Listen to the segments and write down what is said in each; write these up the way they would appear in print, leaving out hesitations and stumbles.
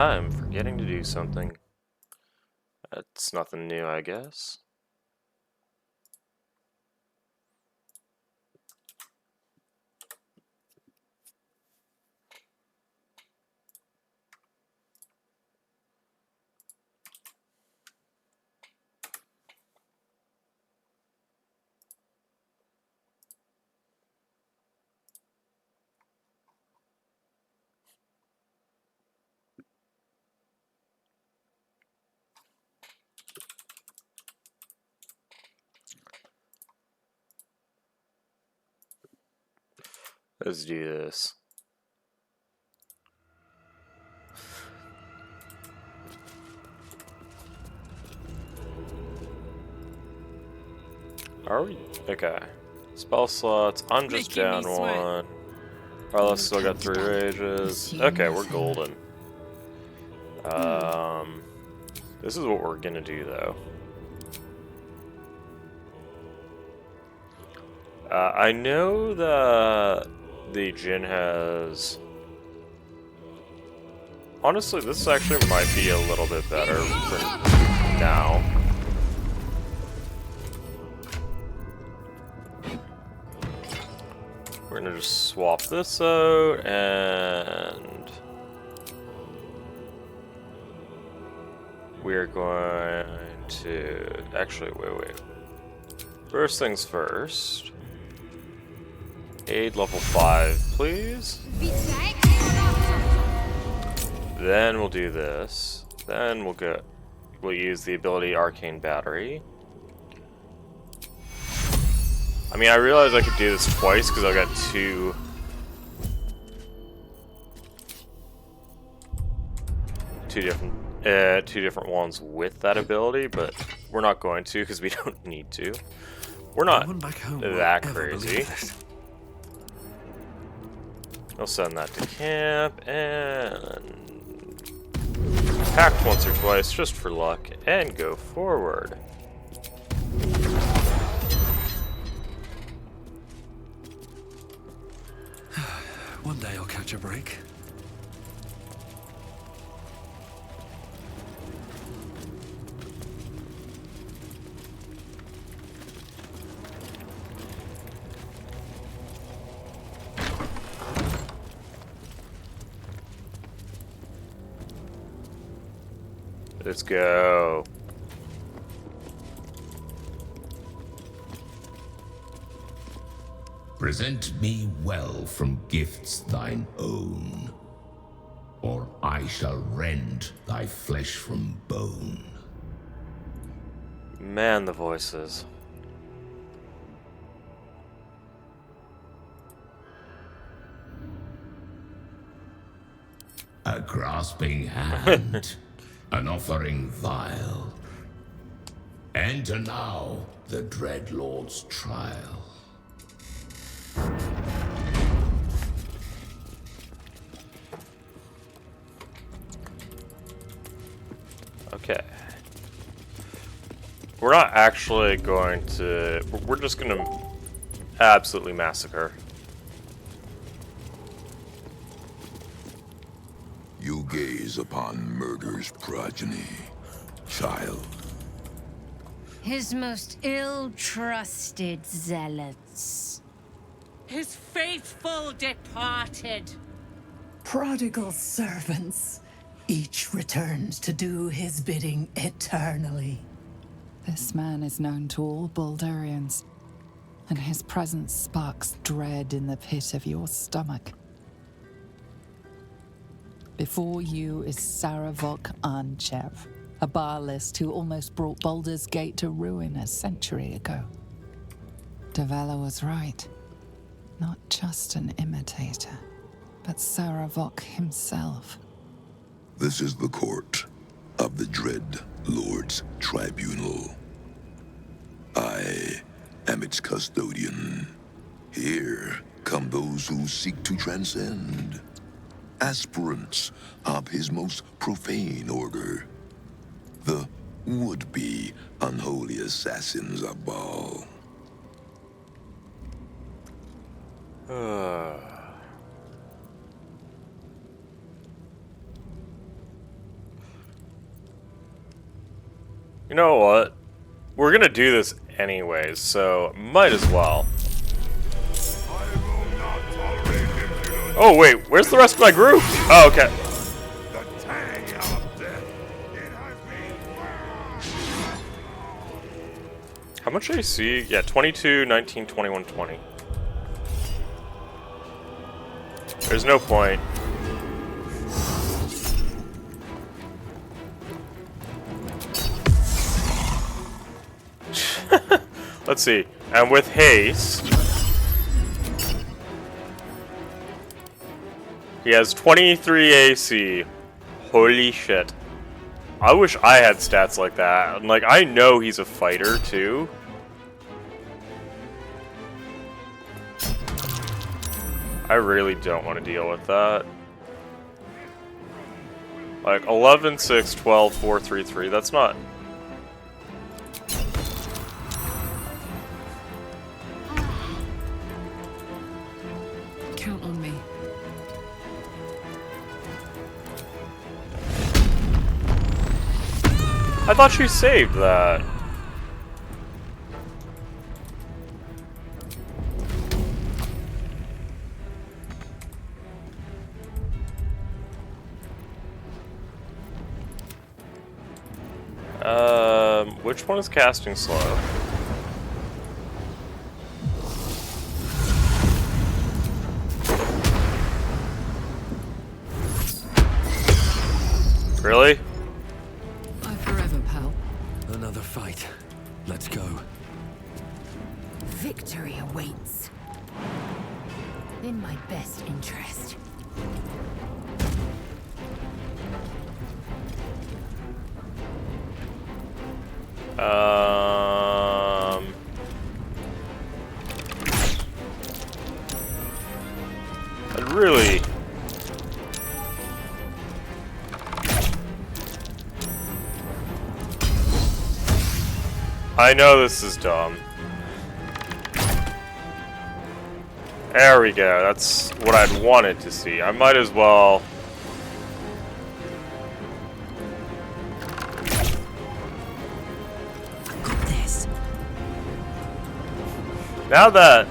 I'm forgetting to do something. That's nothing new, I guess. Let's do this. Are we? Okay. Spell slots. I'm just Making me down sweat. one. Carlos You still got can't 3 die. rages. Assume Okay, we're nothing. golden. This is what we're gonna do though. I know that the Jin has. Honestly, this actually might be a little bit better for now. We're gonna just swap this out and we're going to actually wait. First things first. Aid level 5, please. Then we'll do this. Then we'll use the ability Arcane Battery. I mean, I realize I could do this twice because I got two different ones with that ability, but we're not going to because we don't need to. We're not that crazy. I'll send that to camp and pack once or twice just for luck and go forward. One day I'll catch a break. Let's go. Present me well from gifts thine own, or I shall rend thy flesh from bone. Man, the voices. A grasping hand, an offering vile. Enter now the Dread Lord's trial. Okay. We're not actually going to... We're just going to absolutely massacre. You gaze upon murder's progeny, child. His most ill-trusted zealots. His faithful departed. Prodigal servants. Each returns to do his bidding eternally. This man is known to all Baldurians, and his presence sparks dread in the pit of your stomach. Before you is Saravok Anchev, a Baalist who almost brought Baldur's Gate to ruin a century ago. Davella was right. Not just an imitator, but Saravok himself. This is the court of the Dread Lord's Tribunal. I am its custodian. Here come those who seek to transcend. Aspirants of his most profane order. The would-be unholy assassins of Baal. You know what? We're gonna do this anyways, so might as well. Oh wait, where's the rest of my group? Oh, okay. How much AC? Yeah, 22, 19, 21, 20. There's no point. Let's see. And with haste, he has 23 AC. Holy shit. I wish I had stats like that. And, like, I know he's a fighter, too. I really don't want to deal with that. Like, 11, 6, 12, 4, 3, 3. That's not... Count on me. I thought she saved that. Which one is casting slow? Really? Bye forever, pal. Another fight. Let's go. Victory awaits. In my best interest. And really... I know this is dumb. There we go, that's what I'd wanted to see. I might as well... Now that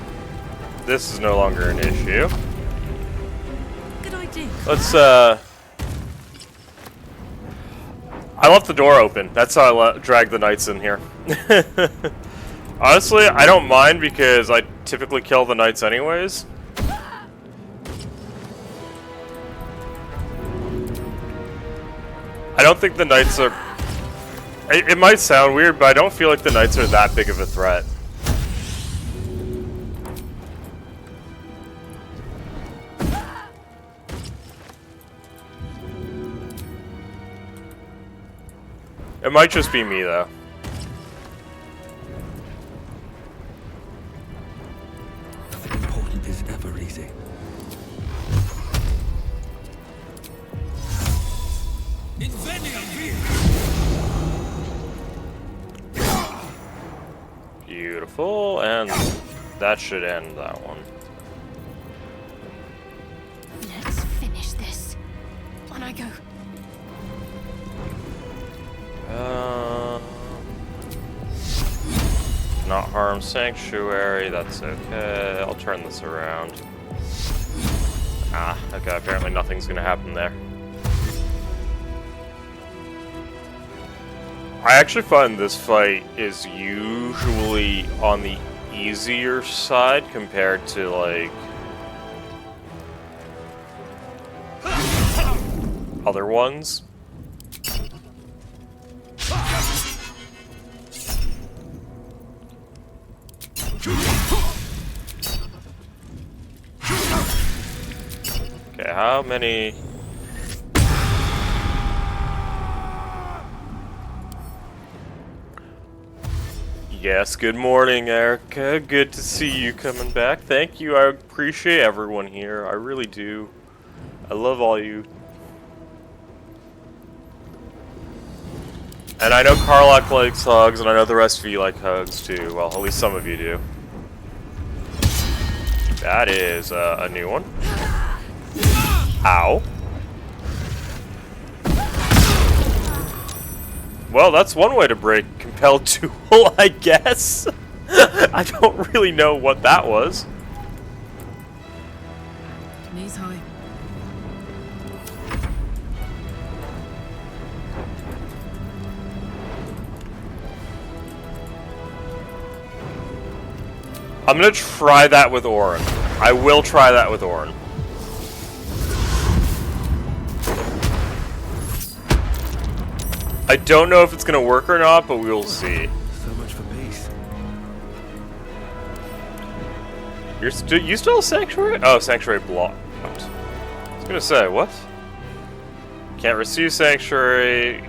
this is no longer an issue, Good idea. let's, I left the door open. That's how I dragged the knights in here. Honestly, I don't mind because I typically kill the knights anyways. I don't think the knights are... It might sound weird, but I don't feel like the knights are that big of a threat. It might just be me, though. Nothing important is ever easy. Beautiful, and that should end that one. Let's finish this. On I go. Not harm sanctuary, that's okay. I'll turn this around. Ah, okay, apparently nothing's gonna happen there. I actually find this fight is usually on the easier side compared to, like, other ones. Okay, how many... Yes, good morning, Erica. Good to see you coming back. Thank you. I appreciate everyone here. I really do. I love all you. And I know Karlach likes hugs, and I know the rest of you like hugs too. Well, at least some of you do. That is a new one. Ow. Well, that's one way to break compelled duel, I guess. I don't really know what that was. Knees high. I'm gonna try that with Orin. I will try that with Orin. I don't know if it's gonna work or not, but we will see. So much for peace. You still a Sanctuary? Oh, Sanctuary blocked. I was gonna say, what? Can't receive Sanctuary.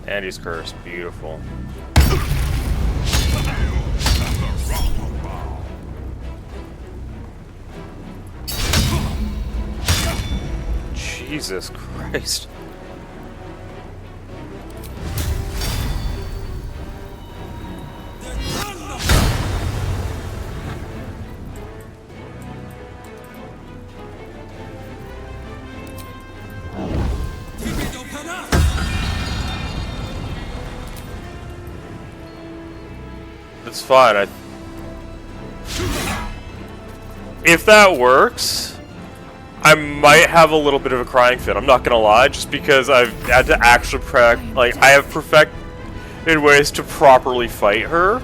And he's cursed. Beautiful. Jesus Christ. It's fine. If that works, I might have a little bit of a crying fit. I'm not gonna lie, just because I've had to actually I have perfected ways to properly fight her.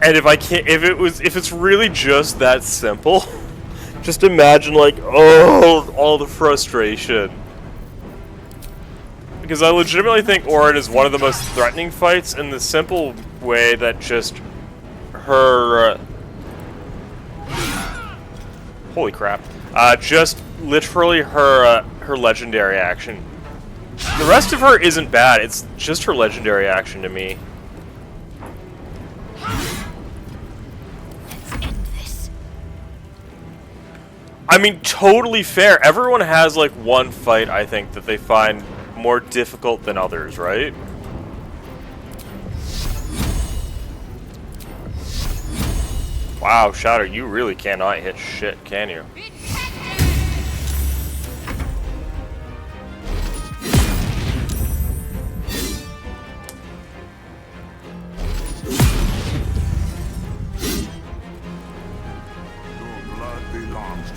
And if it's really just that simple, just imagine like, oh, all the frustration. Because I legitimately think Orin is one of the most threatening fights in the simple way that just her... holy crap. Just literally her legendary action. The rest of her isn't bad, it's just her legendary action to me. Let's end this. I mean, totally fair. Everyone has like one fight, I think, that they find more difficult than others, right? Wow, Shadow, you really cannot hit shit, can you?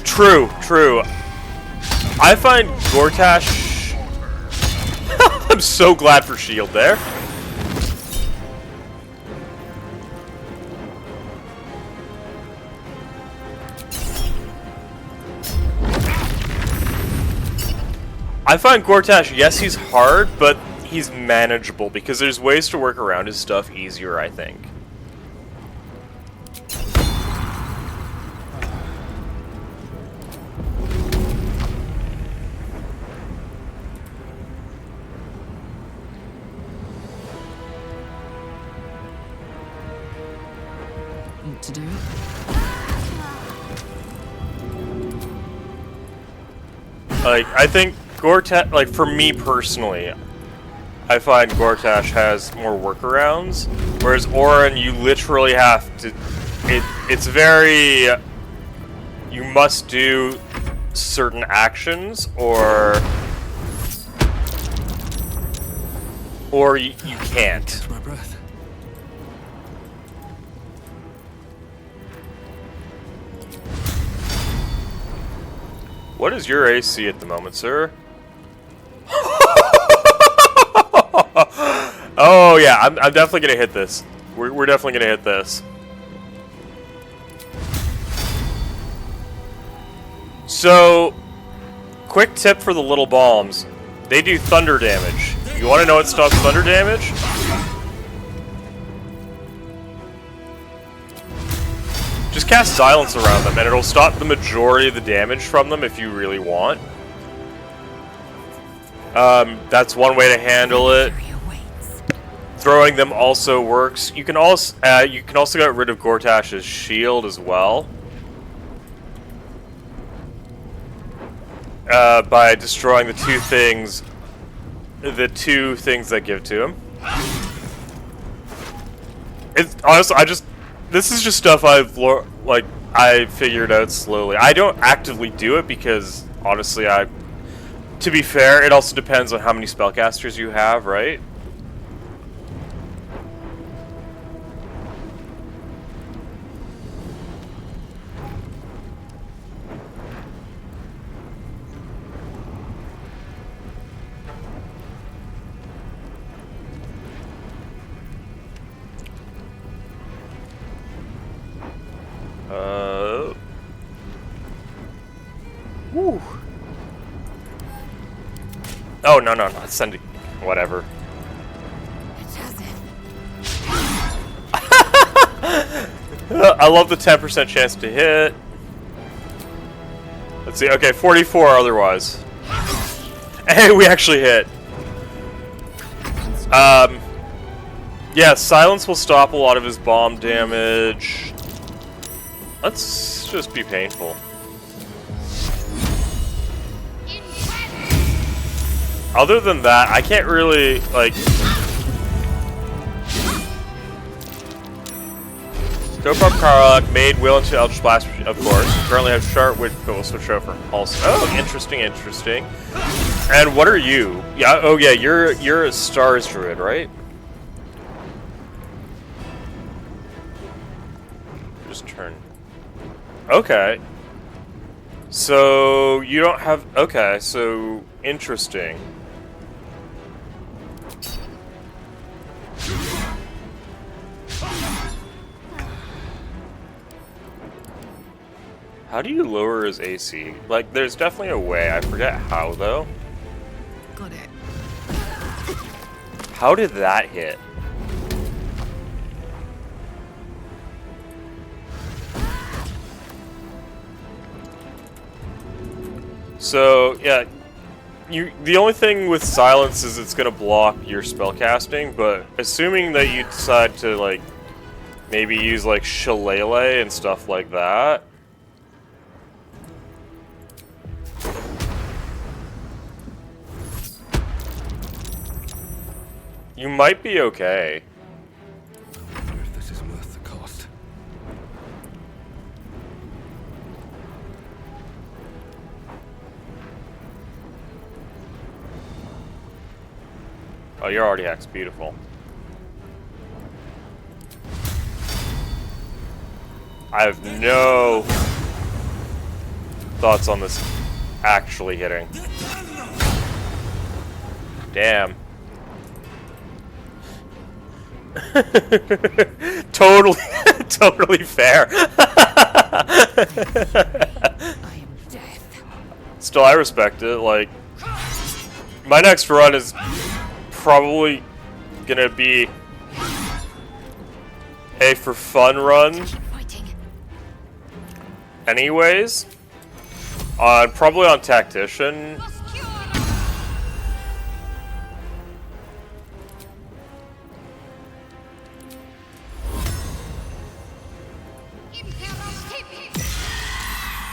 True, true. I find Gortash... I'm so glad for shield there. I find Gortash, yes, he's hard, but he's manageable because there's ways to work around his stuff easier, I think. Want to do it? Like, I think Gortash, like, for me personally, I find Gortash has more workarounds, whereas Orin, you literally have to, it's very, you must do certain actions, or you can't. Catch my breath. What is your AC at the moment, sir? Oh yeah, I'm definitely gonna hit this. We're definitely gonna hit this. So, quick tip for the little bombs. They do thunder damage. You wanna know what stops thunder damage? Just cast silence around them and it'll stop the majority of the damage from them if you really want. That's one way to handle it. Throwing them also works. You can also get rid of Gortash's shield as well. By destroying the two things that give to him. It's honestly, this is just stuff I figured out slowly. I don't actively do it because honestly, to be fair, it also depends on how many spellcasters you have, right? Whew. Oh, no, not sending. Whatever. I love the 10% chance to hit. Let's see. Okay, 44 otherwise. Hey, we actually hit. Yeah, silence will stop a lot of his bomb damage. Let's just be painful. Other than that, I can't really, like... Dope up Karlach, made will into Eldritch Blast, of course. Currently have Sharp, which will switch over also. Oh, interesting. And what are you? Yeah, oh yeah, you're a Stars Druid, right? Just turn. Okay. So, you don't have... Okay, so... Interesting. How do you lower his AC? Like, there's definitely a way. I forget how, though. Got it. How did that hit? So, yeah. The only thing with silence is it's gonna block your spellcasting, but assuming that you decide to, like, maybe use, like, Shillelagh and stuff like that... You might be okay. I wonder if this is worth the cost. Oh, you're already hexed. Beautiful. I have no thoughts on this actually hitting. Damn. Totally fair. I am death. Still, I respect it. Like, my next run is probably gonna be a for fun run. Anyways, probably on Tactician.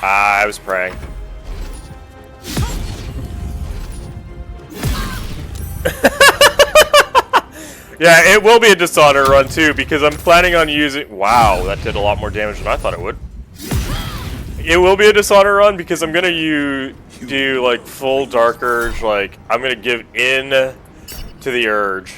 I was praying. Yeah, it will be a Dishonor run too, because I'm planning on using... Wow, that did a lot more damage than I thought it would. It will be a Dishonor run because I'm gonna do like full Dark Urge, like I'm gonna give in to the Urge.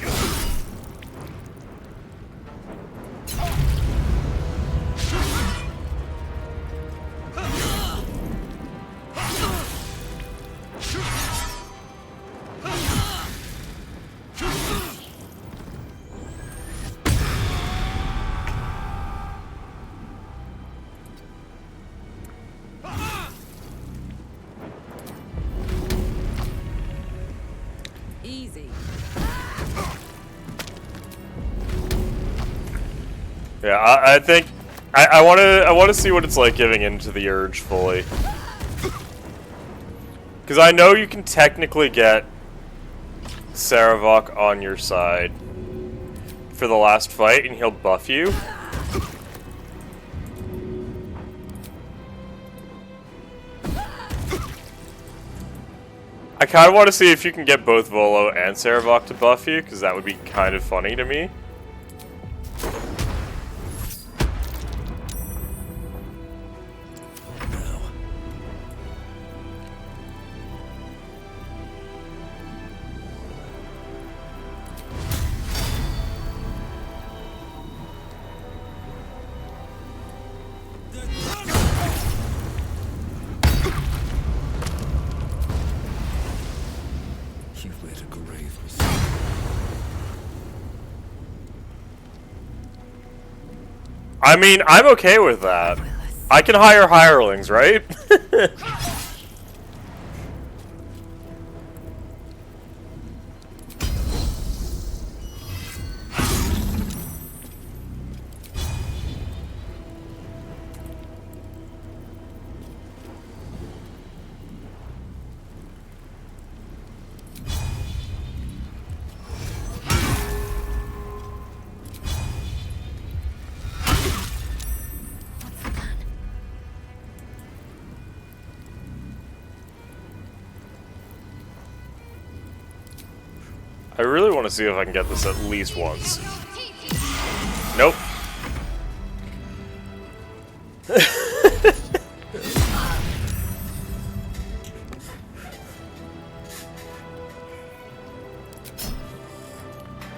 Easy. Yeah, I think I want to see what it's like giving into the Urge fully, because I know you can technically get Sarevok on your side for the last fight, and he'll buff you. I kind of want to see if you can get both Volo and Sarevok to buff you, because that would be kind of funny to me. I mean, I'm okay with that. I can hire hirelings, right? I really want to see if I can get this at least once. Nope.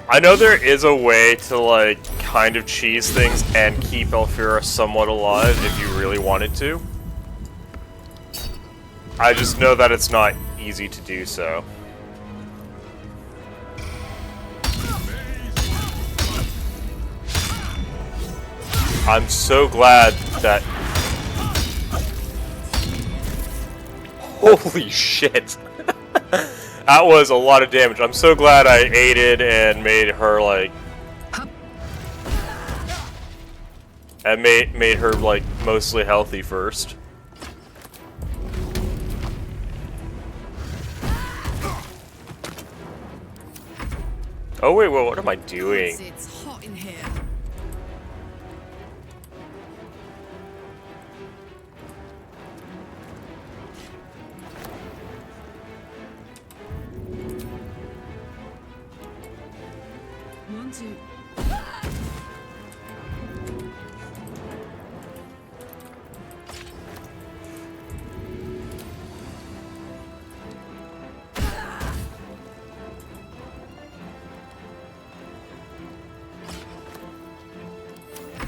I know there is a way to, like, kind of cheese things and keep Elfira somewhat alive if you really wanted to. I just know that it's not easy to do so. I'm so glad that... Holy shit! That was a lot of damage. I'm so glad I aided and made her, like... And made her, like, mostly healthy first. Oh wait, well, what am I doing? It's hot in here. One, two.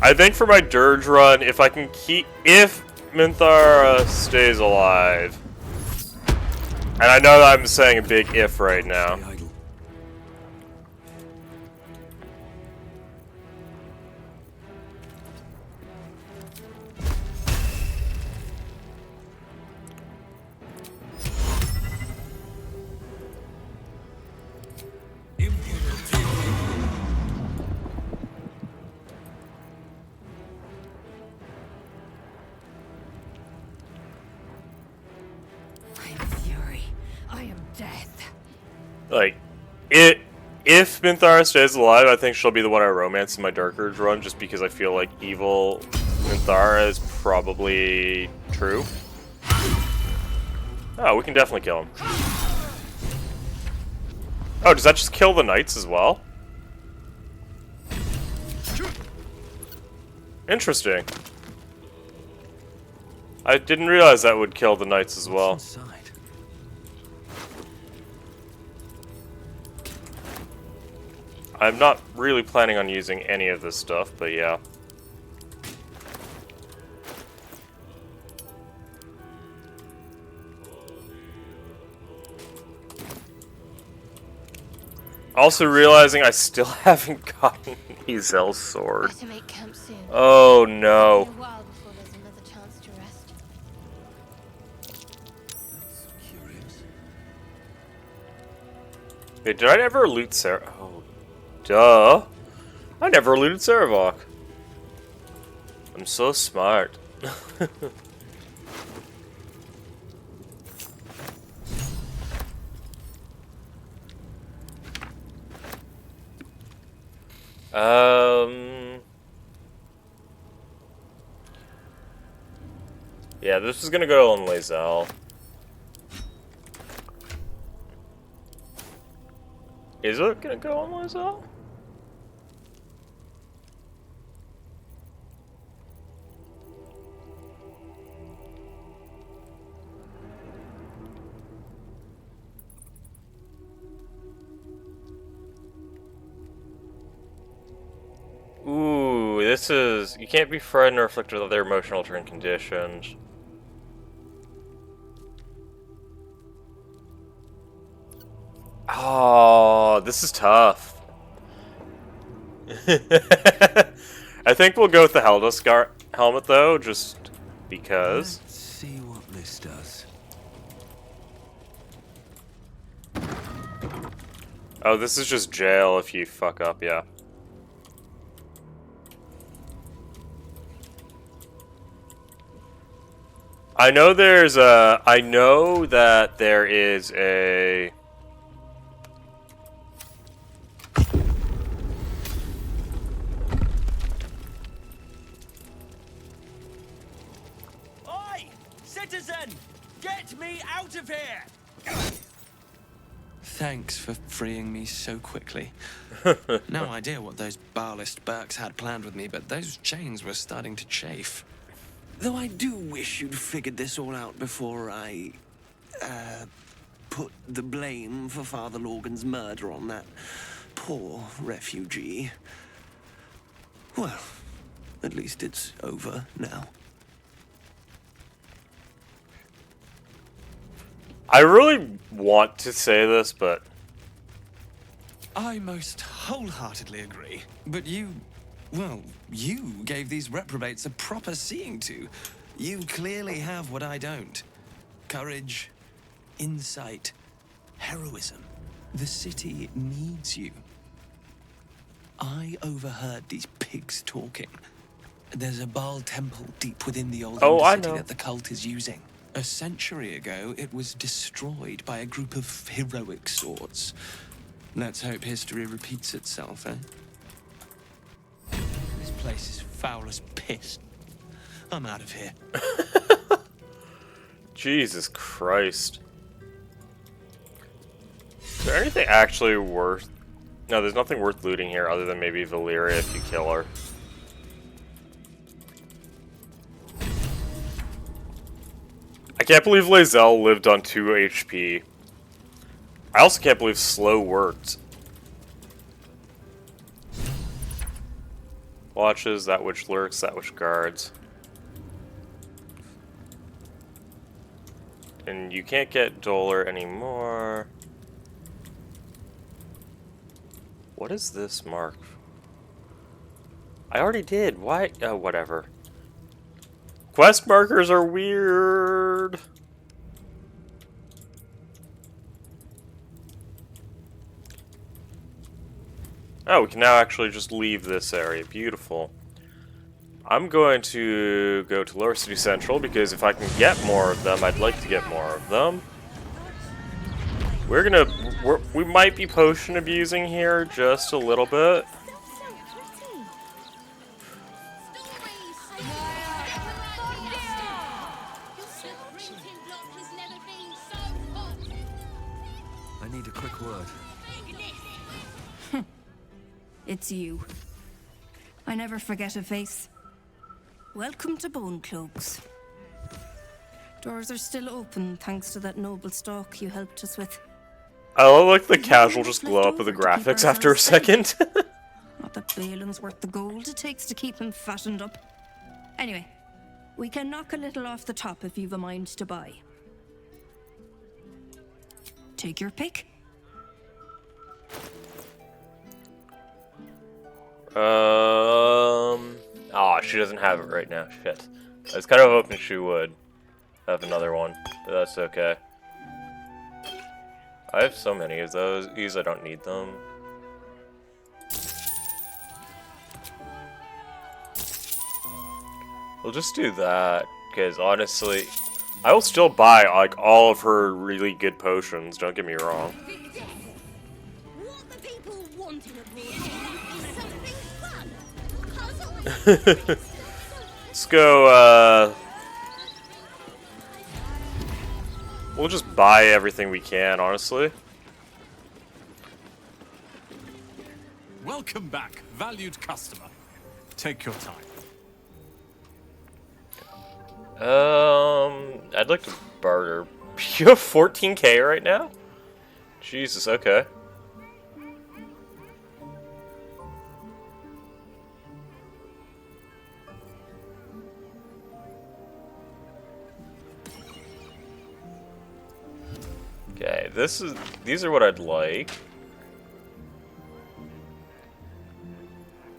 I think for my Dirge run, if I can keep... If Minthara stays alive... And I know that I'm saying a big if right now. Stay idle. I am fury. I am death. Like, if Minthara stays alive, I think she'll be the one I romance in my Dark Urge run, just because I feel like evil Minthara is probably true. Oh, we can definitely kill him. Oh, does that just kill the knights as well? Interesting. I didn't realize that would kill the knights as well. Inside. I'm not really planning on using any of this stuff, but yeah. Also realizing I still haven't gotten Hazel's sword. Better make camp soon. Oh It'll no. be a while before there's another chance to rest. That's curious. Wait, did I ever loot Sarah? Oh, duh. I never looted Saravok. I'm so smart. Yeah, this is gonna go on Lae'zel. Is it gonna go on Lae'zel? Ooh, this is... You can't be frightened or afflicted with other emotional altering conditions. Oh, this is tough. And I think we'll go with the Helldust helmet though, just because. Let's see what this does. Oh, this is just jail if you fuck up, yeah. I know there's a... I know that there is a... Oi! Citizen! Get me out of here! Thanks for freeing me so quickly. No idea what those Barlist Burks had planned with me, but those chains were starting to chafe. Though I do wish you'd figured this all out before I, put the blame for Father Lorgan's murder on that poor refugee. Well, at least it's over now. I really want to say this, but... I most wholeheartedly agree. But you, well, you gave these reprobates a proper seeing to. You clearly have what I don't. Courage, insight, heroism. The city needs you. I overheard these pigs talking. There's a Baal temple deep within the old city that the cult is using. A century ago, it was destroyed by a group of heroic sorts. Let's hope history repeats itself, eh? This place is foul as piss. I'm out of here. Jesus Christ. Is there anything actually worth... No, there's nothing worth looting here other than maybe Valyria if you kill her. I can't believe Lae'zel lived on 2 HP. I also can't believe slow worked. Watches, that which lurks, that which guards. And you can't get Dolor anymore. What is this mark? I already did. Why? Oh, whatever. Quest markers are weird. Oh, we can now actually just leave this area. Beautiful. I'm going to go to Lower City Central because if I can get more of them, I'd like to get more of them. We might be potion abusing here just a little bit. I need a quick word. It's you. I never forget a face. Welcome to Bone Cloaks. Doors are still open thanks to that noble stalk you helped us with. I like the casual just glow up with the graphics after a second. Not that Balin's worth the gold it takes to keep him fattened up. Anyway, we can knock a little off the top if you've a mind to buy. Take your pick. Oh, she doesn't have it right now. Shit. I was kind of hoping she would have another one, but that's okay. I have so many of those. These I don't need them. We'll just do that, because honestly, I will still buy like all of her really good potions, don't get me wrong. What the people wanted of me is something fun. Let's go, we'll just buy everything we can, honestly. Welcome back, valued customer. Take your time. I'd like to barter. You have 14k right now? Jesus, okay. Okay, these are what I'd like.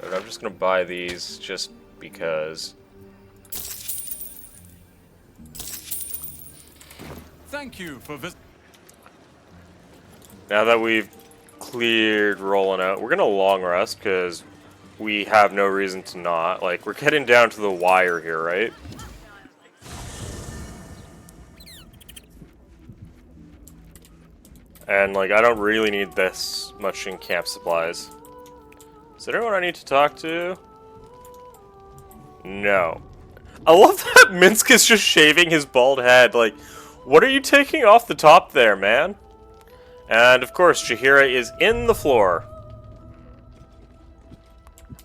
I don't I'm just gonna buy these just because. Thank you for Now that we've cleared rolling out, we're gonna long rest because we have no reason to not. Like, we're getting down to the wire here, right? And, like, I don't really need this much in camp supplies. Is there anyone I need to talk to? No. I love that Minsk is just shaving his bald head. Like, what are you taking off the top there, man? And, of course, Jaheira is in the floor.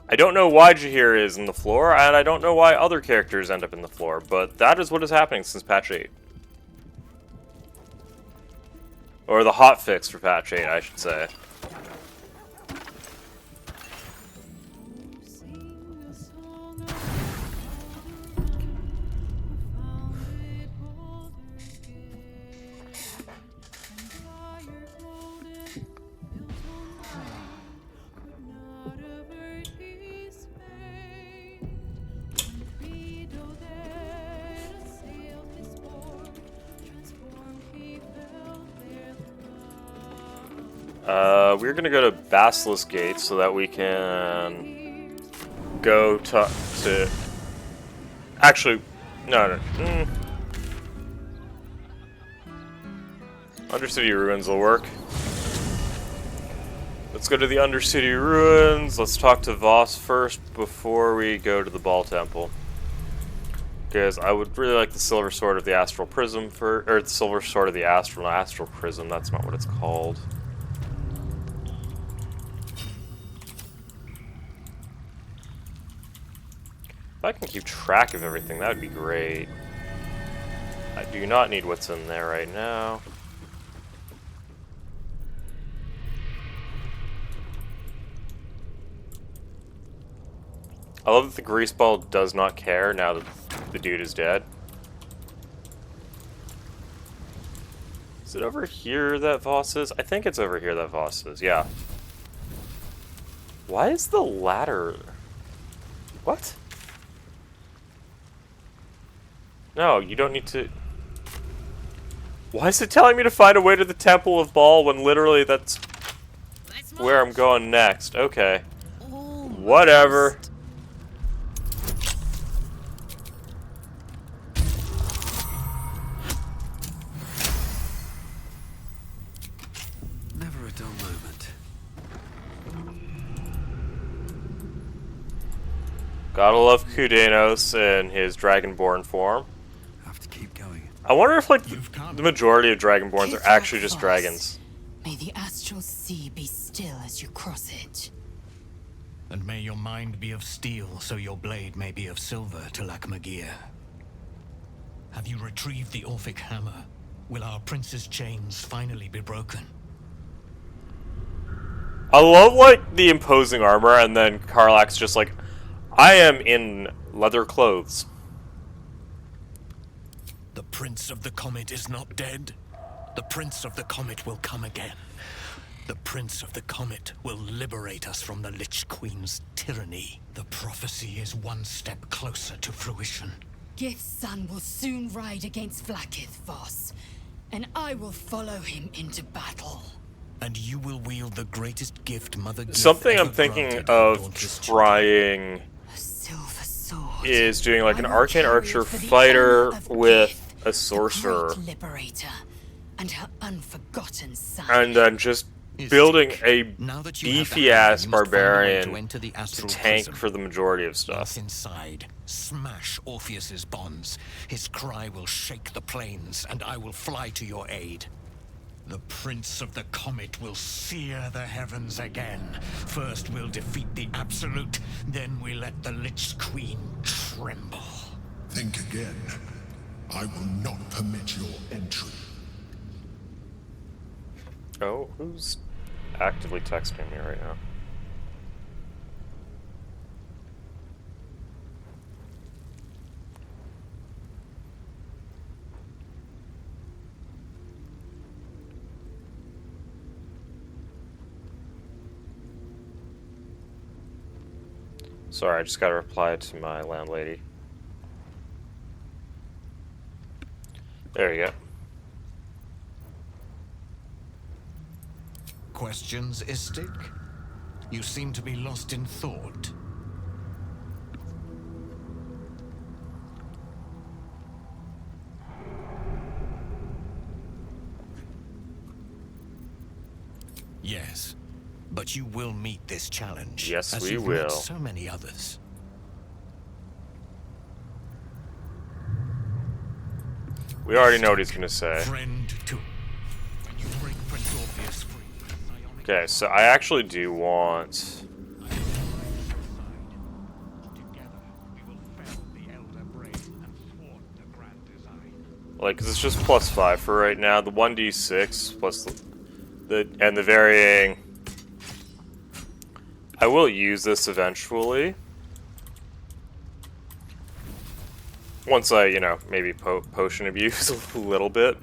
I don't know why Jaheira is in the floor, and I don't know why other characters end up in the floor, but that is what is happening since patch 8. Or the hotfix for patch 8, I should say. We're gonna go to Basilisk Gate so that we can go to actually, no. Undercity Ruins will work. Let's go to the Undercity Ruins. Let's talk to Voss first before we go to the Ball Temple. Because I would really like the Silver Sword of the Astral Prism or the Silver Sword of the Astral Prism, that's not what it's called. If I can keep track of everything, that would be great. I do not need what's in there right now. I love that the grease ball does not care now that the dude is dead. Is it over here that Voss is? I think it's over here that Voss is, yeah. Why is the ladder... What? No, you don't need to... Why is it telling me to find a way to the Temple of Baal when literally that's where I'm going next? Okay. Whatever. Never a dull moment. Gotta love Kudanos in his Dragonborn form. Have to keep going. I wonder if, like, the majority of Dragonborns are actually just dragons. May the astral sea be still as you cross it. And may your mind be of steel, so your blade may be of silver to Lakmagir. Have you retrieved the Orphic hammer? Will our prince's chains finally be broken? I love, like, the imposing armor, and then Karlach's just like, I am in leather clothes. The Prince of the Comet is not dead. The Prince of the Comet will come again. The Prince of the Comet will liberate us from the Lich Queen's tyranny. The prophecy is one step closer to fruition. Gith's son will soon ride against Vlaakith, Voss, and I will follow him into battle. And you will wield the greatest gift Mother Gith Something ever I'm thinking granted of dauntless trying is doing like an arcane archer fighter with a sorcerer, liberator and her unforgotten son. and then just building a beefy ass barbarian to tank for the majority of stuff. Once inside, smash Orpheus's bonds. His cry will shake the plains, and I will fly to your aid. The Prince of the Comet will sear the heavens again. First we'll defeat the Absolute, then we let the Lich Queen tremble. Think again. I will not permit your entry. Oh, who's actively texting me right now? Sorry, I just got to reply to my landlady. There you go. Questions, Istik? You seem to be lost in thought. Yes, but you will meet this challenge. Yes, as we you've will. met so many others. We already know what he's gonna say. Friend to... When you break Prince Orpheus free, Okay, so I actually do want... Like, 'cause it's just +5 for right now. The 1d6 plus the varying... I will use this eventually. Once I, you know, maybe potion abuse a little bit.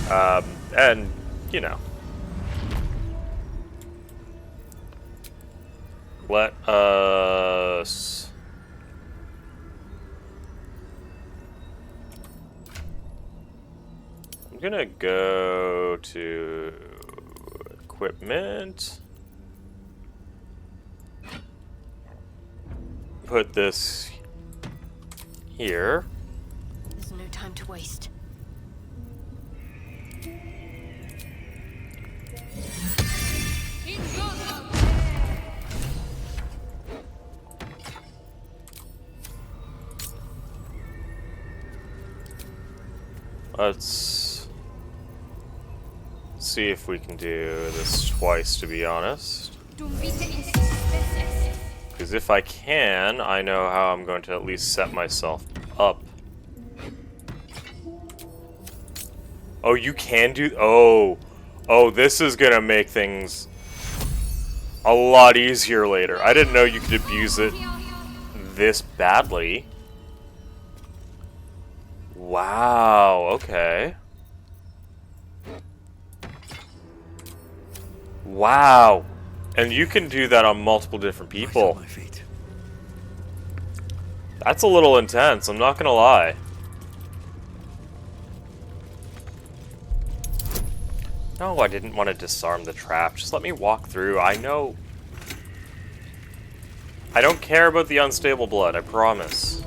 And, you know. Let us... I'm gonna go to equipment. Put this here. There's no time to waste. Let's see if we can do this twice, to be honest. Because if I can, I know how I'm going to at least set myself up. Oh, you can do... Oh, this is going to make things a lot easier later. I didn't know you could abuse it this badly. Wow, okay. Wow. And you can do that on multiple different people. That's a little intense, I'm not gonna lie. No, I didn't want to disarm the trap. Just let me walk through. I know. I don't care about the unstable blood, I promise.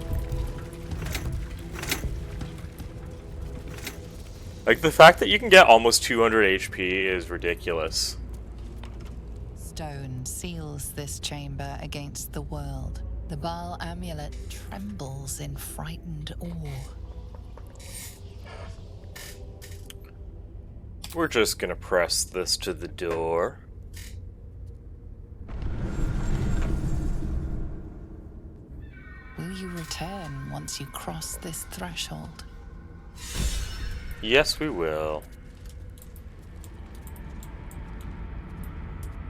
Like, the fact that you can get almost 200 HP is ridiculous. Stone seals this chamber against the world. The Baal amulet trembles in frightened awe. We're just gonna press this to the door. Will you return once you cross this threshold? Yes, we will.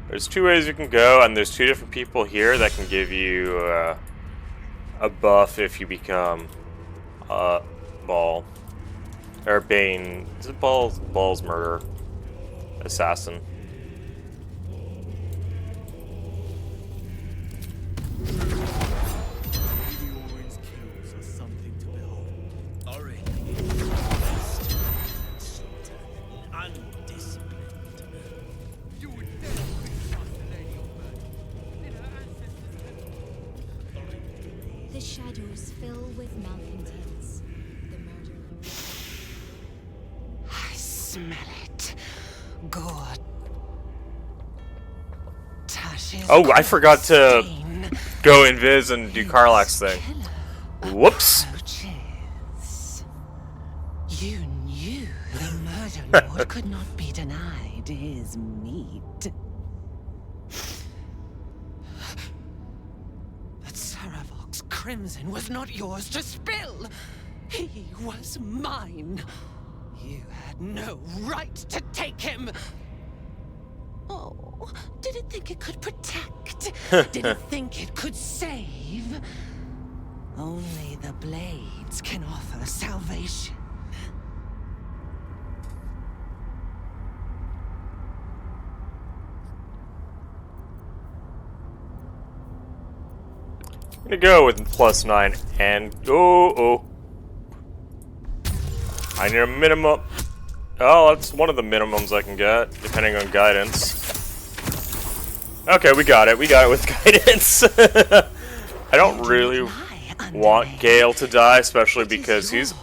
There's two ways you can go, and there's two different people here that can give you a buff if you become Baal. Or Bane. Is it Baal's murder? Assassin. The shadows fill with malcontents. The murderer. I smell it. God. Tasha's Oh, I forgot to go invis and do Karlach's thing. Whoops. You knew the murder lord could not be denied his meat. But Saravok's crimson was not yours to spill. He was mine. You had no right to take him. Oh, did it think it could protect? Did it think it could save? Only the blades can offer salvation. I'm gonna go with +9 and oh. I need a minimum. Oh, that's one of the minimums I can get, depending on guidance. Okay, we got it. We got it with guidance. I don't really want Gale to die, especially because he's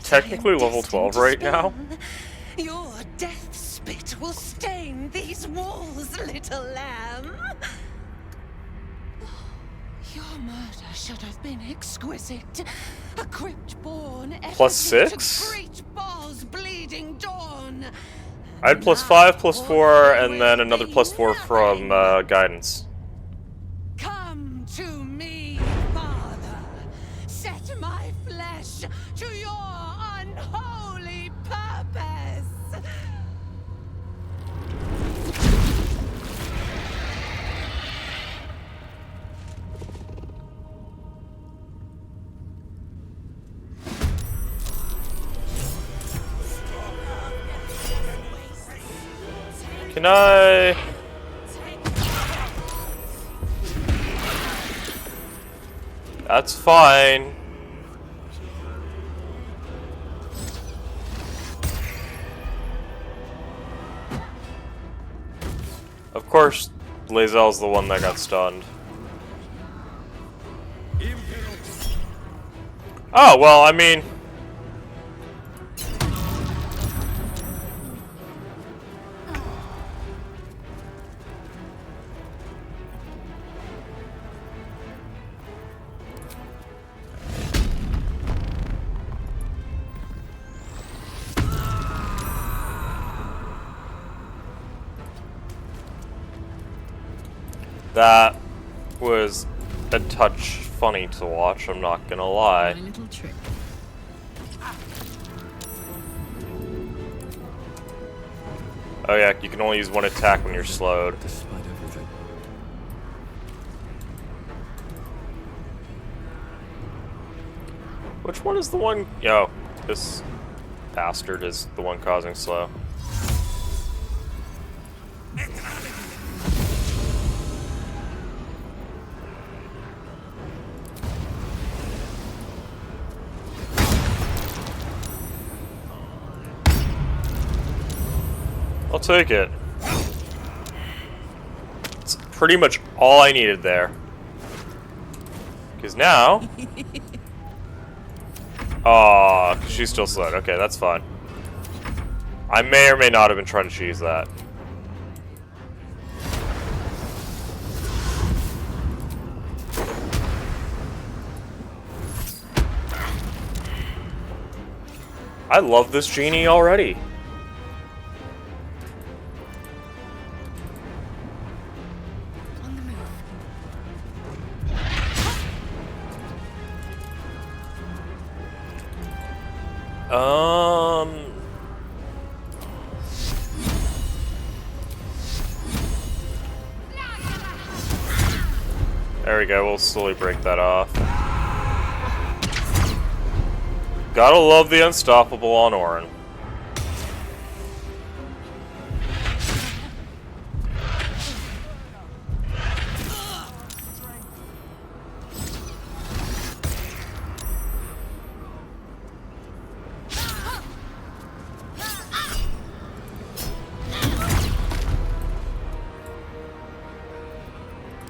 technically level 12 right now. Your death spit will stain these walls, little lamb. Your murder should have been exquisite. A crypt-born +6? to great Baal's bleeding dawn. I had +5, +4, and then another +4 from guidance. Come to me, Father. Set my flesh to your unholy purpose. Can I... That's fine. Of course, Lae'zel's the one that got stunned. Oh, well, I mean... That was a touch funny to watch, I'm not gonna lie. My little trick. Oh yeah, you can only use one attack when you're slowed. Despite everything. Which one is the one? Yo, this bastard is the one causing slow. I'll take it. It's pretty much all I needed there. Because now... Aw, she's still slowed. Okay, that's fine. I may or may not have been trying to cheese that. I love this genie already. There we go, we'll slowly break that off. Gotta love the unstoppable on Auron.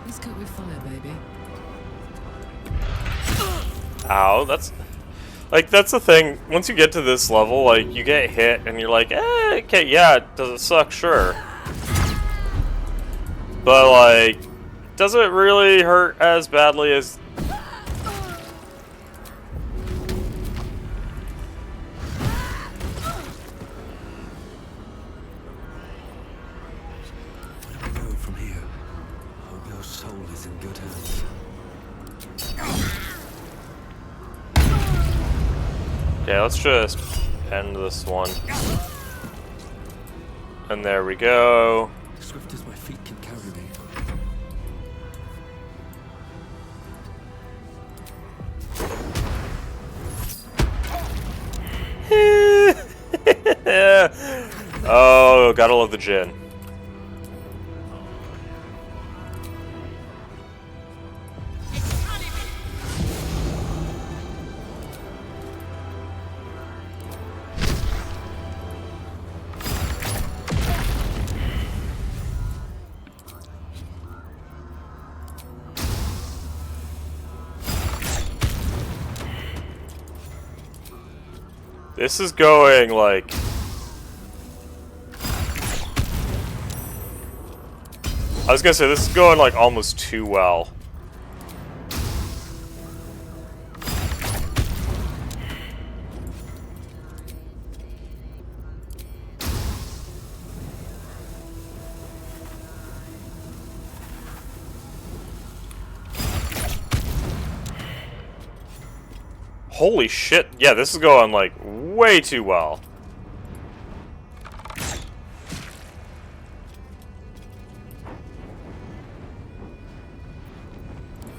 Let's cope with fire, baby. Ow, that's... Like, that's the thing. Once you get to this level, like, you get hit and you're like, okay, yeah, does it suck? Sure. But, like, does it really hurt as badly as... Where do we go from here? Hope your soul is in good hands. Okay, let's just end this one. And there we go. Swift as my feet can carry me. Oh, gotta love the Jinn. This is going, like... I was gonna say, this is going, like, almost too well. Holy shit. Yeah, this is going, like, way too well.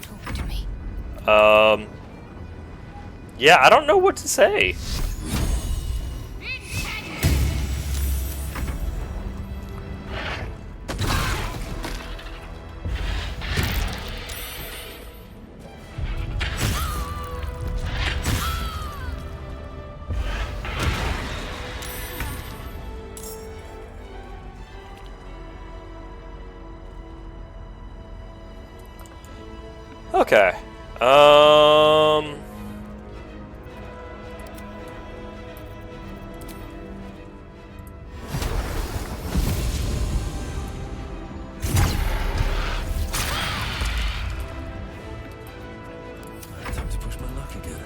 Talk to me. Yeah, I don't know what to say. Okay. Time to push my luck again.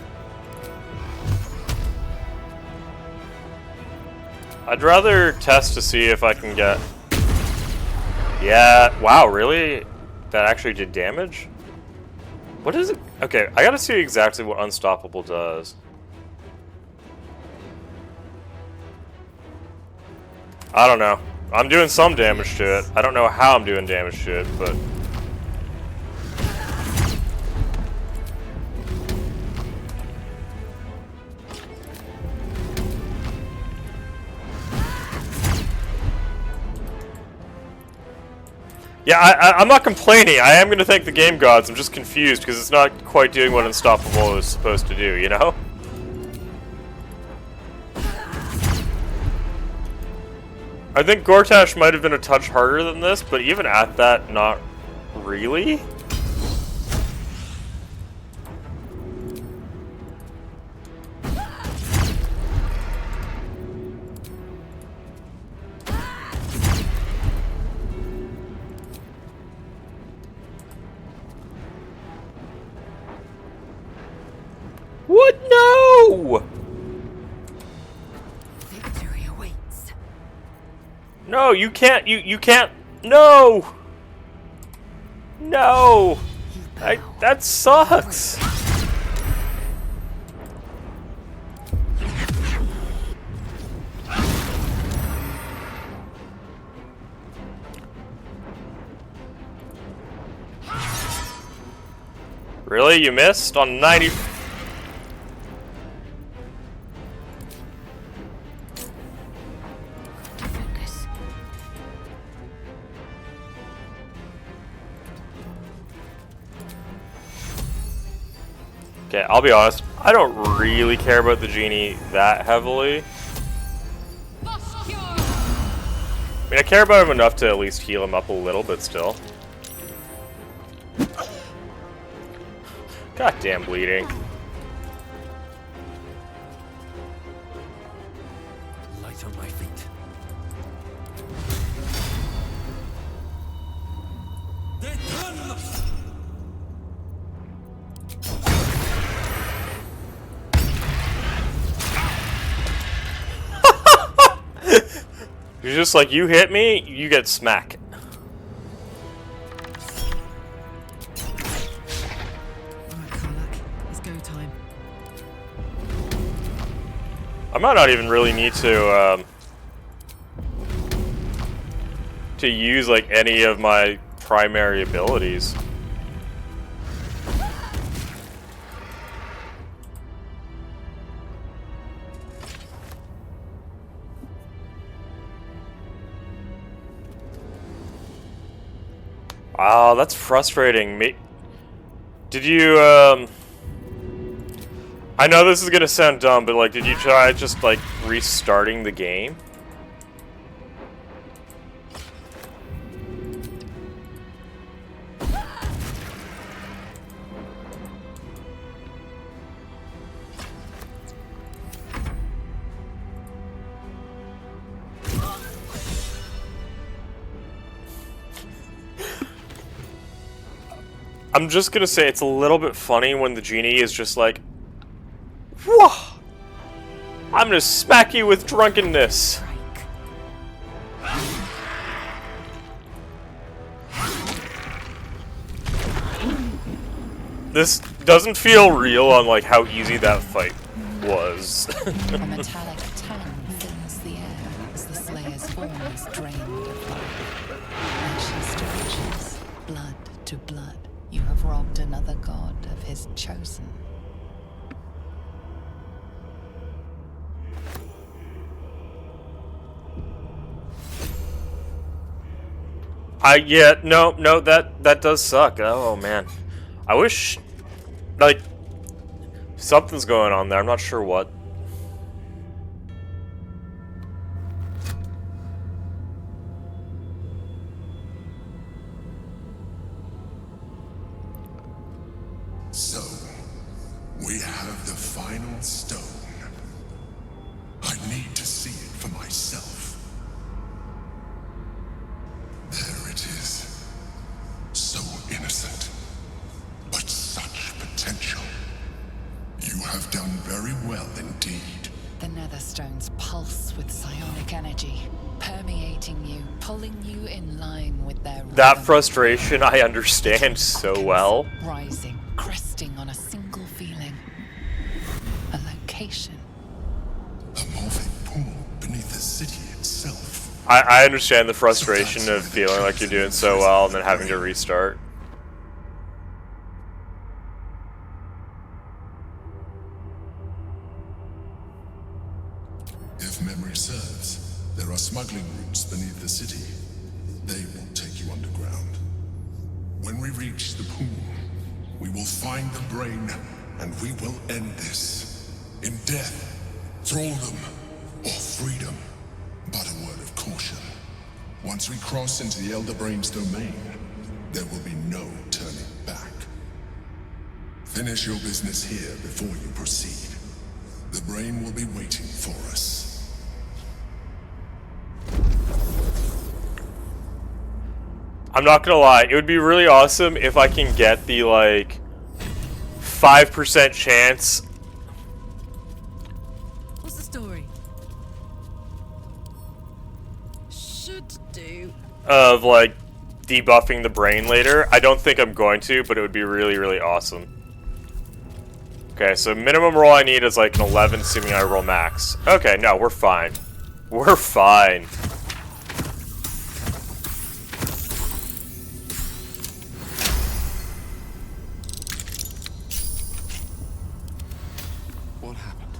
I'd rather test to see if I can get... Yeah, wow, really? That actually did damage? What is it? Okay, I gotta see exactly what Unstoppable does. I don't know. I'm doing some damage to it. I don't know how I'm doing damage to it, but... Yeah, I'm not complaining. I am going to thank the game gods. I'm just confused because it's not quite doing what Unstoppable is supposed to do, you know? I think Gortash might have been a touch harder than this, but even at that, not really. What? No! Victory awaits. No, you can't. You can't. No! No! That sucks! Really? You missed on 90... Okay, I'll be honest, I don't really care about the genie that heavily. I mean, I care about him enough to at least heal him up a little bit still. Goddamn bleeding. Light on my feet. You're just like, you hit me, you get smack. Alright, Karlach. It's go time. I might not even really need to use like any of my primary abilities. Wow, that's frustrating. Did you, I know this is gonna sound dumb, but like, did you try just like restarting the game? I'm just gonna say it's a little bit funny when the genie is just like, whoa! I'm gonna smack you with drunkenness. This doesn't feel real on like how easy that fight was. A metallic tang fills the air as the Slayer's form is drained of life. Ashes to ashes, blood to blood, you have robbed another god of his chosen. No, that does suck. Oh man. I wish, like, something's going on there. I'm not sure what. So, we have the final stone. I need to see it for myself. There it is. So innocent, but such potential. You have done very well indeed. The Netherstones pulse with psionic energy, permeating you, pulling you in line with their That rhythm. frustration I understand so well. Rising, cresting on a single feeling. A location. A Morphic pool beneath the city itself. I understand the frustration of feeling like you're doing so well and then having to restart. If memory serves, there are smuggling routes beneath the city. They will take you underground. When we reach the pool, we will find the brain, and we will end this. In death, thraldom, or freedom. But a word of caution. Once we cross into the Elder Brain's domain, there will be no turning back. Finish your business here before you proceed. The brain will be waiting for us. I'm not gonna lie, it would be really awesome if I can get the, like, 5% chance What's the story? Should do. of, like, debuffing the brain later. I don't think I'm going to, but it would be really, really awesome. Okay, so minimum roll I need is, like, an 11, assuming I roll max. Okay, no, we're fine. We're fine. What happened?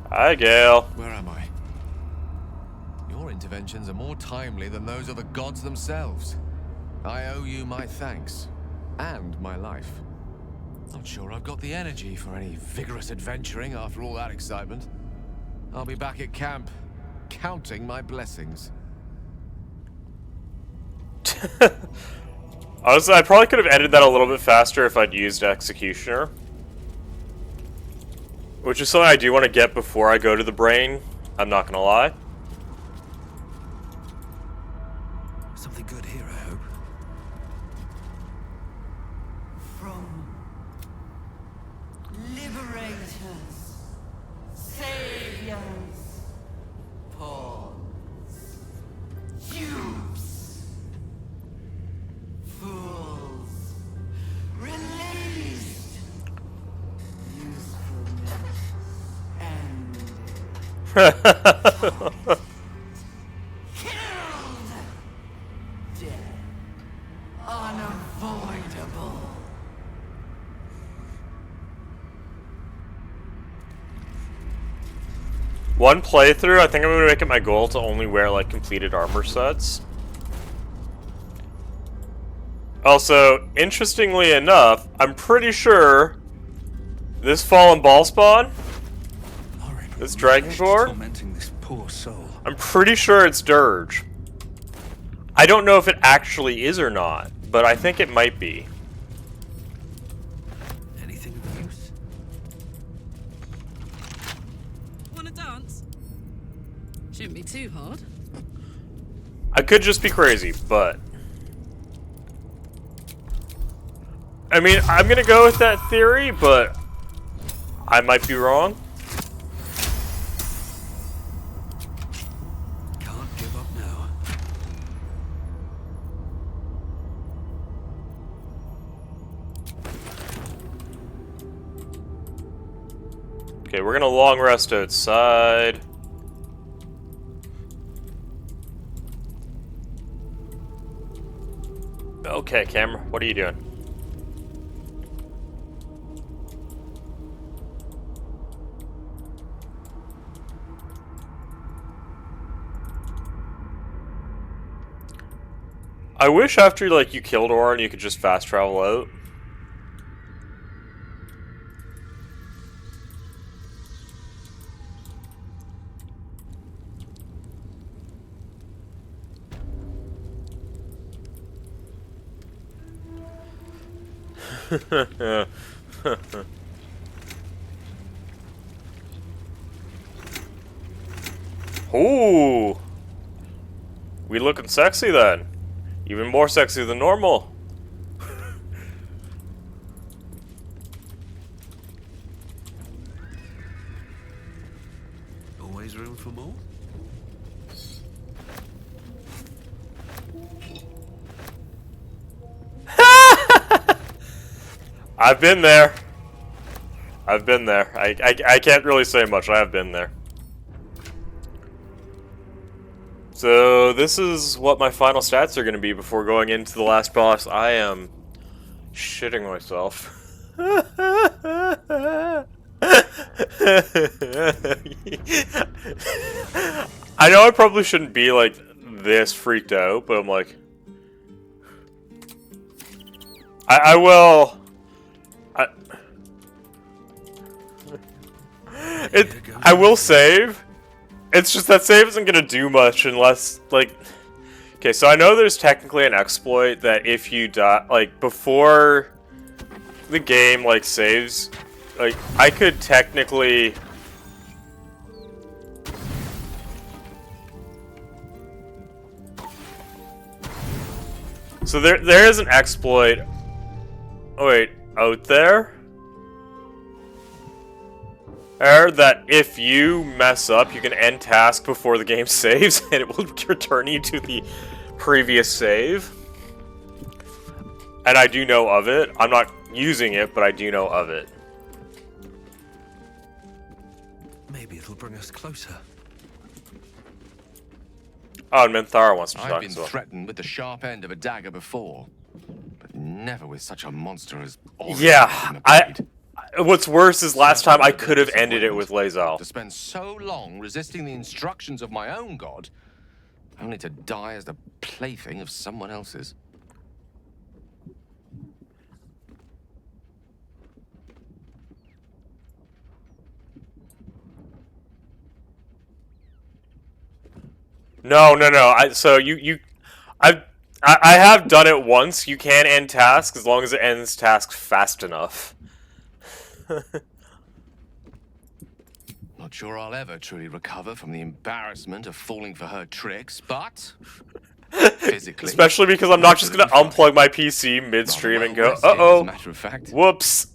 Hi, Gale. Where am I? Your interventions are more timely than those of the gods themselves. I owe you my thanks. And my life. Not sure I've got the energy for any vigorous adventuring after all that excitement. I'll be back at camp, counting my blessings. Honestly, I probably could have ended that a little bit faster if I'd used Executioner. Which is something I do want to get before I go to the brain. I'm not gonna lie. Something good here, I hope. From liberators, saviors, pawns, dupes, fools, released, usefulness, ended. Unavoidable. One playthrough, I think I'm gonna make it my goal to only wear, like, completed armor sets. Also, interestingly enough, I'm pretty sure this Fallen Ballspawn, this Dragonborn, Tormenting this poor soul. I'm pretty sure it's Dirge. I don't know if it actually is or not, but I think it might be. Anything of use? Wanna dance? Shouldn't be too hard. I could just be crazy, but I mean, I'm gonna go with that theory, but I might be wrong. Can't give up now. Okay, we're gonna long rest outside. Okay, camera, what are you doing? I wish after, like, you killed Orin, you could just fast travel out. Ooh! We looking sexy then. Even more sexy than normal. Always room for more? I've been there. I've been there. I can't really say much. I have been there. So this is what my final stats are going to be before going into the last boss. I am shitting myself. I know I probably shouldn't be like this freaked out, but I'm like, I will. I will save. It's just that save isn't gonna do much unless, like... Okay, so I know there's technically an exploit that if you die, like, before the game, like, saves, like, I could technically... So there is an exploit... Oh wait, out there? That if you mess up, you can end task before the game saves, and it will return you to the previous save. And I do know of it. I'm not using it, but I do know of it. Maybe it'll bring us closer. Oh, and Minthara wants to talk I've been as well. threatened with the sharp end of a dagger before, but never with such a monster as Orin. Yeah, what's worse is last time I could have ended it with Lae'zel. To spend so long resisting the instructions of my own god, only to die as the plaything of someone else's. No. I have done it once. You can end tasks as long as it ends tasks fast enough. Not sure I'll ever truly recover from the embarrassment of falling for her tricks, but physically, especially because I'm not just gonna unplug my PC midstream and go, as a matter of fact. Whoops.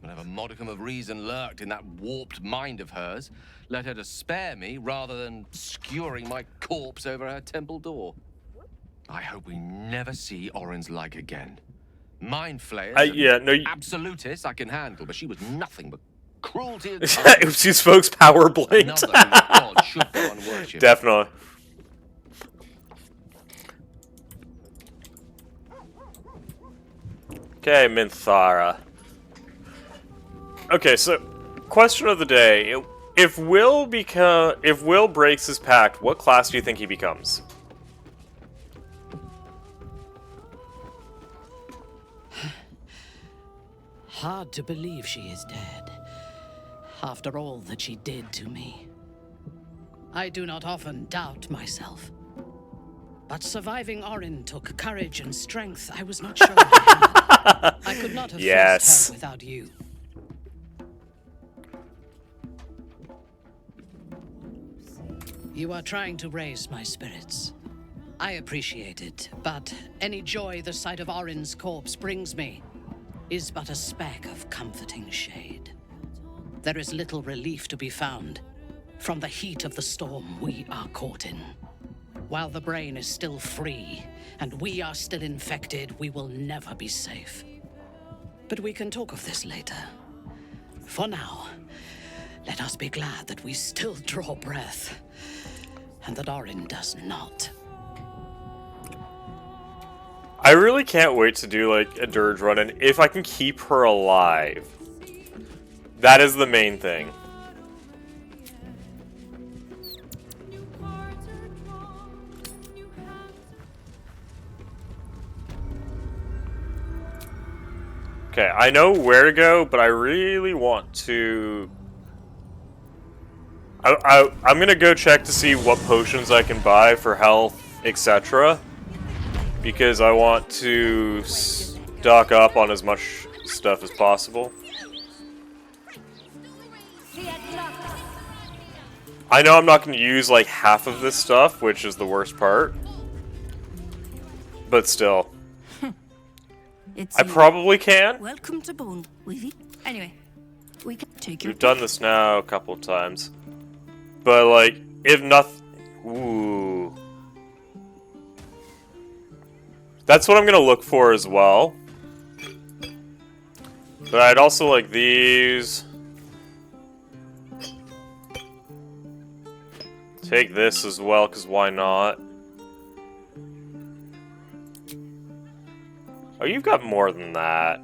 Whenever modicum of reason lurked in that warped mind of hers, led her to spare me rather than skewering my corpse over her temple door. I hope we never see Orin's like again. Mind flayers, absolutists I can handle, but she was nothing but cruelty and Oopsie's folks power blinked. Definitely. Okay, Minthara. Okay, so question of the day: if Will breaks his pact, what class do you think he becomes? Hard to believe she is dead, after all that she did to me. I do not often doubt myself, but surviving Orin took courage and strength I was not sure I had. I could not have faced her without you. You are trying to raise my spirits. I appreciate it, but any joy the sight of Orin's corpse brings me is but a speck of comforting shade. There is little relief to be found from the heat of the storm we are caught in. While the brain is still free, and we are still infected, we will never be safe. But we can talk of this later. For now, let us be glad that we still draw breath, and that Orin does not. I really can't wait to do, like, a dirge run, and if I can keep her alive. That is the main thing. Okay, I know where to go, but I really want to... I'm gonna go check to see what potions I can buy for health, etc. Because I want to stock up on as much stuff as possible. I know I'm not going to use like half of this stuff, which is the worst part. But still. I probably can. Welcome to Bone, Weavy. Anyway, we can take your... We've done this now a couple of times. But like, if nothing... Ooh. That's what I'm going to look for as well. But I'd also like these. Take this as well, because why not? Oh, you've got more than that.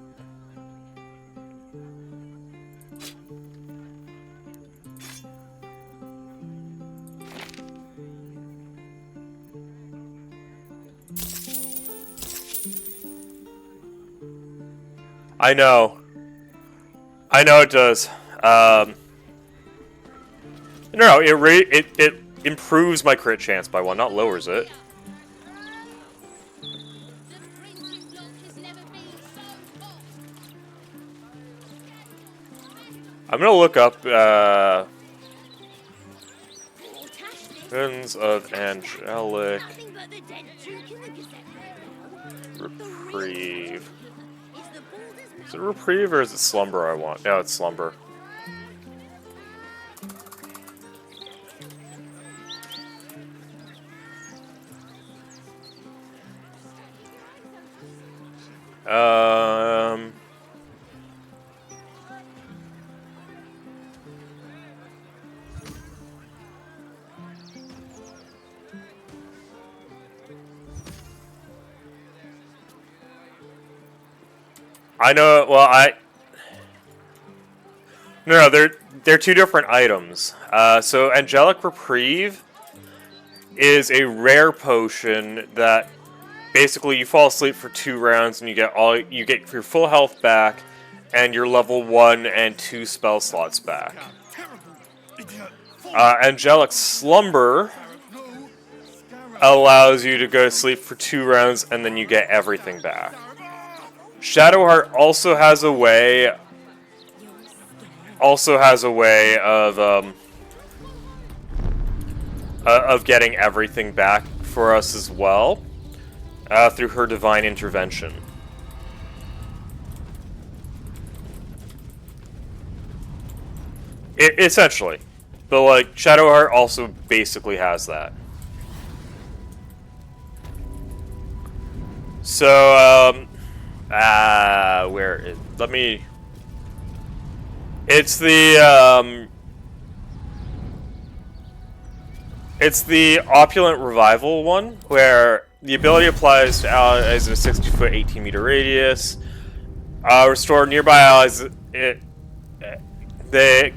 I know. I know it does. No, it improves my crit chance by 1, not lowers it. I'm gonna look up Visions of Angelic Reprieve. Is it Reprieve or is it Slumber I want? No, it's Slumber. I know. Well, no, they're two different items. So Angelic Reprieve is a rare potion that basically you fall asleep for 2 rounds and you get your full health back and your level 1 and 2 spell slots back. Angelic Slumber allows you to go to sleep for 2 rounds and then you get everything back. Shadowheart also has a way of getting everything back for us as well, through her divine intervention. Essentially. But like, Shadowheart also basically has that. So, where is... Let me... It's the Opulent Revival one, where the ability applies to allies in a 60-foot, 18-meter radius. Restore nearby allies... They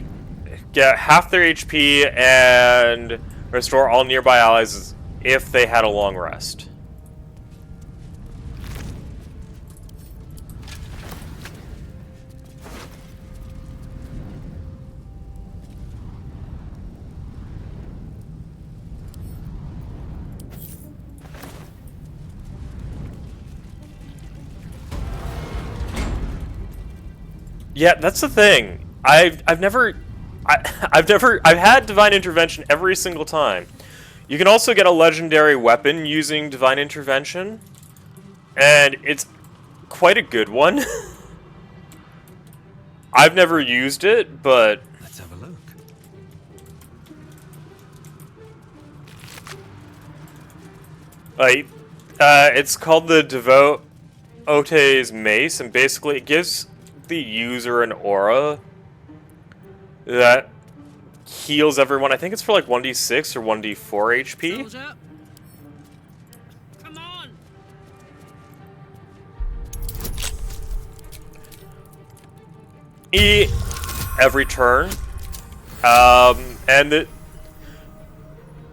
get half their HP and restore all nearby allies if they had a long rest. Yeah, that's the thing. I've had Divine Intervention every single time. You can also get a legendary weapon using Divine Intervention, and it's quite a good one. I've never used it, but Let's have a look. like, it's called the Devote's Mace, and basically it gives the user an aura that heals everyone. I think it's for like 1d6 or 1d4 HP. Soldier. Come on. Every turn.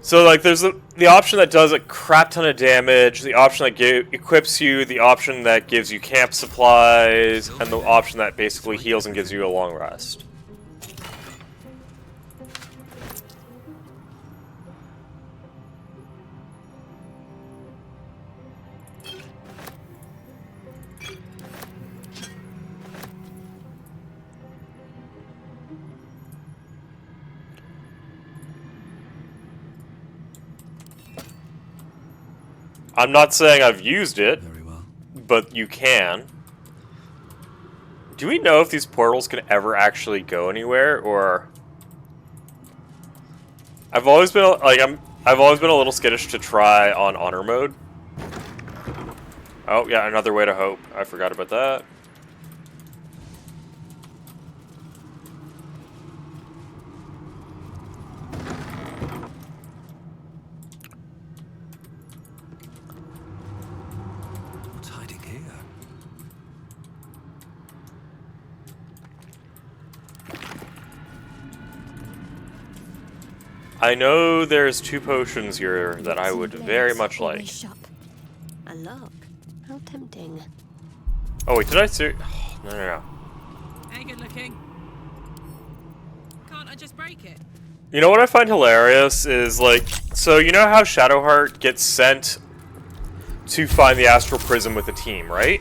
So like there's the option that does a crap ton of damage, the option that equips you, the option that gives you camp supplies, and the option that basically heals and gives you a long rest. I'm not saying I've used it, but you can. Do we know if these portals can ever actually go anywhere, or I've always been like I've always been a little skittish to try on honor mode. Oh yeah, another way to hope. I forgot about that. I know there's 2 potions here that I would very much like. A lock. How tempting. Oh wait, did I see? Oh, no. Hey, good looking. Can't I just break it? You know what I find hilarious is like, so you know how Shadowheart gets sent to find the Astral Prism with a team, right?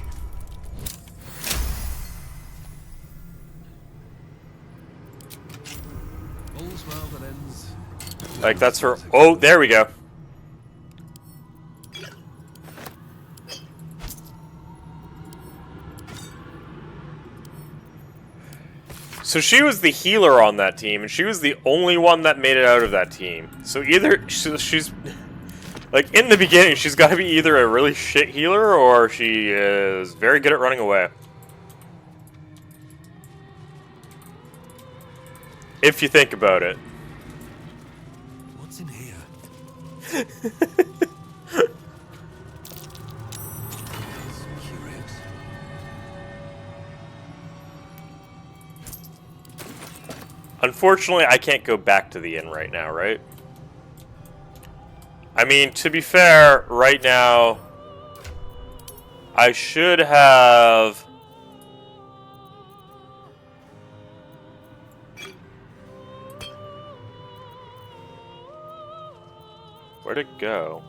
All's well that ends. Like that's her. Oh, there we go. So she was the healer on that team, and she was the only one that made it out of that team. So either she's like in the beginning, she's got to be either a really shit healer or she is very good at running away. If you think about it. What's in here? Unfortunately, I can't go back to the inn right now, right? I mean, to be fair, right now, I should have... Where'd it go?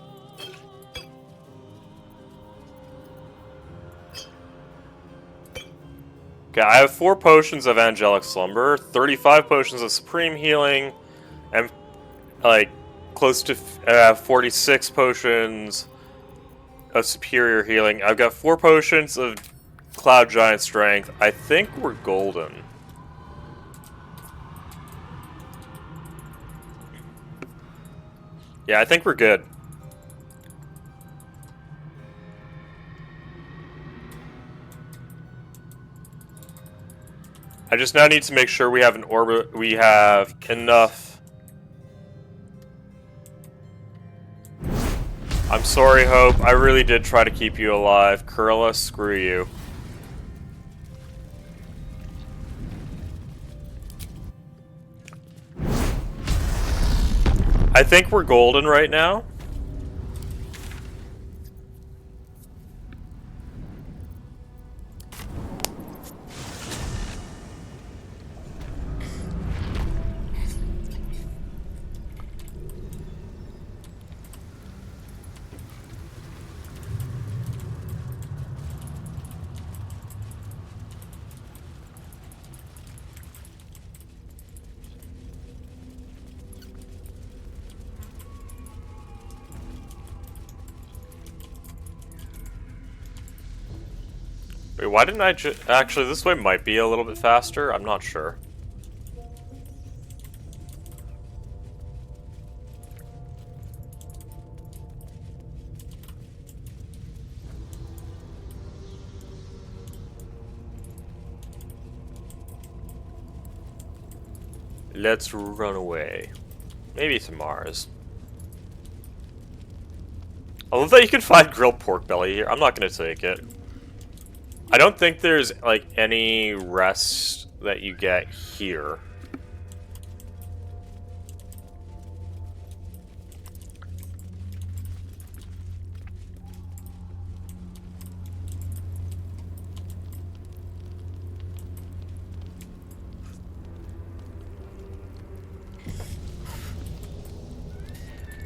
Okay, I have 4 potions of Angelic Slumber, 35 potions of Supreme Healing, and like close to 46 potions of Superior Healing. I've got 4 potions of Cloud Giant Strength. I think we're golden. Yeah, I think we're good. I just now need to make sure we have an orbit. We have enough. I'm sorry, Hope. I really did try to keep you alive. Kurla, screw you. I think we're golden right now. Wait, why didn't I actually, this way might be a little bit faster. I'm not sure. Let's run away. Maybe to Mars. I love that you can find grilled pork belly here. I'm not going to take it. I don't think there's, like, any rest that you get here.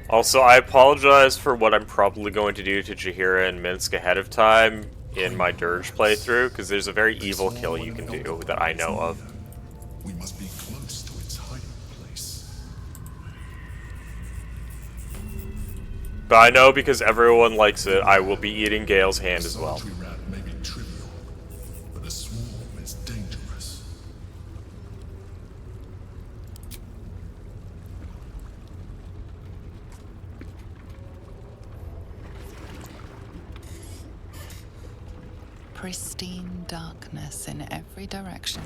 Also, I apologize for what I'm probably going to do to Jaheira and Minsk ahead of time in my Dirge playthrough, because there's a very evil kill you can do that I know of. We must be close to its hiding place. But I know because everyone likes it, I will be eating Gale's hand as well. Rat may be trivial, but a swarm is dangerous. Pristine darkness in every direction.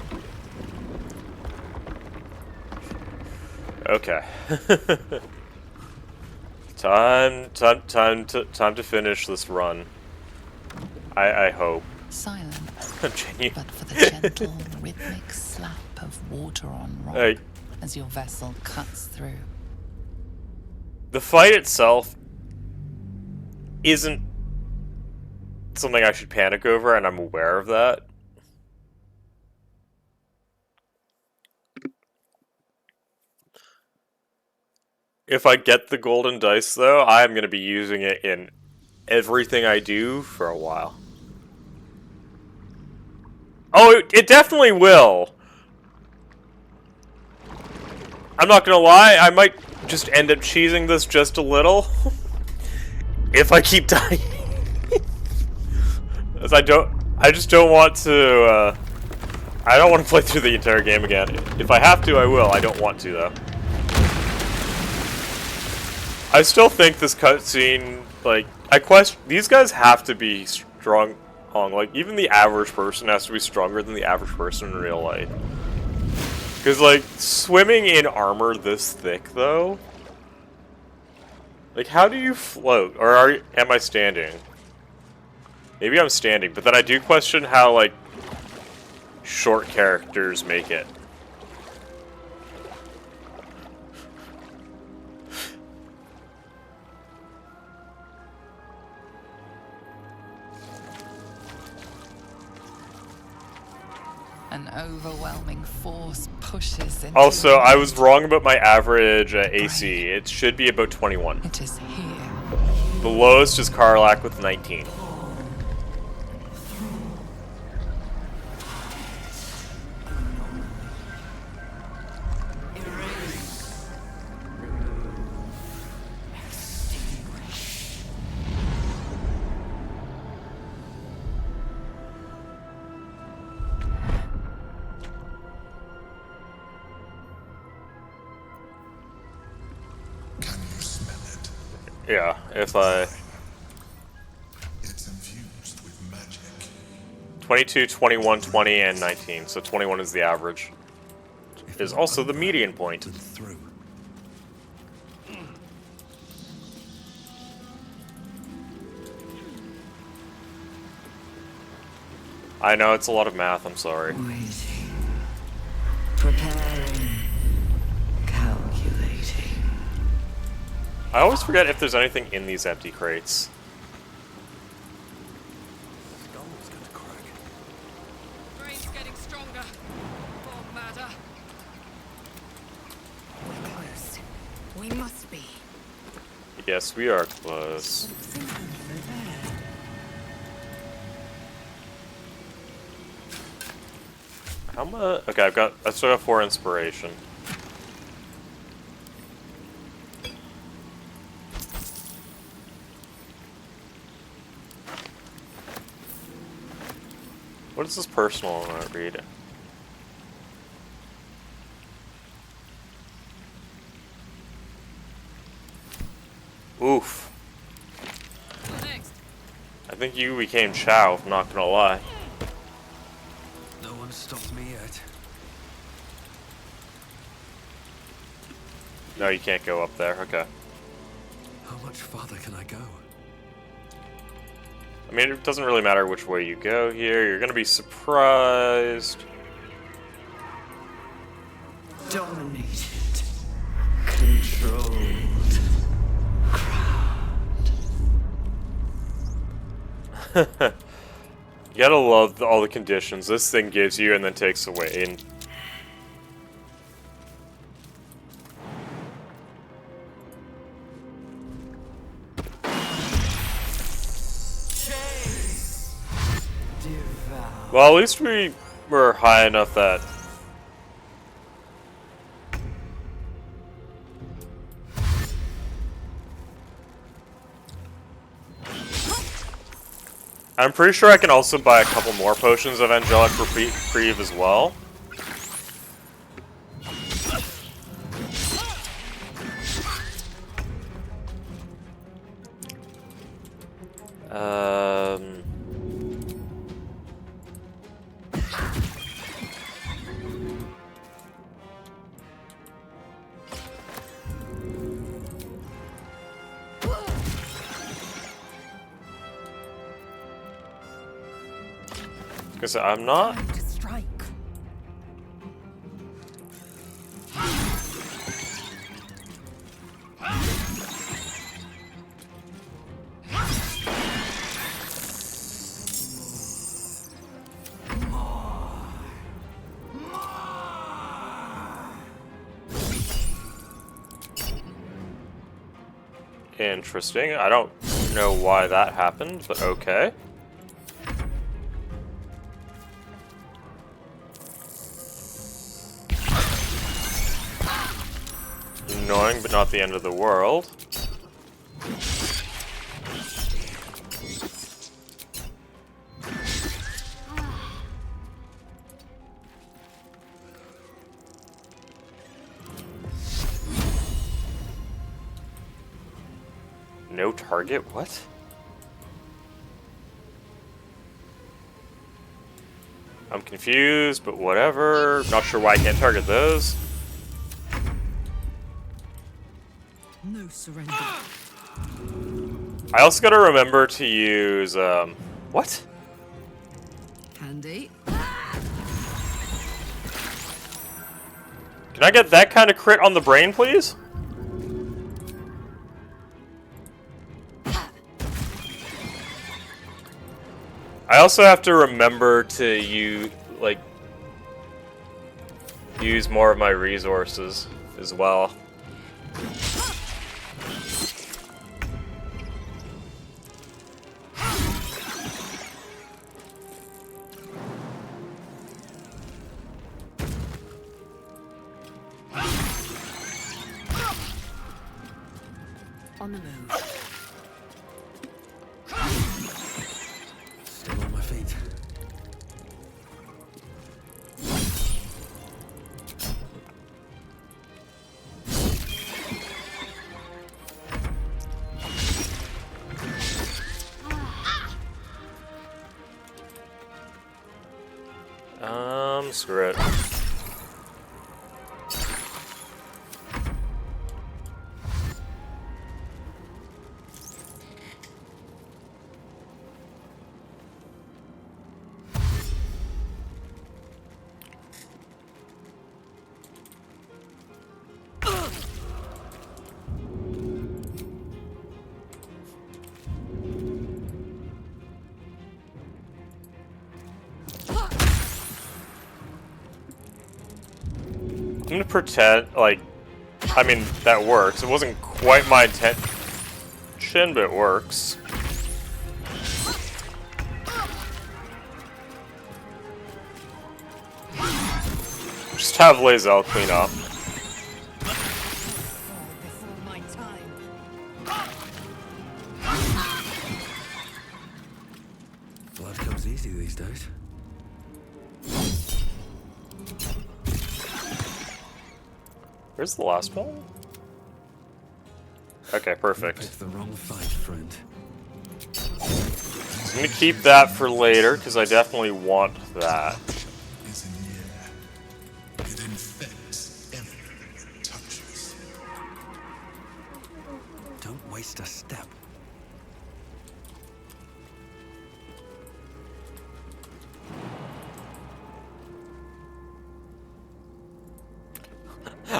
Okay. Time to finish this run. I hope. Silent. Genuine. But for the gentle, rhythmic slap of water on rock as your vessel cuts through. The fight itself isn't something I should panic over, and I'm aware of that. If I get the golden dice, though, I am going to be using it in everything I do for a while. Oh, it definitely will. I'm not going to lie, I might just end up cheesing this just a little. If I keep dying. As I just don't want to, I don't want to play through the entire game again. If I have to, I will. I don't want to, though. I still think this cutscene, like, these guys have to be strong. Like, even the average person has to be stronger than the average person in real life. Because, like, swimming in armor this thick, though? Like, how do you float? Or am I standing? Maybe I'm standing, but then I do question how, like, short characters make it. An overwhelming force pushes into Also, I was wrong about my average AC. It should be about 21. It is here. The lowest is Karlach with 19. Yeah, if I... It's infused with magic. 22, 21, 20, and 19. So 21 is the average. Is also the median point. I know it's a lot of math, I'm sorry. Waiting. Preparing. Calculating. I always forget if there's anything in these empty crates. Brain's getting stronger. Fog matter. We're close. We must be. Yes, we are close. How much? Okay, I still got 4 inspiration. What is this personal read? Oof. Next. I think you became Chow, if I'm not gonna lie. No one stopped me yet. No, you can't go up there. Okay. How much farther can I go? I mean, it doesn't really matter which way you go here. You're gonna be surprised. Dominated. Controlled. You gotta love all the conditions this thing gives you and then takes away. And well, at least we were high enough that I'm pretty sure I can also buy a couple more potions of Angelic Reprieve as well. Because I'm not. To strike. Interesting. I don't know why that happened, but okay. Annoying, but not the end of the world. No target? What? I'm confused, but whatever. Not sure why I can't target those. No surrender. I also gotta remember to use, what? Handy. Can I get that kind of crit on the brain, please? I also have to remember to use more of my resources as well. On the move. Still on my feet. Screw it. I'm gonna pretend, like, I mean, that works. It wasn't quite my intention, but it works. Just have Lae'zel clean up. Blood comes easy these days. Where's the last one? Okay, perfect. Picked the wrong fight, friend. I'm gonna keep that for later because I definitely want that. It infects everything it touches. Don't waste a step.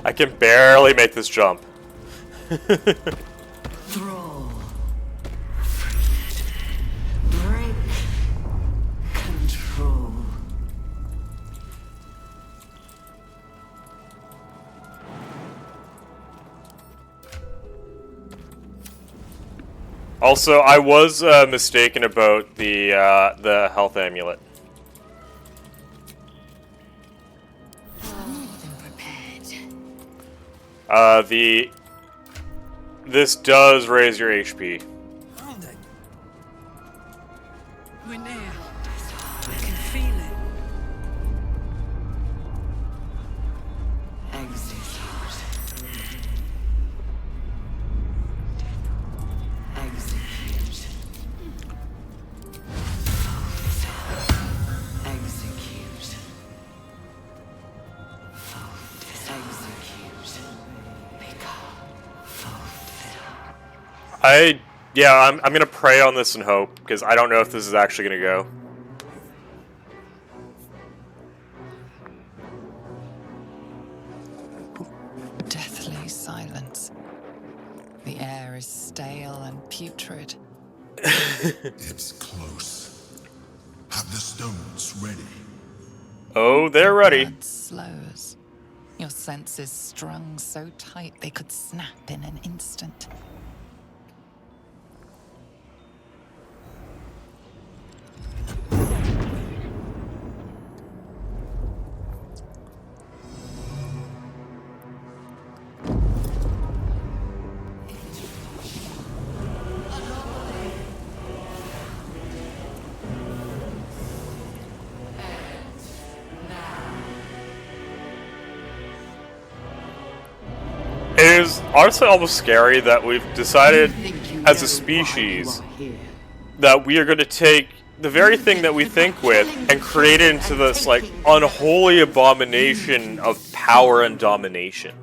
I can barely make this jump. Thrall. Free it. Break. Control. Also, I was mistaken about the health amulet. This does raise your HP. We're near. I can feel it. Execute. Execute. Execute. I'm gonna pray on this and hope because I don't know if this is actually gonna go. Deathly silence. The air is stale and putrid. It's close. Have the stones ready. Oh, they're ready. Blood slows. Your senses strung so tight they could snap in an instant. It is honestly almost scary that we've decided as a species that we are going to take the very thing that we think with and create it into this like unholy abomination of power and domination.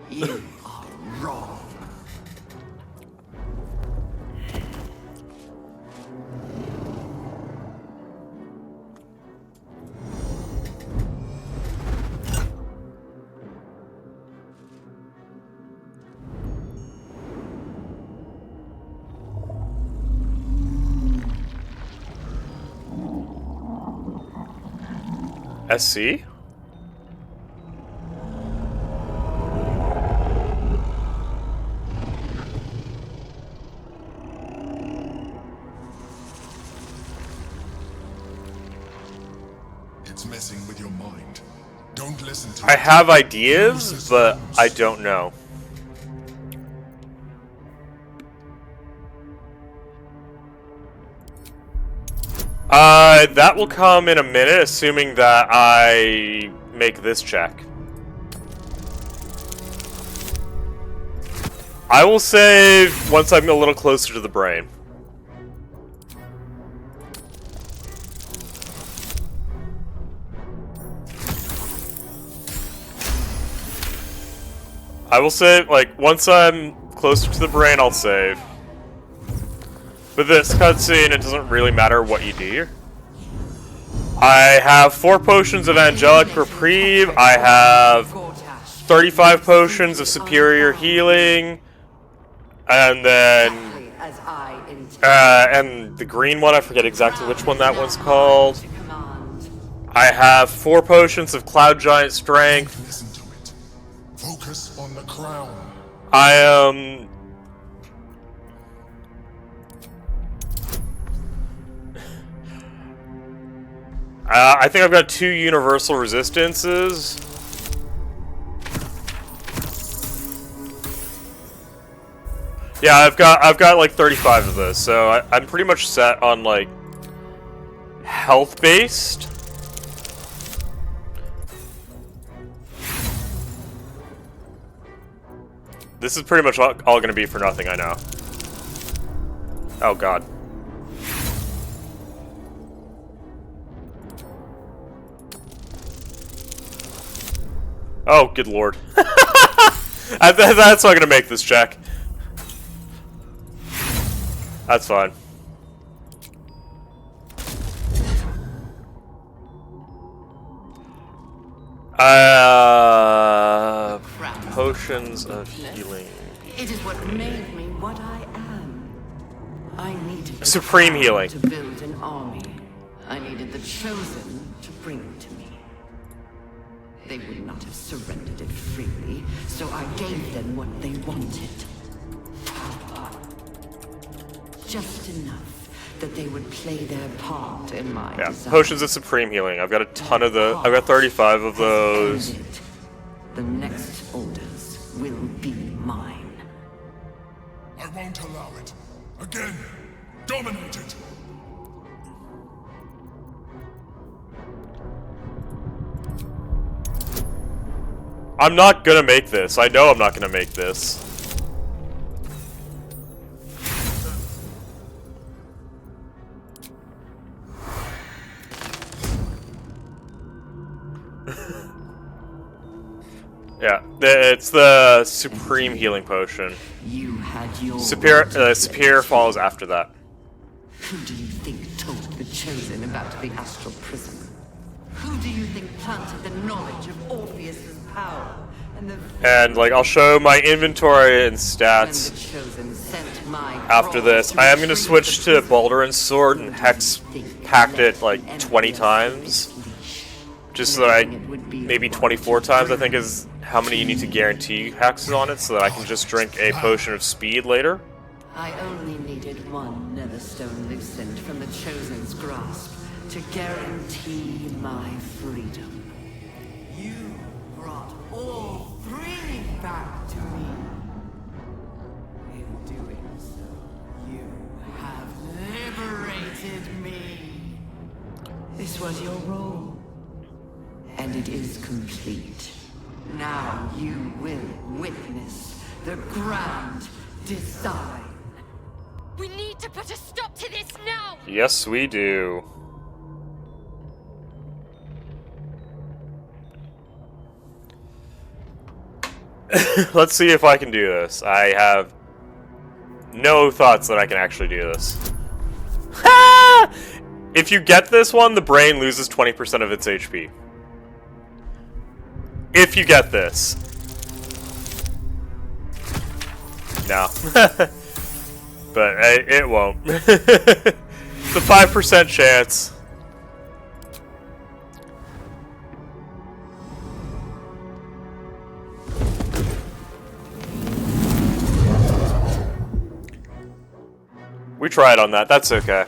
You are wrong. SC? It's messing with your mind. Don't listen to I it. have ideas, but I don't know. That will come in a minute, assuming that I make this check. I will save once I'm a little closer to the brain. I will save, like, once I'm closer to the brain, I'll save. With this cutscene, it doesn't really matter what you do. I have 4 potions of Angelic Reprieve. I have 35 potions of Superior Healing. And then... and the green one, I forget exactly which one that one's called. I have 4 potions of Cloud Giant Strength. Listen to it. Focus on the crown. I am... I think I've got 2 universal resistances. Yeah, I've got like 35 of those, so I'm pretty much set on like health based. This is pretty much all going to be for nothing, I know. Oh, God. Oh, good lord. That's not going to make this check. That's fine. Potions of healing. It is what made me what I am. I needed Supreme healing. to build an army. I needed the Chosen to bring it to me. They would not have surrendered it freely, so I gave them what they wanted. Power. Just enough that they would play their part in my design. Potions of supreme healing. I've got a ton of those. I've got 35 of those. The next orders will be mine. I won't allow it. Again, dominate it. I'm not gonna make this. I know I'm not gonna make this. Yeah, it's the supreme healing potion. You had your Superior follows after that. Who do you think told the Chosen about the Astral Prism? Who do you think planted the knowledge of Orpheus's power and like I'll show my inventory and stats after this. I am gonna switch to Balduran's sword and hex packed it like 20 times, just so that I maybe 24 times I think is how many you need to guarantee hexes on it, so that I can just drink a potion of speed later. I only needed one Netherstone loosened from the Chosen's grasp to guarantee my freedom. You brought all three back to me. In doing so, you have liberated me. This was your role, and it is complete. Now you will witness the grand design. We need to put a stop to this now! Yes, we do. Let's see if I can do this. I have no thoughts that I can actually do this. If you get this one, the brain loses 20% of its HP. If you get this. No. But it won't. It's a 5% chance. We tried on that. That's okay.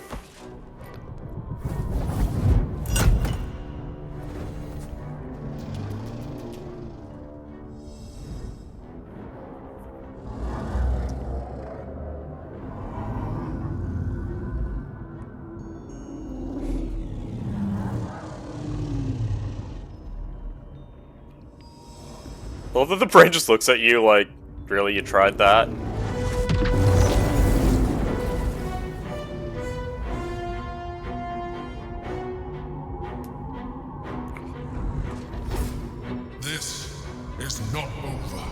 I love that the brain just looks at you like, really, you tried that? This is not over.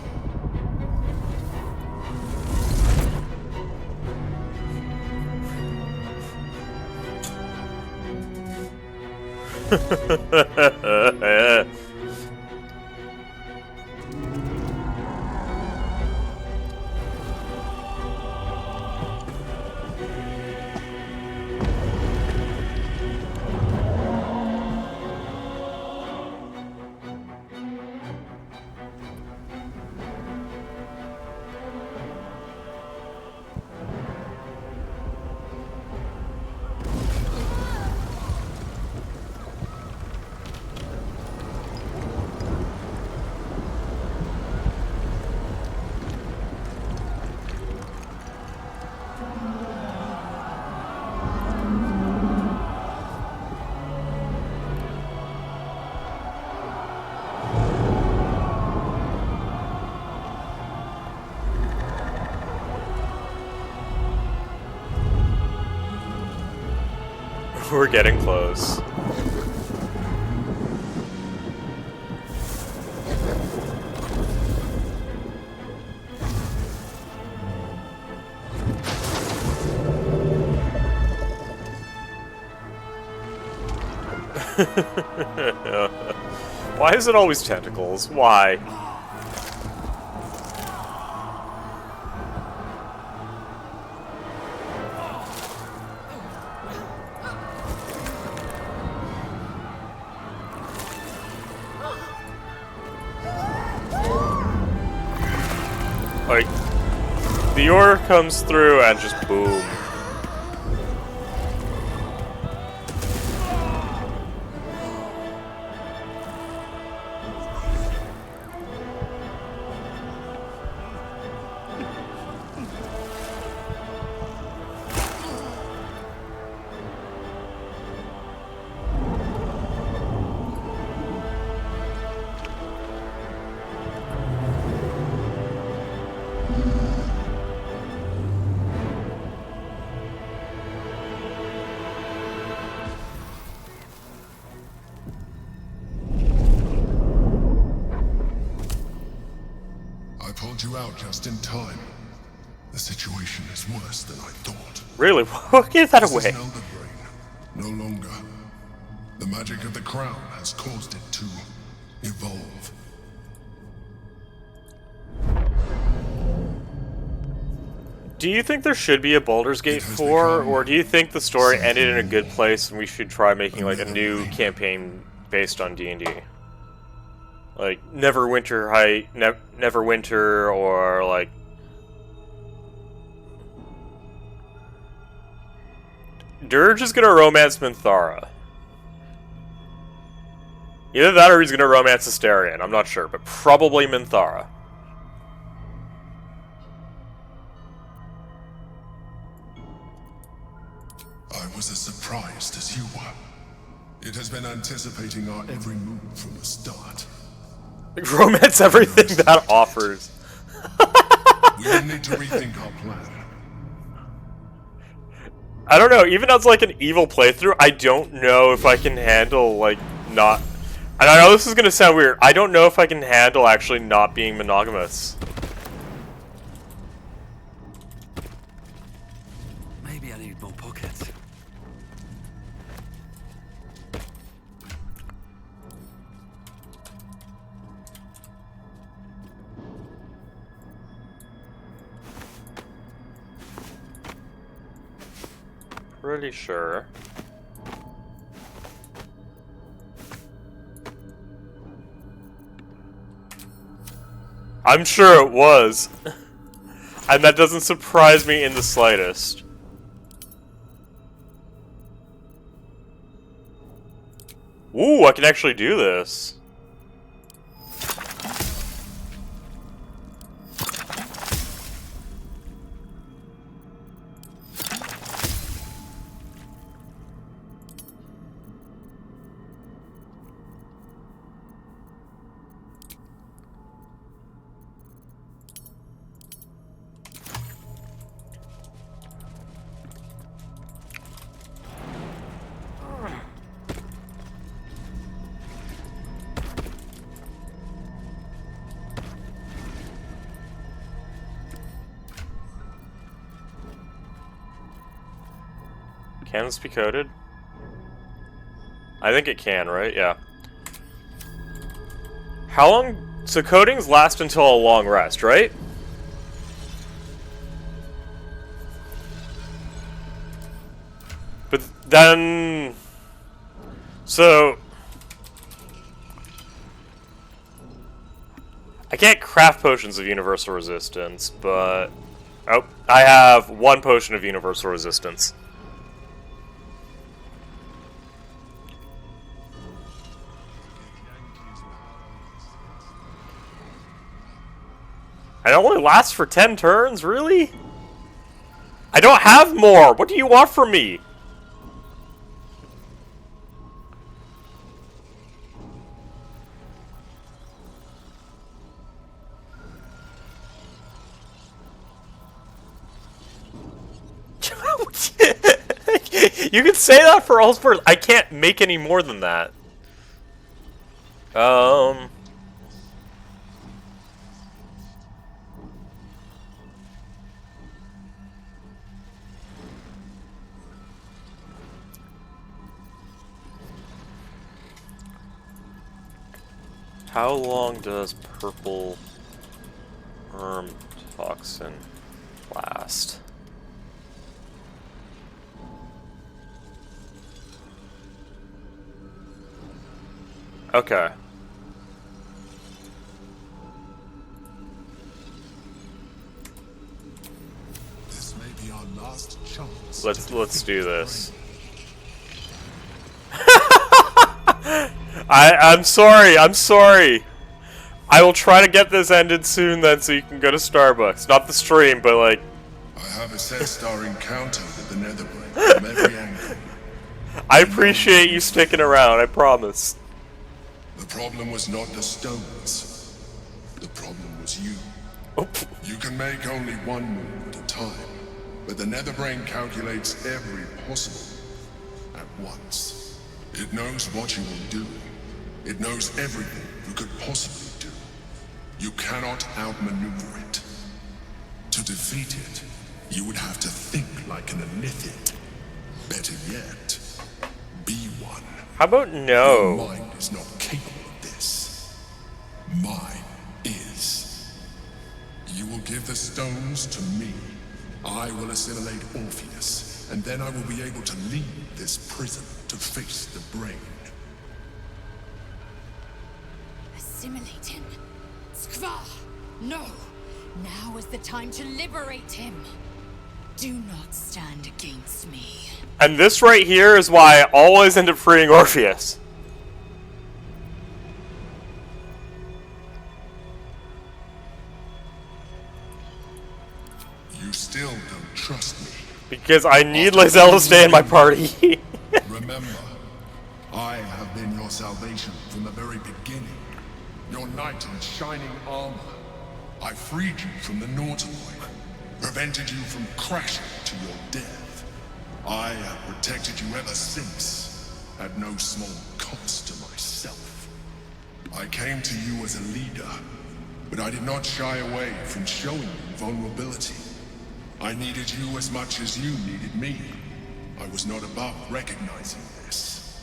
We're getting close. Why is it always tentacles? Why? Like, the ore comes through and just boom. You out just in time. The situation is worse than I thought. Really? Give that away. This is an Elder Brain. No longer. The magic of the crown has caused it to evolve. Do you think there should be a Baldur's Gate 4, or do you think the story ended in a good place and we should try making like a new campaign based on D&D? Like Neverwinter Height, Neverwinter, or like Dirge is gonna romance Minthara. Either that or he's gonna romance Astarion. I'm not sure, but probably Minthara. I was as surprised as you were. It has been anticipating our every move from the start. Romance everything that offers. We will need to rethink our plan. I don't know, even as like an evil playthrough, I don't know if I can handle like not... And I know this is gonna sound weird, I don't know if I can handle actually not being monogamous. Maybe I need more pockets. Pretty sure. I'm sure it was. And that doesn't surprise me in the slightest. Ooh, I can actually do this. Can this be coded? I think it can, right? Yeah. How long... So codings last until a long rest, right? But then... So... I can't craft potions of universal resistance, but... Oh, I have one potion of universal resistance. It only lasts for 10 turns? Really? I don't have more! What do you want from me? You can say that for all sports. I can't make any more than that. How long does purple worm toxin last? Okay. This may be our last chance. Let's do this. I'm sorry. I will try to get this ended soon then so you can go to Starbucks. Not the stream, but like... I have a set-star encounter with the Netherbrain from every angle. I appreciate you sticking around, I promise. The problem was not the stones. The problem was you. Oh. You can make only one move at a time, but the Netherbrain calculates every possible at once. It knows what you will do. It knows everything you could possibly do. You cannot outmaneuver it. To defeat it, you would have to think like an Elithid. Better yet, be one. How about no? Your mind is not capable of this. Mine is. You will give the stones to me. I will assimilate Orpheus, and then I will be able to leave this prison to face the brain. Assimilate him. Skvar! No! Now is the time to liberate him. Do not stand against me. And this right here is why I always end up freeing Orpheus. You still don't trust me. Because I need Lae'zel to stay in my party. Remember, I have been your salvation from the very beginning. Your knight in shining armor. I freed you from the Nautiloid, prevented you from crashing to your death. I have protected you ever since, at no small cost to myself. I came to you as a leader, but I did not shy away from showing you vulnerability. I needed you as much as you needed me. I was not above recognizing this.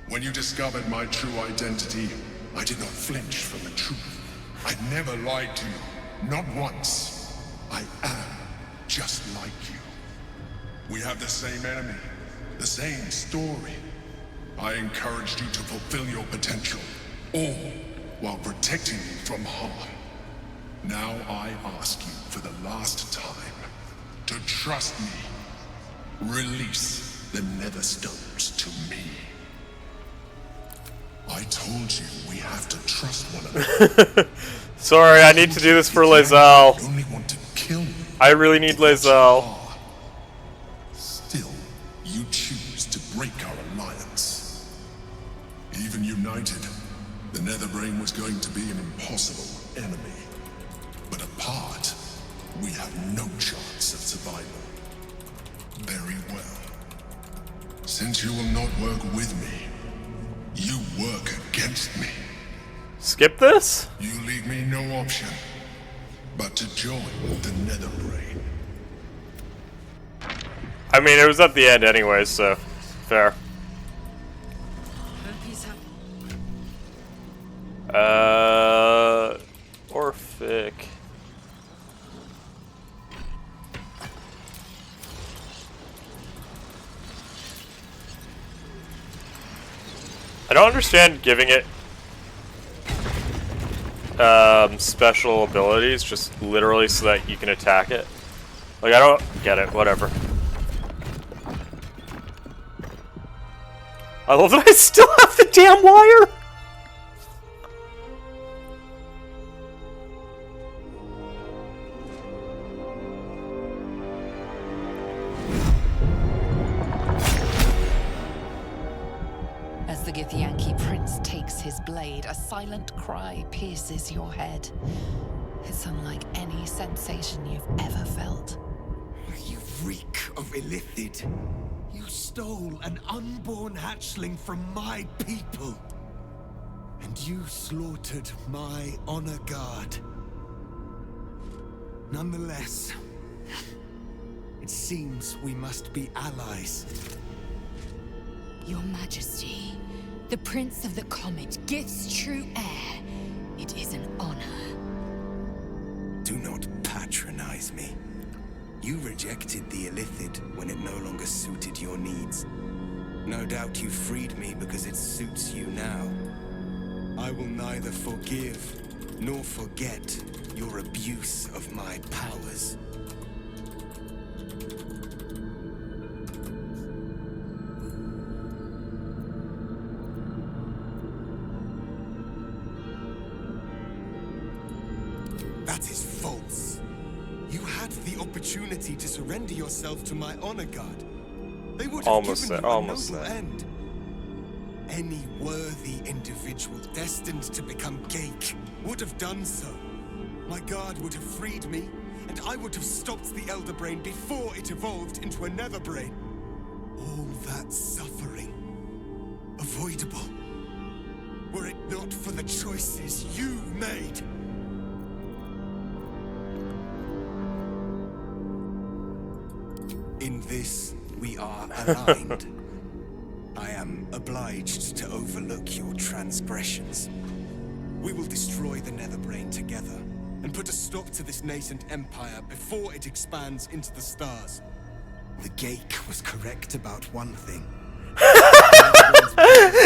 When you discovered my true identity, I did not flinch from the truth. I never lied to you, not once. I am just like you. We have the same enemy, the same story. I encouraged you to fulfill your potential, all while protecting you from harm. Now I ask you for the last time to trust me. Release the Netherstones to me. I told you we have to trust one another. Sorry, I need to do this for Lae'zel. You only want to kill me. I really need Lae'zel. Still, you choose to break our alliance. Even united, the Netherbrain was going to be an impossible enemy. But apart, we have no chance of survival. Very well. Since you will not work with me, you work against me. Skip this? You leave me no option but to join the Netherbrain. I mean, it was at the end anyway, so fair. Orphic. I don't understand giving it special abilities, just literally so that you can attack it. Like, I don't get it, whatever. I love that I still have the damn wire! As the Githyanki prince takes his blade, a silent cry pierces your head. It's unlike any sensation you've ever felt. You reek of Illithid. You stole an unborn hatchling from my people. And you slaughtered my honor guard. Nonetheless, it seems we must be allies. Your Majesty, the Prince of the Comet, Gith's true heir. It is an honor. Do not patronize me. You rejected the Illithid when it no longer suited your needs. No doubt you freed me because it suits you now. I will neither forgive nor forget your abuse of my powers. That is false. You had the opportunity to surrender yourself to my honor guard. They would have given you a noble end. Any worthy individual destined to become Geik would have done so. My guard would have freed me, and I would have stopped the Elder Brain before it evolved into a Nether Brain. All that suffering, avoidable, were it not for the choices you made. In this, we are aligned. I am obliged to overlook your transgressions. We will destroy the Netherbrain together, and put a stop to this nascent empire before it expands into the stars. The Geik was correct about one thing.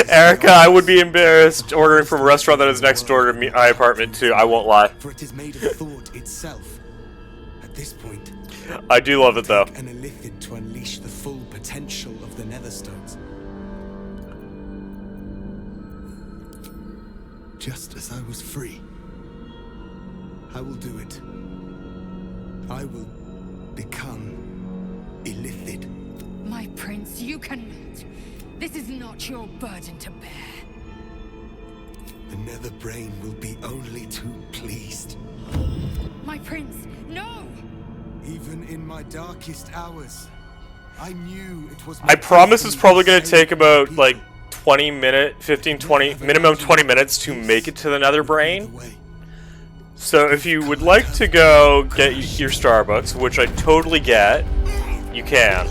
Erica, I would be embarrassed ordering from a restaurant that is next door to my apartment too, I won't lie. For it is made of thought itself. At this point, I do love it though. An Illithid to unleash the full potential of the Netherstones. Just as I was free, I will do it. I will become Illithid. My prince, you cannot. This is not your burden to bear. The Netherbrain will be only too pleased. My prince, no! Even in my darkest hours, I knew it was. I promise it's probably going to take about like 20 minutes, 15, 20, minimum 20 minutes to make it to the Netherbrain. So if you would like to go get your Starbucks, which I totally get, you can.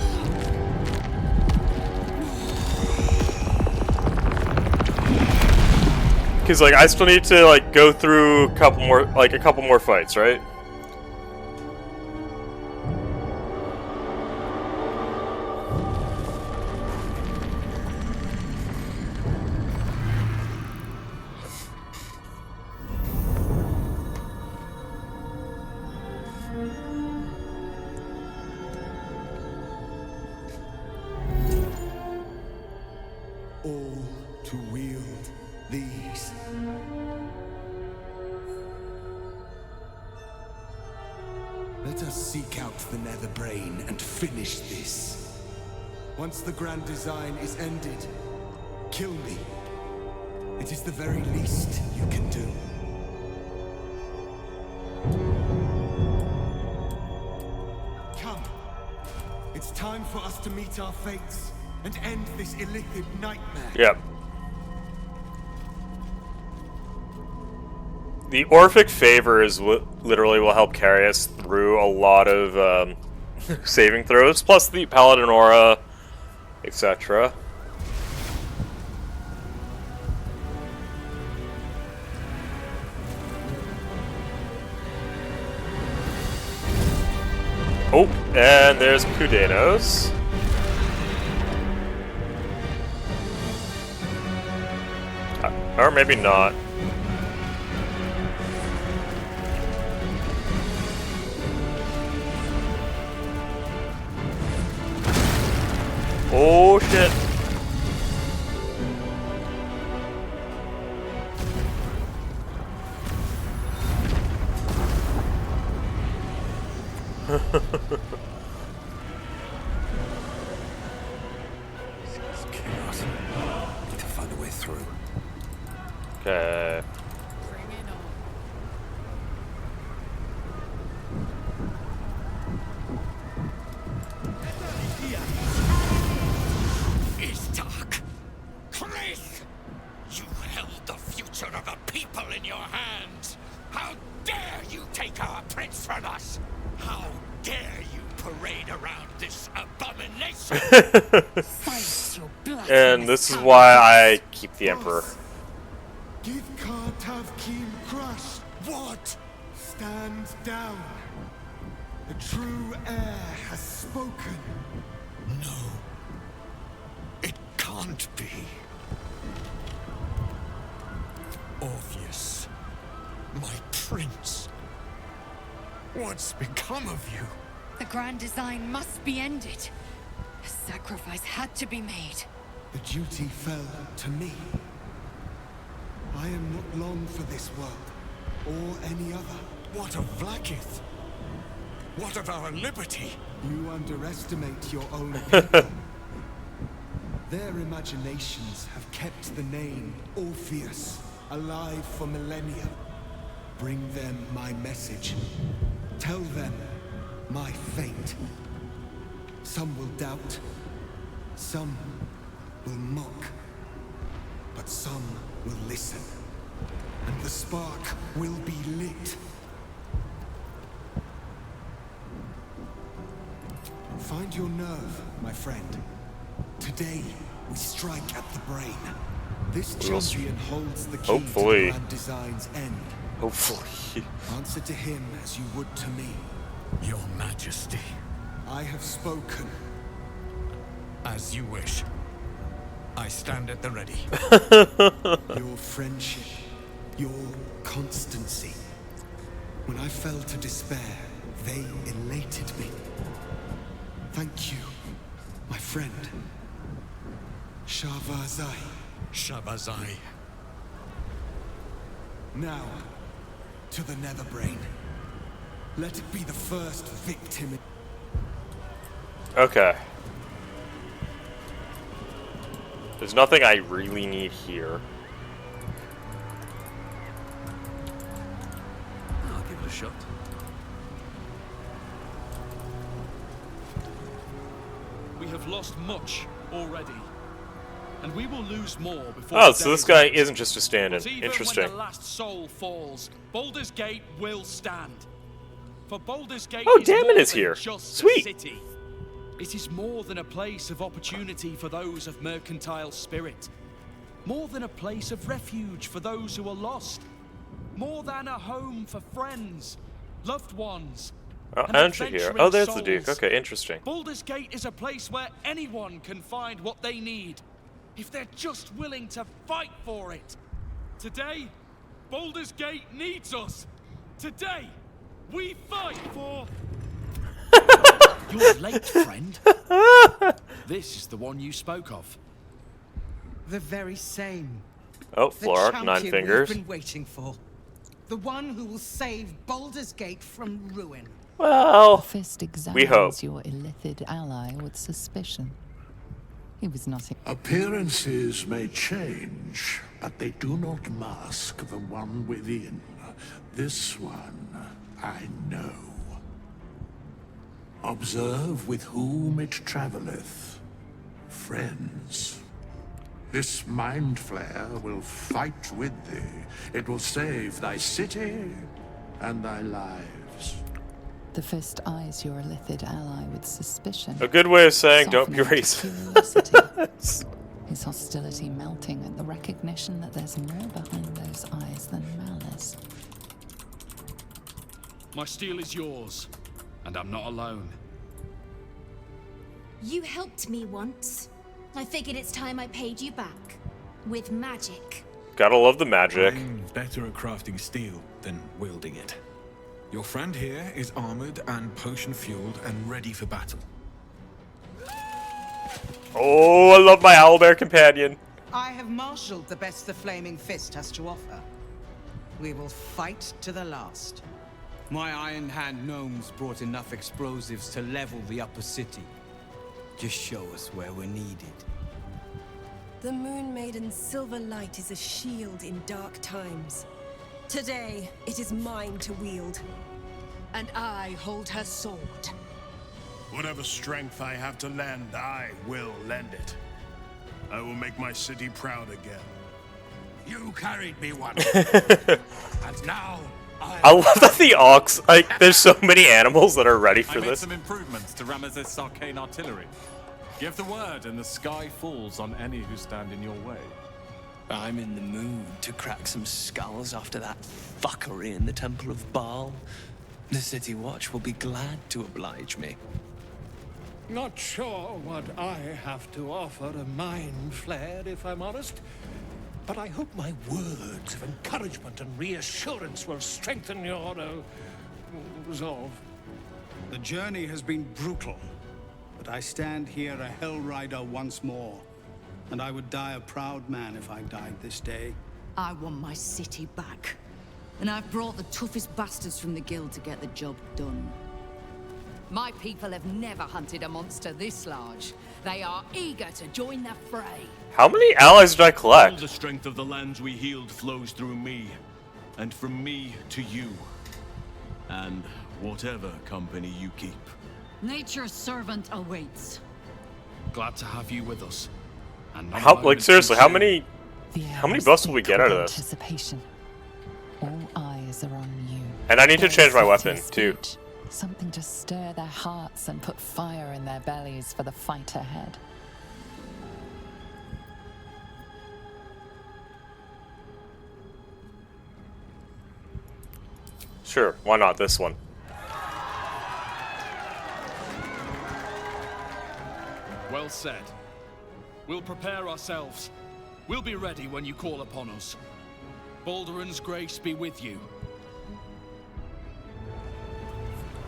Because like I still need to like go through a couple more fights, right? All to wield these. Let us seek out the Netherbrain and finish this. Once the grand design is ended, kill me. It is the very least you can do. Come. It's time for us to meet our fates and end this Illithid nightmare. Yep. The Orphic Favor is literally will help carry us through a lot of saving throws, plus the Paladin Aura, etc. Oh, and there's Kudanos. Or maybe not. Oh shit. It's chaos. Need to find a way through. Okay. your hands! How dare you take our prince from us! How dare you parade around this abomination! And this is why I keep the Emperor. Give Kartavkim crushed. What? Stand down. The true heir has spoken. No. It can't be. Orpheus, my prince. What's become of you? The Grand Design must be ended. A sacrifice had to be made. The duty fell to me. I am not long for this world, or any other. What of Vlaakith? What of our liberty? You underestimate your own people. Their imaginations have kept the name Orpheus alive for millennia. Bring them my message. Tell them my fate. Some will doubt. Some will mock. But some will listen. And the spark will be lit. Find your nerve, my friend. Today, we strike at the brain. This champion holds the key to Grand Design's end. Hopefully. Answer to him as you would to me. Your Majesty. I have spoken. As you wish. I stand at the ready. Your friendship, your constancy. When I fell to despair, they elated me. Thank you, my friend. Shavazai. Shavazai. Now, to the Netherbrain. Let it be the first victim. Okay. There's nothing I really need here. I'll give it a shot. We have lost much already, and we will lose more before. Oh, so this guy isn't just a stand-in. But even Interesting. when the last soul falls, Baldur's Gate will stand. For Baldur's Gate Oh, is Daemon more is than here. just Sweet. a city. It is more than a place of opportunity for those of mercantile spirit. More than a place of refuge for those who are lost. More than a home for friends, loved ones. Oh, and entry here. adventuring Oh, there's the Duke. souls. Okay, interesting. Baldur's Gate is a place where anyone can find what they need, if they're just willing to fight for it. Today, Baldur's Gate needs us. Today, we fight for... You're late, friend. This is the one you spoke of. The very same. Oh, The Flork, champion 9 fingers. we've been waiting for. The one who will save Baldur's Gate from ruin. Well, The Fist examines we hope. your illithid ally with suspicion. He was not. Appearances may change, but they do not mask the one within. This one, I know. Observe with whom it traveleth. Friends. This mind flare will fight with thee. It will save thy city and thy lives. The Fist eyes your illithid ally with suspicion. A good way of saying don't be softening to racist. curiosity. His hostility melting at the recognition that there's more behind those eyes than malice. My steel is yours, and I'm not alone. You helped me once. I figured it's time I paid you back. With magic. Gotta love the magic. I'm better at crafting steel than wielding it. Your friend here is armored and potion-fueled and ready for battle. Oh, I love my owlbear companion. I have marshaled the best the Flaming Fist has to offer. We will fight to the last. My Iron Hand gnomes brought enough explosives to level the upper city. Just show us where we're needed. The Moon Maiden's silver light is a shield in dark times. Today, it is mine to wield. And I hold her sword. Whatever strength I have to lend, I will lend it. I will make my city proud again. You carried me once. And now I love that the Ox, like, there's so many animals that are ready for I made this. some improvements to Ramesses' arcane artillery. Give the word and the sky falls on any who stand in your way. I'm in the mood to crack some skulls after that fuckery in the Temple of Baal. The City Watch will be glad to oblige me. Not sure what I have to offer a mind flare, if I'm honest. But I hope my words of encouragement and reassurance will strengthen your resolve. The journey has been brutal, but I stand here a Hell Rider once more. And I would die a proud man if I died this day. I want my city back. And I've brought the toughest bastards from the guild to get the job done. My people have never hunted a monster this large. They are eager to join the fray. How many allies did I collect? All the strength of the lands we healed flows through me, and from me to you, and whatever company you keep. Nature's servant awaits. Glad to have you with us. And How, like, seriously, how many buffs will we get out of this? Anticipation. All eyes are on you. And I need to change my weapon, too. Something to stir their hearts and put fire in their bellies for the fight ahead. Sure, why not this one? Well said. We'll prepare ourselves. We'll be ready when you call upon us. Balduran's grace be with you.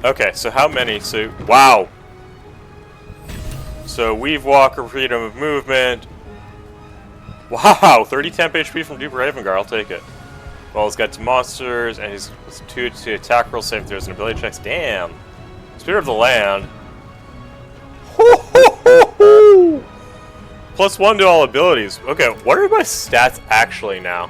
Okay, so how many? So, wow. So, Weave Walker, freedom of movement. Wow, 30 temp HP from Duper Ravengar, I'll take it. Well, he's got 2 monsters, and he's 2 to attack roll, save throws, and ability checks. Damn. Spirit of the Land. +1 to all abilities. Okay, what are my stats actually now?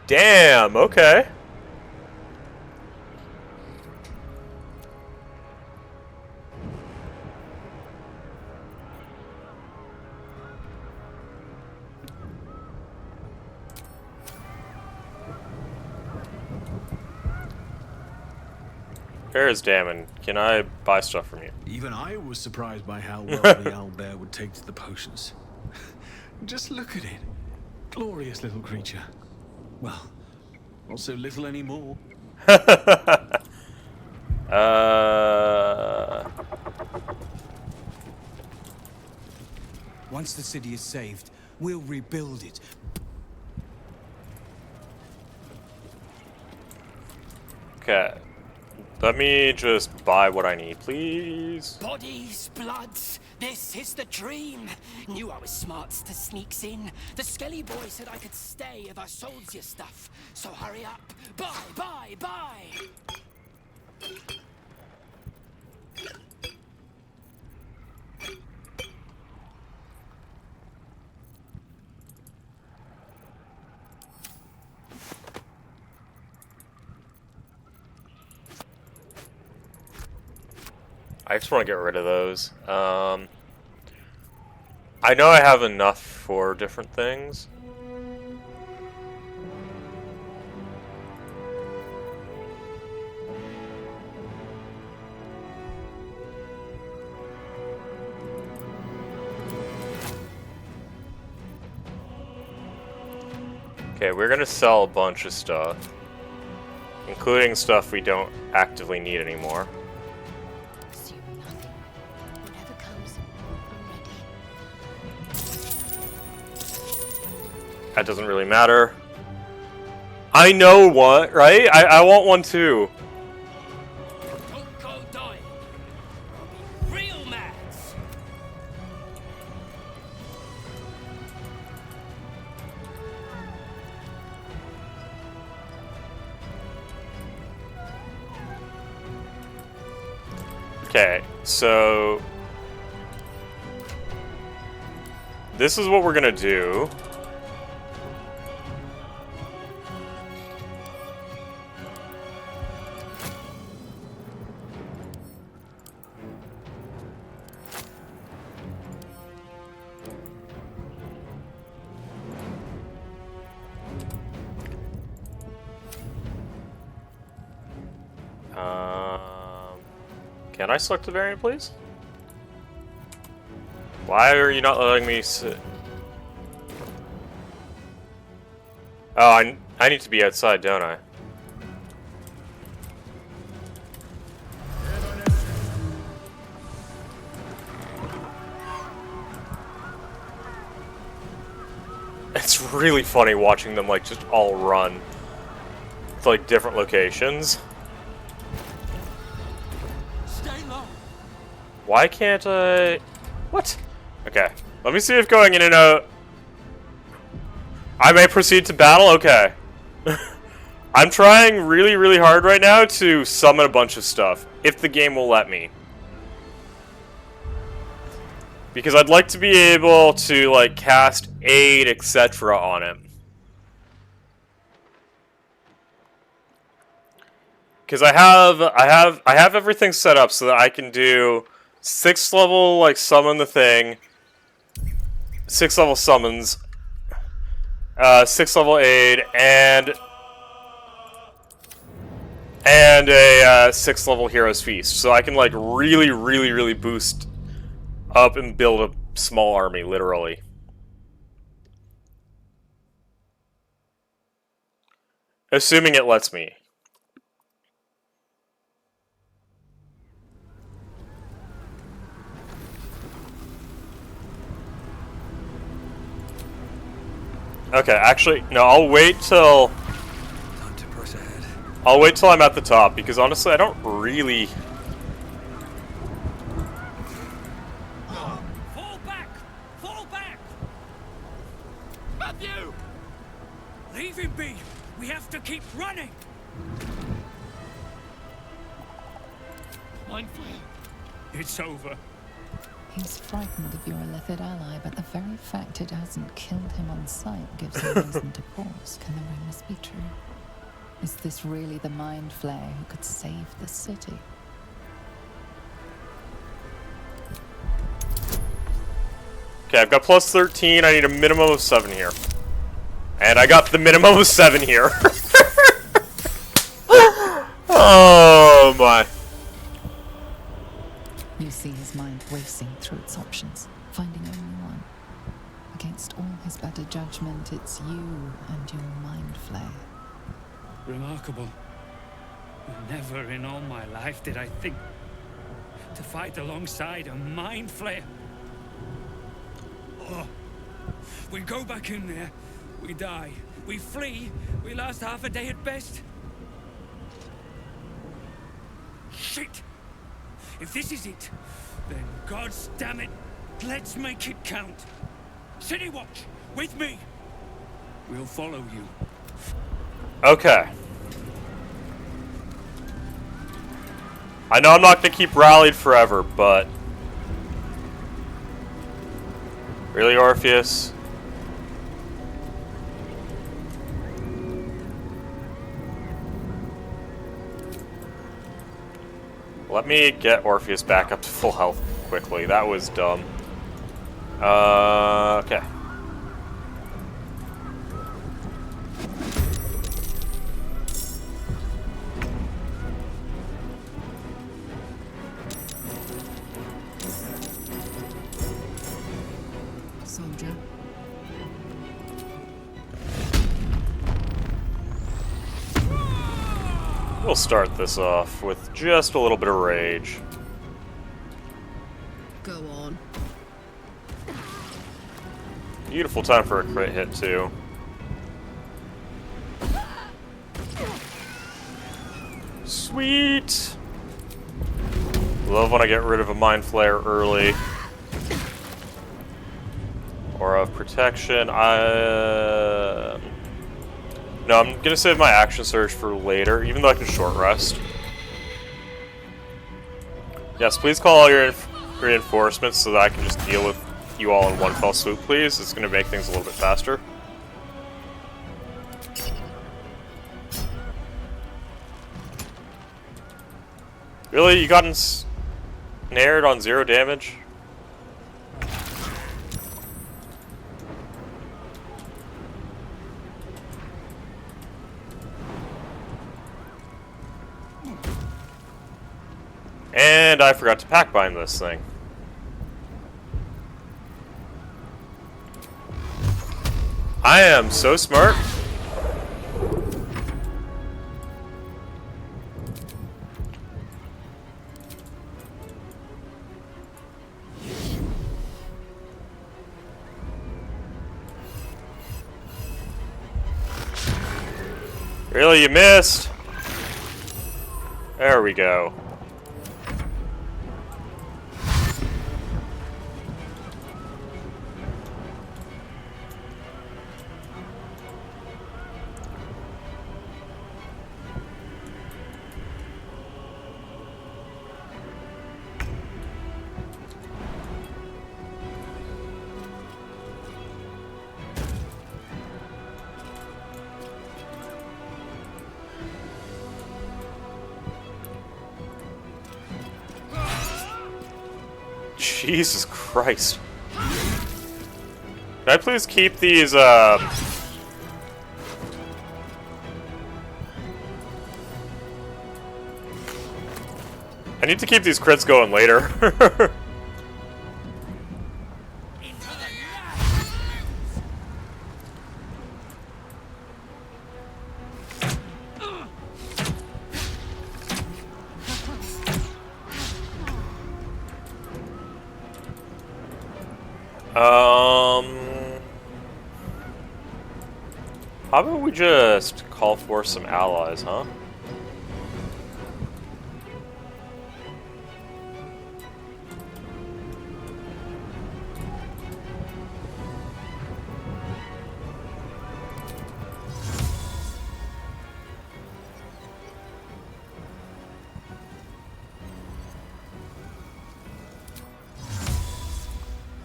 Damn, okay. Here's Damon. Can I buy stuff from you? Even I was surprised by how well the owlbear would take to the potions. Just look at it. Glorious little creature. Well, not so little anymore. Once the city is saved, we'll rebuild it. Okay. Let me just buy what I need, please. Bodies, bloods, this is the dream. Knew I was smart to sneaks in. The Skelly boy said I could stay if I sold you stuff. So hurry up. Buy, buy, buy. I just want to get rid of those. I know I have enough for different things. Okay, we're gonna sell a bunch of stuff, including stuff we don't actively need anymore. That doesn't really matter. I know what, right? I want one too. Don't go dying. Real mads. Okay, so this is what we're gonna do. Can I select the variant, please? Why are you not letting me sit? Oh, I need to be outside, don't I? It's really funny watching them like just all run to like different locations. Stay low. Why can't I? What? Okay, let me see if going in and out. I may proceed to battle. Okay. I'm trying really, really hard right now to summon a bunch of stuff, if the game will let me. Because I'd like to be able to like cast aid, etc. on it. Because I have everything set up so that I can do 6th level like summon the thing, 6th level summons, 6th level aid, and a 6th level Hero's Feast. So I can like really, really, really boost up and build a small army, literally. Assuming it lets me. Okay, actually, no, I'll wait till... Time to press ahead. I'll wait till I'm at the top, because honestly, I don't really... Fall back! Fall back! Matthew! Leave him be! We have to keep running! Mind Flayer. It's over. He's frightened of your Illithid ally, but the very fact it hasn't killed him on sight gives him reason to pause. Can the rumors be true? Is this really the Mind Flayer who could save the city? Okay, I've got plus 13, I need a minimum of 7 here. And I got the minimum of 7 here. Oh my. You see his mind racing through its options, finding only one. Against all his better judgment, it's you and your Mind Flayer. Remarkable. Never in all my life did I think to fight alongside a Mind Flayer. Oh. We go back in there, we die. We flee, we last half a day at best. Shit! If this is it, then gods damn it, let's make it count. City Watch, with me. We'll follow you. Okay. I know I'm not going to keep rallied forever, but... Really, Orpheus? Let me get Orpheus back up to full health quickly. That was dumb. Okay. Soldier. We'll start this off with just a little bit of rage. Go on. Beautiful time for a crit hit, too. Sweet! Love when I get rid of a Mind Flayer early. Aura of Protection. No, I'm gonna save my Action Surge for later, even though I can short rest. Yes, please call all your reinforcements so that I can just deal with you all in one fell swoop, please. It's gonna make things a little bit faster. Really? You got ensnared on 0 damage? And And I forgot to pack bind this thing. I am so smart. Really, you missed? There we go. Jesus Christ. Can I please keep these, I need to keep these crits going later. How about we just call for some allies, huh?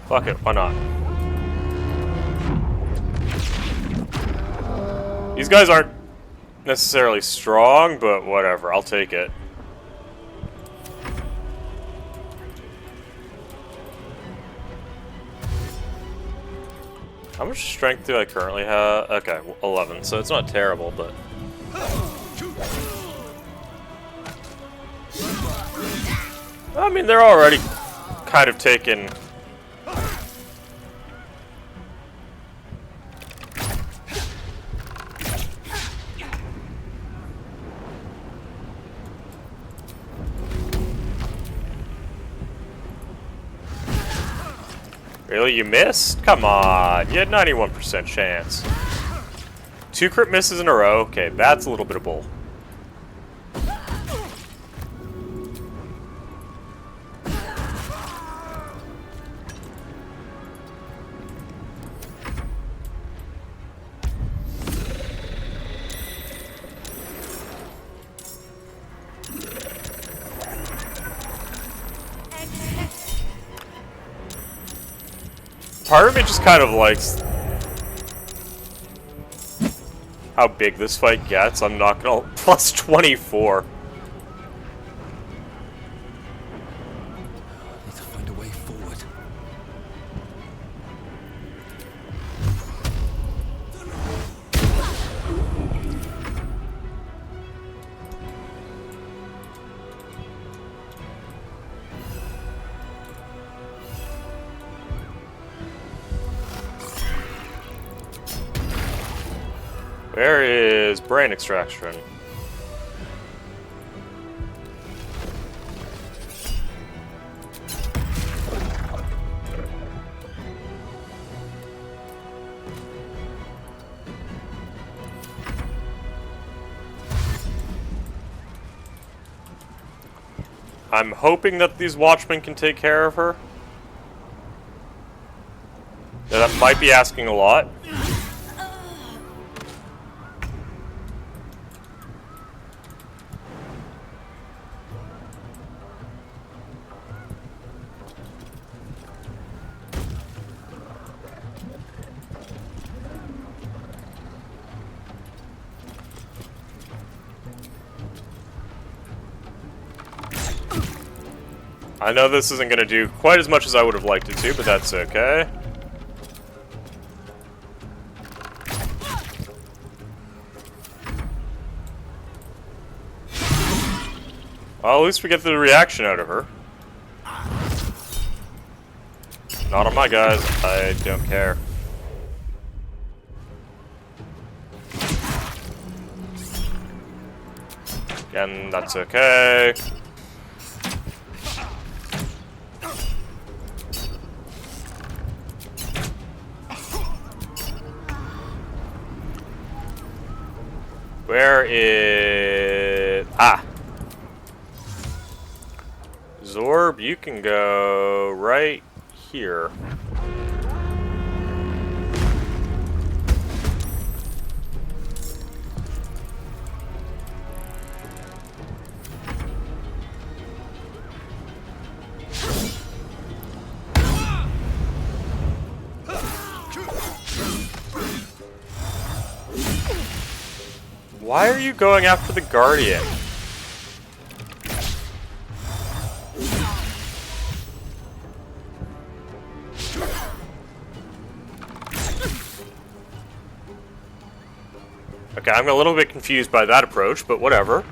Fuck it, why not? These guys aren't necessarily strong, but whatever, I'll take it. How much strength do I currently have? Okay, 11, so it's not terrible, but... I mean, they're already kind of taking... Really, you missed? Come on, you had 91% chance. 2 crit misses in a row. Okay, that's a little bit of bull. Part of me just kind of likes how big this fight gets. I'm not gonna... Plus 24. Need to find a way forward. Where is brain extraction? I'm hoping that these watchmen can take care of her. Yeah, that might be asking a lot. I know this isn't going to do quite as much as I would have liked it to, but that's okay. Well, at least we get the reaction out of her. Not on my guys. I don't care. Again, that's okay. Where is... Ah! Zorb, you can go right here. Why are you going after the Guardian? Okay, I'm a little bit confused by that approach, but whatever.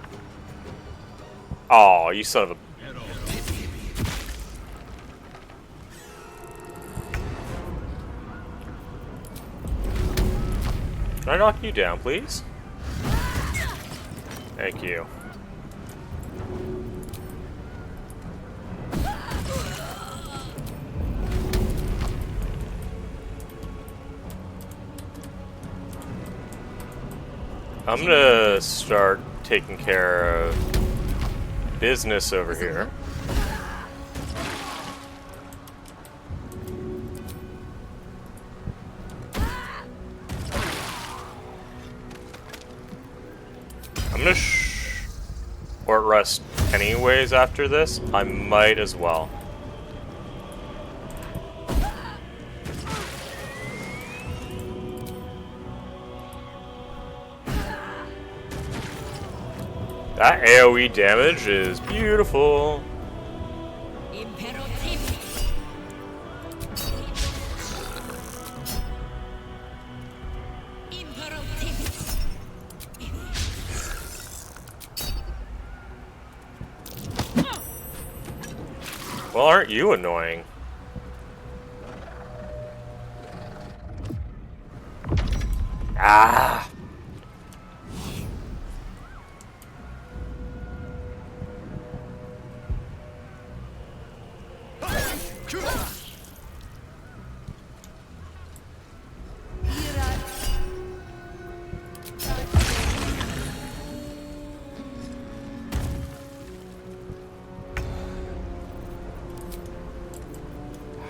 Oh, you son of a... Can I knock you down, please? Thank you. I'm gonna start taking care of business over here. I'm gonna short rest anyways after this. I might as well. That AoE damage is beautiful. Well, aren't you annoying? Ah!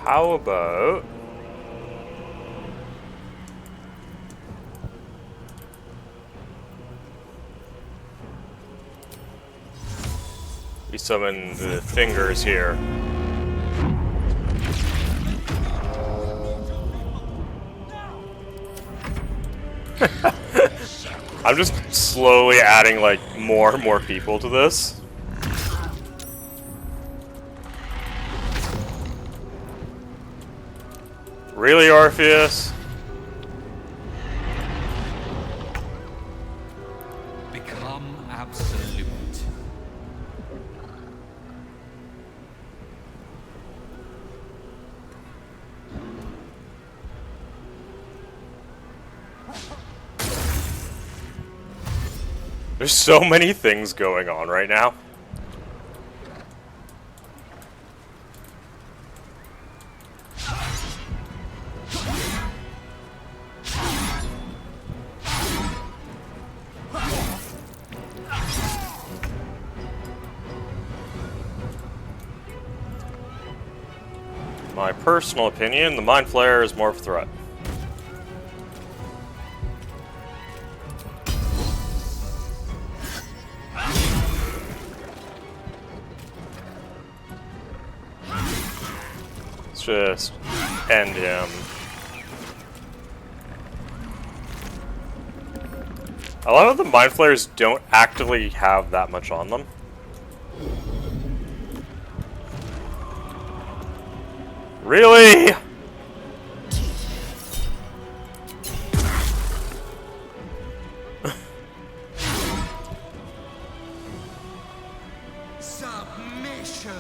How about... we summon the fingers here. I'm just slowly adding like more and more people to this. Really, Orpheus? Become absolute. There's so many things going on right now. My personal opinion, the Mind Flayer is more of a threat. Let's just end him. A lot of the Mind Flayers don't actively have that much on them. Really? Submission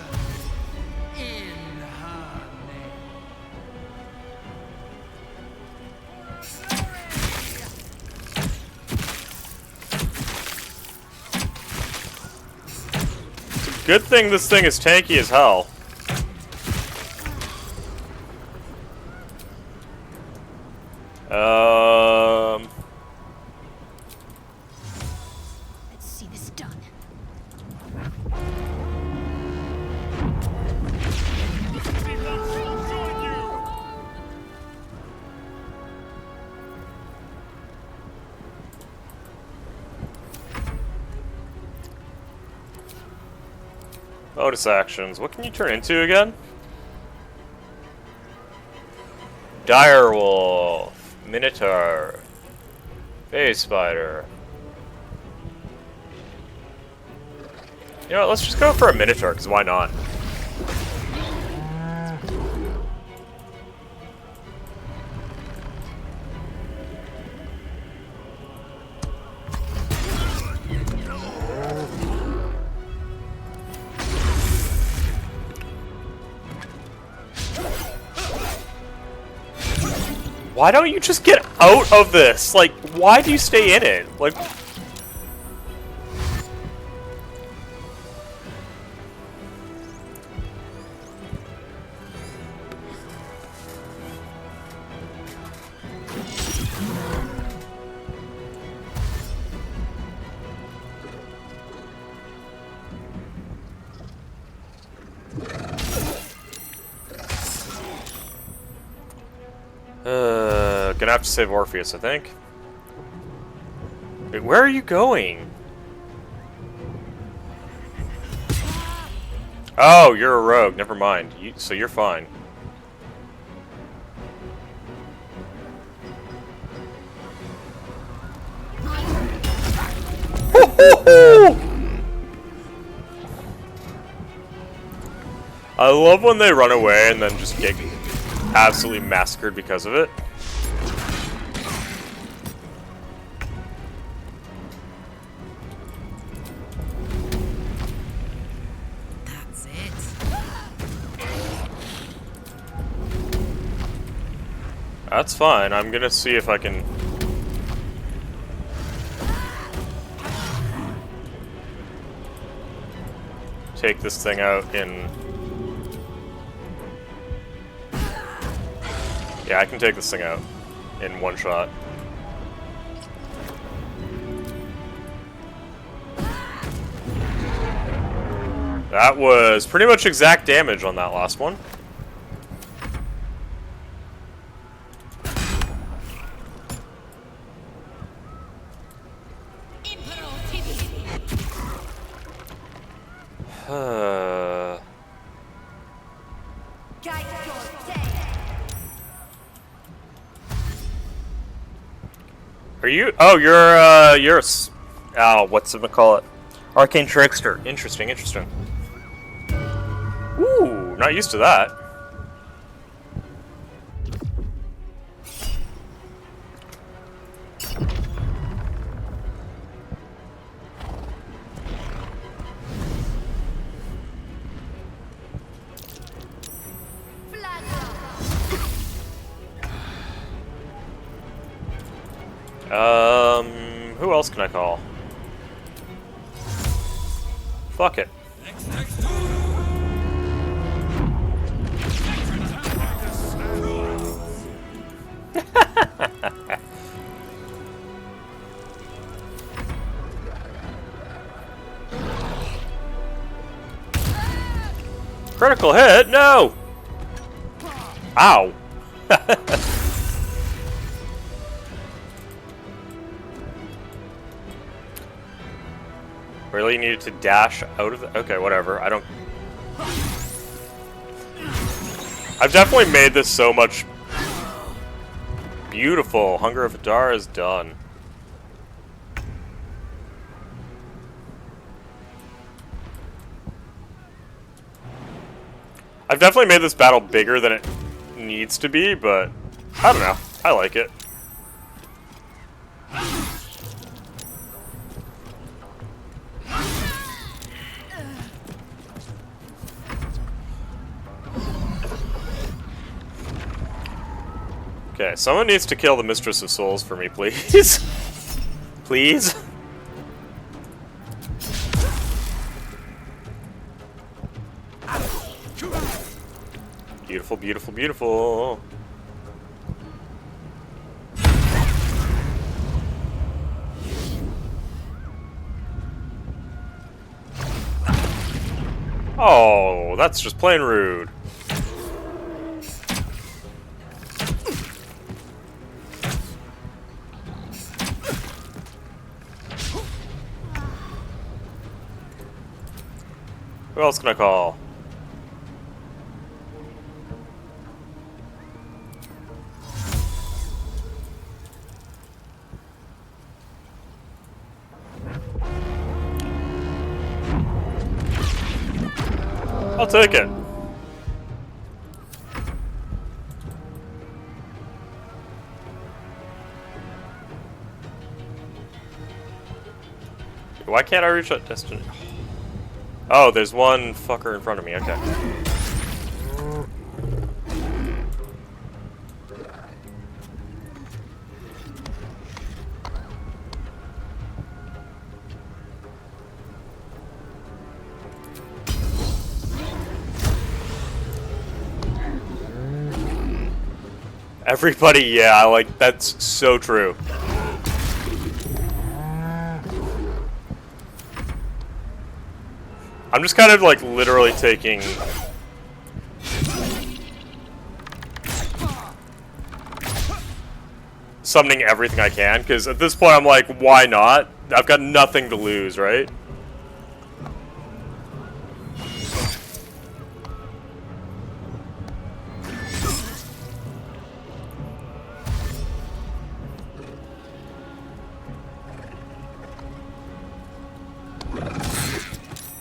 in her name. Good thing this thing is tanky as hell. Let's see this done. Bonus actions. What can you turn into again? Direwolf, Minotaur, Phase Spider. You know what, let's just go for a Minotaur, because why not? Why don't you just get out of this? Like, why do you stay in it? Like... Gonna have to save Orpheus, I think. Wait, where are you going? Oh, you're a rogue. Never mind. So you're fine. I love when they run away and then just get absolutely massacred because of it. That's it. That's fine. I'm gonna see if I can... take this thing out in... Yeah, I can take this thing out in one shot. That was pretty much exact damage on that last one. Are you? Oh, you're oh, what's it call it? Arcane Trickster. Interesting, interesting. Ooh, not used to that. Who else can I call? Fuck it. Critical hit? No! Ow! Really needed to dash out of the... Okay, whatever. I don't... I've definitely made this so much... Beautiful. Hunger of Hadar is done. I've definitely made this battle bigger than it needs to be, but... I don't know. I like it. Okay, someone needs to kill the Mistress of Souls for me, please. Please? Beautiful, beautiful, beautiful. Oh, that's just plain rude. Who else can I call? I'll take it. Why can't I reach that distance? Oh, there's one fucker in front of me. Okay. Everybody, yeah, like, that's so true. I'm just kind of, like, literally taking... summoning everything I can, because at this point I'm like, why not? I've got nothing to lose, right?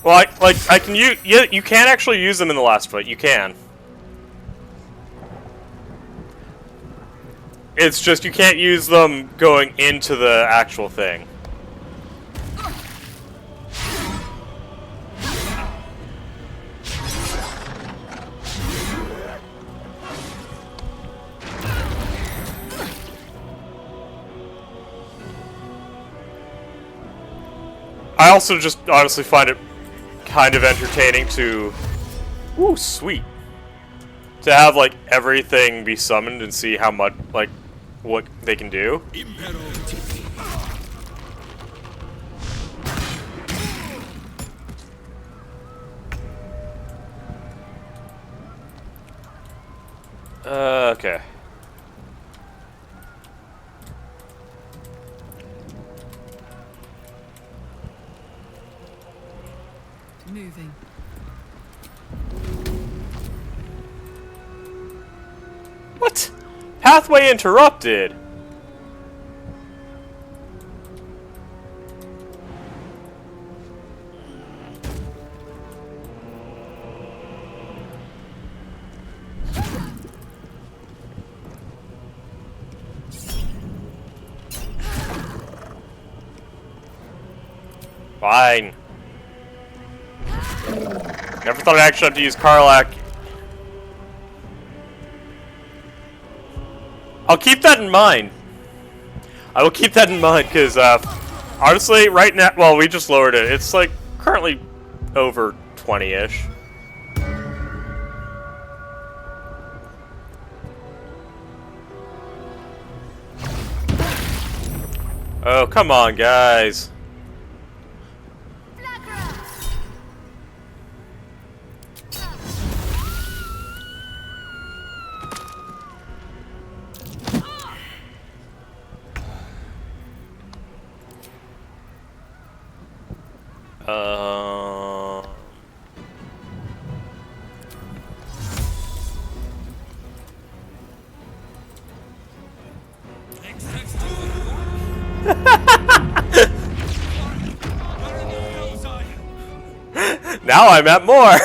Well, I can use, yeah, you can actually use them in the last fight. You can. It's just you can't use them going into the actual thing. I also just honestly find it kind of entertaining to, ooh, sweet, to have like everything be summoned and see how much, like, what they can do. Okay. Moving. What? Pathway interrupted. Fine. Never thought I'd actually have to use Karlach. I'll keep that in mind. I will keep that in mind, because, honestly, right now, well, we just lowered it. It's, like, currently over 20-ish. Oh, come on, guys. Now I'm at more.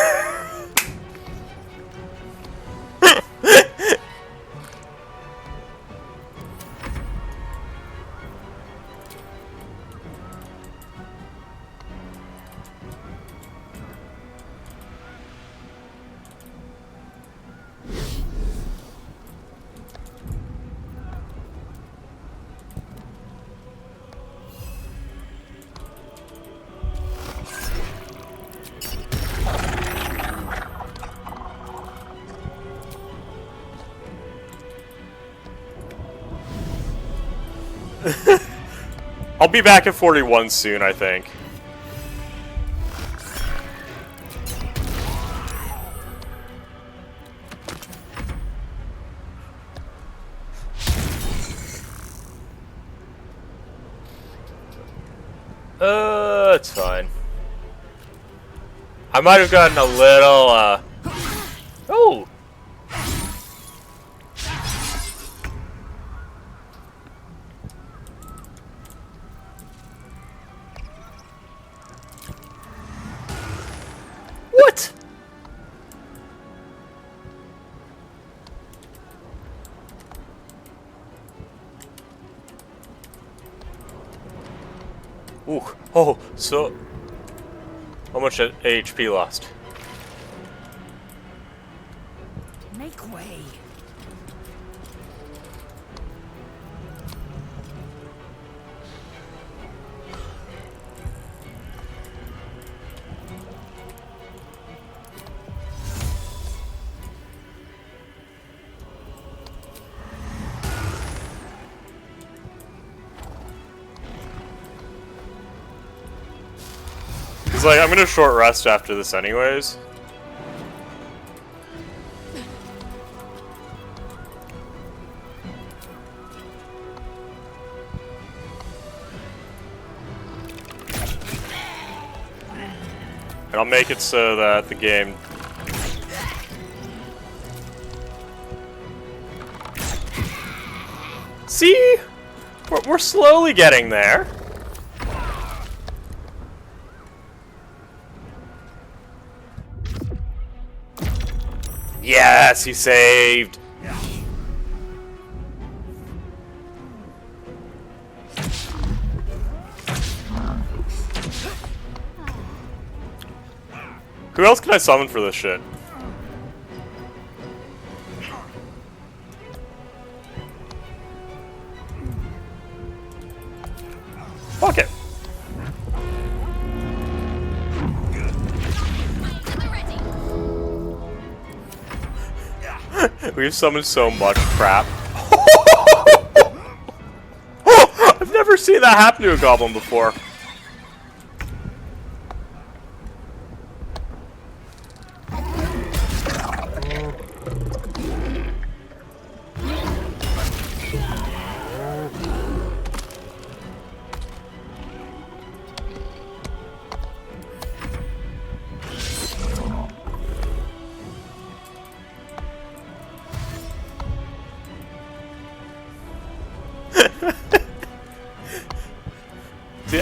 I'll be back at 41 soon, I think. It's fine. I might have gotten a little, Oh! What? Ooh, oh, so how much HP lost? Make way. Cause like I'm gonna short rest after this anyways. And I'll make it so that the game see? We're slowly getting there. Yes, he saved. Who else can I summon for this shit? Fuck it. We've summoned so much crap. I've never seen that happen to a goblin before.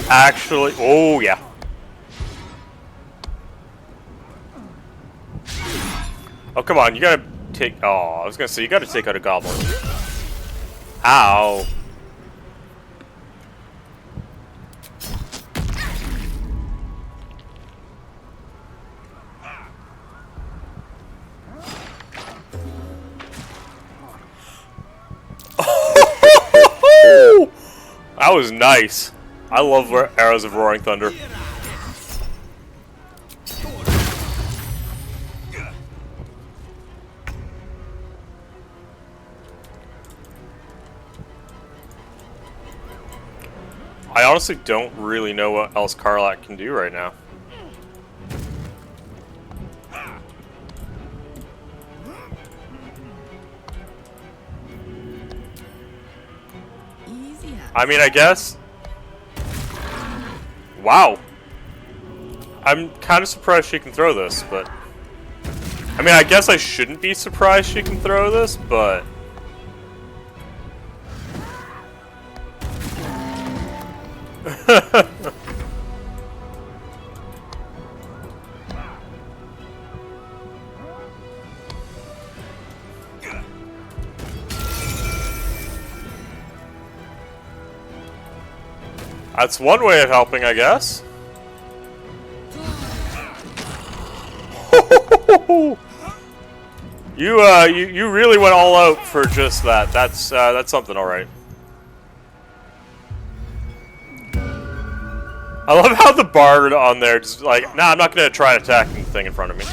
Actually, oh yeah. Oh come on, you gotta take. Oh, I was gonna say you gotta take out a goblin. Ow. That was nice. I love arrows of roaring thunder. I honestly don't really know what else Karlach can do right now. I mean, I guess. Wow. I'm kind of surprised she can throw this, but... I mean, I guess I shouldn't be surprised she can throw this, but... That's one way of helping, I guess. You really went all out for just that. That's something, all right. I love how the bard on there just like, nah, I'm not gonna try attacking the thing in front of me.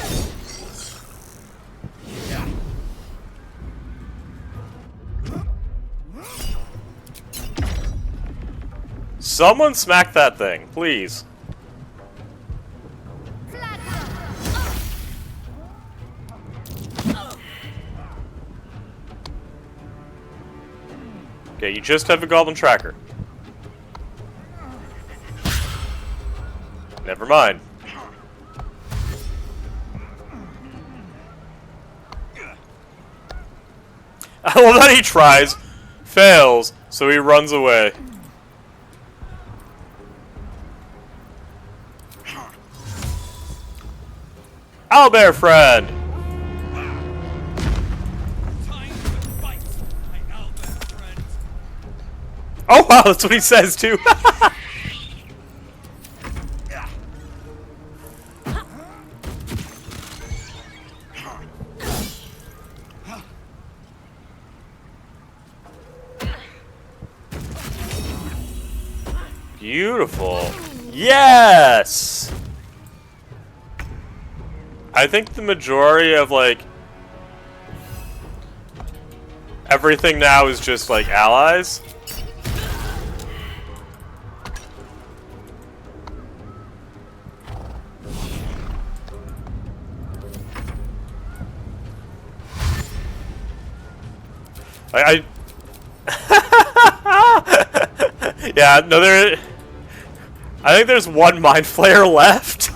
Someone smack that thing, please. Okay, you just have a goblin tracker. Never mind. I love that he tries, fails, so he runs away. Owlbear friend! Oh wow, that's what he says too. Beautiful. Yes! I think the majority of, like, everything now is just, like, allies. Yeah, no, I think there's one Mind Flayer left.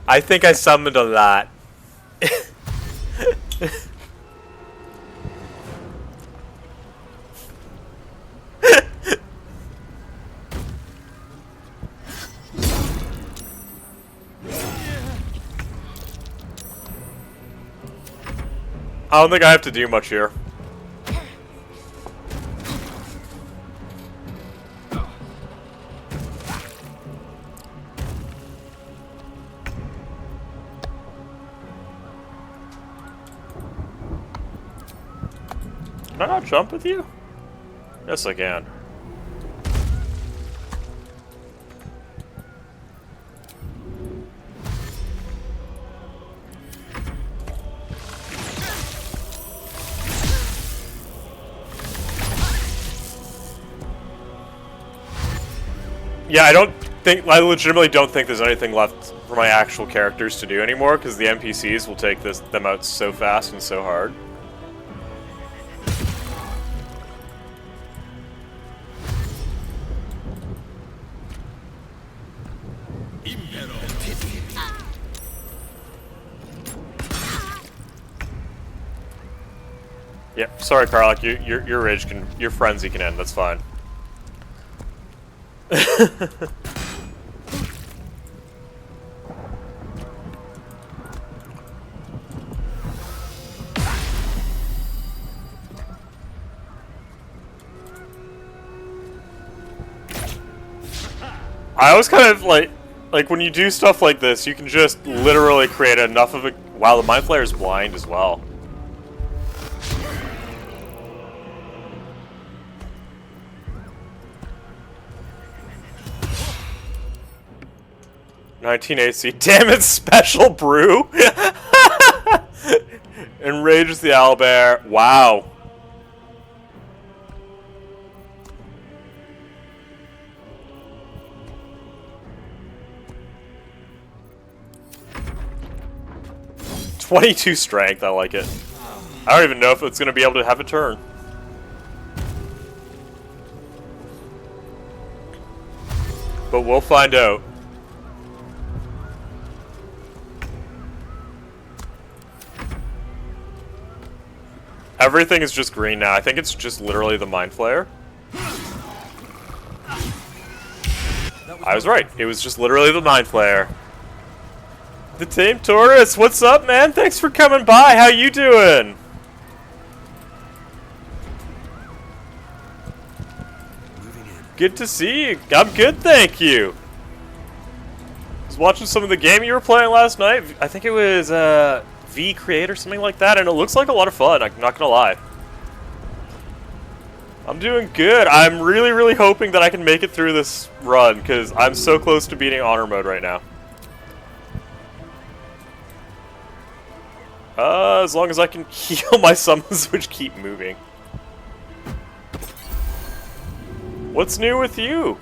I think I summoned a lot. I don't think I have to do much here. Can I not jump with you? Yes, I can. Yeah, I legitimately don't think there's anything left for my actual characters to do anymore, because the NPCs will take them out so fast and so hard. Yeah, sorry, Karlach. Your rage your frenzy can end. That's fine. I always kind of like when you do stuff like this, you can just literally create enough of a. Wow, the Mind Flayer is blind as well. $19 AC. Damn it, Special Brew! Enrages the owlbear. Wow. $22 strength, I like it. I don't even know if it's going to be able to have a turn. But we'll find out. Everything is just green now. I think it's just literally the Mind Flayer. I was right. It was just literally the Mind Flayer. The Tame Taurus, what's up, man? Thanks for coming by. How you doing? Good to see you. I'm good, thank you. I was watching some of the game you were playing last night. I think it was V Create or something like that, and it looks like a lot of fun. I'm not gonna lie. I'm doing good. I'm really, really hoping that I can make it through this run, because I'm so close to beating Honor Mode right now. As long as I can heal my summons which keep moving. What's new with you?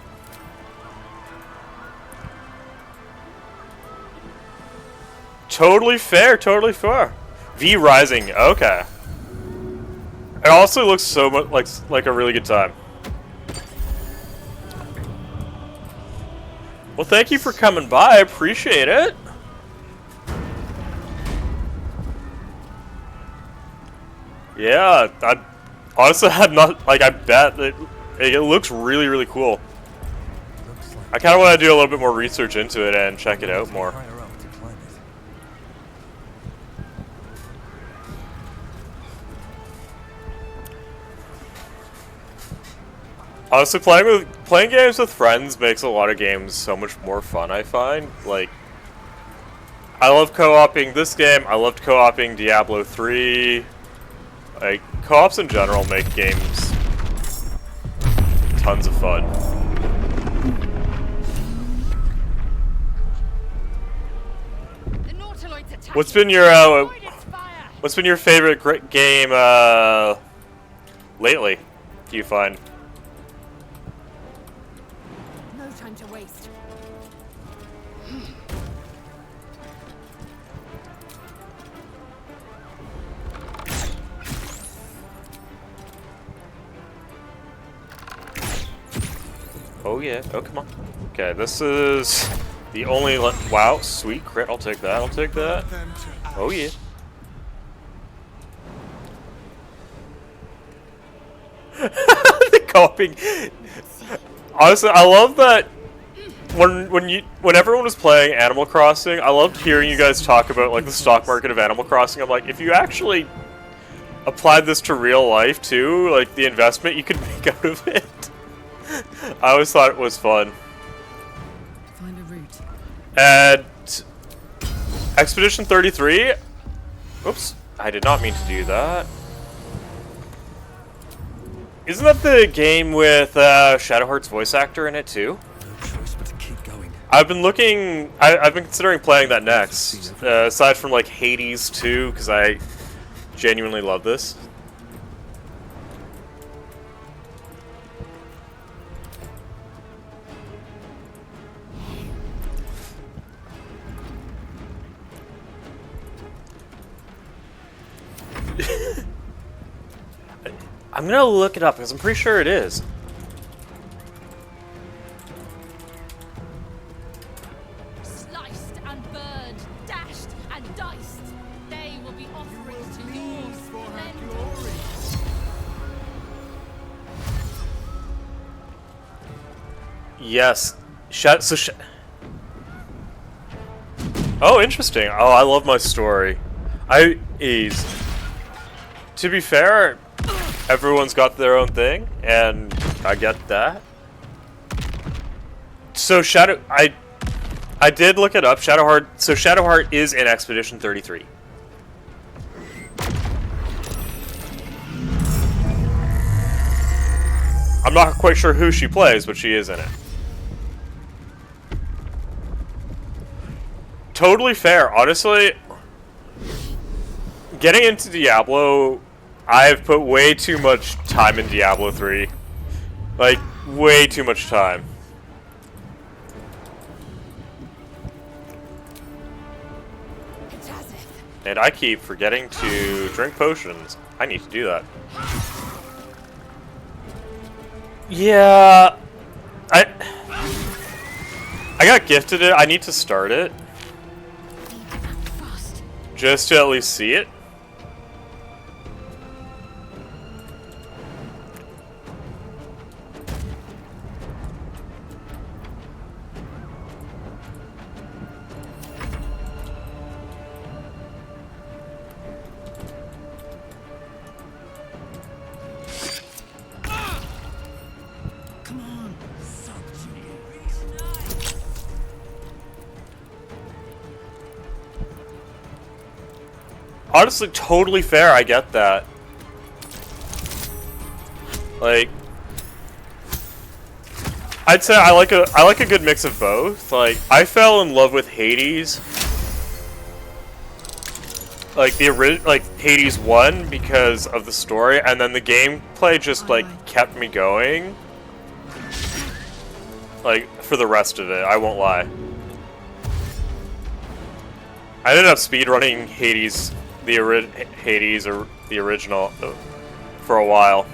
Totally fair, totally fair. V Rising, okay. It also looks so much like a really good time. Well, thank you for coming by. I appreciate it. Yeah, I honestly had not like. I bet that it looks really, really cool. I kind of want to do a little bit more research into it and check it out more. Honestly, playing games with friends makes a lot of games so much more fun, I find. Like, I love co-oping this game. I loved co-oping Diablo 3. Like, co-ops in general make games tons of fun. What's been your favorite game lately? Do you find? No time to waste. Oh yeah. Oh, come on. Okay, this is the only... Wow, sweet crit. I'll take that. I'll take that. Oh yeah. The copying. Honestly, I love that when everyone was playing Animal Crossing, I loved hearing you guys talk about like the stock market of Animal Crossing. I'm like, if you actually applied this to real life too, like the investment you could make out of it. I always thought it was fun. Find a route. And Expedition 33. Oops, I did not mean to do that. Isn't that the game with Shadowheart's voice actor in it too? No choice but to keep going. I've been looking. I've been considering playing that next. Aside from like Hades 2, because I genuinely love this. I'm gonna look it up because I'm pretty sure it is. Sliced and burned, dashed and diced. They will be offerings to your splendor. Yes. Oh, interesting. Oh, I love my story. To be fair, everyone's got their own thing, and I get that. So I did look it up. Shadowheart. So Shadowheart is in Expedition 33. I'm not quite sure who she plays, but she is in it. Totally fair. Honestly, getting into Diablo, I've put way too much time in Diablo 3. Like, way too much time. And I keep forgetting to drink potions. I need to do that. Yeah, I got gifted it. I need to start it. Just to at least see it. Honestly, totally fair. I get that. Like, I'd say I like a good mix of both. Like, I fell in love with Hades like Hades 1 because of the story, and then the gameplay just like kept me going. Like for the rest of it, I won't lie. I ended up speedrunning Hades, Hades or the original, for a while.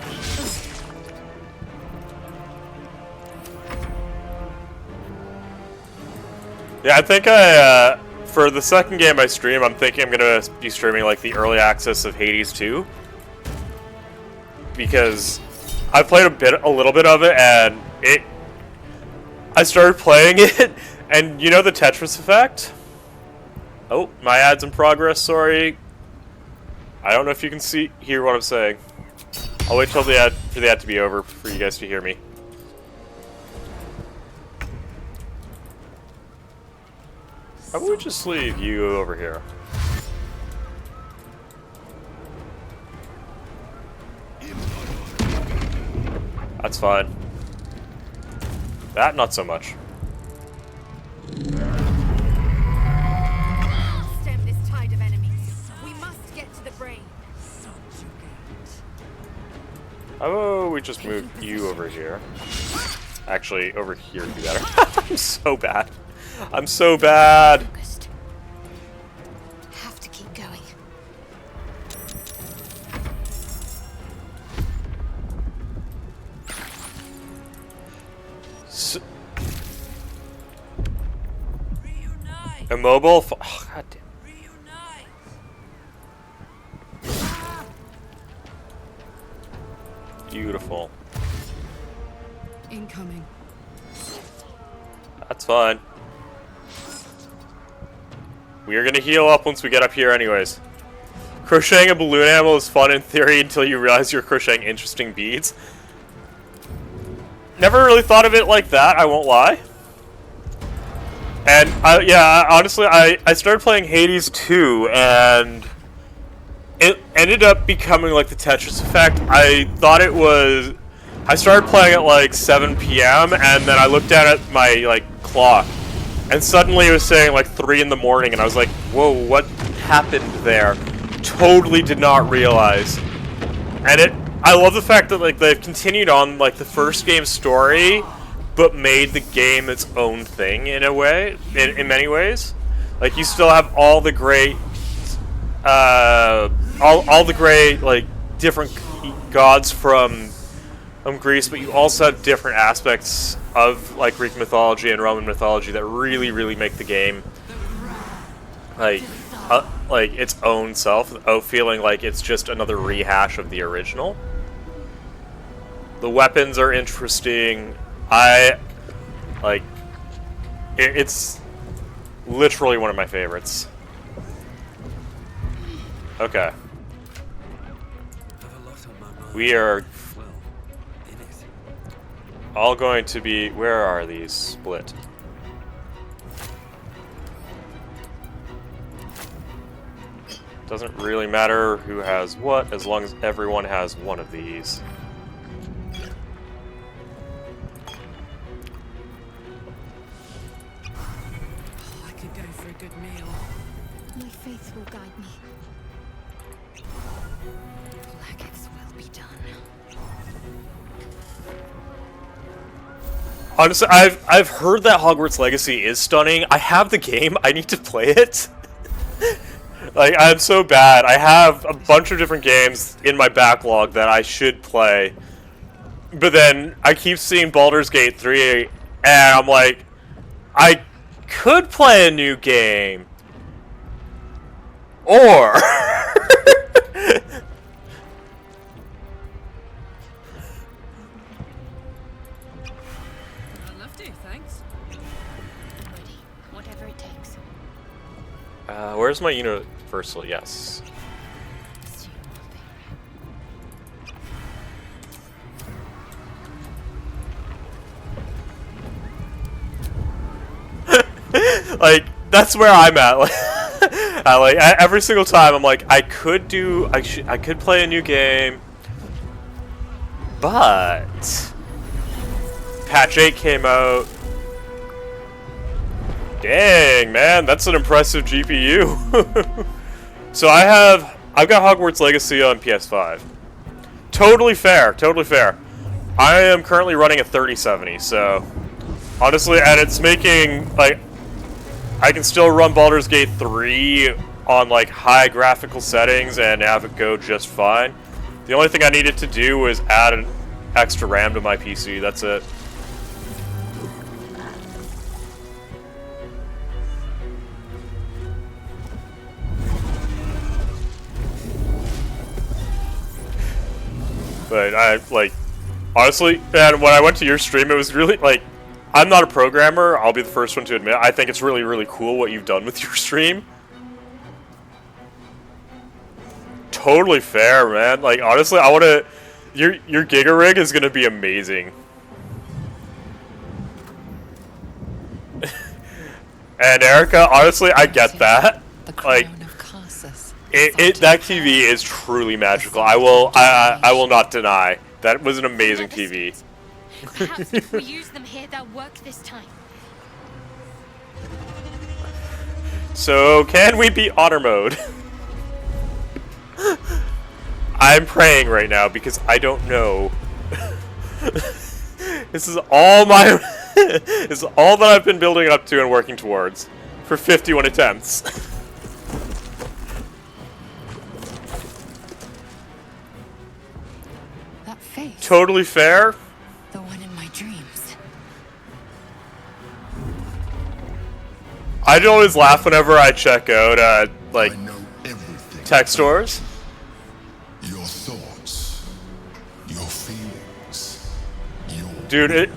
Yeah, I think for the second game I stream, I'm thinking I'm gonna be streaming like the early access of Hades 2. Because I played a little bit of it, and I started playing it, and you know the Tetris effect? Oh, my ad's in progress, sorry. I don't know if you can hear what I'm saying. I'll wait till for the ad to be over for you guys to hear me. How about we just leave you over here? That's fine. That, not so much. Stem this tide of enemies. We must get to the brain. How about we just move you over here? Actually, over here would be better. I'm so bad. I'm so bad. Have to keep going. Immobile? Oh, God damn. Beautiful. Incoming. That's fine. We are gonna heal up once we get up here anyways. Crocheting a balloon animal is fun in theory until you realize you're crocheting interesting beads. Never really thought of it like that, I won't lie. And, yeah, honestly, I started playing Hades 2, and it ended up becoming like the Tetris effect. I thought it was... I started playing at like 7 p.m. and then I looked down at my like clock, and suddenly it was saying like 3 in the morning, and I was like, whoa, what happened there? Totally did not realize. And I love the fact that like they've continued on like the first game's story, but made the game its own thing in a way, in many ways. Like you still have all the great, all the great like different gods from Greece, but you also have different aspects of like Greek mythology and Roman mythology that really, really make the game like its own self, feeling like it's just another rehash of the original. The weapons are interesting. It's literally one of my favorites. Okay. We are all going to be... Where are these split? Doesn't really matter who has what, as long as everyone has one of these. I could go for a good meal. My faith will guide me. Like it's will be done. Honestly, I've heard that Hogwarts Legacy is stunning. I have the game. I need to play it. Like, I'm so bad. I have a bunch of different games in my backlog that I should play. But then I keep seeing Baldur's Gate 3, and I'm like, I could play a new game. Or... where's my universal? Yes. Like, that's where I'm at. Like, every single time I'm like, I could play a new game, but patch 8 came out. Dang, man, that's an impressive GPU. So I've got Hogwarts Legacy on PS5. Totally fair, totally fair. I am currently running a 3070, so honestly, and it's making like I can still run Baldur's Gate 3 on like high graphical settings and have it go just fine. The only thing I needed to do was add an extra RAM to my PC. That's it. But I, like, honestly, man, when I went to your stream, it was really, like, I'm not a programmer, I'll be the first one to admit. I think it's really, really cool what you've done with your stream. Totally fair, man. Like, honestly, I want to, your Giga Rig is going to be amazing. And Erica, honestly, I get that. Like, that TV is truly magical. I will not deny that was an amazing TV. Perhaps if we use them here, they'll work this time. So can we beat honor mode? I'm praying right now because I don't know. This is all my. This is all that I've been building up to and working towards for 51 attempts. That face. Totally fair. The one in my dreams. I'd always laugh whenever I check out like tech stores. Your thoughts, your feelings, Dude,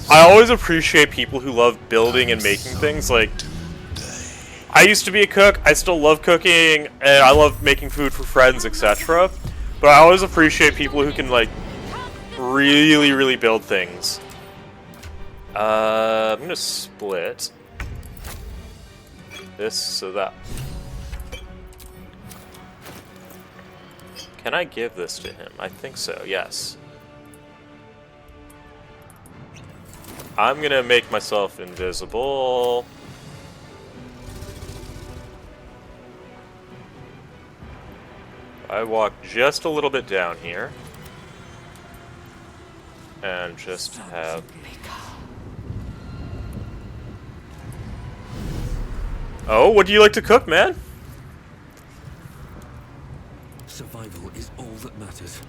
I always appreciate people who love building and making things. Like, I used to be a cook, I still love cooking, and I love making food for friends, etc. But I always appreciate people who can, like, really, really build things. I'm gonna split this so that... Can I give this to him? I think so, yes. I'm gonna make myself invisible. I walk just a little bit down here. And just have... Oh, what do you like to cook, man? Survival is all that matters.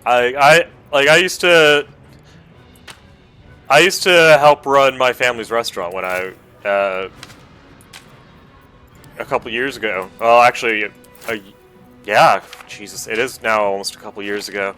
I used to help run my family's restaurant when I a couple years ago. Well, actually, yeah, Jesus, it is now almost a couple years ago.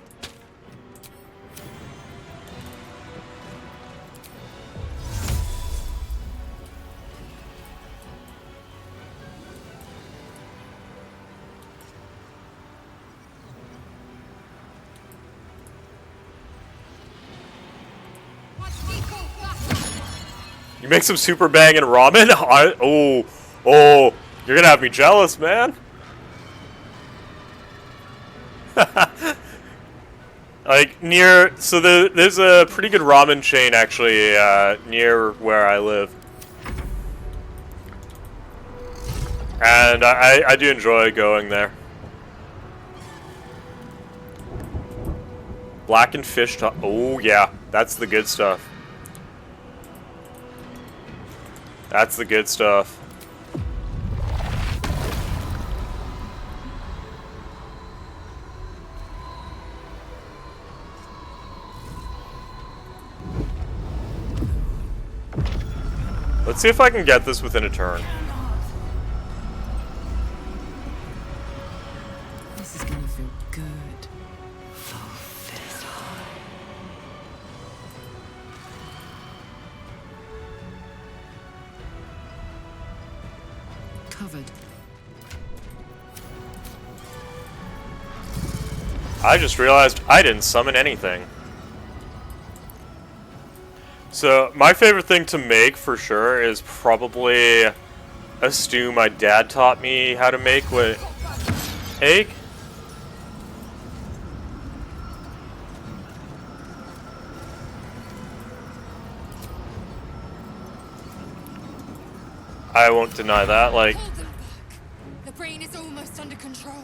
You make some super banging ramen? Oh, you're gonna have me jealous, man. Like, so there's a pretty good ramen chain, actually, near where I live. And I do enjoy going there. Blackened fish oh, yeah, that's the good stuff. That's the good stuff. Let's see if I can get this within a turn. This is gonna feel good. Covered. I just realized I didn't summon anything. So, my favorite thing to make, for sure, is probably a stew my dad taught me how to make with egg. I won't deny that. Like, Hold them back. The brain is almost under control.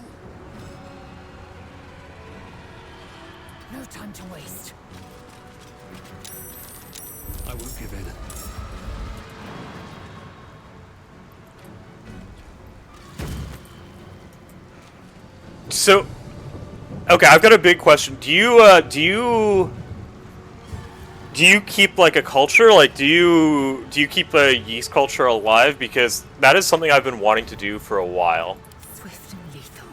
No time to waste. I won't give in. so, okay, I've got a big question. Do you keep like a culture? Like, do you keep a yeast culture alive? Because that is something I've been wanting to do for a while. Swift and lethal.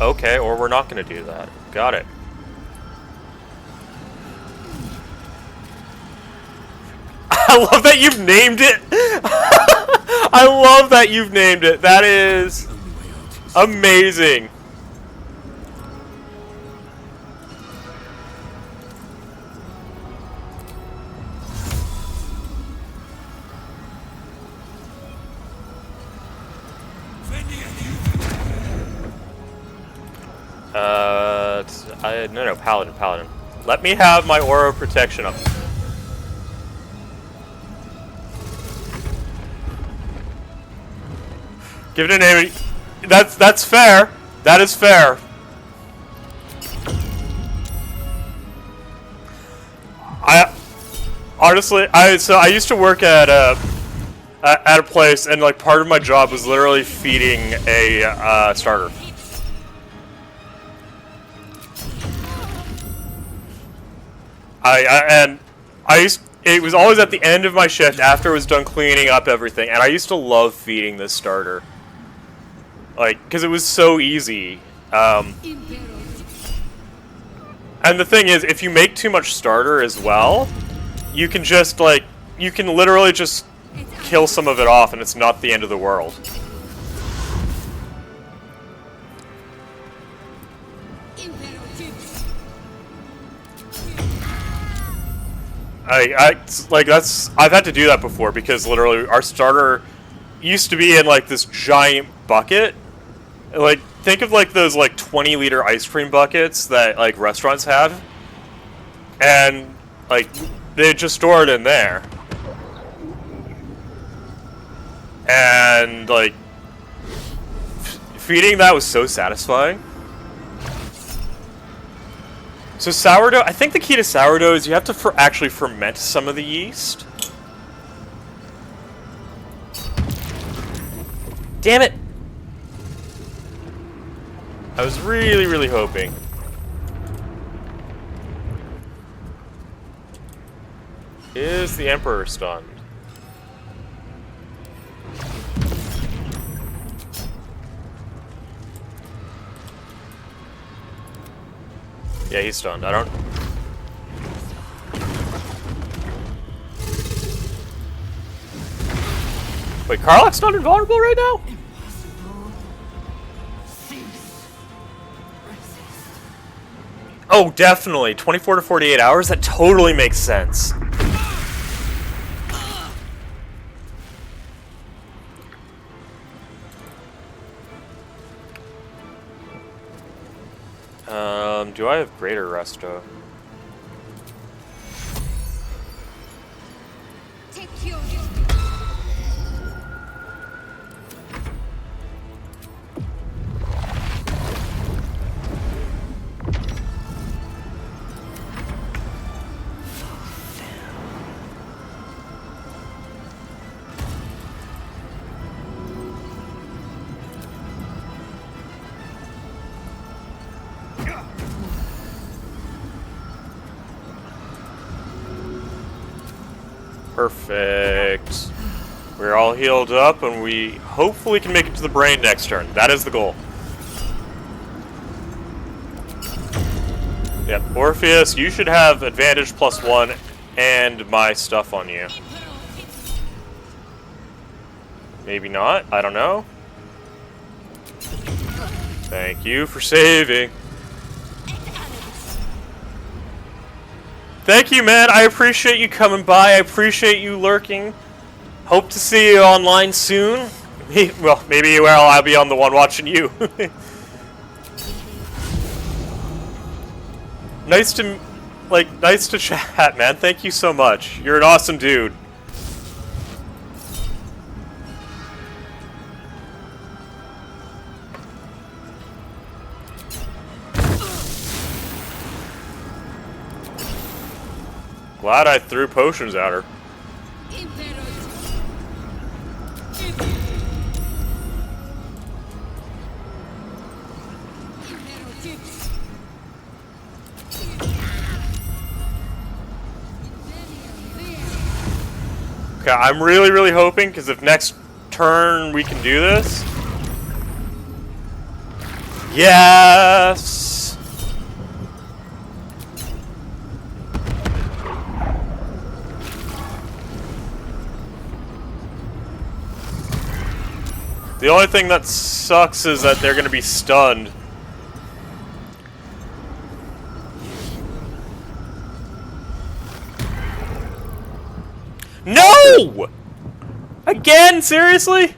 Okay, or we're not going to do that. Got it. I love that you've named it. I love that you've named it. That is amazing. No, Paladin. Let me have my aura of protection up. Give it a name. That's fair. That is fair. I used to work at a place, and like part of my job was literally feeding a starter. It was always at the end of my shift after I was done cleaning up everything, and I used to love feeding this starter. Like, because it was so easy. And the thing is, if you make too much starter as well, you can just, like, you can literally just kill some of it off, and it's not the end of the world. I've had to do that before because literally our starter used to be in like this giant bucket. Like, think of like those like 20-liter ice cream buckets that like restaurants have, and like they just store it in there. And like feeding that was so satisfying. So sourdough, I think the key to sourdough is you have to actually ferment some of the yeast. Damn it! I was really, really hoping. Is the Emperor stunned? Yeah, he's stunned. I don't... Wait, Karlach's not invulnerable right now? Oh, definitely. 24 to 48 hours? That totally makes sense. Do I have greater resto? Perfect. We're all healed up, and we hopefully can make it to the brain next turn. That is the goal. Yep, Orpheus, you should have advantage +1 and my stuff on you. Maybe not, I don't know. Thank you for saving. Thank you, man. I appreciate you coming by. I appreciate you lurking. Hope to see you online soon. Well, maybe I'll be on the one watching you. Nice to chat, man. Thank you so much. You're an awesome dude. Glad I threw potions at her. Okay, I'm really hoping, because if next turn we can do this. Yes! The only thing that sucks is that they're going to be stunned. No! Again? Seriously?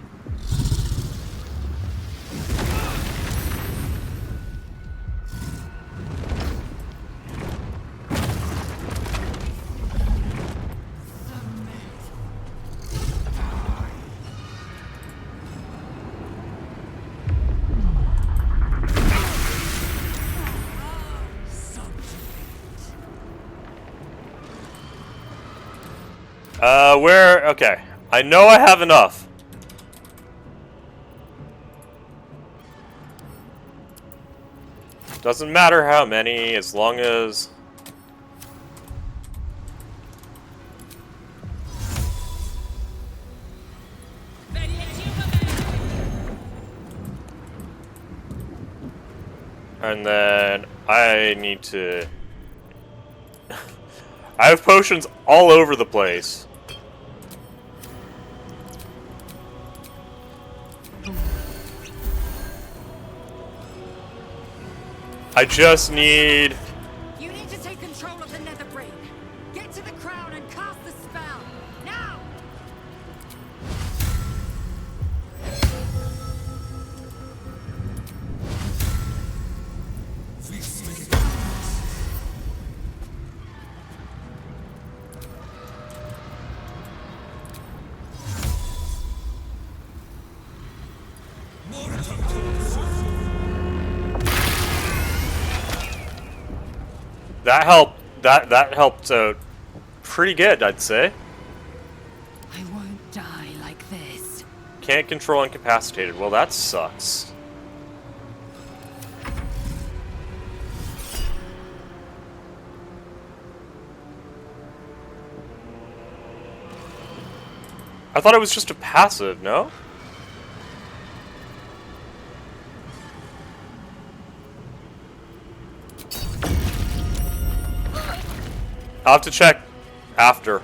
Okay. I know I have enough. Doesn't matter how many, as long as... And then I need to... I have potions all over the place. I just need... You need to take control of the Netherbrain. Get to the crown and cast the spell. Now! That helped. That helped out pretty good, I'd say. I won't die like this. Can't control incapacitated. Well, that sucks. I thought it was just a passive, no? I'll have to check after.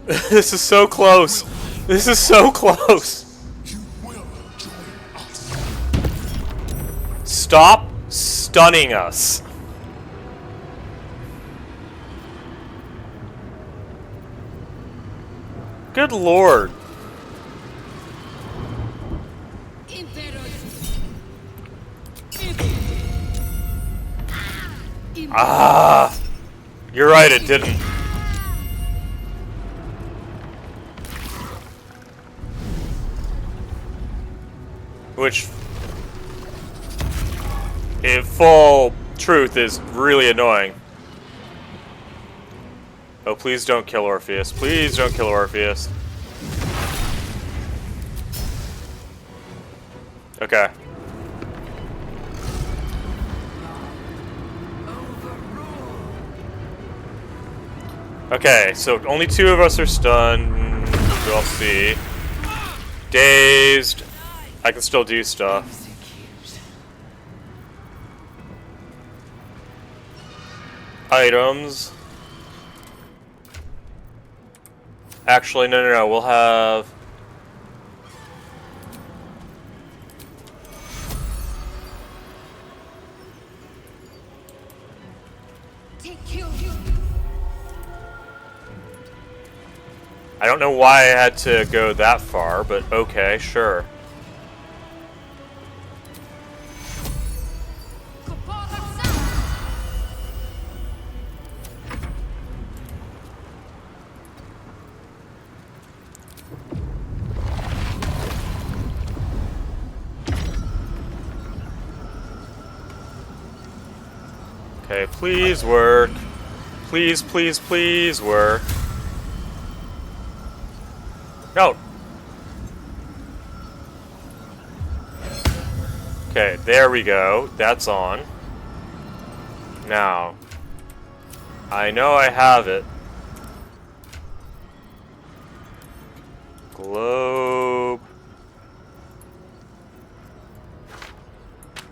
This is so close. This is so close. Stop stunning us. Good lord. Ah, you're right, it didn't. Which, in full truth, is really annoying. Oh, please don't kill Orpheus. Please don't kill Orpheus. Okay. Okay, so only 2 of us are stunned. We'll see. Dazed. I can still do stuff. Items. Actually, no. We'll have... I don't know why I had to go that far, but okay, sure. Okay, please work. Please, please, please work. No. Okay, there we go. That's on. Now, I know I have it. Globe.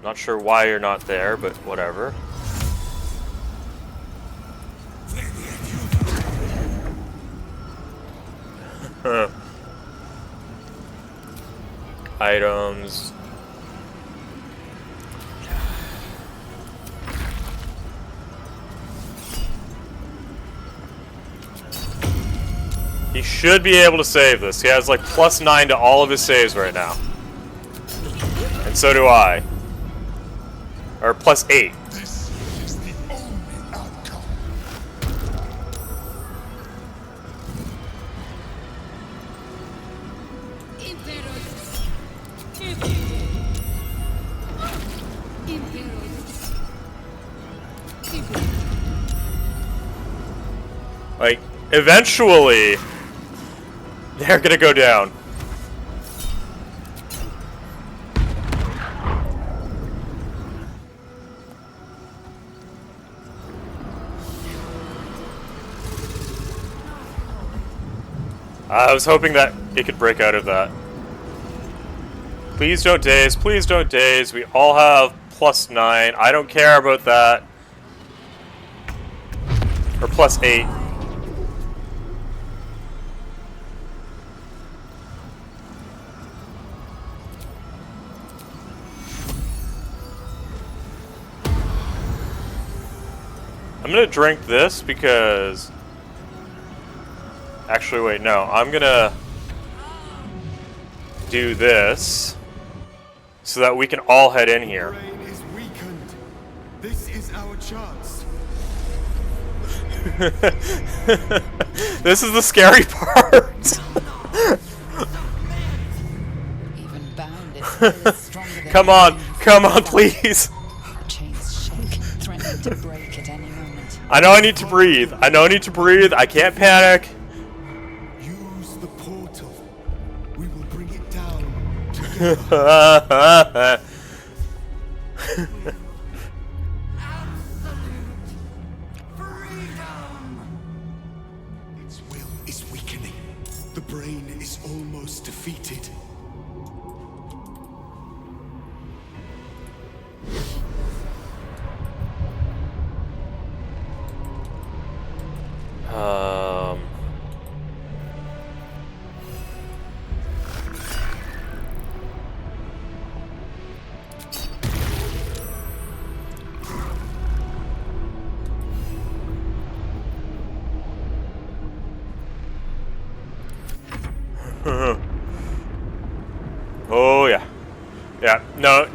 Not sure why you're not there, but whatever. Items. He should be able to save this. He has like +9 to all of his saves right now. And so do I. Or +8. Like, eventually, they're gonna go down. I was hoping that it could break out of that. Please don't daze, please don't daze. We all have +9. I don't care about that. Or +8. I'm gonna drink this because... Actually, wait, no. I'm gonna do this so that we can all head in here. The brain is weakened. This is our chance. This is the scary part. Even bound, its will is stronger than Come on, please. Chains shake, threatening to break at any moment. I know I need to breathe. I know I need to breathe. I can't panic. Use the portal. We will bring it down together. Its will is weakening. The brain is almost defeated. Oh yeah. Yeah, no,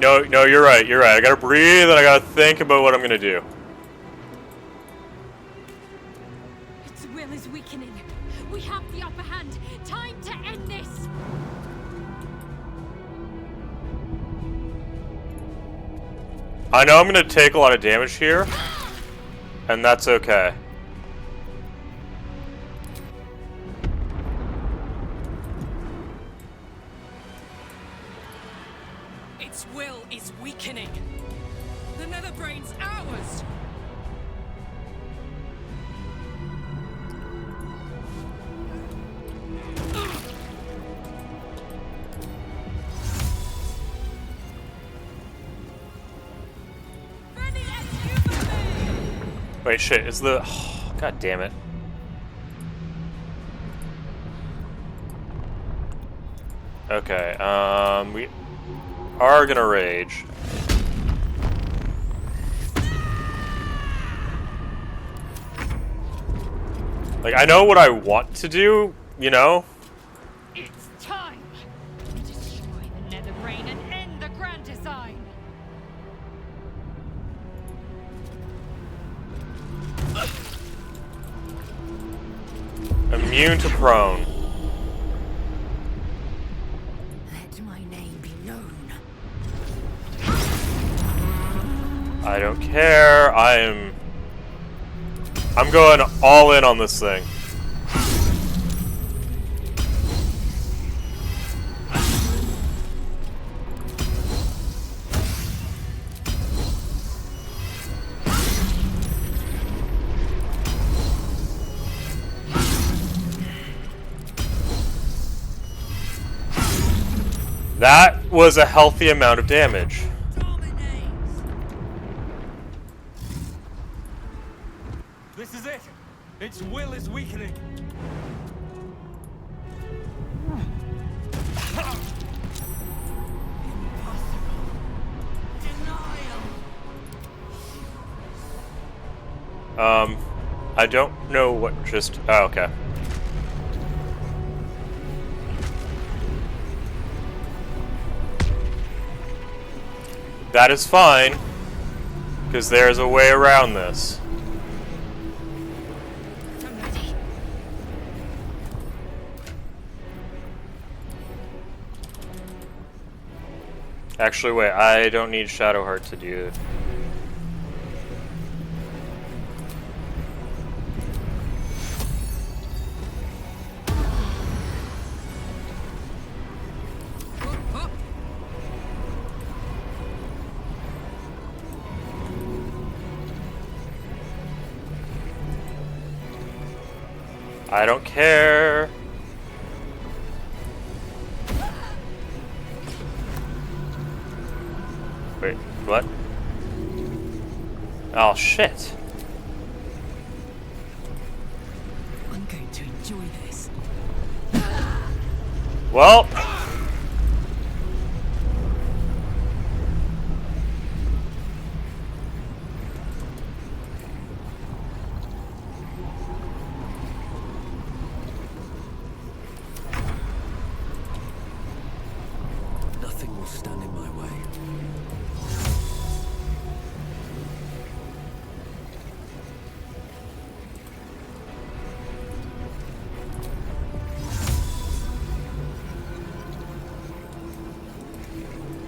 you're right, I gotta breathe and I gotta think about what I'm gonna do. Its will is weakening. We have the upper hand. Time to end this. I know I'm gonna take a lot of damage here, and that's okay. Its will is weakening. The Netherbrain's ours. Wait, shit, is the... Oh, God damn it. Okay, we are gonna rage. Like, I know what I want to do, you know? It's time to destroy the Netherbrain and end the Grand Design. Immune to prone. Let my name be known. I don't care. I'm going all in on this thing. That was a healthy amount of damage. This is it. Its will is weakening. I don't know what just... Oh, okay. That is fine, because there's a way around this. Actually, wait, I don't need Shadowheart to do it. I don't care. Wait, what? Oh, shit. I'm going to enjoy this. Well. Nothing will stand in my way.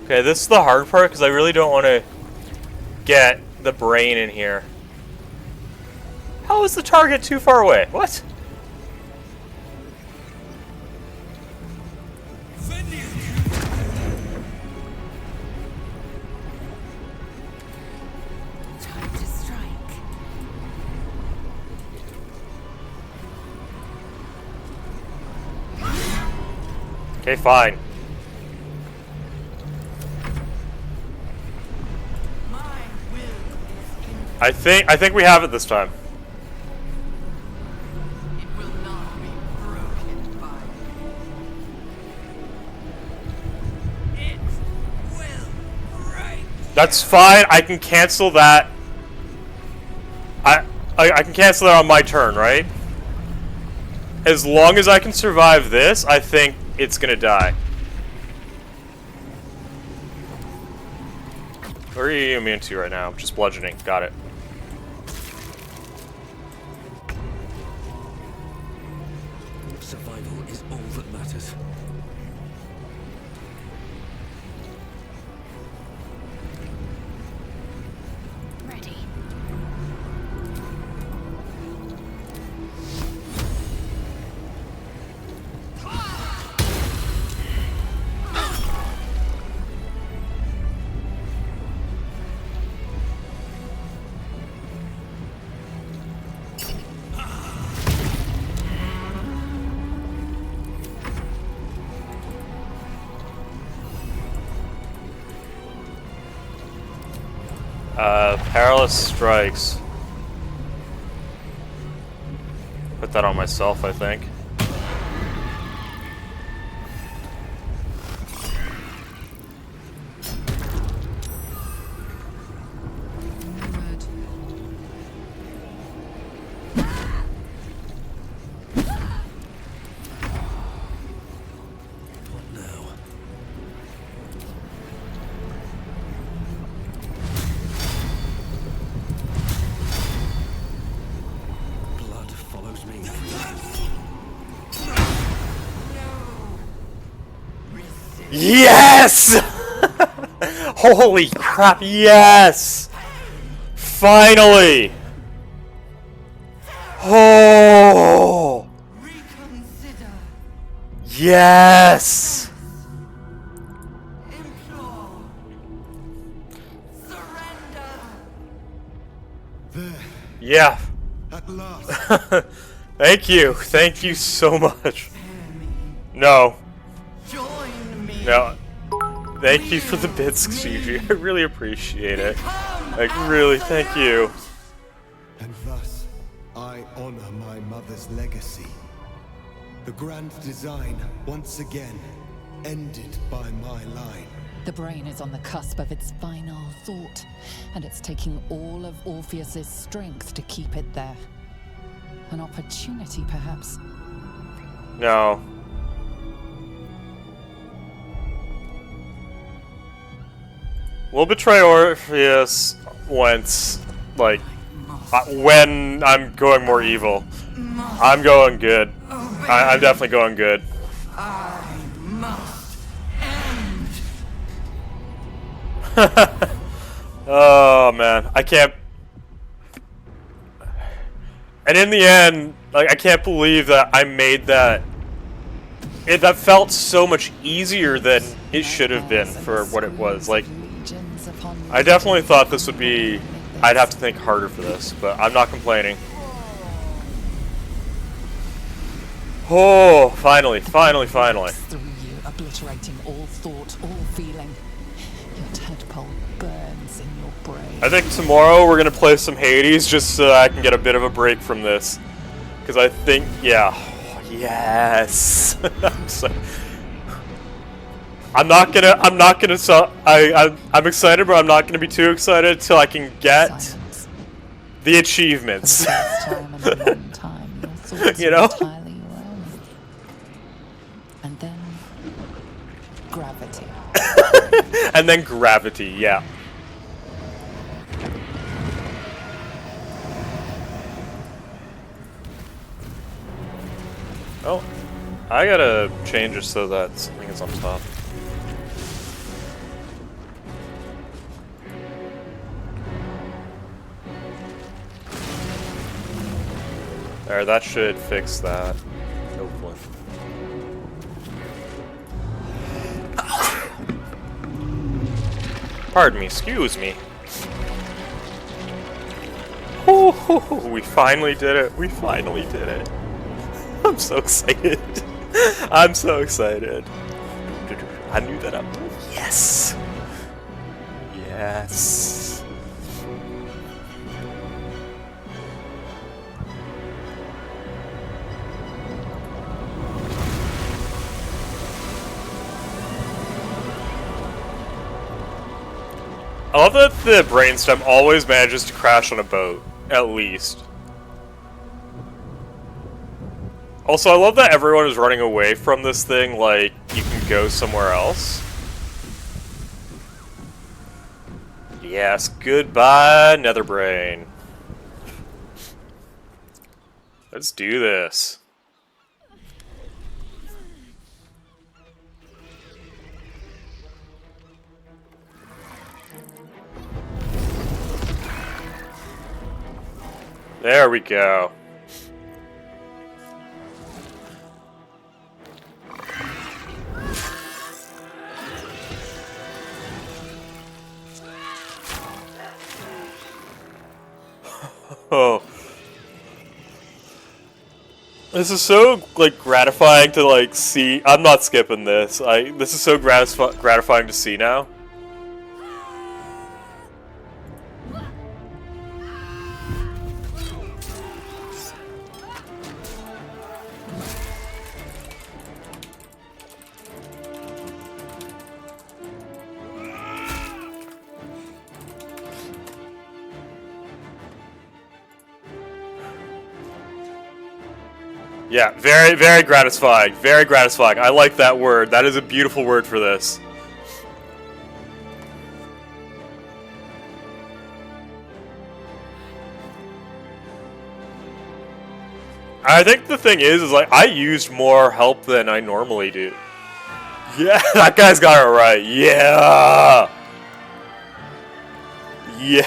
Okay, this is the hard part because I really don't want to get the brain in here. How is the target too far away? What? Time to strike. Okay, fine. I think we have it this time. That's fine. I can cancel that. I can cancel that on my turn, right? As long as I can survive this, I think it's gonna die. What are you immune to right now? Just bludgeoning. Got it. Survival is all that matters. Ready. Perilous strikes. Put that on myself, I think. Yes! Holy crap, yes! Finally! Oh! Yes! Yeah. At last. Thank you. Thank you so much. No. No. Thank you for the bits, Gigi. I really appreciate it. Like, really, thank you. And thus, I honor my mother's legacy. The grand design, once again, ended by my line. The brain is on the cusp of its final thought, and it's taking all of Orpheus's strength to keep it there. An opportunity, perhaps. No. We'll betray Orpheus once, like, when I'm going more evil. I'm going good. I'm definitely going good. I must Oh man, I can't. And in the end, like, I can't believe that I made that. That felt so much easier than it should have been for what it was. Like, I definitely thought this would be. I'd have to think harder for this, but I'm not complaining. Oh, finally, finally, finally. Through you, obliterating all thought, all feeling. Your tadpole burns in your brain. I think tomorrow we're gonna play some Hades just so I can get a bit of a break from this, because I think, yeah, yes. I'm excited, but I'm not gonna be too excited until I can get the achievements. You know. And then gravity. And then gravity, yeah. Oh, I gotta change it so that something is on top. There, that should fix that. Hopefully. Pardon me, excuse me. Oh, we finally did it. We finally did it. I'm so excited. I'm so excited. I knew that up. Yes. Yes. I love that the brainstem always manages to crash on a boat, at least. Also, I love that everyone is running away from this thing like you can go somewhere else. Yes, goodbye, Netherbrain. Let's do this. There we go. Oh. This is so, like, gratifying to, like, see. I'm not skipping this. This is so gratifying to see now. Yeah, very, very gratifying. Very gratifying. I like that word. That is a beautiful word for this. I think the thing is like, I used more help than I normally do. Yeah, that guy's got it right. Yeah. Yeah.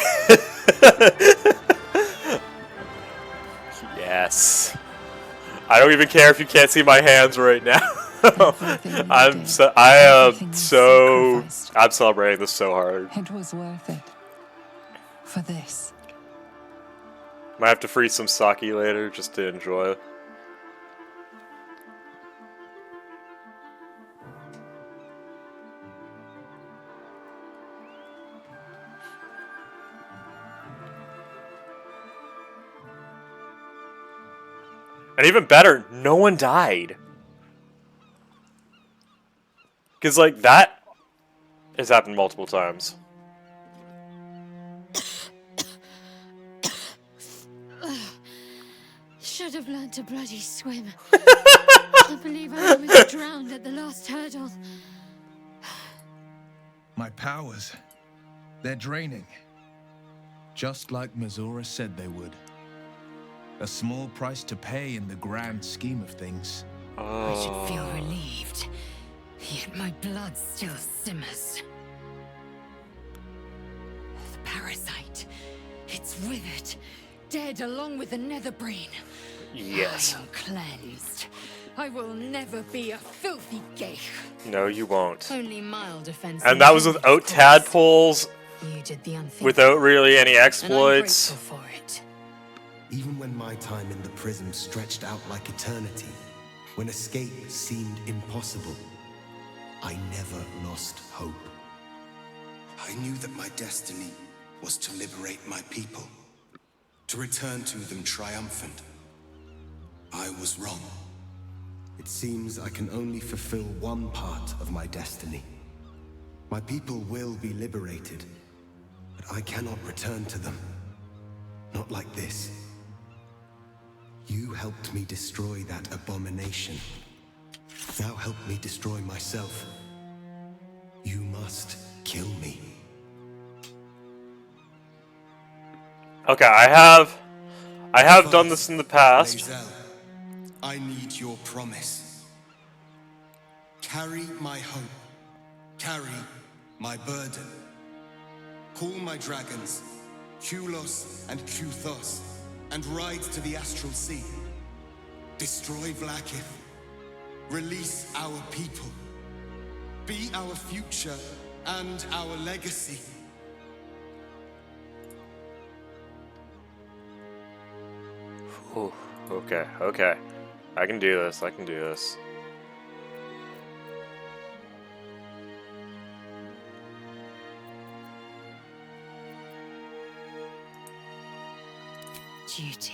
Yes. I don't even care if you can't see my hands right now. I'm celebrating this so hard. It was worth it. For this. Might have to freeze some sake later just to enjoy it. And even better, no one died. Because, like, that has happened multiple times. Should have learned to bloody swim. I believe I almost drowned at the last hurdle. My powers, they're draining. Just like Mizora said they would. A small price to pay in the grand scheme of things. I should feel relieved, yet my blood still simmers. The parasite, it's withered, dead along with the Netherbrain. Yes. I am cleansed. I will never be a filthy geich. No, you won't. Only mild offense. And that was without tadpoles, You did the unthinkable. without really any And I'm exploits. grateful for it. Even when my time in the prison stretched out like eternity, when escape seemed impossible, I never lost hope. I knew that my destiny was to liberate my people, to return to them triumphant. I was wrong. It seems I can only fulfill one part of my destiny. My people will be liberated, but I cannot return to them. Not like this. You helped me destroy that abomination. Now help me destroy myself. You must kill me. Okay, I have done this in the past. Lae'zel, I need your promise. Carry my hope. Carry my burden. Call my dragons, Kulos and Kuthos, and ride to the Astral Sea. Destroy Vlaakith. Release our people. Be our future and our legacy. Ooh, okay, okay. I can do this, I can do this. Duty.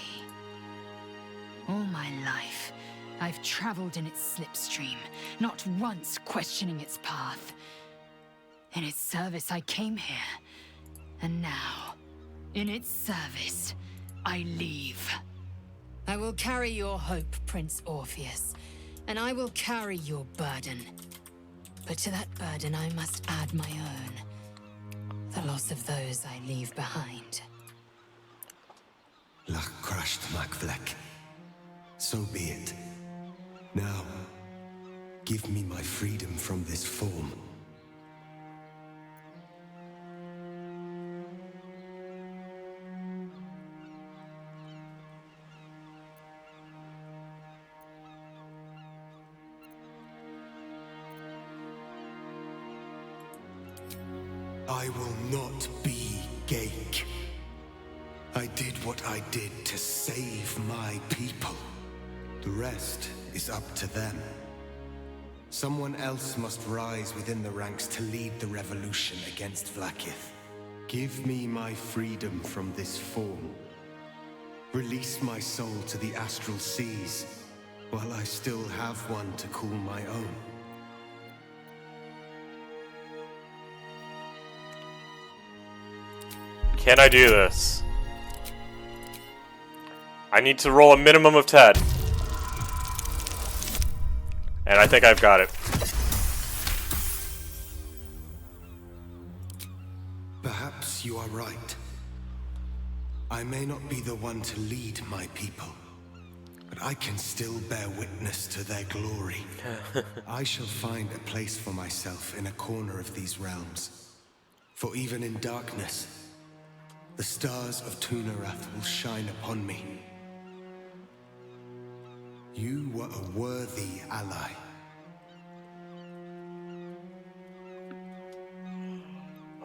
All my life, I've traveled in its slipstream, not once questioning its path. In its service, I came here. And now, in its service, I leave. I will carry your hope, Prince Orpheus, and I will carry your burden. But to that burden, I must add my own. The loss of those I leave behind. Lach crashed Makvlek. So be it. Now, give me my freedom from this form. I will not be Geich. I did what I did to save my people. The rest is up to them. Someone else must rise within the ranks to lead the revolution against Vlaakith. Give me my freedom from this form. Release my soul to the astral seas, while I still have one to call my own. Can I do this? I need to roll a minimum of 10. And I think I've got it. Perhaps you are right. I may not be the one to lead my people, but but I can still bear witness to their glory. I shall find a place for myself in a corner of these realms. For even in darkness, the stars of Tunarath will shine upon me. You were a worthy ally.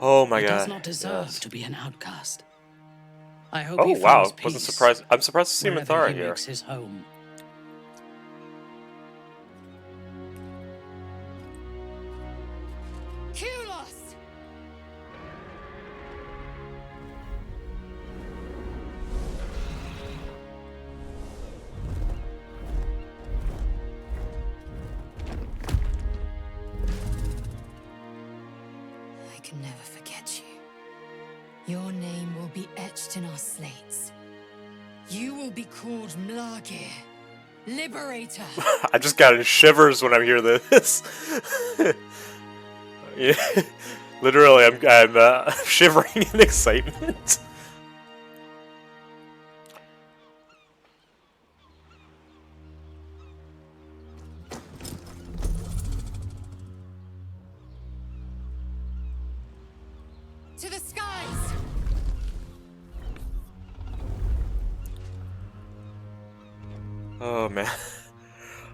Oh my He god. does not deserve Yes. to be an outcast. I hope Oh he wow, finds wasn't peace surprised. I'm surprised to see wherever Minthara he here. makes his home. Kulos! I can never forget you. Your name will be etched in our slates. You will be called Mlagir, Liberator. I just got shivers when I hear this. Yeah, literally, I'm shivering in excitement. To the skies! Oh man,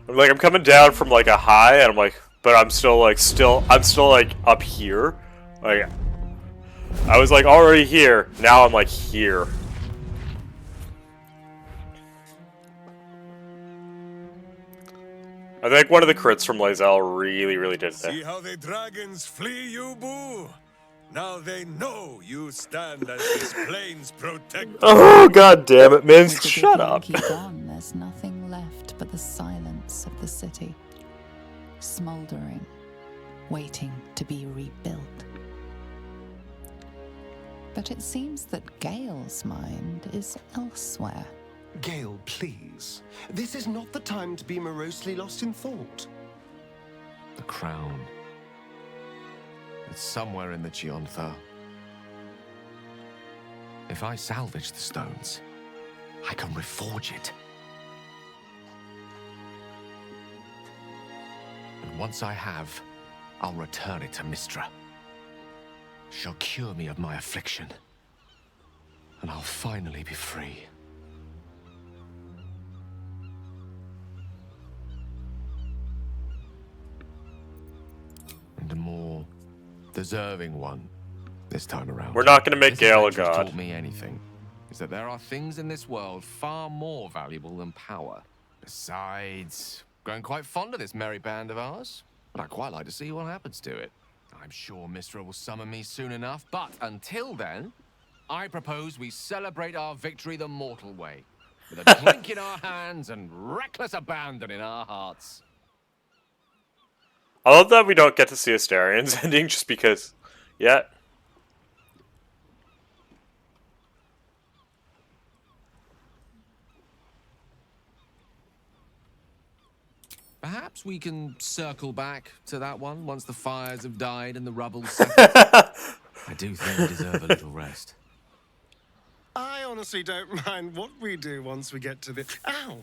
I'm coming down from like a high, and I'm like, but I'm still like up here. Like, I was like already here. Now I'm like here. I think one of the crits from Lae'zel really did that. See how the dragons flee you, boo? Now they know you stand as this plane's protector. Oh god damn it, Minsk, With the shut big up. monkey gone, there's nothing left but the silence of the city, smoldering, waiting to be rebuilt. But it seems that Gale's mind is elsewhere. Gale, please. This is not the time to be morosely lost in thought. The crown. It's somewhere in the Gionthar. If I salvage the stones, I can reforge it. And once I have, I'll return it to Mystra. She'll cure me of my affliction. And I'll finally be free. And a more deserving one this time around. We're not gonna make This Gale a adventure's god. taught me anything, is that there are things in this world far more valuable than power. Besides, growing quite fond of this merry band of ours, but I'd quite like to see what happens to it. I'm sure Mystra will summon me soon enough, but until then, I propose we celebrate our victory the mortal way, with a drink in our hands and reckless abandon in our hearts. I love that we don't get to see Astarion's ending just because, yeah. Perhaps we can circle back to that one once the fires have died and the rubble settled. I do think we deserve a little rest. I honestly don't mind what we do once we get to the... Ow!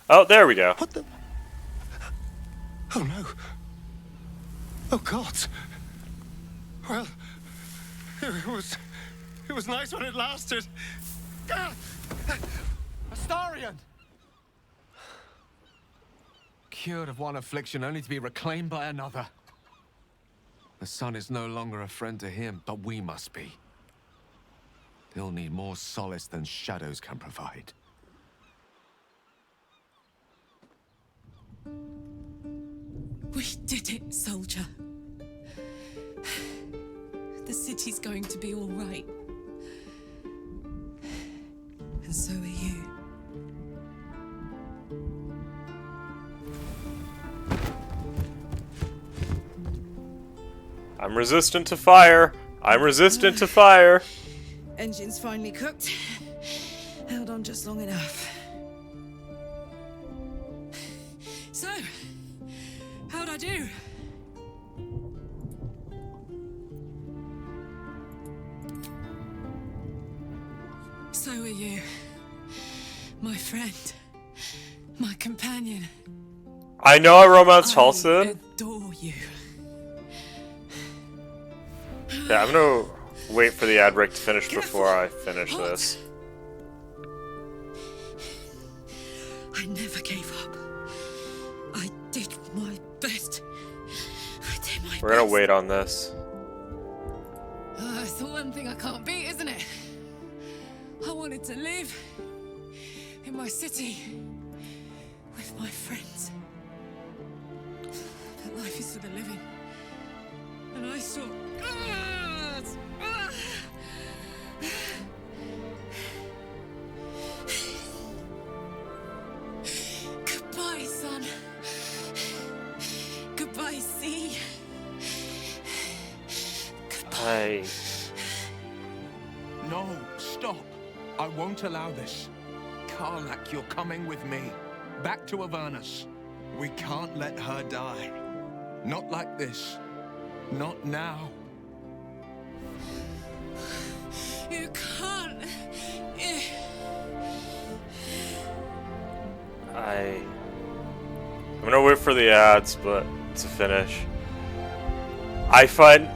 Oh, there we go. What the... Oh no. Oh God. Well, it was nice when it lasted. Ah! Astarion! Cured of one affliction only to be reclaimed by another. The sun is no longer a friend to him, but we must be. He'll need more solace than shadows can provide. We did it, soldier. The city's going to be all right. And so are you. I'm resistant to fire. I'm resistant to fire. Engine's finally cooked. Held on just long enough. So, how'd I do? So are you, my friend. My companion. I know I romanced Halsin. Adore you. Yeah, I'm gonna wait for the ad break to finish before I finish this. I never gave up. I did my best. I did my We're gonna wait on this. It's the one thing I can't beat, isn't it? I wanted to live in my city with my friends. But life is for the living. And I saw... Goodbye, son. Goodbye, sea. Hey. No, stop. I won't allow this. Karlach, you're coming with me. Back to Avernus. We can't let her die. Not like this. Not now. You can't. I'm gonna wait for the ads, but to finish. I find...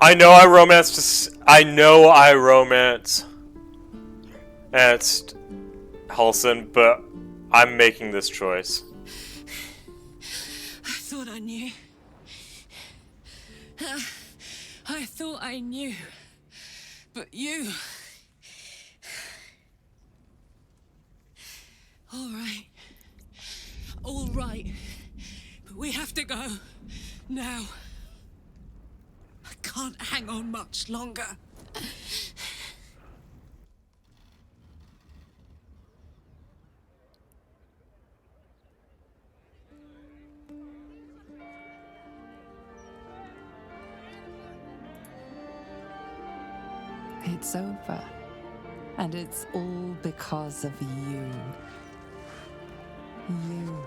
I know I romanced Halsin, but I'm making this choice. I thought I knew. I thought I knew. But you... All right. All right. But we have to go. Now. I can't hang on much longer. It's over. And it's all because of you. You,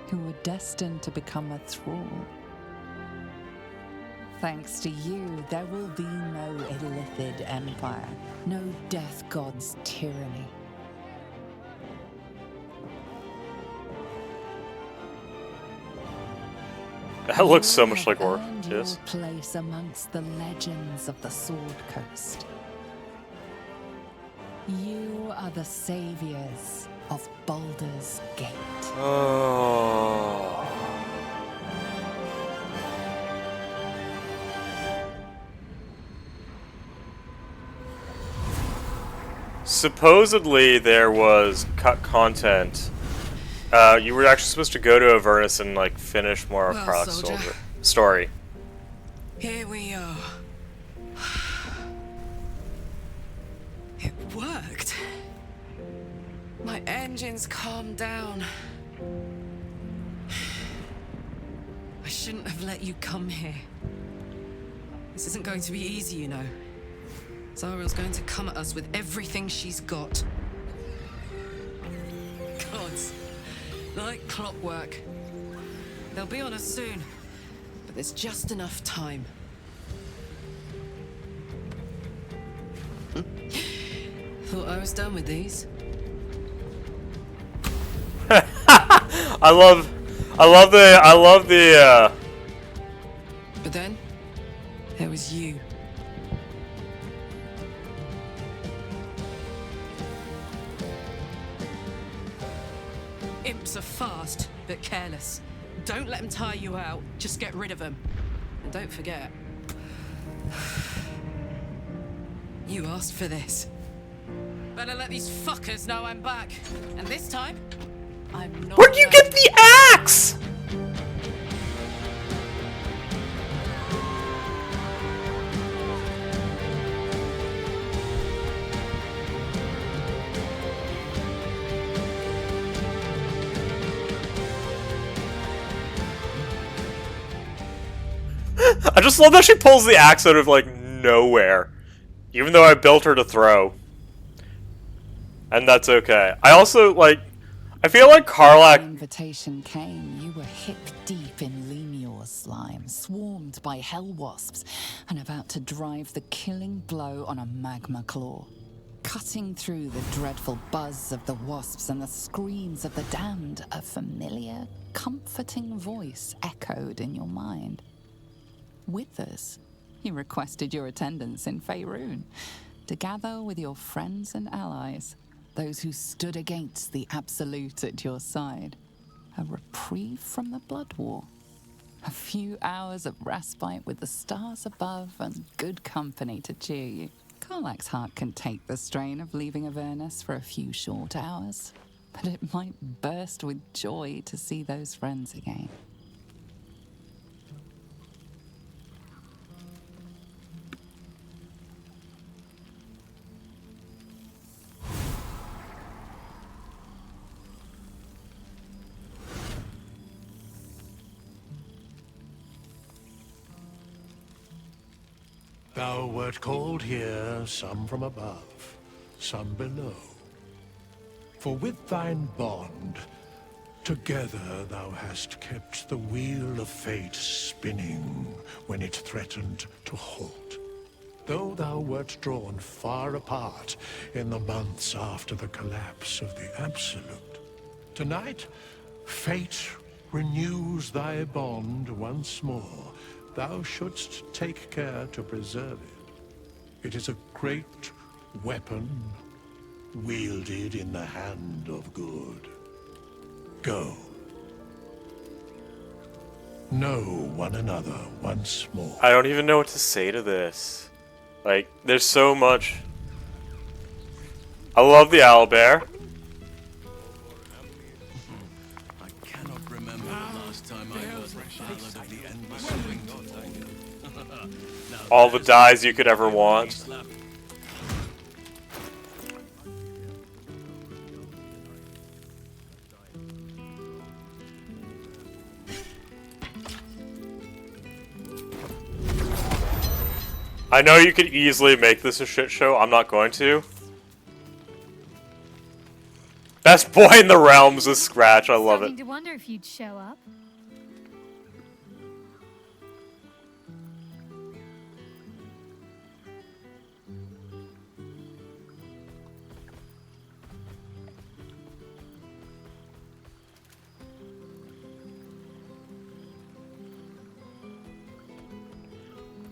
who were destined to become a thrall. Thanks to you, there will be no Illithid Empire, no Death God's tyranny. That looks so much like Earned your Orcus. place amongst the legends of the Sword Coast. You are the saviors of Baldur's Gate. Oh. Supposedly there was cut content. You were actually supposed to go to Avernus and like finish more of Karlach's story. Here we are. It worked. My engines calmed down. I shouldn't have let you come here. This isn't going to be easy, you know. Zariel's going to come at us with everything she's got. Gods, like clockwork. They'll be on us soon, but there's just enough time. Thought I was done with these. I love the But then, there was you. Imps are fast, but careless. Don't let them tire you out, just get rid of them. And don't forget, you asked for this. Better let these fuckers know I'm back. And this time, I'm not. Where'd you get the axe? I just love that she pulls the axe out of like nowhere. Even though I built her to throw. And that's okay. I also like I feel like Karlach... When the invitation came, you were hip deep in Lemure slime, swarmed by hell wasps, and about to drive the killing blow on a magma claw. Cutting through the dreadful buzz of the wasps and the screams of the damned, a familiar, comforting voice echoed in your mind. Withers, he requested your attendance in Faerun, to gather with your friends and allies, those who stood against the Absolute at your side. A reprieve from the Blood War. A few hours of respite with the stars above and good company to cheer you. Karlach's heart can take the strain of leaving Avernus for a few short hours, but it might burst with joy to see those friends again. Thou wert called here, some from above, some below. For with thine bond, together thou hast kept the wheel of fate spinning when it threatened to halt. Though thou wert drawn far apart in the months after the collapse of the Absolute, tonight, fate renews thy bond once more. Thou shouldst take care to preserve it. It is a great weapon, wielded in the hand of good. Go. Know one another once more. I don't even know what to say to this. Like, there's so much. I love the owlbear. I cannot remember the last time I heard the ballad of the endless swing. All the dyes you could ever want. I know you could easily make this a shit show. I'm not going to. Best boy in the realms is Scratch. I love it. Starting to wonder if you'd show up.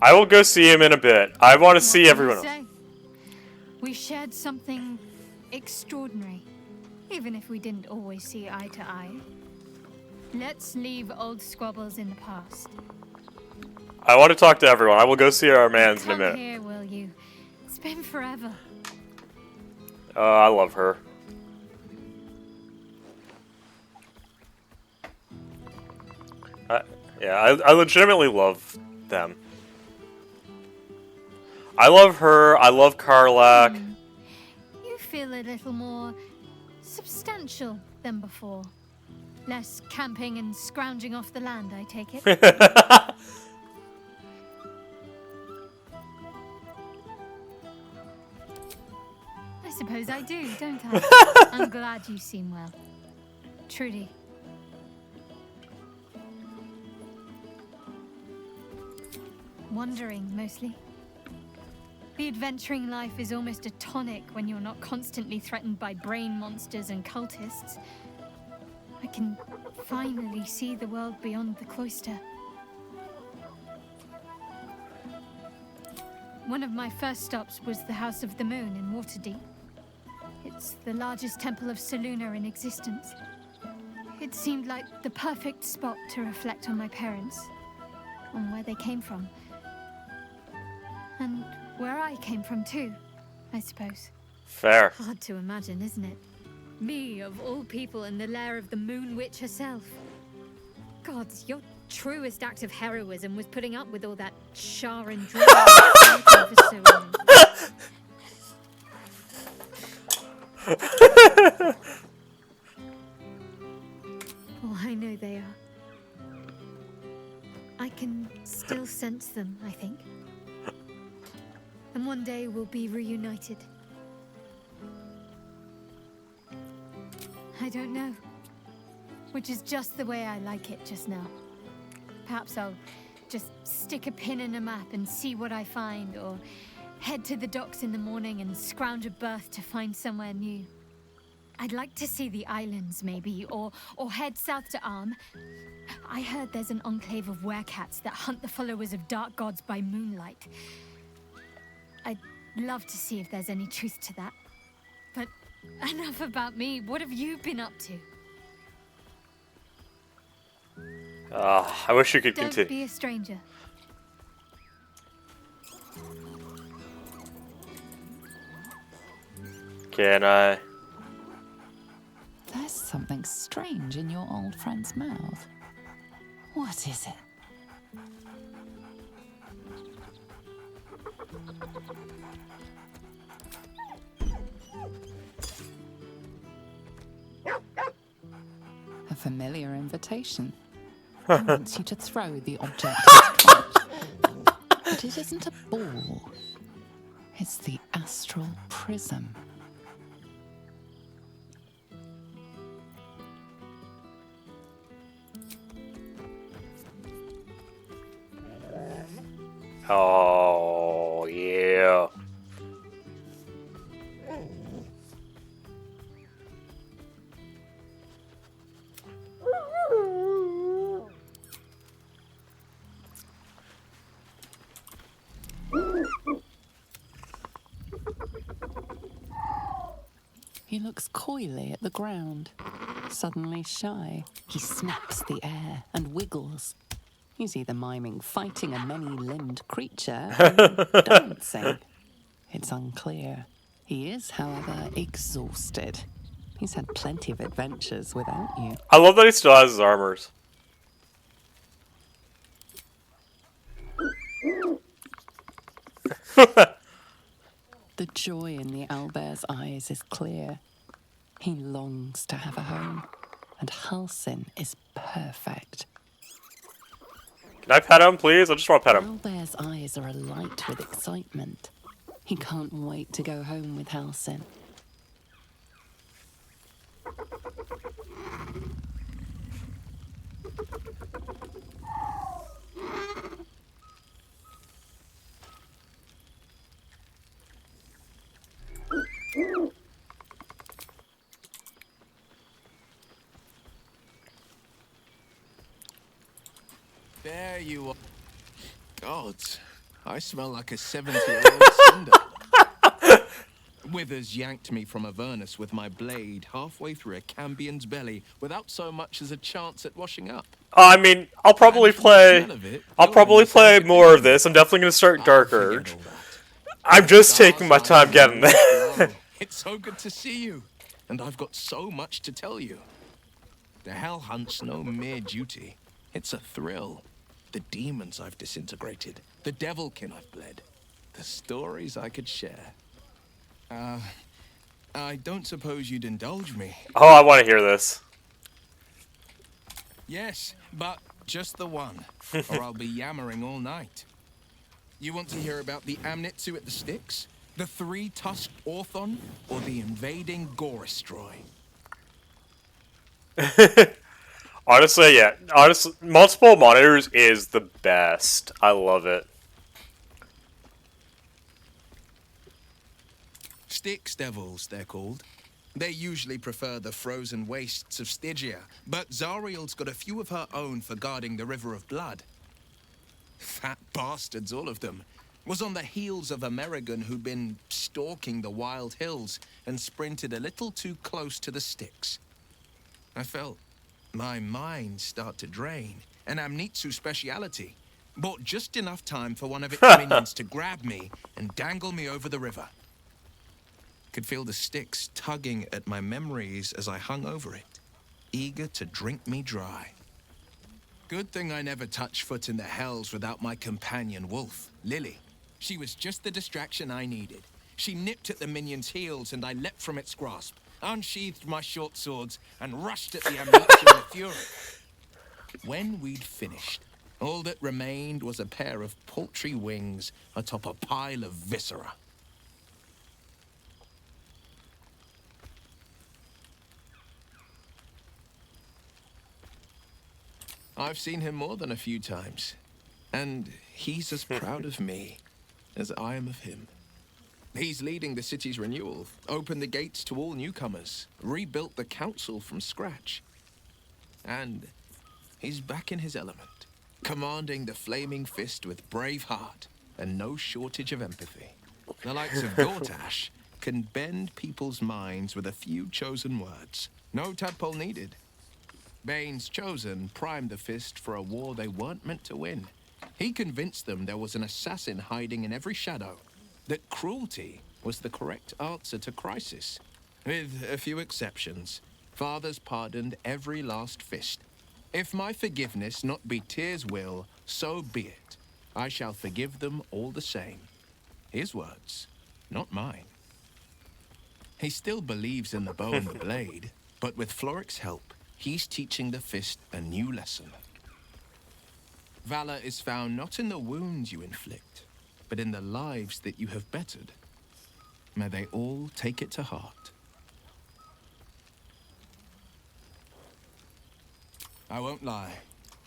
I will go see him in a bit. I want to see everyone else. We shared something extraordinary, even if we didn't always see eye to eye. Let's leave old squabbles in the past. I want to talk to everyone. I will go see our mans in a minute. Come here, will you? It's been forever. I love her. Yeah, I legitimately love them. I love her. I love Karlach. You feel a little more substantial than before. Less camping and scrounging off the land, I take it. I suppose I do, don't I? I'm glad you seem well. Trudy. Wandering, mostly. The adventuring life is almost a tonic when you're not constantly threatened by brain monsters and cultists. I can finally see the world beyond the cloister. One of my first stops was the House of the Moon in Waterdeep. It's the largest temple of Selûne in existence. It seemed like the perfect spot to reflect on my parents, on where they came from. And where I came from too, I suppose. Fair. Hard to imagine, isn't it? Me, of all people, in the lair of the Moon Witch herself. God, your truest act of heroism was putting up with all that char and drug for so long. Oh, I know they are. I can still sense them, I think. And one day we'll be reunited. I'd don't know. Which is just the way I like it just now. Perhaps I'll just stick a pin in a map and see what I find, or head to the docks in the morning and scrounge a berth to find somewhere new. I'd like to see the islands, maybe, or head south to Arm. I heard there's an enclave of werecats that hunt the followers of dark gods by moonlight. I'd love to see if there's any truth to that. But enough about me. What have you been up to? I wish you could Don't continue. be a stranger. Can I? There's something strange in your old friend's mouth. What is it? A familiar invitation. He wants you to throw the object he's touched. But it isn't a ball. It's the astral prism. Oh, yeah. He looks coyly at the ground, suddenly shy. He snaps the air and wiggles. He's either miming fighting a many-limbed creature or dancing. It's unclear. He is, however, exhausted. He's had plenty of adventures without you. I love that he still has his armors. The joy in the owlbear's eyes is clear. He longs to have a home, and Halsin is perfect. Can I pet him, please? I just want to pet him. Owlbear's eyes are alight with excitement. He can't wait to go home with Halsin. There you are. Gods, I smell like a 70-year-old cinder. Withers yanked me from Avernus with my blade halfway through a Cambion's belly without so much as a chance at washing up. I mean, I'll probably play more of this. I'm definitely going to start Dark Urge. I'm just taking my time getting there. It's so good to see you, and I've got so much to tell you. The Hell Hunt's no mere duty. It's a thrill. The demons I've disintegrated, the devilkin I've bled, the stories I could share. I don't suppose you'd indulge me. Oh, I want to hear this. Yes, but just the one, or I'll be yammering all night. You want to hear about the Amnitsu at the Styx, the three-tusked Orthon, or the invading Gorestroy? Honestly, yeah. Honestly, multiple monitors is the best. I love it. Styx Devils, they're called. They usually prefer the frozen wastes of Stygia, but Zariel's got a few of her own for guarding the River of Blood. Fat bastards, all of them. Was on the heels of Amerigan who'd been stalking the wild hills and sprinted a little too close to the Styx. I felt my mind start to drain, an Amnitsu speciality. Bought just enough time for one of its minions to grab me and dangle me over the river. Could feel the Styx tugging at my memories as I hung over it, eager to drink me dry. Good thing I never touched foot in the hells without my companion wolf, Lily. She was just the distraction I needed. She nipped at the minion's heels and I leapt from its grasp, unsheathed my short swords, and rushed at the Amnitsu in fury. When we'd finished, all that remained was a pair of paltry wings atop a pile of viscera. I've seen him more than a few times, and he's as proud of me as I am of him. He's leading the city's renewal, opened the gates to all newcomers, rebuilt the council from scratch. And he's back in his element, commanding the Flaming Fist with brave heart and no shortage of empathy. The likes of Gortash can bend people's minds with a few chosen words. No tadpole needed. Bane's Chosen primed the Fist for a war they weren't meant to win. He convinced them there was an assassin hiding in every shadow, that cruelty was the correct answer to crisis. With a few exceptions, fathers pardoned every last Fist. If my forgiveness not be Tyr's will, so be it. I shall forgive them all the same. His words, not mine. He still believes in the bow and the blade, but with Floric's help, he's teaching the Fist a new lesson. Valor is found not in the wounds you inflict, but in the lives that you have bettered. May they all take it to heart. I won't lie.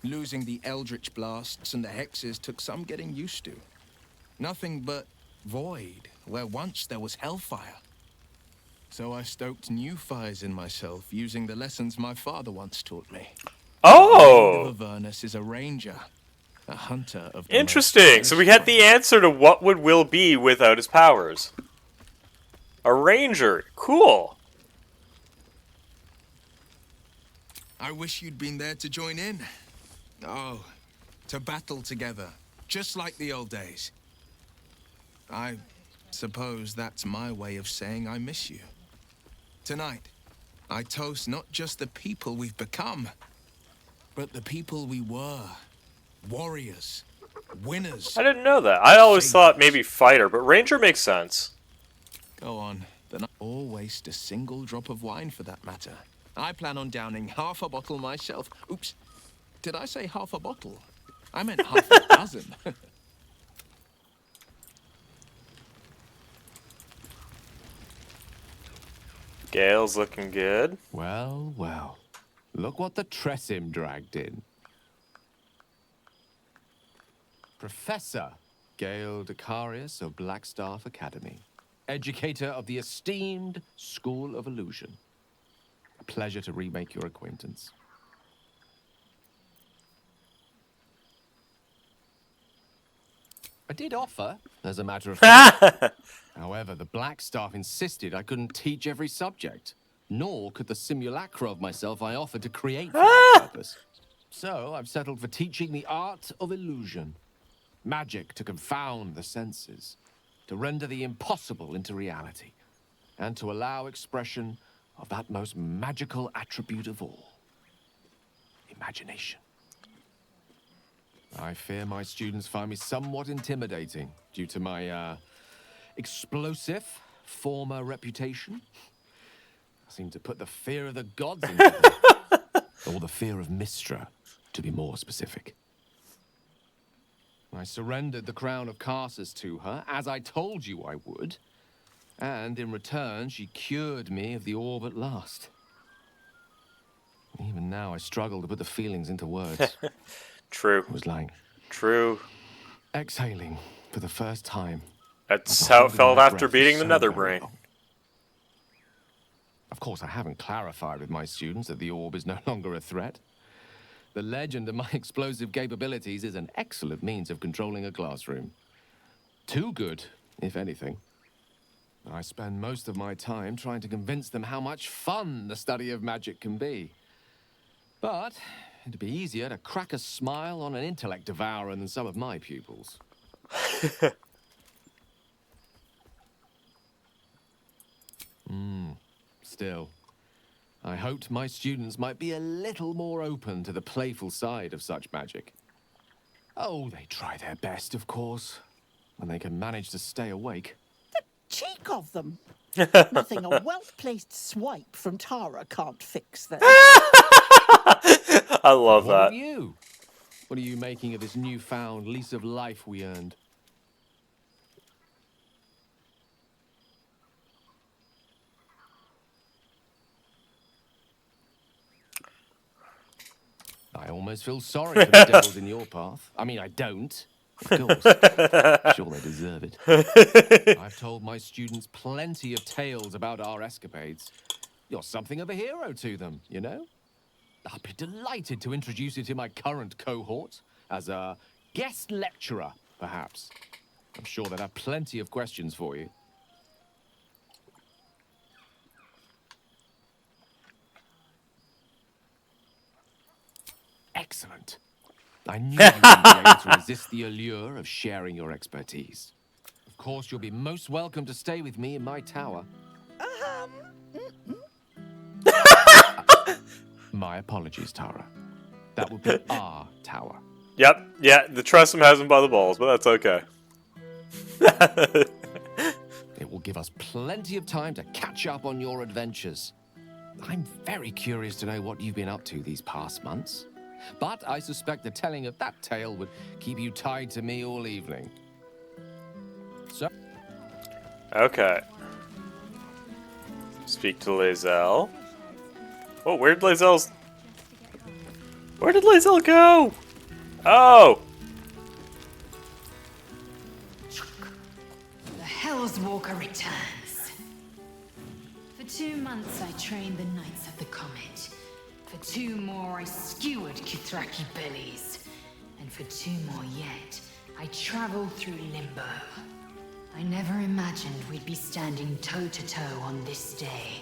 Losing the Eldritch Blasts and the Hexes took some getting used to. Nothing but void, where once there was hellfire. So I stoked new fires in myself using the lessons my father once taught me. Oh! The Avernus is a ranger, a hunter of the Interesting. So we had the answer to what would Will be without his powers. A ranger. Cool. I wish you'd been there to join in. Oh, to battle together, just like the old days. I suppose that's my way of saying I miss you. Tonight, I toast not just the people we've become, but the people we were. Warriors, winners. I didn't know that. I always thought maybe fighter, but ranger makes sense. Go on. Then or waste a single drop of wine for that matter. I plan on downing half a bottle myself. Oops. Did I say half a bottle? I meant half a dozen. Gale's looking good. Well, well. Look what the Tressim dragged in. Professor Gale Decarius of Blackstaff Academy. Educator of the esteemed School of Illusion. A pleasure to remake your acquaintance. I did offer, as a matter of fact. However, the Blackstaff insisted I couldn't teach every subject, nor could the simulacra of myself I offered to create for that purpose. So I've settled for teaching the art of illusion. Magic to confound the senses, to render the impossible into reality, and to allow expression of that most magical attribute of all, imagination. I fear my students find me somewhat intimidating due to my, explosive former reputation. I seem to put the fear of the gods into them. Or the fear of Mystra, to be more specific. I surrendered the crown of Karsus to her, as I told you I would. And in return, she cured me of the orb at last. Even now, I struggle to put the feelings into words. True. It was like... True. Exhaling for the first time. That's how it felt after beating the Netherbrain. Of course, I haven't clarified with my students that the orb is no longer a threat. The legend of my explosive capabilities is an excellent means of controlling a classroom. Too good, if anything. I spend most of my time trying to convince them how much fun the study of magic can be. But it'd be easier to crack a smile on an intellect devourer than some of my pupils. Still, I hoped my students might be a little more open to the playful side of such magic. Oh, they try their best, of course, when they can manage to stay awake. Cheek of them! Nothing a well-placed swipe from Tara can't fix them. I love What that. of you? What are you making of this newfound lease of life we earned? I almost almost feel sorry for the devils in your path. I mean, I don't. Of course. Sure, they deserve it. I've told my students plenty of tales about our escapades. You're something of a hero to them, you know? I'll be delighted to introduce you to my current cohort as a guest lecturer, perhaps. I'm sure they'll have plenty of questions for you. Excellent. I knew you wouldn't be able to resist the allure of sharing your expertise. Of course, you'll be most welcome to stay with me in my tower. My apologies, Tara. That would be our tower. Yep, yeah, the Tressum has him by the balls, but that's okay. It will give us plenty of time to catch up on your adventures. I'm very curious to know what you've been up to these past months. But I suspect the telling of that tale would keep you tied to me all evening. So... Okay. Speak to Lae'zel. Oh, where did Lae'zel go? Oh! The Hell's Walker returns. For 2 months I trained the Knights of the Comet. For 2 more I skewered Kithraki bellies. And for 2 more yet, I traveled through Limbo. I never imagined we'd be standing toe-to-toe on this day,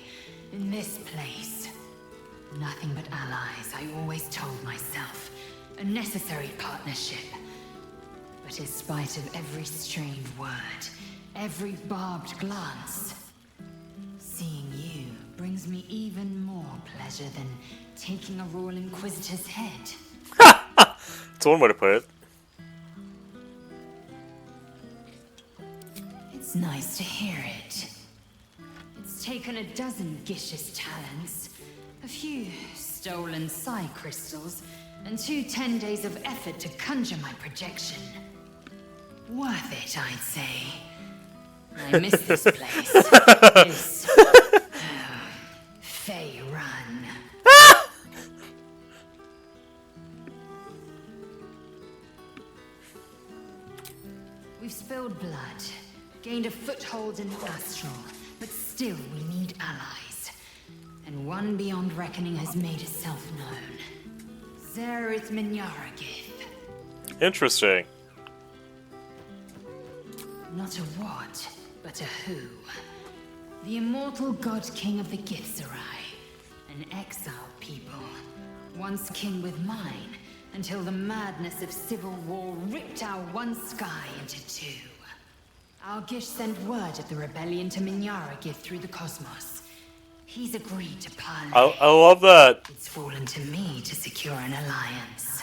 in this place. Nothing but allies, I always told myself. A necessary partnership. But in spite of every strange word, every barbed glance, seeing you brings me even more pleasure than taking a Royal Inquisitor's head. That's one way to put it. It's nice to hear it. It's taken a dozen Gish's talents, a few stolen psi crystals, and 2 10 days of effort to conjure my projection. Worth it, I'd say. I miss this place. This... Fey Run. We've spilled blood, gained a foothold in the astral, but still we need allies. And one beyond reckoning has made itself known. Zereth Minyaragith. Interesting. Not a what, but a who. The immortal god king of the Githzerai. An exiled people. Once kin with mine, until the madness of civil war ripped our one sky into 2. Our Gish sent word of the rebellion to Minyaragith through the cosmos. He's agreed to parley. I love that. It's fallen to me to secure an alliance.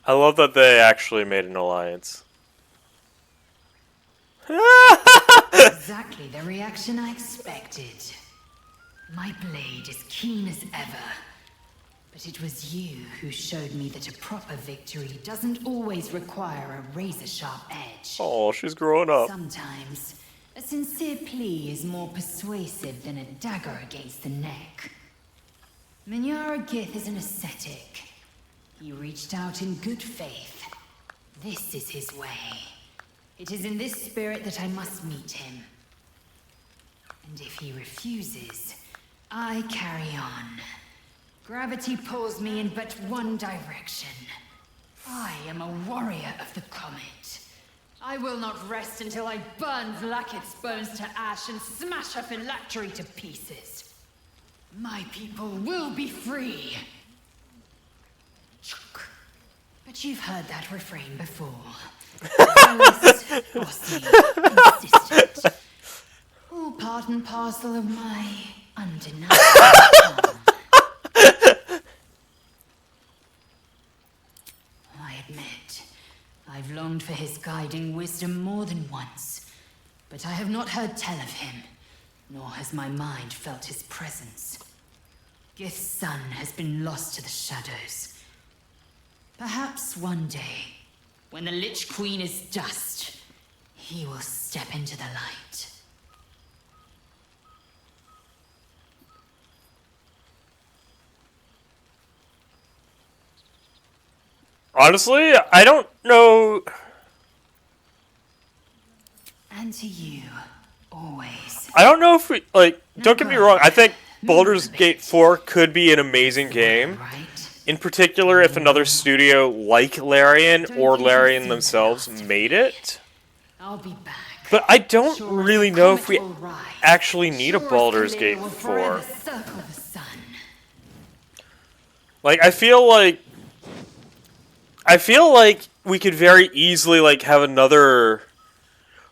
I love that they actually made an alliance. Exactly the reaction I expected. My blade is keen as ever. But it was you who showed me that a proper victory doesn't always require a razor-sharp edge. Oh, she's growing up. Sometimes, a sincere plea is more persuasive than a dagger against the neck. Minyaragith is an ascetic. He reached out in good faith. This is his way. It is in this spirit that I must meet him. And if he refuses, I carry on. Gravity pulls me in but one direction. I am a warrior of the comet. I will not rest until I burn Vlaakith's bones to ash and smash her phylactery to pieces. My people will be free. But you've heard that refrain before. Jealous, bossy, insistent. All part and parcel of my undeniable charm. I admit, I've longed for his guiding wisdom more than once, but I have not heard tell of him, nor has my mind felt his presence. Gith's son has been lost to the shadows. Perhaps one day, when the Lich Queen is dust, he will step into the light. Honestly, I don't know. And to you, always. I don't know if we, like, don't get me wrong, I think Baldur's Gate 4 could be an amazing game. In particular, if another studio like Larian or Larian themselves made it. I'll be back. But I don't really know if we actually need a Baldur's Gate 4. Like, I feel like we could very easily, like, have another,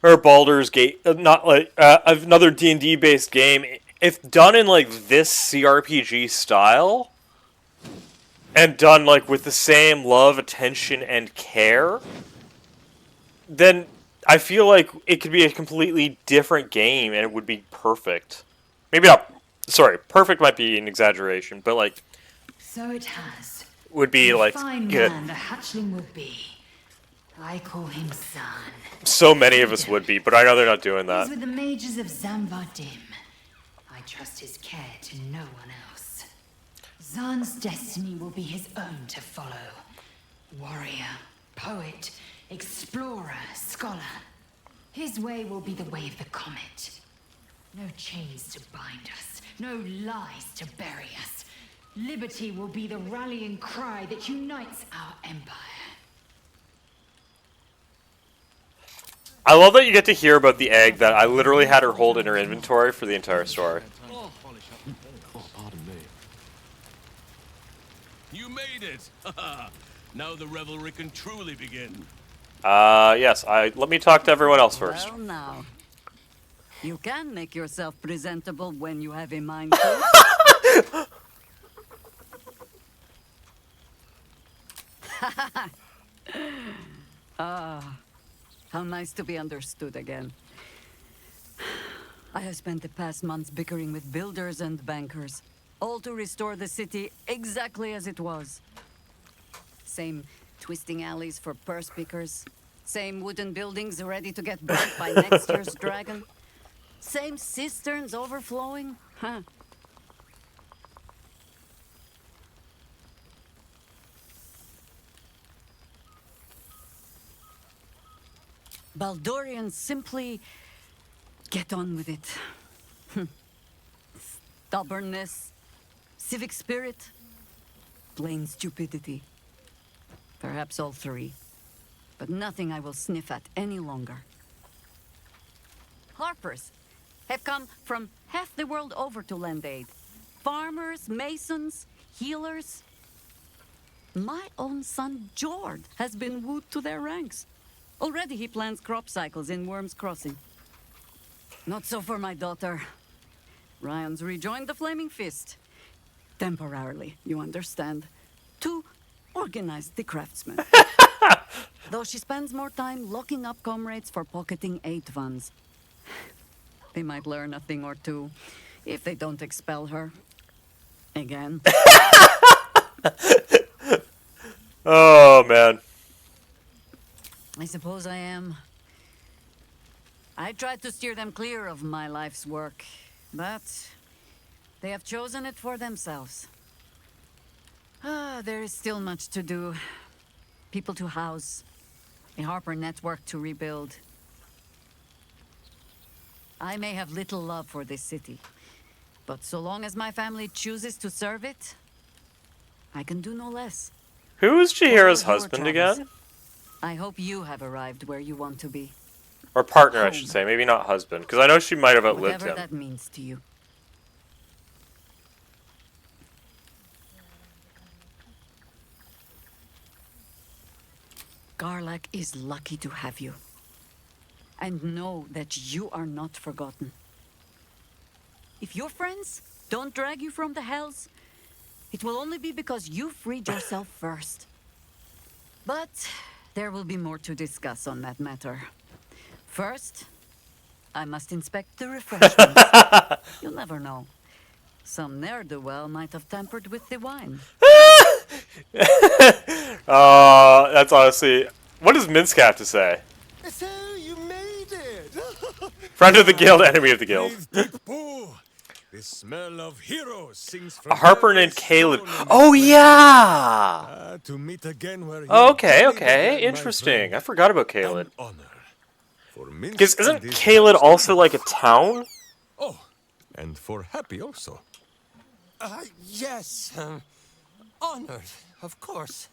or Baldur's Gate, not like, another D&D based game, if done in, like, this CRPG style, and done, like, with the same love, attention, and care, then I feel like it could be a completely different game, and it would be perfect. Maybe not, sorry, perfect might be an exaggeration, but, like, so it has. Would be, like, fine good. Man the hatchling would be. I call him Zan. So many of us would be, but I know they're not doing that. He's with the mages of Zamvardim. I trust his care to no one else. Zan's destiny will be his own to follow. Warrior, poet, explorer, scholar. His way will be the way of the comet. No chains to bind us, no lies to bury us. Liberty will be the rallying cry that unites our empire. I love that you get to hear about the egg that I literally had her hold in her inventory for the entire story. Oh, pardon me. You made it! Now the revelry can truly begin. Yes, let me talk to everyone else first. Well now, you can make yourself presentable when you have a mind to. Ah, how nice to be understood again. I have spent the past months bickering with builders and bankers, all to restore the city exactly as it was. Same twisting alleys for purse pickers, same wooden buildings ready to get burnt by next year's dragon, same cisterns overflowing, huh? Baldurians simply get on with it. Stubbornness, civic spirit, plain stupidity. Perhaps all three, but nothing I will sniff at any longer. Harpers have come from half the world over to lend aid. Farmers, masons, healers. My own son, Jord, has been wooed to their ranks. Already he plans crop cycles in Worm's Crossing. Not so for my daughter. Ryan's rejoined the Flaming Fist. Temporarily, you understand. To organize the craftsmen. Though she spends more time locking up comrades for pocketing aid funds. They might learn a thing or two, if they don't expel her. Again. Oh, man. I suppose I am. I tried to steer them clear of my life's work, but they have chosen it for themselves. There is still much to do. People to house, a Harper network to rebuild. I may have little love for this city, but so long as my family chooses to serve it, I can do no less. Who is Chihira's husband again? I hope you have arrived where you want to be. Or partner, I should say. Maybe not husband, because I know she might have outlived Whatever him. that means to you. Garlak is lucky to have you. And know that you are not forgotten. If your friends don't drag you from the hells, it will only be because you freed yourself first. But there will be more to discuss on that matter. First, I must inspect the refreshments. You'll never know. Some ne'er-do-well might have tampered with the wine. That's honestly... What does Minsk have to say? So you made it! Friend of the guild, enemy of the guild. The The smell of heroes sings A from harper every named Caelid. stone on Oh the planet. yeah. To meet again where you Okay, journeyed okay, again, my interesting. friend. I forgot about Caelid. An honor. For Minsk Because and isn't this Caelid house also to like a live. town? Oh, and for Happy also. Yes, honored, of course.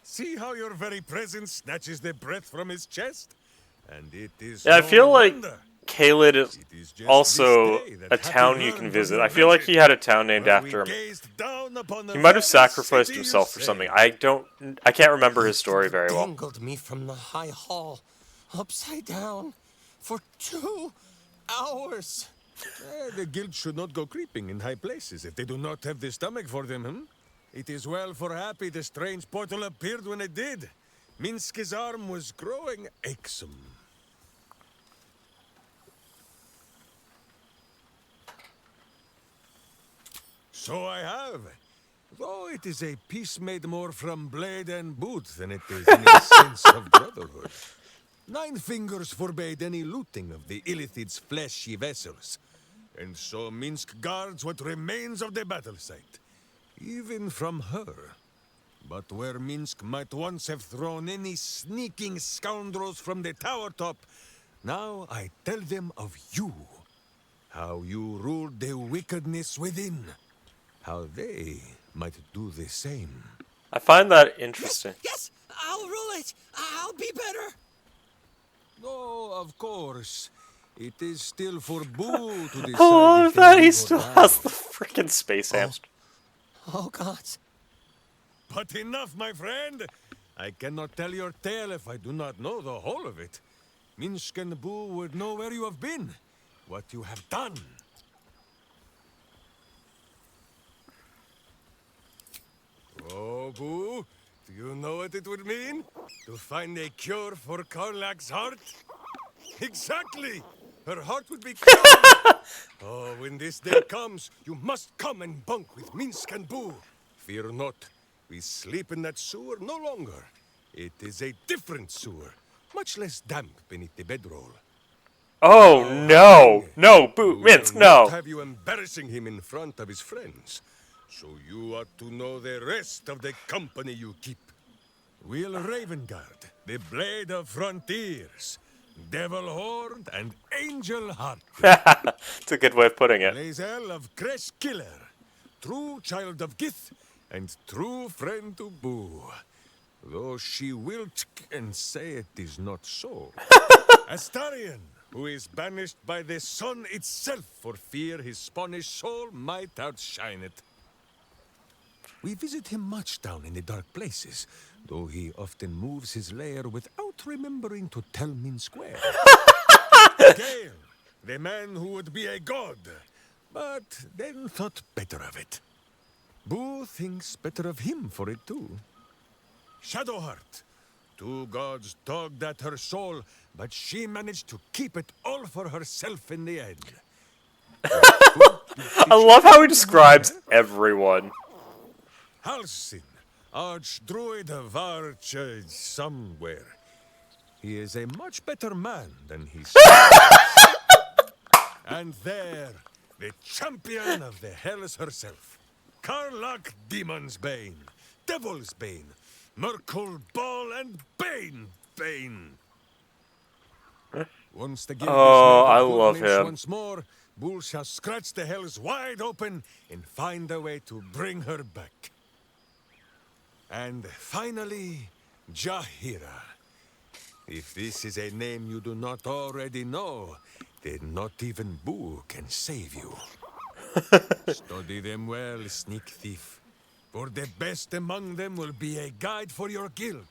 See how your very presence snatches the breath from his chest? And it is Yeah, I no feel like wonder. Caelid is just also this day that a Happy town you learned can of visit. your I feel like he had a town named where we after him. gazed down upon the He might have very sacrificed city you himself for saved. something. I can't remember his story very well. Dangled me from the high hall, upside down, for 2 hours. The guild should not go creeping in high places if they do not have the stomach for them, hmm? It is well for Happy the strange portal appeared when it did. Minsk's arm was growing achesome. So I have. Though it is a piece made more from blade and boot than it is any sense of brotherhood. 9 fingers forbade any looting of the Illithid's fleshy vessels. And so Minsk guards what remains of the battle site. Even from her. But where Minsk might once have thrown any sneaking scoundrels from the tower top, now I tell them of you. How you ruled the wickedness within. How they might do the same. I find that interesting. Yes, I'll rule it. I'll be better. Oh, of course. It is still for Boo to decide. I love if they that live he or still die. has the freaking space hamster. Oh, gods. But enough, my friend. I cannot tell your tale if I do not know the whole of it. Minsk and Boo would know where you have been, what you have done. Oh, Boo, do you know what it would mean? To find a cure for Karlach's heart? Exactly! Her heart would be cured! Oh, when this day comes, you must come and bunk with Minsk and Boo. Fear not, we sleep in that sewer no longer. It is a different sewer, much less damp beneath the bedroll. Oh no! No, Boo, Minsk, Will not no! have you embarrassing him in front of his friends. So you ought to know the rest of the company you keep. Will Ravengard, the Blade of Frontiers, Devil Horde, and Angel Heart. It's a good way of putting it. Lae'zel of Kresh Killer, true child of Gith, and true friend to Boo. Though she will and say it is not so. Astarion, who is banished by the sun itself for fear his Spanish soul might outshine it. We visit him much down in the dark places, though he often moves his lair without remembering to tell Minsk where. Gale, the man who would be a god, but then thought better of it. Boo thinks better of him for it too. Shadowheart, 2 gods dogged at her soul, but she managed to keep it all for herself in the end. I love how he describes everyone. Halsin, Archdruid of Arch somewhere. He is a much better man than he said. And there, the champion of the Hells herself. Karlach Demon's Bane, Devil's Bane, Merkul Ball and Bane. Once the guild I love him. Once more, Bull shall scratch the Hells wide open and find a way to bring her back. And finally, Jaheira. If this is a name you do not already know, then not even Boo can save you. Study them well, sneak thief. For the best among them will be a guide for your guild.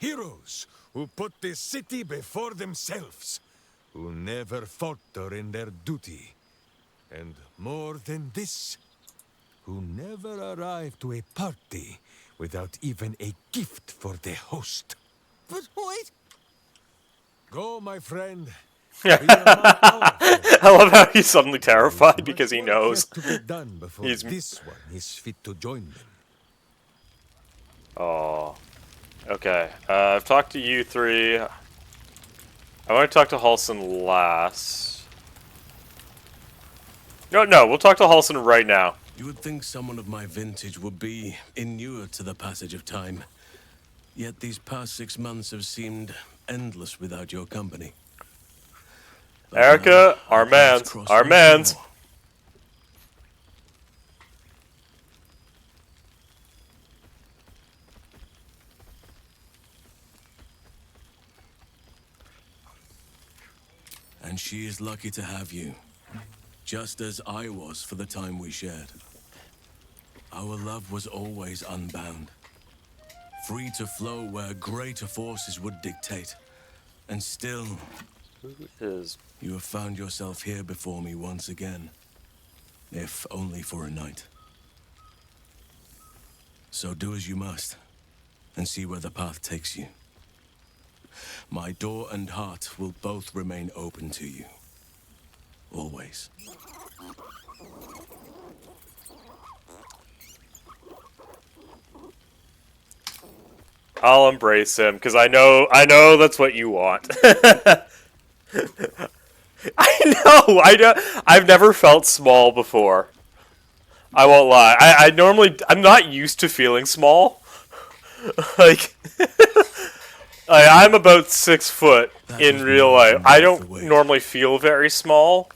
Heroes who put the city before themselves. Who never falter in their duty. And more than this, who never arrive to a party without even a gift for the host. But wait! Go, my friend. I love how he's suddenly terrified because he knows To be done before he's. this one is fit to join them. Oh, Okay, I've talked to you three. I want to talk to Halsin last. No, we'll talk to Halsin right now. You would think someone of my vintage would be inured to the passage of time. Yet these past 6 months have seemed endless without your company. But Erica, now, our mans. And she is lucky to have you, just as I was for the time we shared. Our love was always unbound, free to flow where greater forces would dictate. And still, you have found yourself here before me once again, if only for a night. So do as you must, and see where the path takes you. My door and heart will both remain open to you. Always. I'll embrace him, because I know that's what you want. I know, I've never felt small before. I won't lie. I'm not used to feeling small. Like, I'm about 6 foot in real life. I don't normally feel very small.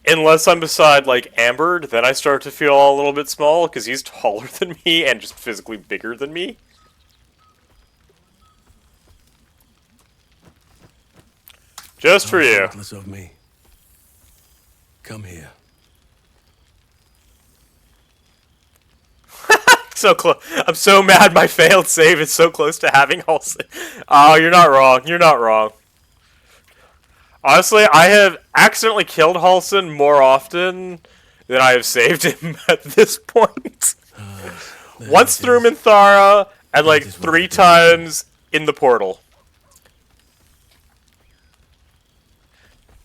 Unless I'm beside, like, Amberd, then I start to feel a little bit small, because he's taller than me and just physically bigger than me. Just for you. Thoughtless of me. Come here. So close. I'm so mad my failed save is so close to having Halsin. Oh, you're not wrong. You're not wrong. Honestly, I have accidentally killed Halsin more often than I have saved him at this point. Once through Minthara, and like 3 times in the portal.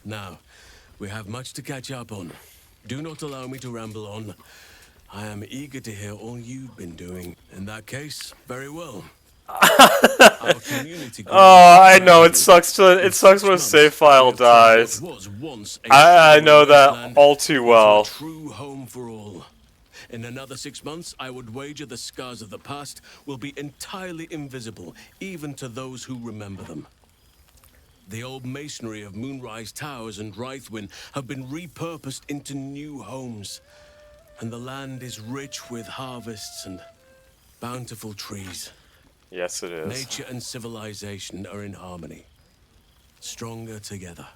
Now, we have much to catch up on. Do not allow me to ramble on. I am eager to hear all you've been doing. In that case, very well. Our community oh, I know it sucks when a save file dies. I know that all too well. True home for all. In another 6 months, I would wager the scars of the past will be entirely invisible, even to those who remember them. The old masonry of Moonrise Towers and Rythwin have been repurposed into new homes, and the land is rich with harvests and bountiful trees. Yes, it is. Nature and civilization are in harmony, stronger together.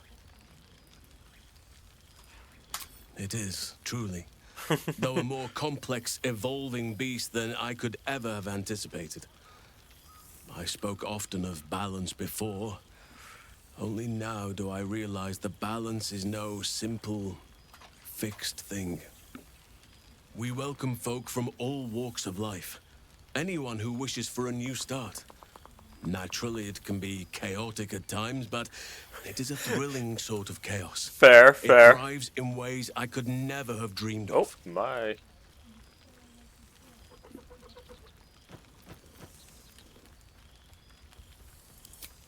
It is, truly, though a more complex, evolving beast than I could ever have anticipated. I spoke often of balance before. Only now do I realize the balance is no simple, fixed thing. We welcome folk from all walks of life. Anyone who wishes for a new start. Naturally, it can be chaotic at times, but it is a thrilling sort of chaos. Fair. It thrives in ways I could never have dreamed of. Oh, my.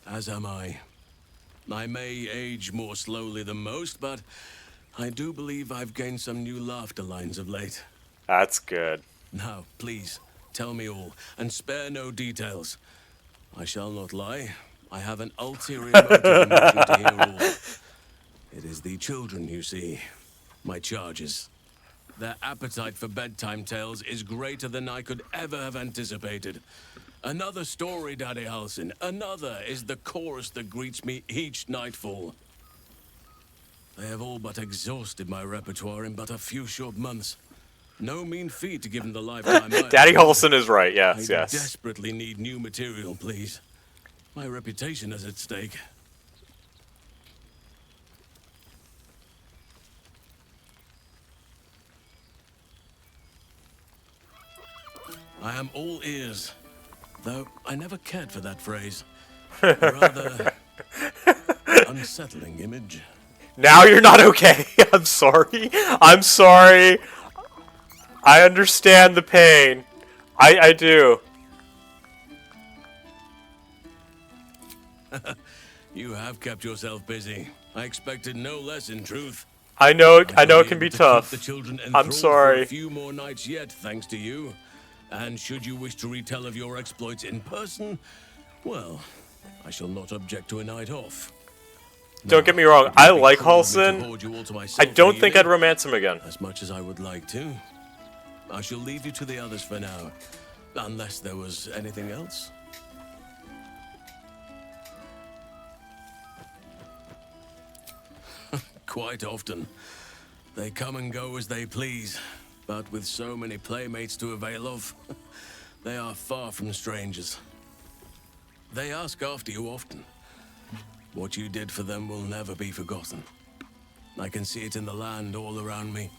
As am I. I may age more slowly than most, but I do believe I've gained some new laughter lines of late. That's good. Now, please, tell me all, and spare no details. I shall not lie. I have an ulterior motive in wishing to hear all. It is the children, you see. My charges. Their appetite for bedtime tales is greater than I could ever have anticipated. Another story, Daddy Halsin. Another is the chorus that greets me each nightfall. They have all but exhausted my repertoire in but a few short months. No mean feat given the lifetime I Daddy Halsin is right, yes, I desperately need new material, please. My reputation is at stake. I am all ears. Though I never cared for that phrase. A rather unsettling image. Now you're not okay. I'm sorry. I'm sorry. I understand the pain. I do. You have kept yourself busy. I expected no less, in truth. I know it can be The tough. children I'm enthralled for sorry. a few more nights yet, thanks to you. And should you wish to retell of your exploits in person, well, I shall not object to a night off. Don't get me wrong, I like Halsin. I don't think I'd romance him again. As much as I would like to. I shall leave you to the others for now, unless there was anything else. Quite often. They come and go as they please, but with so many playmates to avail of, they are far from strangers. They ask after you often. What you did for them will never be forgotten. I can see it in the land all around me.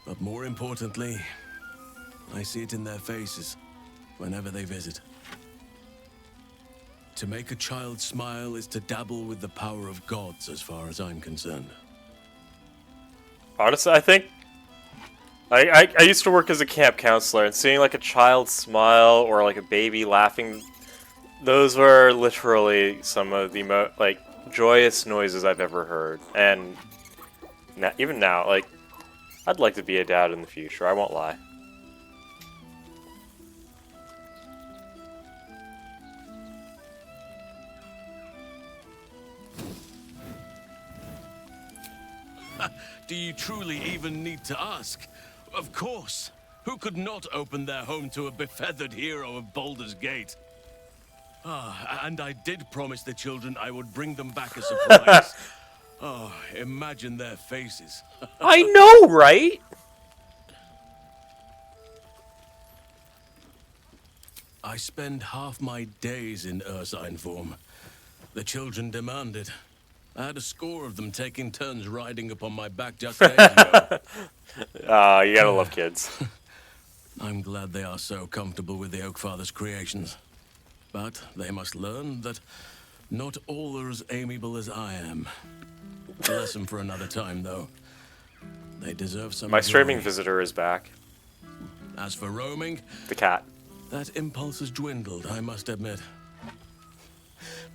But more importantly, I see it in their faces whenever they visit. To make a child smile is to dabble with the power of gods, as far as I'm concerned. Honestly, I think I used to work as a camp counselor, and seeing like a child smile or like a baby laughing, those were literally some of the like joyous noises I've ever heard. And even now, like, I'd like to be a dad in the future. I won't lie. Do you truly even need to ask? Of course. Who could not open their home to a befeathered hero of Baldur's Gate? Ah, and I did promise the children I would bring them back a surprise. Oh, imagine their faces. I know, right? I spend half my days in Ursine form. The children demanded. I had a score of them taking turns riding upon my back just days ago. You gotta love kids. I'm glad they are so comfortable with the Oakfather's creations. But they must learn that not all are as amiable as I am. A lesson for another time, though. They deserve some My joy. streaming visitor is back. As for roaming, the cat. That impulse has dwindled, I must admit.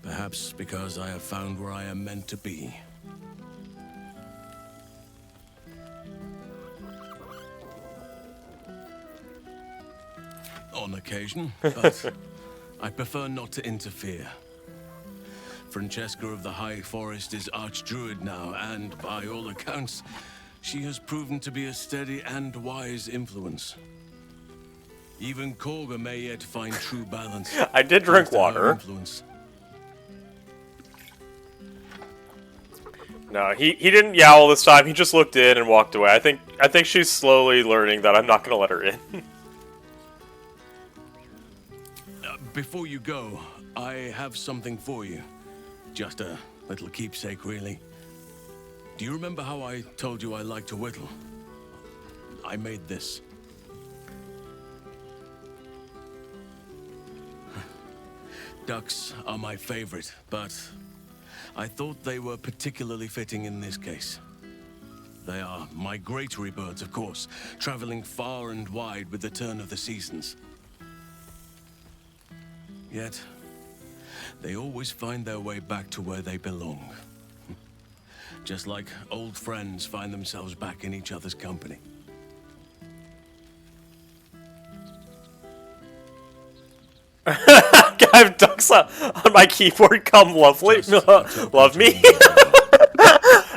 Perhaps because I have found where I am meant to be. On occasion, but I prefer not to interfere. Francesca of the High Forest is Archdruid now, and by all accounts, she has proven to be a steady and wise influence. Even Korga may yet find true balance. I did drink thanks to her water. influence. No, he didn't yowl this time. He just looked in and walked away. I think she's slowly learning that I'm not gonna let her in. Before you go, I have something for you. Just a little keepsake, really. Do you remember how I told you I like to whittle? I made this. Ducks are my favorite, but I thought they were particularly fitting in this case. They are migratory birds, of course, traveling far and wide with the turn of the seasons. Yet, they always find their way back to where they belong. Just like old friends find themselves back in each other's company. I have ducks on my keyboard. Come lovely. Love me.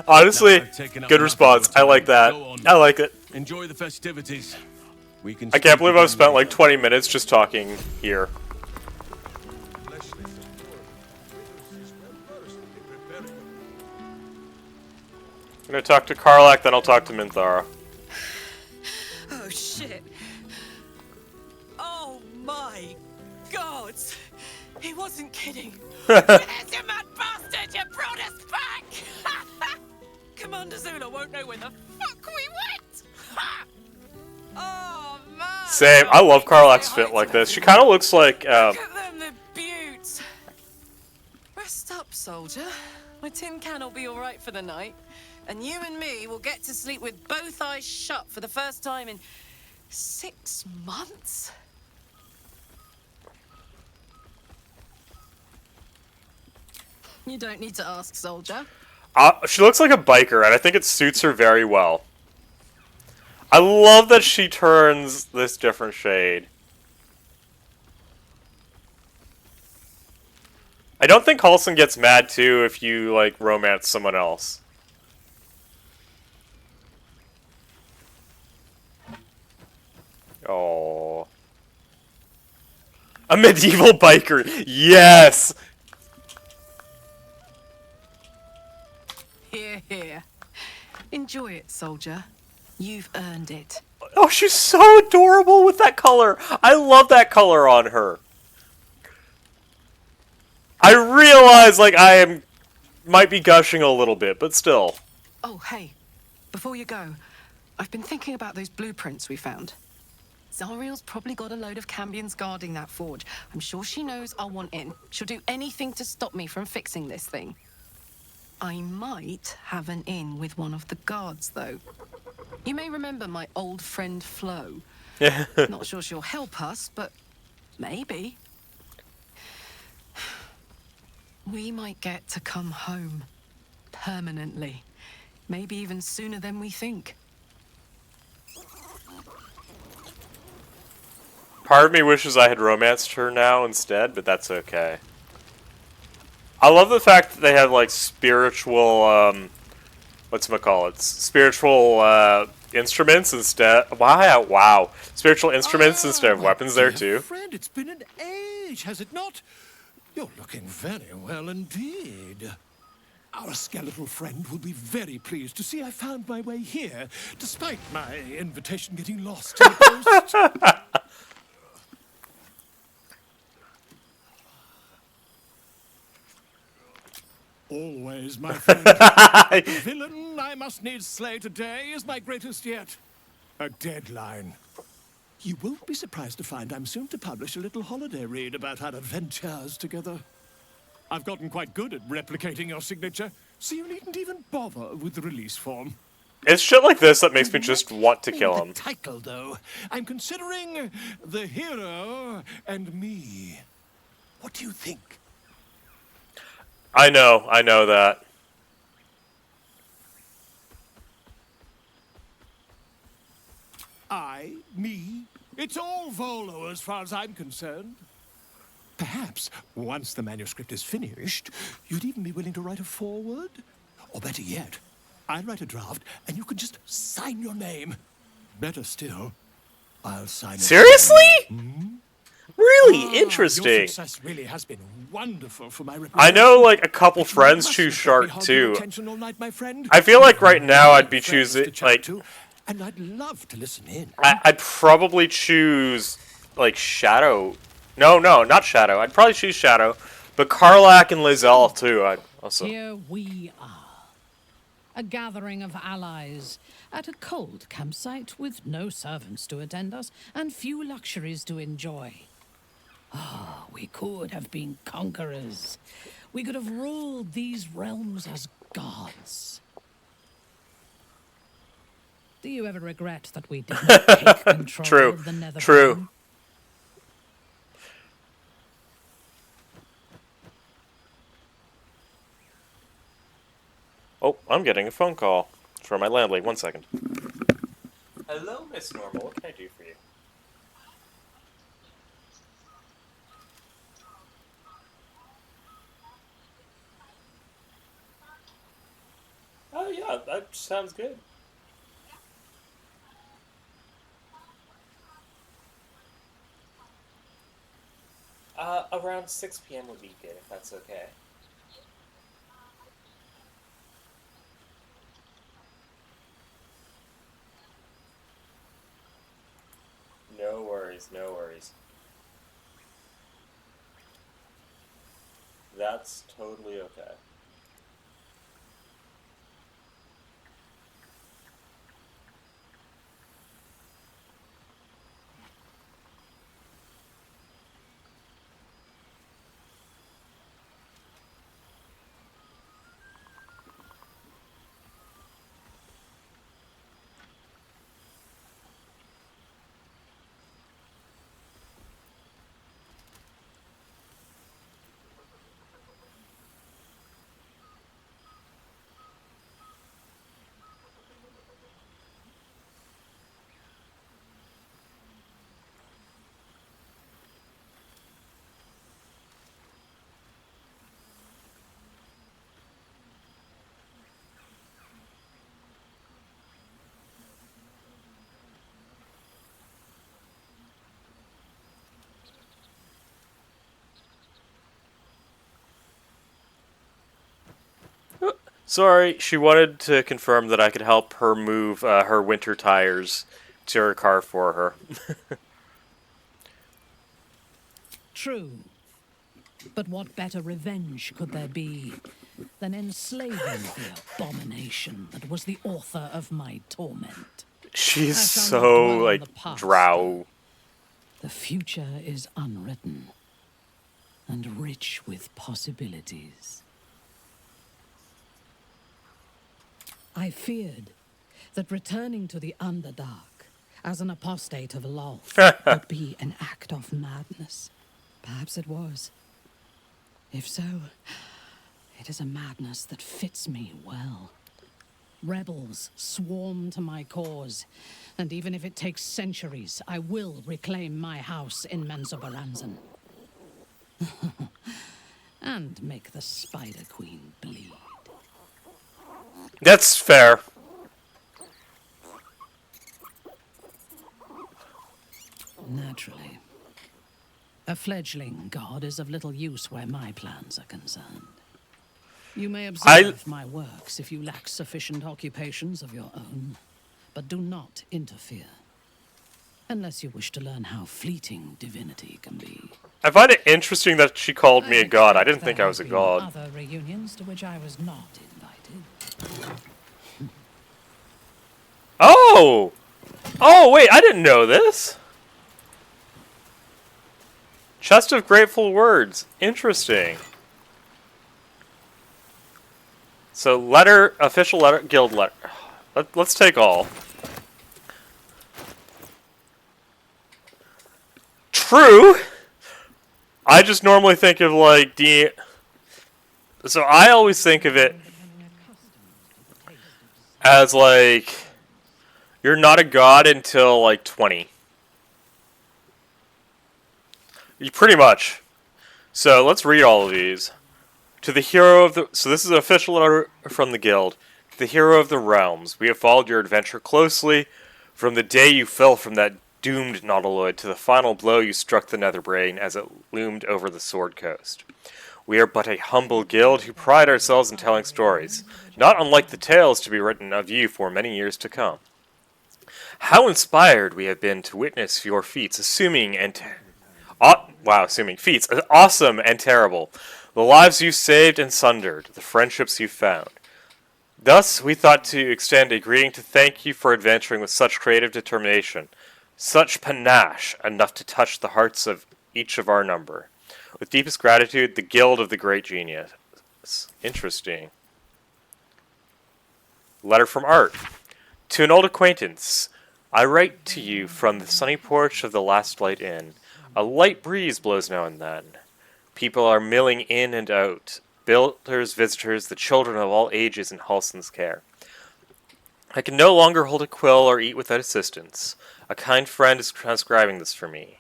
Honestly, good response. I like that. I like it. Enjoy the festivities. I can't believe I've spent like 20 minutes just talking here. I'm gonna talk to Karlach, then I'll talk to Minthara. Oh, shit. Oh, my God. He wasn't kidding. Yes, you mad bastard! You brought us back! Commander Zula won't know where the fuck we went! Oh, man! Same. I love Karlach's fit like this. She kind of looks like, Look at them, the beauts! Rest up, soldier. My tin can will be alright for the night. And you and me will get to sleep with both eyes shut for the first time in 6 months? You don't need to ask, soldier. She looks like a biker, and I think it suits her very well. I love that she turns this different shade. I don't think Coulson gets mad too if you, like, romance someone else. Oh. A medieval biker. Yes. Here, here. Enjoy it, soldier. You've earned it. Oh, she's so adorable with that color. I love that color on her. I realize, like, might be gushing a little bit, but still. Oh, hey. Before you go, I've been thinking about those blueprints we found. Zariel's probably got a load of Cambions guarding that forge. I'm sure she knows I'll want in. She'll do anything to stop me from fixing this thing. I might have an in with one of the guards, though. You may remember my old friend Flo. Not sure she'll help us, but maybe. We might get to come home. Permanently. Maybe even sooner than we think. Part of me wishes I had romanced her now instead, but that's okay. I love the fact that they have, like, spiritual, whatchamacallit? Spiritual, instruments instead. Wow. Spiritual instruments instead of weapons there, too. Friend, it's been an age, has it not? You're looking very well indeed. Our skeletal friend will be very pleased to see I found my way here, despite my invitation getting lost in the post. Always, my friend. The villain I must needs slay today is my greatest yet. A deadline. You won't be surprised to find I'm soon to publish a little holiday read about our adventures together. I've gotten quite good at replicating your signature, so you needn't even bother with the release form. It's shit like this that makes me just want to kill him. The title, though. I'm considering The Hero and Me. What do you think? I know that. Me. It's all Volo as far as I'm concerned. Perhaps, once the manuscript is finished, you'd even be willing to write a foreword? Or better yet, I'll write a draft and you can just sign your name. Better still, I'll sign it. Seriously? Really interesting. Your success really has been wonderful for my reputation. I know, like, a couple friends choose Shark too. I feel like right now I'd be choosing, like, and I'd love to listen in. I'd probably choose, like, Shadow. No, not Shadow. I'd probably choose Shadow, but Karlach and Lae'zel too. I'd also. Here we are, a gathering of allies at a cold campsite with no servants to attend us and few luxuries to enjoy. Ah, we could have been conquerors. We could have ruled these realms as gods. Do you ever regret that we didn't take control of the Netherrealm? True. Oh, I'm getting a phone call from my landlady. 1 second. Hello, Miss Normal. What can I do for you? Oh, yeah, that sounds good. Around 6 p.m. would be good, if that's okay. No worries, no worries. That's totally okay. Sorry, she wanted to confirm that I could help her move her winter tires to her car for her. True. But what better revenge could there be than enslaving the abomination that was the author of my torment? She's so, like, drow. The future is unwritten and rich with possibilities. I feared that returning to the Underdark as an apostate of Lolth would be an act of madness. Perhaps it was. If so, it is a madness that fits me well. Rebels swarm to my cause, and even if it takes centuries, I will reclaim my house in Menzoberranzan. And make the Spider Queen bleed. That's fair. Naturally. A fledgling god is of little use where my plans are concerned. You may observe my works if you lack sufficient occupations of your own, but do not interfere. Unless you wish to learn how fleeting divinity can be. I find it interesting that she called me a god. I didn't think I was a god. Other reunions to which I was not invited. Oh! Oh, wait, I didn't know this. Chest of Grateful Words. Interesting. So, letter, official letter, guild letter. Let's take all. True! I just normally think of, like, so I always think of it as, like, you're not a god until, like, 20. Pretty much. So, let's read all of these. To the hero of the... So this is an official letter from the guild. To the hero of the realms, we have followed your adventure closely. From the day you fell from that doomed nautiloid to the final blow you struck the Netherbrain as it loomed over the Sword Coast. We are but a humble guild who pride ourselves in telling stories, not unlike the tales to be written of you for many years to come. How inspired we have been to witness your feats, assuming feats, awesome and terrible. The lives you saved and sundered, the friendships you found. Thus, we thought to extend a greeting to thank you for adventuring with such creative determination, such panache, enough to touch the hearts of each of our number. With deepest gratitude, the Guild of the Great Genius. Interesting. Letter from Art. To an old acquaintance, I write to you from the sunny porch of the Last Light Inn. A light breeze blows now and then. People are milling in and out. Builders, visitors, the children of all ages in Halsin's care. I can no longer hold a quill or eat without assistance. A kind friend is transcribing this for me.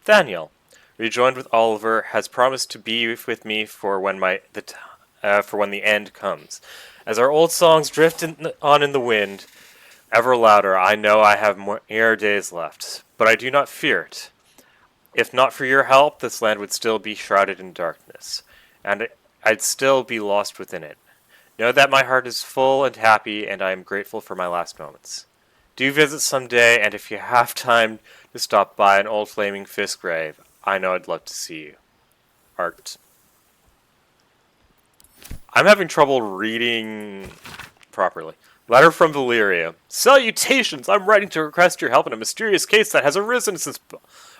Daniel, rejoined with Oliver, has promised to be with me for when the end comes. As our old songs drift on in the wind, ever louder, I know I have more days left, but I do not fear it. If not for your help, this land would still be shrouded in darkness, and I'd still be lost within it. Know that my heart is full and happy, and I am grateful for my last moments. Do visit someday, and if you have time to stop by an old flaming fist grave, I know I'd love to see you. Art. I'm having trouble reading properly. Letter from Valyria. Salutations! I'm writing to request your help in a mysterious case that has arisen since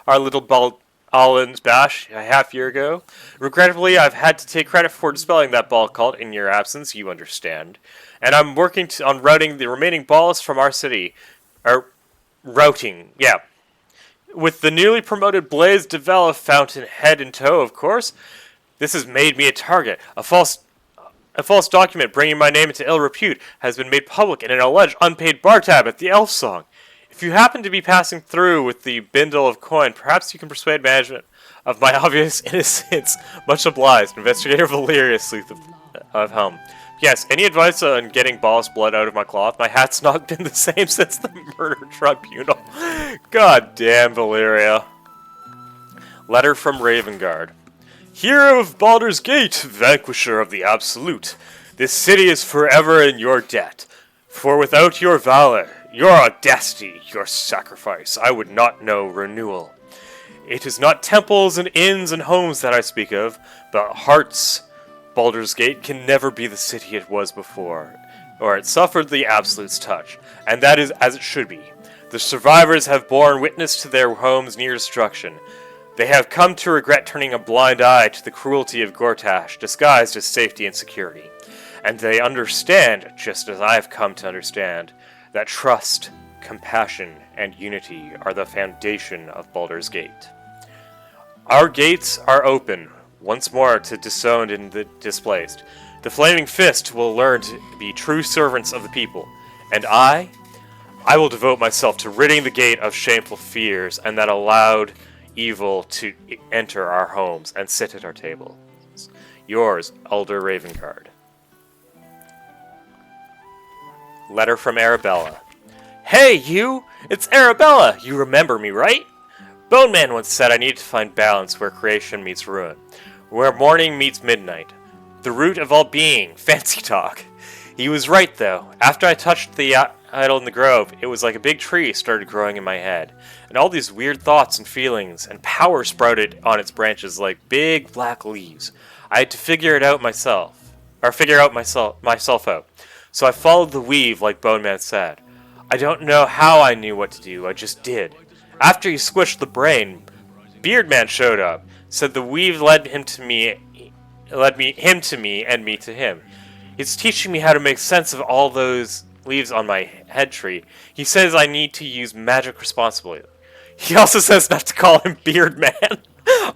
our little Ballin's bash a half-year ago. Regrettably, I've had to take credit for dispelling that ball cult in your absence, you understand. And I'm working on routing the remaining balls from our city. Routing, yeah. With the newly promoted Blaze Devella Fountain head in tow, of course. This has made me a target. A false document bringing my name into ill repute has been made public in an alleged unpaid bar tab at the Elf Song. If you happen to be passing through with the bindle of coin, perhaps you can persuade management of my obvious innocence. Much obliged, Investigator Valyria, Sleuth of Helm. Yes, any advice on getting boss blood out of my cloth? My hat's not been the same since the murder tribunal. God damn, Valyria. Letter from Ravengard. Hero of Baldur's Gate, vanquisher of the Absolute. This city is forever in your debt. For without your valor, your audacity, your sacrifice, I would not know renewal. It is not temples and inns and homes that I speak of, but hearts. Baldur's Gate can never be the city it was before, or it suffered the Absolute's touch, and that is as it should be. The survivors have borne witness to their homes near destruction. They have come to regret turning a blind eye to the cruelty of Gortash, disguised as safety and security. And they understand, just as I have come to understand, that trust, compassion, and unity are the foundation of Baldur's Gate. Our gates are open, once more to disowned and the displaced. The Flaming Fist will learn to be true servants of the people, and I will devote myself to ridding the gate of shameful fears and that allowed evil to enter our homes and sit at our tables. Yours, Elder Ravengard. Letter from Arabella. Hey, you! It's Arabella! You remember me, right? Bone Man once said I need to find balance where creation meets ruin, where morning meets midnight. The root of all being. Fancy talk. He was right, though. After I touched the idol in the grove, it was like a big tree started growing in my head, and all these weird thoughts and feelings and power sprouted on its branches like big black leaves. I had to figure out myself out. So I followed the weave like Bone Man said. I don't know how I knew what to do, I just did. After he squished the brain, Beardman showed up, said the weave led him to me and me to him. He's teaching me how to make sense of all those leaves on my head tree. He says I need to use magic responsibly. He also says not to call him Beardman.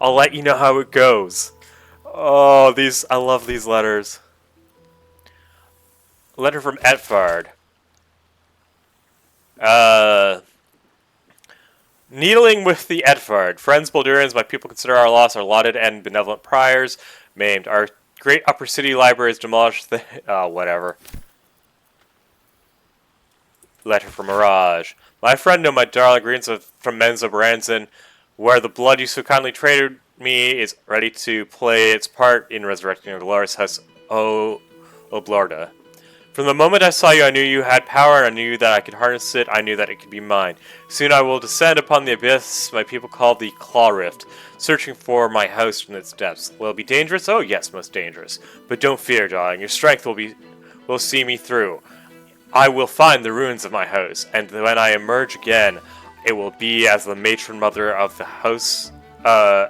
I'll let you know how it goes. Oh, I love these letters. Letter from Etfard. Needling with the Etfard. Friends, Baldurians, my people consider our loss our lauded and benevolent priors. Maimed. Our great upper city library is demolished. Whatever. Letter from Mirage. My friend, know my darling greetings from Menzo Branson, where the blood you so kindly traded me is ready to play its part in resurrecting Dolores House Oblorda. From the moment I saw you, I knew you had power, and I knew that I could harness it. I knew that it could be mine. Soon I will descend upon the abyss my people call the Claw Rift, searching for my host in its depths. Will it be dangerous? Oh yes, most dangerous. But don't fear, darling. Your strength will see me through. I will find the ruins of my house, and when I emerge again, it will be as the matron mother of the house, a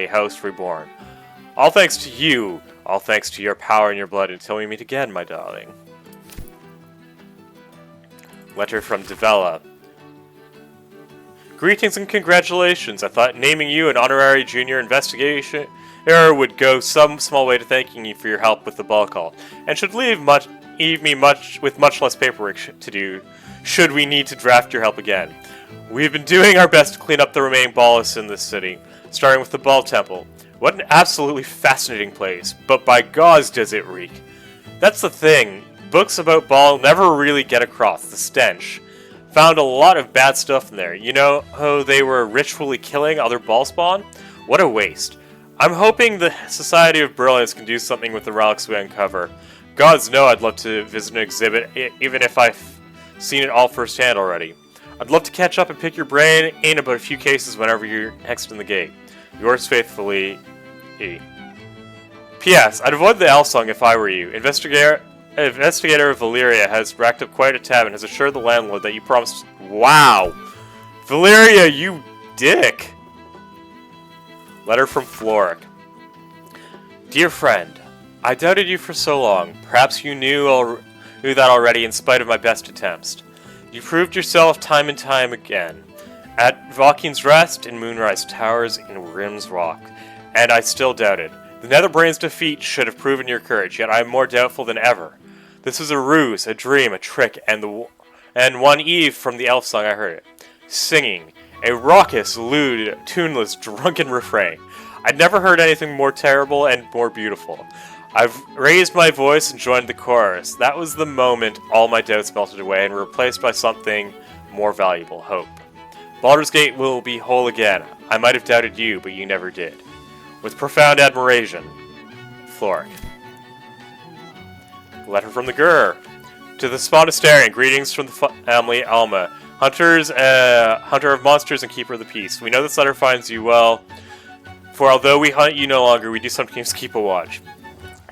house reborn. All thanks to you. All thanks to your power and your blood until we meet again, my darling. Letter from Devella. Greetings and congratulations. I thought naming you an honorary junior investigator would go some small way to thanking you for your help with the ball call, and should leave me with much less paperwork to do, should we need to draft your help again. We've been doing our best to clean up the remaining ballists in this city, starting with the Ball Temple. What an absolutely fascinating place, but by gods does it reek. That's the thing, books about Ball never really get across, the stench. Found a lot of bad stuff in there. You know how they were ritually killing other Ball spawn? What a waste. I'm hoping the Society of Brilliance can do something with the relics we uncover. Gods know I'd love to visit an exhibit, even if I've seen it all firsthand already. I'd love to catch up and pick your brain about a few cases whenever you're next in the gate. Yours faithfully, E. P.S. I'd avoid the elf song if I were you. Investigator Valeria has racked up quite a tab and has assured the landlord that you promised... Wow! Valeria, you dick! Letter from Floric. Dear friend, I doubted you for so long. Perhaps you knew that already in spite of my best attempts. You proved yourself time and time again. At Valkien's Rest, in Moonrise Towers, in Rim's Rock. And I still doubted. The Netherbrain's defeat should have proven your courage, yet I am more doubtful than ever. This was a ruse, a dream, a trick, and one eve from the elf song I heard it. Singing. A raucous, lewd, tuneless, drunken refrain. I'd never heard anything more terrible and more beautiful. I've raised my voice and joined the chorus. That was the moment all my doubts melted away and were replaced by something more valuable, hope. Baldur's Gate will be whole again. I might have doubted you, but you never did. With profound admiration, Floric. Letter from the Gur. To the Spodistarian, greetings from the family Alma. Hunter of monsters and keeper of the peace. We know this letter finds you well, for although we hunt you no longer, we do sometimes keep a watch.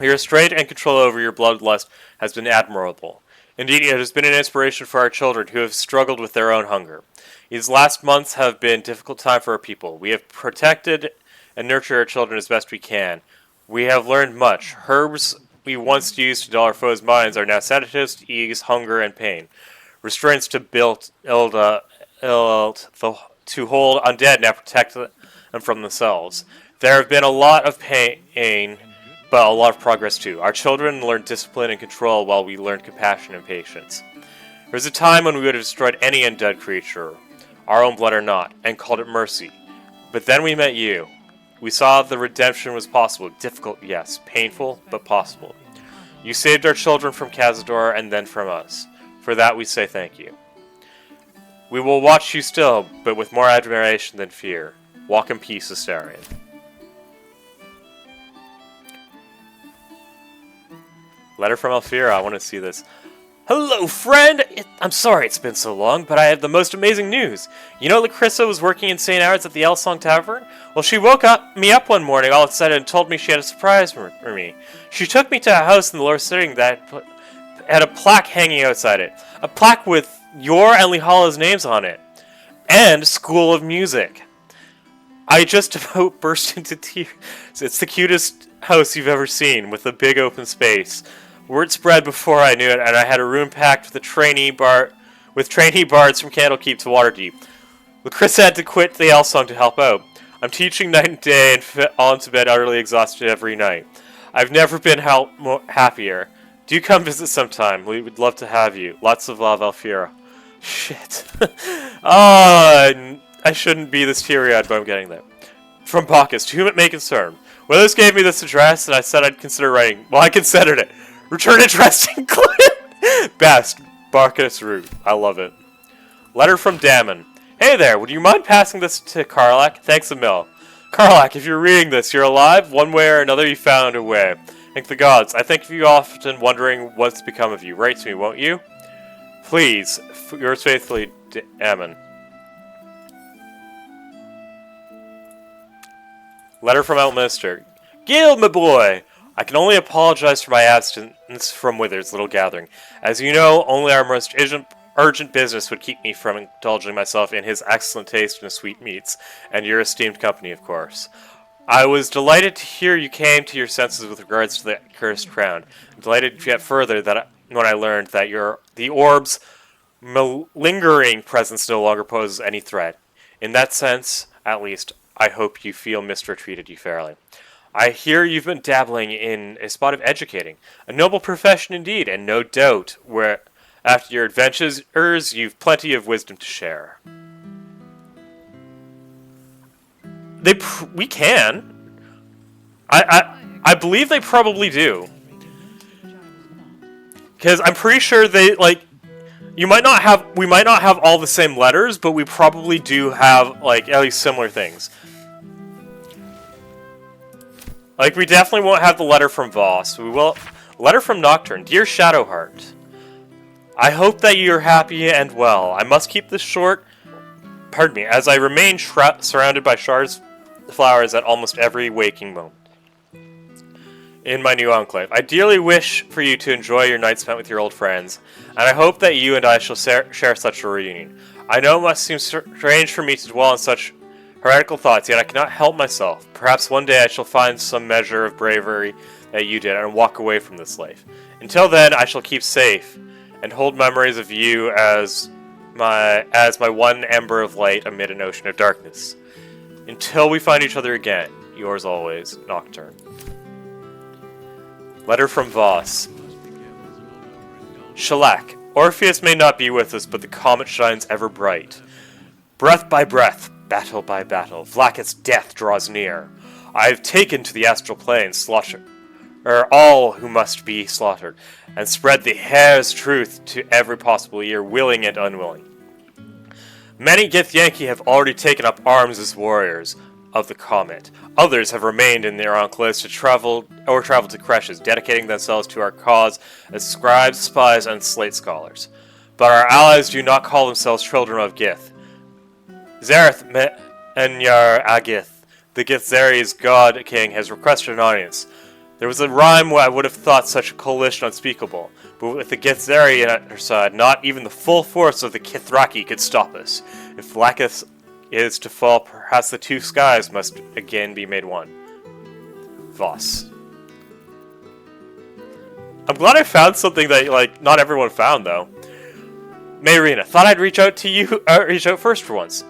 Your restraint and control over your bloodlust has been admirable. Indeed, it has been an inspiration for our children who have struggled with their own hunger. These last months have been a difficult time for our people. We have protected and nurtured our children as best we can. We have learned much. Herbs we once used to dull our foes' minds are now sedatives to ease hunger and pain. Restraints to to hold undead now protect them from themselves. There have been a lot of pain, but a lot of progress too. Our children learned discipline and control while we learned compassion and patience. There was a time when we would have destroyed any undead creature, our own blood or not, and called it mercy. But then we met you. We saw the redemption was possible. Difficult, yes. Painful, but possible. You saved our children from Cazador and then from us. For that we say thank you. We will watch you still, but with more admiration than fear. Walk in peace, Astarion. Letter from Alfira. I want to see this. Hello, friend! I'm sorry it's been so long, but I have the most amazing news. You know Lacrissa was working insane hours at the Elsong Tavern? Well, she woke me up one morning all excited and told me she had a surprise for me. She took me to a house in the lower city that had a plaque hanging outside it. A plaque with your and Lihala's names on it. And School of Music. I just about burst into tears. It's the cutest house you've ever seen, with a big open space. Word spread before I knew it, and I had a room packed with trainee bards from Candlekeep to Waterdeep. Lacrissa had to quit the Elsong to help out. I'm teaching night and day and on to bed utterly exhausted every night. I've never been happier. Do come visit sometime. We would love to have you. Lots of love, Alfira. Shit. I shouldn't be this teary-eyed, but I'm getting there. From Bacchus, to whom it may concern. Withers gave me this address, and I said I'd consider writing. Well, I considered it. Return address included. Best. Bacchus route. I love it. Letter from Damon. Hey there, would you mind passing this to Karlach? Thanks a mil. Karlach, if you're reading this, you're alive. One way or another, you found a way. Thank the gods. I think of you often, wondering what's become of you. Write to me, won't you? Please. Yours faithfully, Damon. Letter from Outminster. Gil, my boy! I can only apologize for my absence from Withers' little gathering. As you know, only our most urgent business would keep me from indulging myself in his excellent taste in sweet meats, and your esteemed company, of course. I was delighted to hear you came to your senses with regards to the cursed crown. I'm delighted yet further that when I learned that the orb's malingering presence no longer poses any threat. In that sense, at least, I hope you feel Mr. treated you fairly. I hear you've been dabbling in a spot of educating. A noble profession indeed, and no doubt where after your adventures you've plenty of wisdom to share. We can. I believe they probably do. Because I'm pretty sure they, we might not have all the same letters, but we probably do have, at least similar things. We definitely won't have the letter from Voss. We will. Letter from Nocturne. Dear Shadowheart, I hope that you're happy and well. I must keep this short, pardon me, as I remain surrounded by shards of flowers at almost every waking moment in my new enclave. I dearly wish for you to enjoy your night spent with your old friends, and I hope that you and I shall share such a reunion. I know it must seem strange for me to dwell on such heretical thoughts, yet I cannot help myself. Perhaps one day I shall find some measure of bravery that you did and walk away from this life. Until then, I shall keep safe and hold memories of you as my one ember of light amid an ocean of darkness. Until we find each other again, yours always, Nocturne. Letter from Voss. Shellac. Orpheus may not be with us, but the comet shines ever bright. Breath by breath, battle by battle, Vlaakith's death draws near. I have taken to the astral plane, all who must be slaughtered, and spread the hair's truth to every possible ear, willing and unwilling. Many Githyanki have already taken up arms as warriors, of the comet. Others have remained in their enclaves to travel to creches, dedicating themselves to our cause as scribes, spies, and slate scholars. But our allies do not call themselves children of Gith. Zareth Enyar Agith, the Githzeri's god king, has requested an audience. There was a rhyme where I would have thought such a coalition unspeakable, but with the Githzeri at our side, not even the full force of the Kithraki could stop us. If Lakith is to fall, perhaps the two skies must again be made one. Voss. I'm glad I found something that, like, not everyone found, though. Mayrina, thought I'd reach out first for once.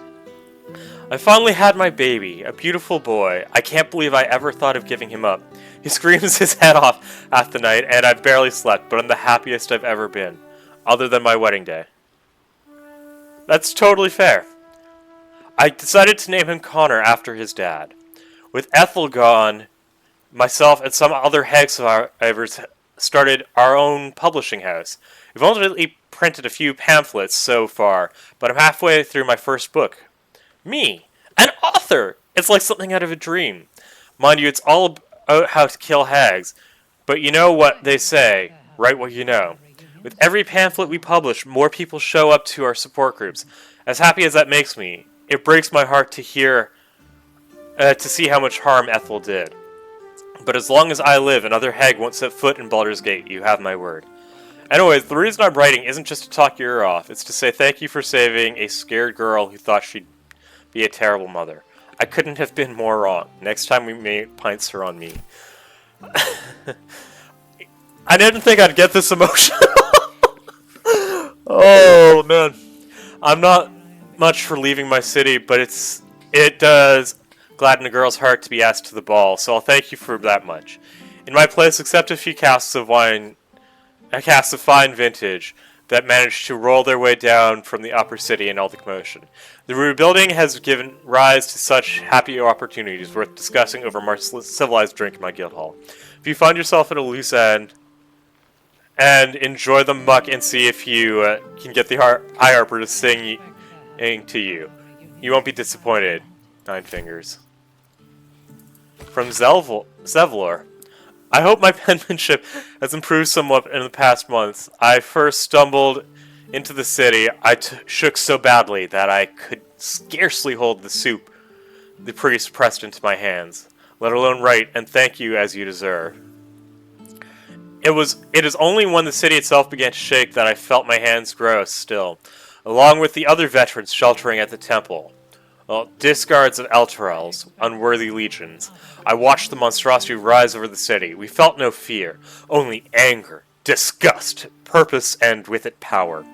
I finally had my baby, a beautiful boy. I can't believe I ever thought of giving him up. He screams his head off half the night, and I've barely slept, but I'm the happiest I've ever been. Other than my wedding day. That's totally fair. I decided to name him Connor after his dad. With Ethel gone, myself and some other hag survivors started our own publishing house. We've only printed a few pamphlets so far, but I'm halfway through my first book. Me, an author! It's like something out of a dream. Mind you, it's all about how to kill hags, but you know what they say, write what you know. With every pamphlet we publish, more people show up to our support groups. As happy as that makes me, it breaks my heart to see how much harm Ethel did. But as long as I live, another hag won't set foot in Baldur's Gate, you have my word. Anyways, the reason I'm writing isn't just to talk your ear off, it's to say thank you for saving a scared girl who thought she'd be a terrible mother. I couldn't have been more wrong. Next time we make pints are on me. I didn't think I'd get this emotional. Oh man. I'm not much for leaving my city, but it does gladden a girl's heart to be asked to the ball, so I'll thank you for that much. In my place, accept a few casks of wine, a cask of fine vintage that managed to roll their way down from the upper city in all the commotion. The rebuilding has given rise to such happy opportunities worth discussing over a more civilized drink in my guild hall. If you find yourself at a loose end, and enjoy the muck and see if you can get the High Harper to sing to you. You won't be disappointed. 9 fingers. From Zevlor. I hope my penmanship has improved somewhat in the past months. I first stumbled into the city. I shook so badly that I could scarcely hold the soup the priest pressed into my hands, let alone write and thank you as you deserve. It is only when the city itself began to shake that I felt my hands grow still, along with the other veterans sheltering at the temple. Well, discards of Elturel's unworthy legions. I watched the monstrosity rise over the city. We felt no fear, only anger, disgust, purpose, and with it power.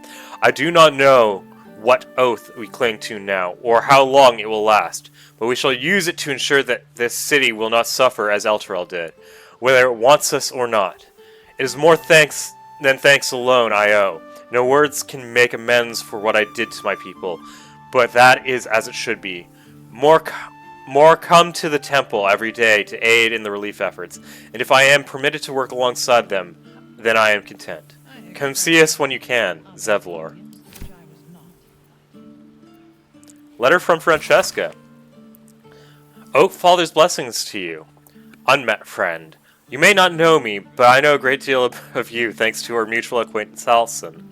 I do not know what oath we cling to now, or how long it will last, but we shall use it to ensure that this city will not suffer as Elturel did, whether it wants us or not. It is more thanks than thanks alone I owe. No words can make amends for what I did to my people, but that is as it should be. More come to the temple every day to aid in the relief efforts, and if I am permitted to work alongside them, then I am content. Come see us when you can, Zevlor. Letter from Francesca. Oak Father's blessings to you. Unmet friend. You may not know me, but I know a great deal of you thanks to our mutual acquaintance Alison.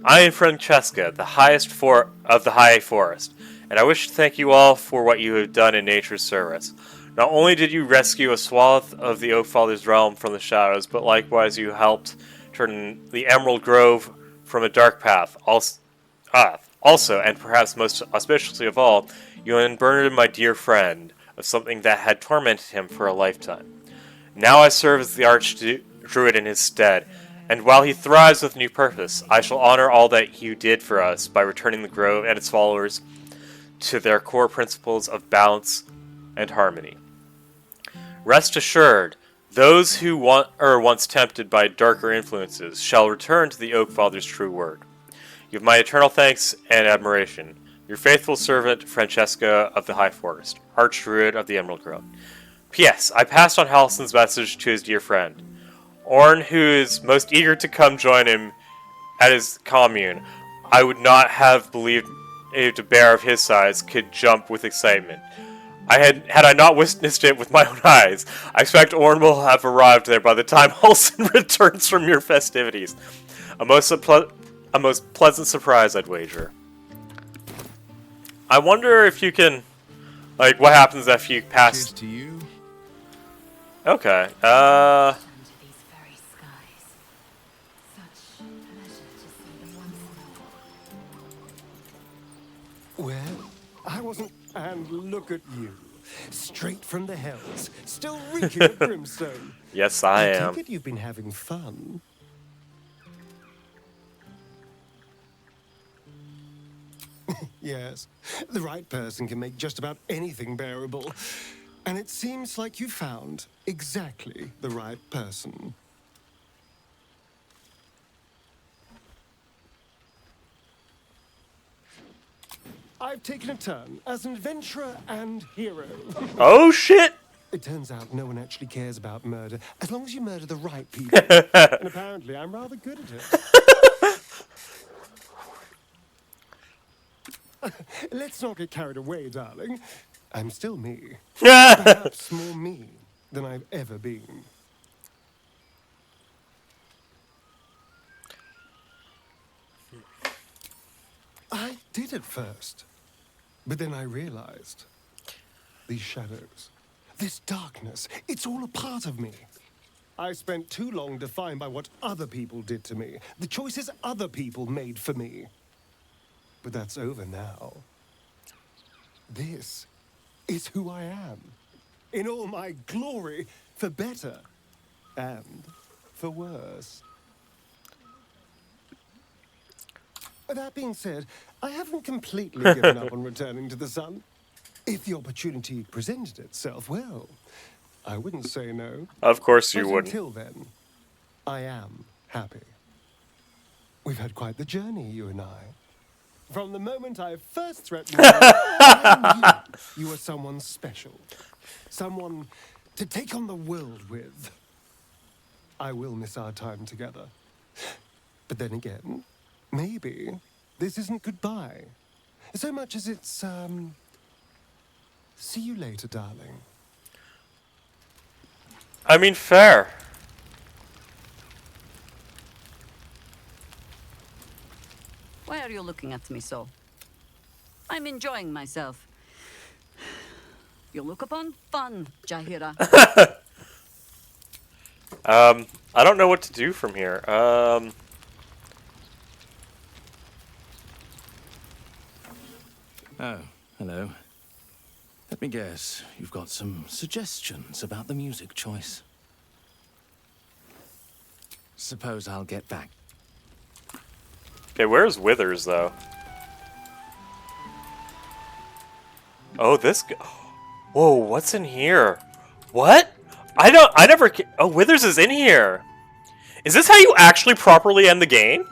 I am Francesca, the highest of the High Forest, and I wish to thank you all for what you have done in nature's service. Not only did you rescue a swath of the Oak Father's realm from the shadows, but likewise you helped turn the Emerald Grove from a dark path. Also, and perhaps most auspiciously of all, you unburdened my dear friend of something that had tormented him for a lifetime. Now I serve as the Archdruid in his stead, and while he thrives with new purpose, I shall honor all that you did for us by returning the Grove and its followers to their core principles of balance and harmony. Rest assured, those who were once tempted by darker influences shall return to the Oak Father's true word. You have my eternal thanks and admiration. Your faithful servant, Francesca of the High Forest, Archdruid of the Emerald Grove. P.S. I passed on Hallison's message to his dear friend. Orn, who is most eager to come join him at his commune. I would not have believed a bear of his size could jump with excitement. Had I not witnessed it with my own eyes. I expect Orn will have arrived there by the time Halsin returns from your festivities. A most pleasant surprise, I'd wager. I wonder if you can, like, what happens if you pass. Cheers to you. Okay. Well, I wasn't. And look at you. Straight from the hells. Still reeking of brimstone. Yes, I am. Take it you've been having fun. Yes, the right person can make just about anything bearable. And it seems like you found exactly the right person. I've taken a turn as an adventurer and hero. Oh, shit! It turns out no one actually cares about murder, as long as you murder the right people. And apparently I'm rather good at it. Let's not get carried away, darling. I'm still me. Perhaps more me than I've ever been. I did at first. But then I realized these shadows, this darkness, it's all a part of me. I spent too long defined by what other people did to me, the choices other people made for me. But that's over now. This is who I am, in all my glory, for better and for worse. That being said, I haven't completely given up on returning to the sun. If the opportunity presented itself, well, I wouldn't say no. Of course you but wouldn't. Until then, I am happy. We've had quite the journey, you and I. From the moment I first threatened you, I knew you were someone special. Someone to take on the world with. I will miss our time together. But then again, maybe this isn't goodbye. So much as it's, see you later, darling. I mean, fair. Why are you looking at me so? I'm enjoying myself. You look upon fun, Jaheira. I don't know what to do from here. Oh, hello. Let me guess, you've got some suggestions about the music choice. Suppose I'll get back. Okay, where's Withers, though? Oh, this... Whoa, what's in here? What? I never... Oh, Withers is in here. Is this how you actually properly end the game?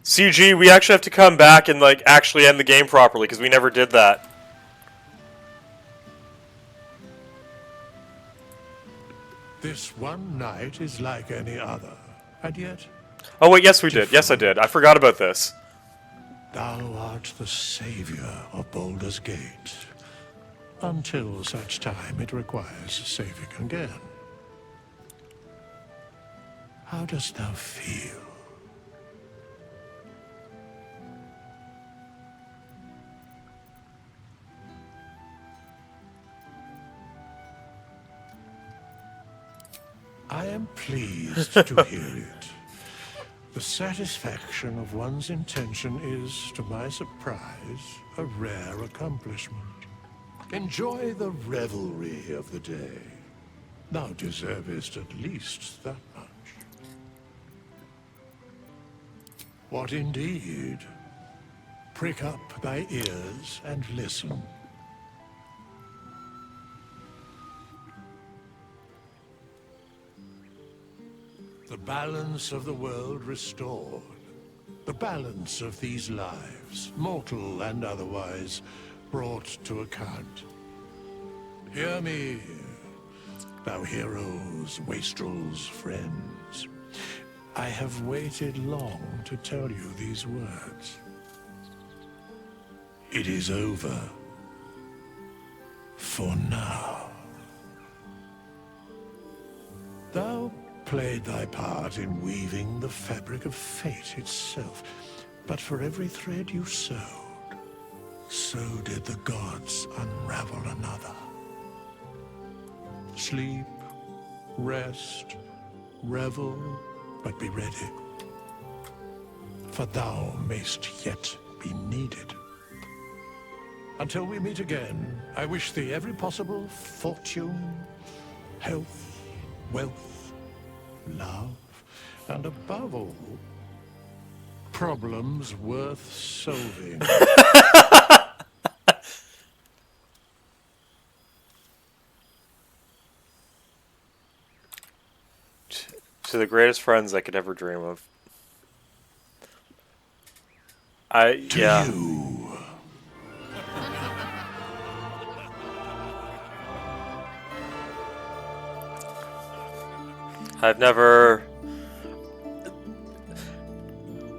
CG, we actually have to come back and, like, actually end the game properly, because we never did that. This one night is like any other, and yet... Oh, wait, yes we did. Yes, I did. I forgot about this. Thou art the savior of Baldur's Gate. Until such time it requires saving again. How dost thou feel? I am pleased to hear it. The satisfaction of one's intention is, to my surprise, a rare accomplishment. Enjoy the revelry of the day. Thou deservest at least that much. What indeed? Prick up thy ears and listen. The balance of the world restored. The balance of these lives, mortal and otherwise, brought to account. Hear me, thou heroes, wastrels, friends. I have waited long to tell you these words. It is over. For now. Thou played thy part in weaving the fabric of fate itself, but for every thread you sewed, so did the gods unravel another. Sleep, rest, revel, but be ready, for thou mayst yet be needed. Until we meet again, I wish thee every possible fortune, health, wealth, love, and above all, problems worth solving. To the greatest friends I could ever dream of. Yeah. I've never...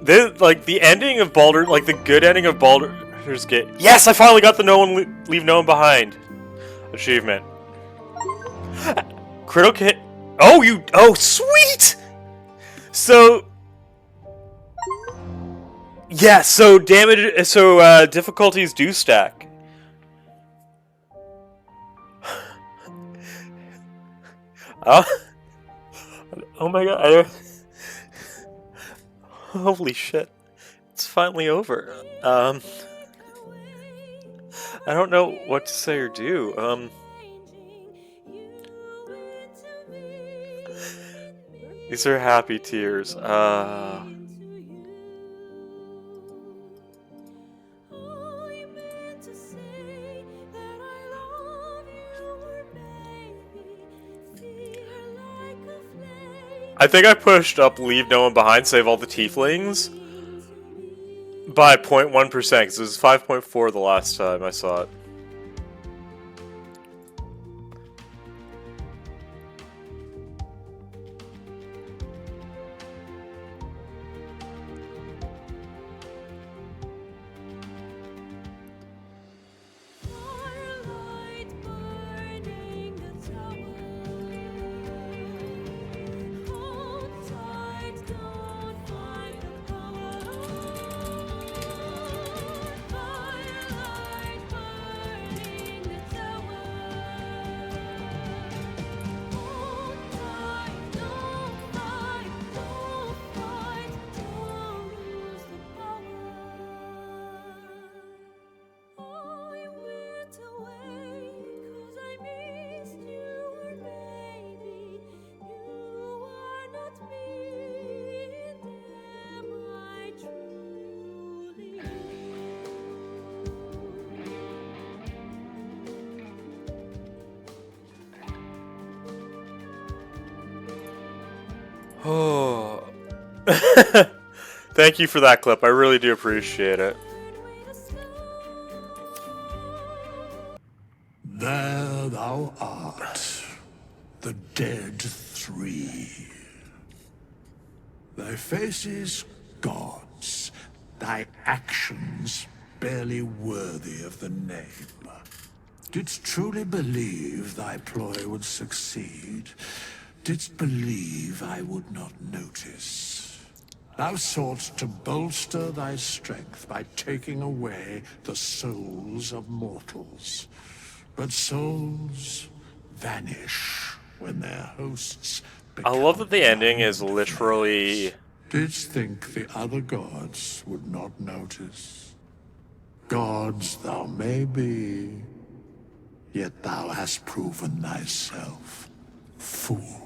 the ending of Baldur, like the good ending of Baldur's Gate. Yes, I finally got the leave no one behind achievement. Critical hit. Oh, sweet! So... Yeah, so difficulties do stack. Oh my god, holy shit. It's finally over. I don't know what to say or do. These are happy tears. I think I pushed up leave no one behind, save all the tieflings by 0.1% because it was 5.4 the last time I saw it. Oh. Thank you for that clip. I really do appreciate it. There thou art, the dead three. Thy faces gods, thy actions barely worthy of the name. Didst truly believe thy ploy would succeed? Didst believe I would not notice? Thou soughtst to bolster thy strength by taking away the souls of mortals. But souls vanish when their hosts become... I love that the ending is literally... Didst think the other gods would not notice? Gods thou may be, yet thou hast proven thyself fool.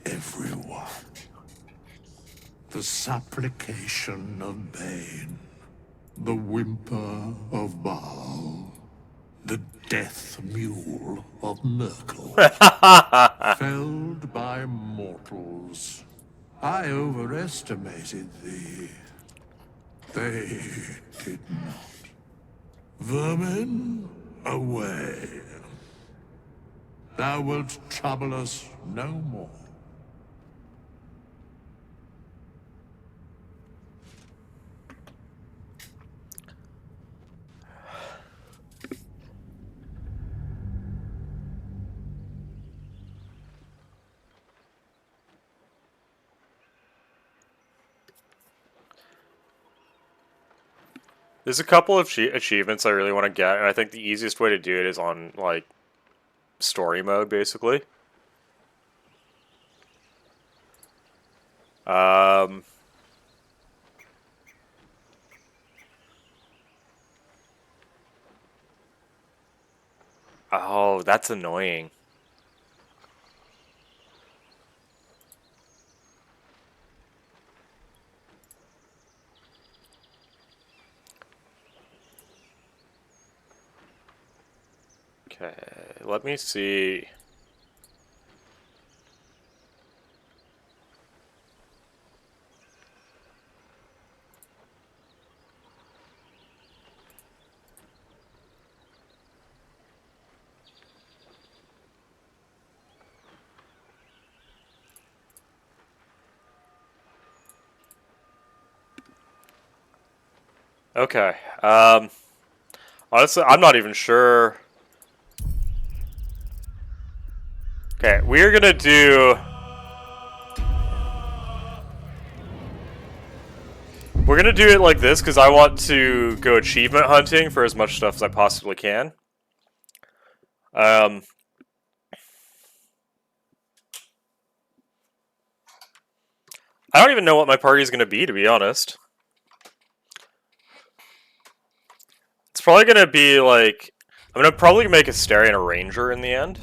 Everyone. The supplication of Bane, the whimper of Baal, the death mule of Merkel. Felled by mortals. I overestimated thee. They did not. Vermin, away. Thou wilt trouble us no more. There's a couple of achievements I really want to get, and I think the easiest way to do it is on, like, story mode, basically. Oh, that's annoying. Okay, let me see. Okay, honestly, I'm not even sure. Okay, we're gonna do... We're gonna do it like this, because I want to go achievement hunting for as much stuff as I possibly can. I don't even know what my party's gonna be, to be honest. It's probably gonna be, like... I'm gonna probably make a Stary and a Ranger in the end.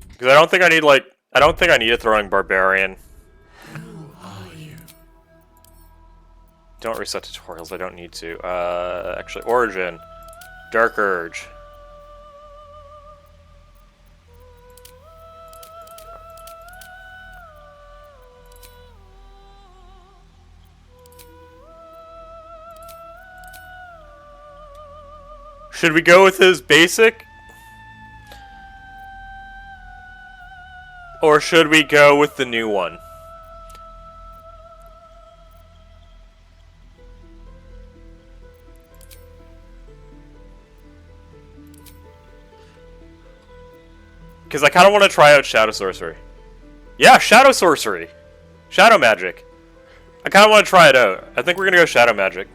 Because I don't think I need, like... I don't think I need a throwing Barbarian. Who are you? Don't reset tutorials, I don't need to. Actually, Origin. Dark Urge. Should we go with his basic? Or should we go with the new one? Because I kind of want to try out Shadow Sorcery. Yeah, Shadow Sorcery! Shadow Magic. I kind of want to try it out. I think we're going to go Shadow Magic.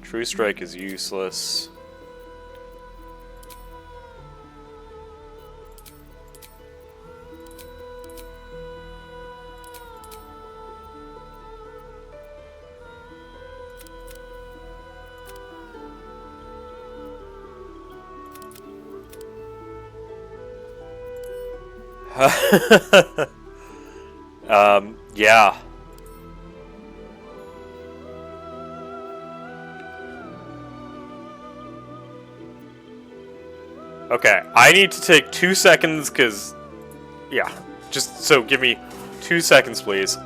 True Strike is useless. Yeah. Okay, I need to take 2 seconds, because... Yeah, just so give me 2 seconds, please.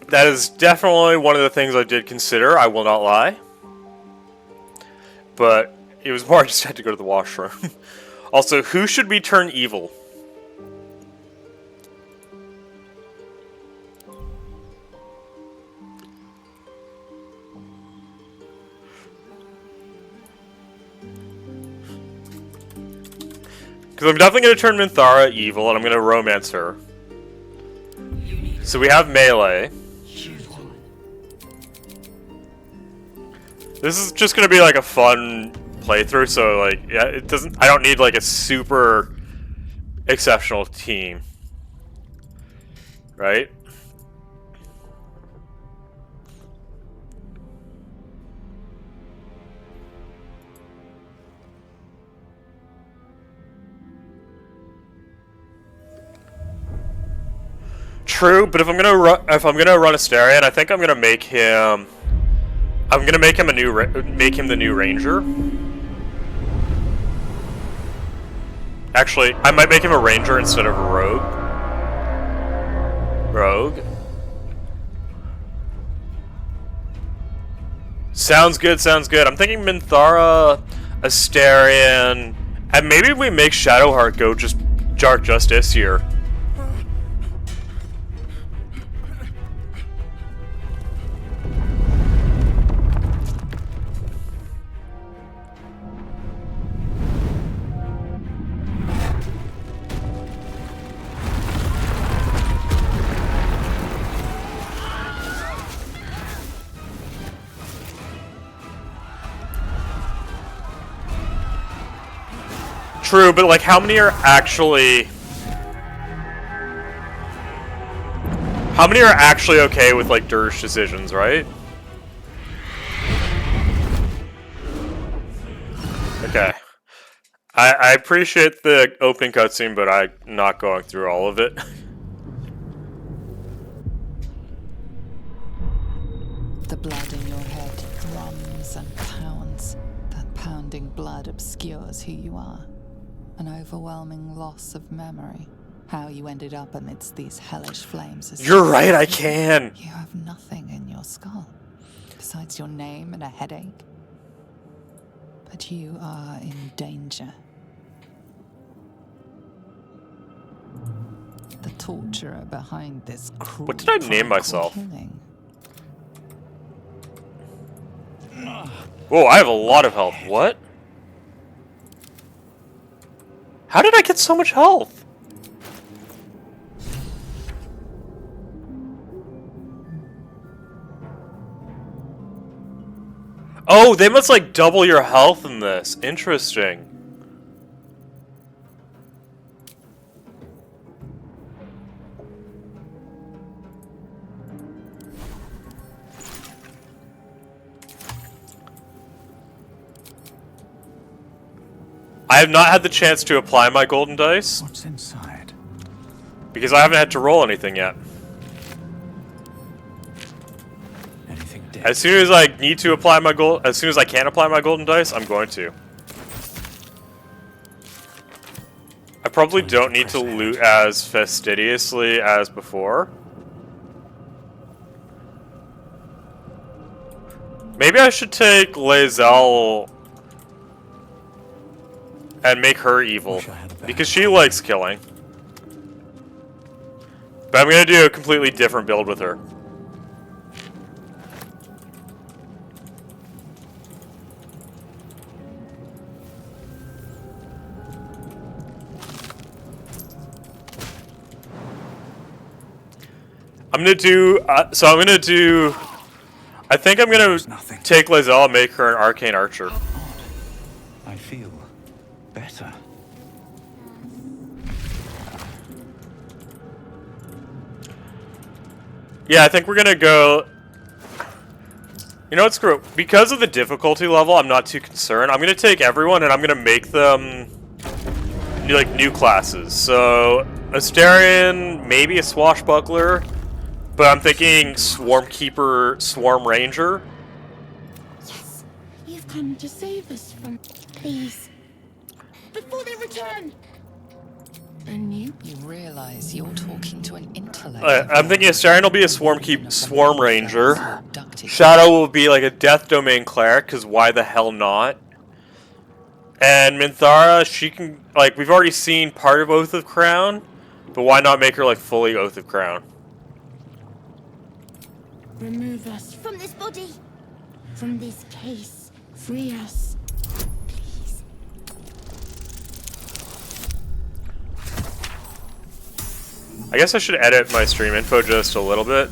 That is definitely one of the things I did consider, I will not lie. but it was more I just had to go to the washroom. Also, who should we turn evil? Because I'm definitely going to turn Minthara evil, and I'm going to romance her. So we have melee. This is just going to be like a fun playthrough, so like, yeah, it doesn't, I don't need like a super exceptional team. Right? True, but if I'm gonna run Astarion, I think I'm gonna make him. I'm gonna make him the new ranger. Actually, I might make him a ranger instead of a rogue. Rogue. Sounds good. Sounds good. I'm thinking Minthara, Astarion, and maybe we make Shadowheart go just Dark Justice here. True, but like, how many are actually okay with like Dirge decisions, right? Okay. I appreciate the opening cutscene, but I'm not going through all of it. The blood in your head drums and pounds. That pounding blood obscures who you are. An overwhelming loss of memory. How you ended up amidst these hellish flames is... You're right, I can! You have nothing in your skull, besides your name and a headache. But you are in danger. The torturer behind this cruel... What did I name myself? Killing. Whoa, I have a lot of health. What? How did I get so much health? Oh, they must like double your health in this. Interesting. I have not had the chance to apply my golden dice. What's inside? Because I haven't had to roll anything yet. Anything dead? As soon as I need to apply my as soon as I can apply my golden dice, I'm going to. I probably don't need to loot as fastidiously as before. Maybe I should take Lae'zel and make her evil, because she likes killing. But I'm gonna do a completely different build with her. I'm gonna do, I think I'm gonna take Lae'zel and make her an arcane archer. I feel better. Yeah, I think we're gonna go... You know what, screw it. Because of the difficulty level, I'm not too concerned. I'm gonna take everyone and I'm gonna make them like new classes. So, Astarion, maybe a Swashbuckler, but I'm thinking Swarm Keeper, Swarm Ranger. Yes, you've come to save us from... Please. Before they return! And you realize you're talking to an intellect. I'm thinking Astarion will be a Swarm Ranger. Shadow will be like a Death Domain Cleric, because why the hell not? And Minthara, she can, like, we've already seen part of Oath of Crown, but why not make her, like, fully Oath of Crown? Remove us from this body, from this case. Free us. I guess I should edit my stream info just a little bit.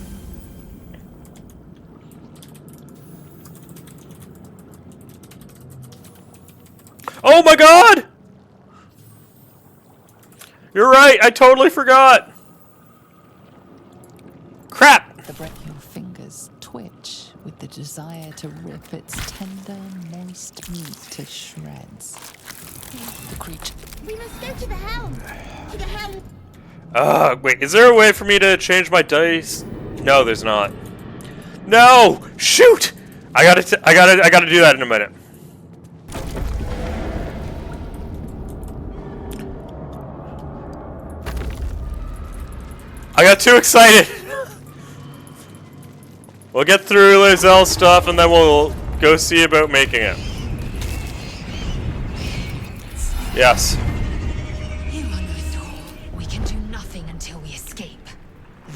Oh my god! You're right, I totally forgot! Crap! The brachial fingers twitch with the desire to rip its tender, moist meat to shreds. The creature. We must go to the helm. To the helm. Wait, is there a way for me to change my dice? No, there's not. No! Shoot! I gotta do that in a minute. I got too excited. We'll get through Lae'zel stuff and then we'll go see about making it. Yes. You are no thrall. We can do nothing until we escape.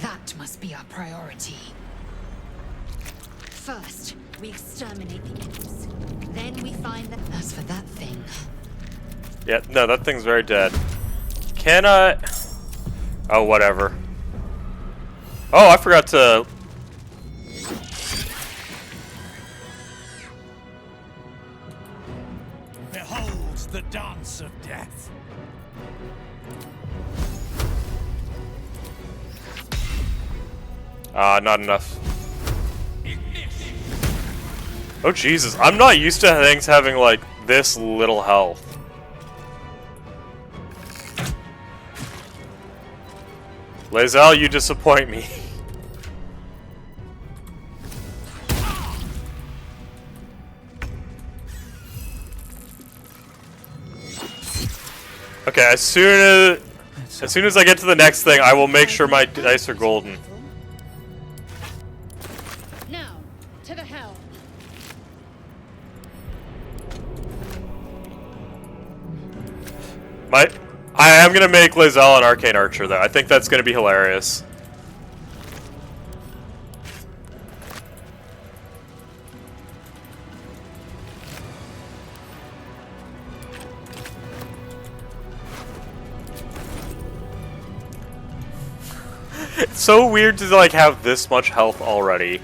That must be our priority. First, we exterminate the imps. Then we find them. As for that thing. Yeah, no, that thing's very dead. Can I... Oh, whatever. Oh, I forgot to... Behold the dance of death. Not enough. Oh, Jesus. I'm not used to things having, like, this little health. Lae'zel, you disappoint me. Okay, as soon as I get to the next thing, I will make sure my dice are golden. Now, to the helm. I am gonna make Lae'zel an Arcane Archer, though. I think that's gonna be hilarious. It's so weird to, like, have this much health already.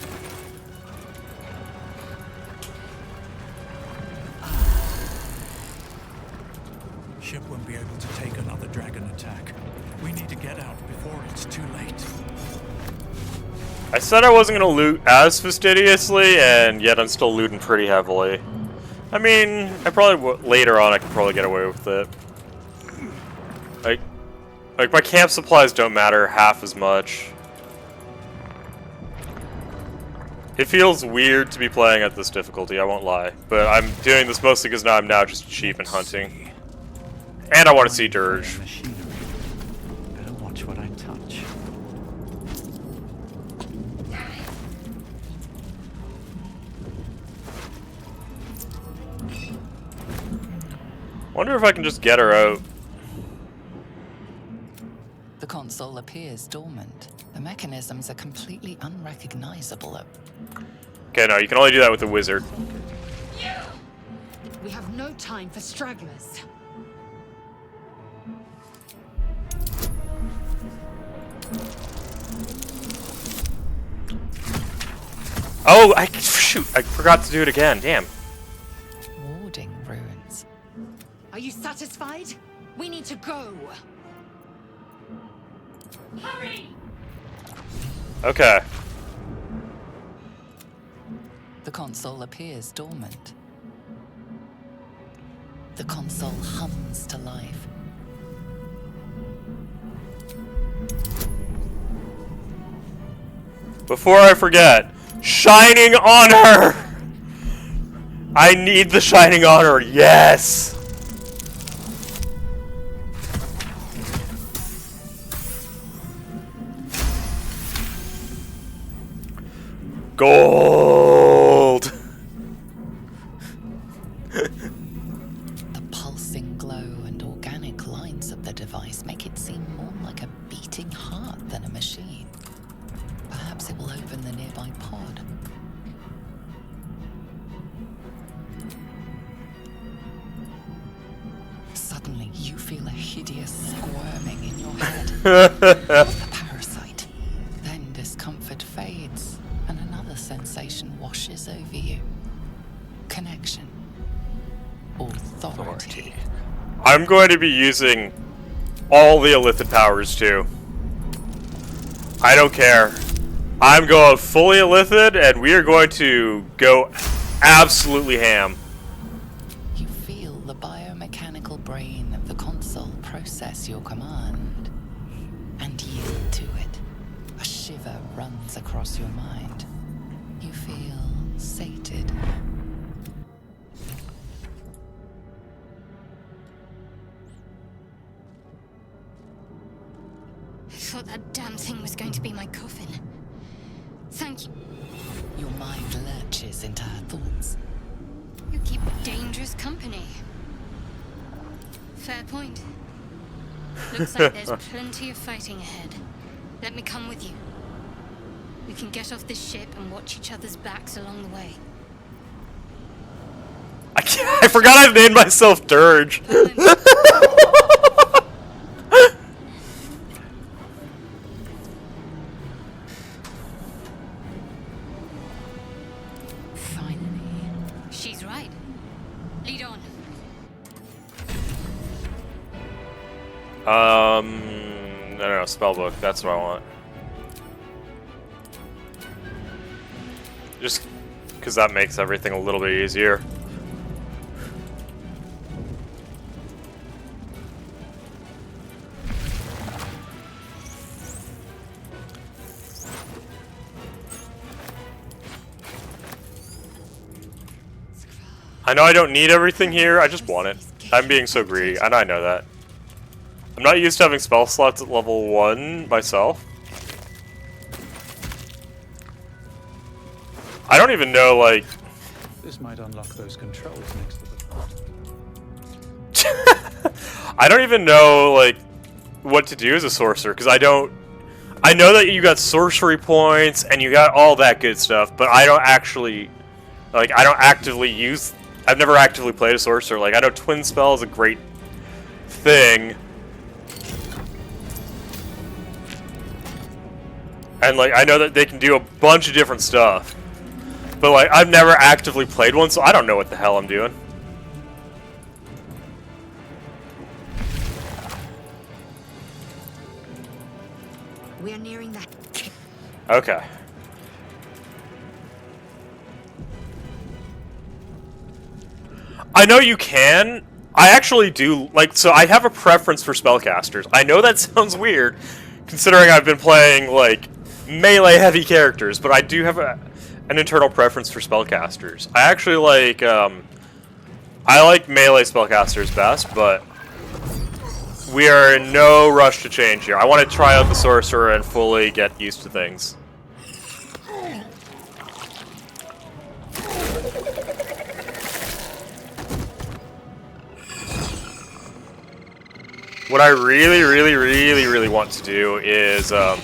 Ship won't be able to take another dragon attack. We need to get out before it's too late. I said I wasn't gonna loot as fastidiously, and yet I'm still looting pretty heavily. I mean, later on I could probably get away with it. Like my camp supplies don't matter half as much. It feels weird to be playing at this difficulty, I won't lie. But I'm doing this mostly because I'm now just cheap and hunting. And I want to see Dirge. Better watch what I touch. Wonder if I can just get her out. The console appears dormant. The mechanisms are completely unrecognizable. Okay, no, you can only do that with the wizard. We have no time for stragglers. Oh, shoot, I forgot to do it again, damn. Warding ruins. Are you satisfied? We need to go. Hurry! Okay. The console appears dormant. The console hums to life. Before I forget, Shining Honor! I need the Shining Honor, yes! Gold! The slow and organic lines of the device make it seem more like a beating heart than a machine. Perhaps it will open the nearby pod. Suddenly, you feel a hideous squirming in your head. It's the parasite. Then discomfort fades, and another sensation washes over you. Connection. Authority. I'm going to be using all the Illithid powers too. I don't care. I'm going fully Illithid, and we are going to go absolutely ham. You feel the biomechanical brain of the console process your command and yield to it. A shiver runs across your mind. You feel sated. I thought that damn thing was going to be my coffin. Thank you. Your mind lurches into her thoughts. You keep dangerous company. Fair point. Looks like there's plenty of fighting ahead. Let me come with you. We can get off this ship and watch each other's backs along the way. I forgot I've named myself Dirge. She's right. Lead on. No, spellbook. That's what I want. Just because that makes everything a little bit easier. I know I don't need everything here, I just want it. I'm being so greedy, and I know that. I'm not used to having spell slots at level 1 myself. I don't even know, like... This might unlock those controls next to the pod. I don't even know, like, what to do as a sorcerer, because I don't... I know that you got sorcery points, and you got all that good stuff, but I don't actually... Like, I don't actively use... I've never actively played a sorcerer. Like, I know Twin Spell is a great thing. And, like, I know that they can do a bunch of different stuff. But, like, I've never actively played one, so I don't know what the hell I'm doing. We're nearing that. Okay. I know you can. I actually do, like, so I have a preference for spellcasters. I know that sounds weird, considering I've been playing, like, melee-heavy characters, but I do have an internal preference for spellcasters. I actually like, I like melee spellcasters best, but we are in no rush to change here. I want to try out the sorcerer and fully get used to things. What I really want to do is, I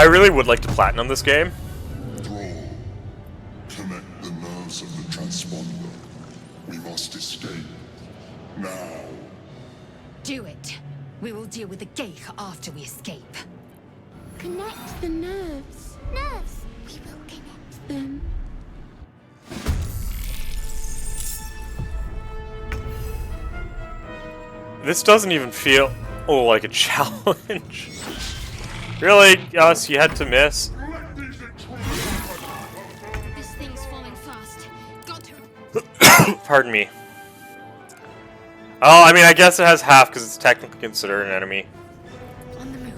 really would like to platinum this game. Thrall, connect the nerves of the transponder. We must escape. Now. Do it. We will deal with the Geich after we escape. Connect the nerves. Nerves. We will connect them. This doesn't even feel like a challenge. Really, us? You had to miss? This thing's falling fast. Got to. Pardon me. Oh, I mean, I guess it has half because it's technically considered an enemy. On the move.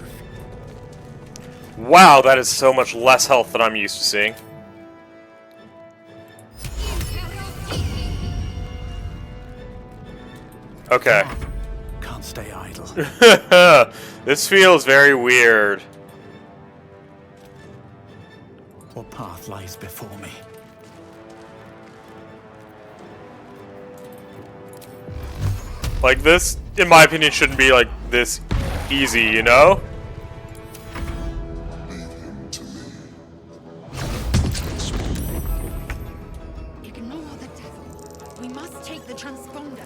Wow, that is so much less health than I'm used to seeing. Okay. Can't stay idle. This feels very weird. What path lies before me? Like, this, in my opinion, shouldn't be, like, this easy, you know? Ignore the devil. We must take the transponder.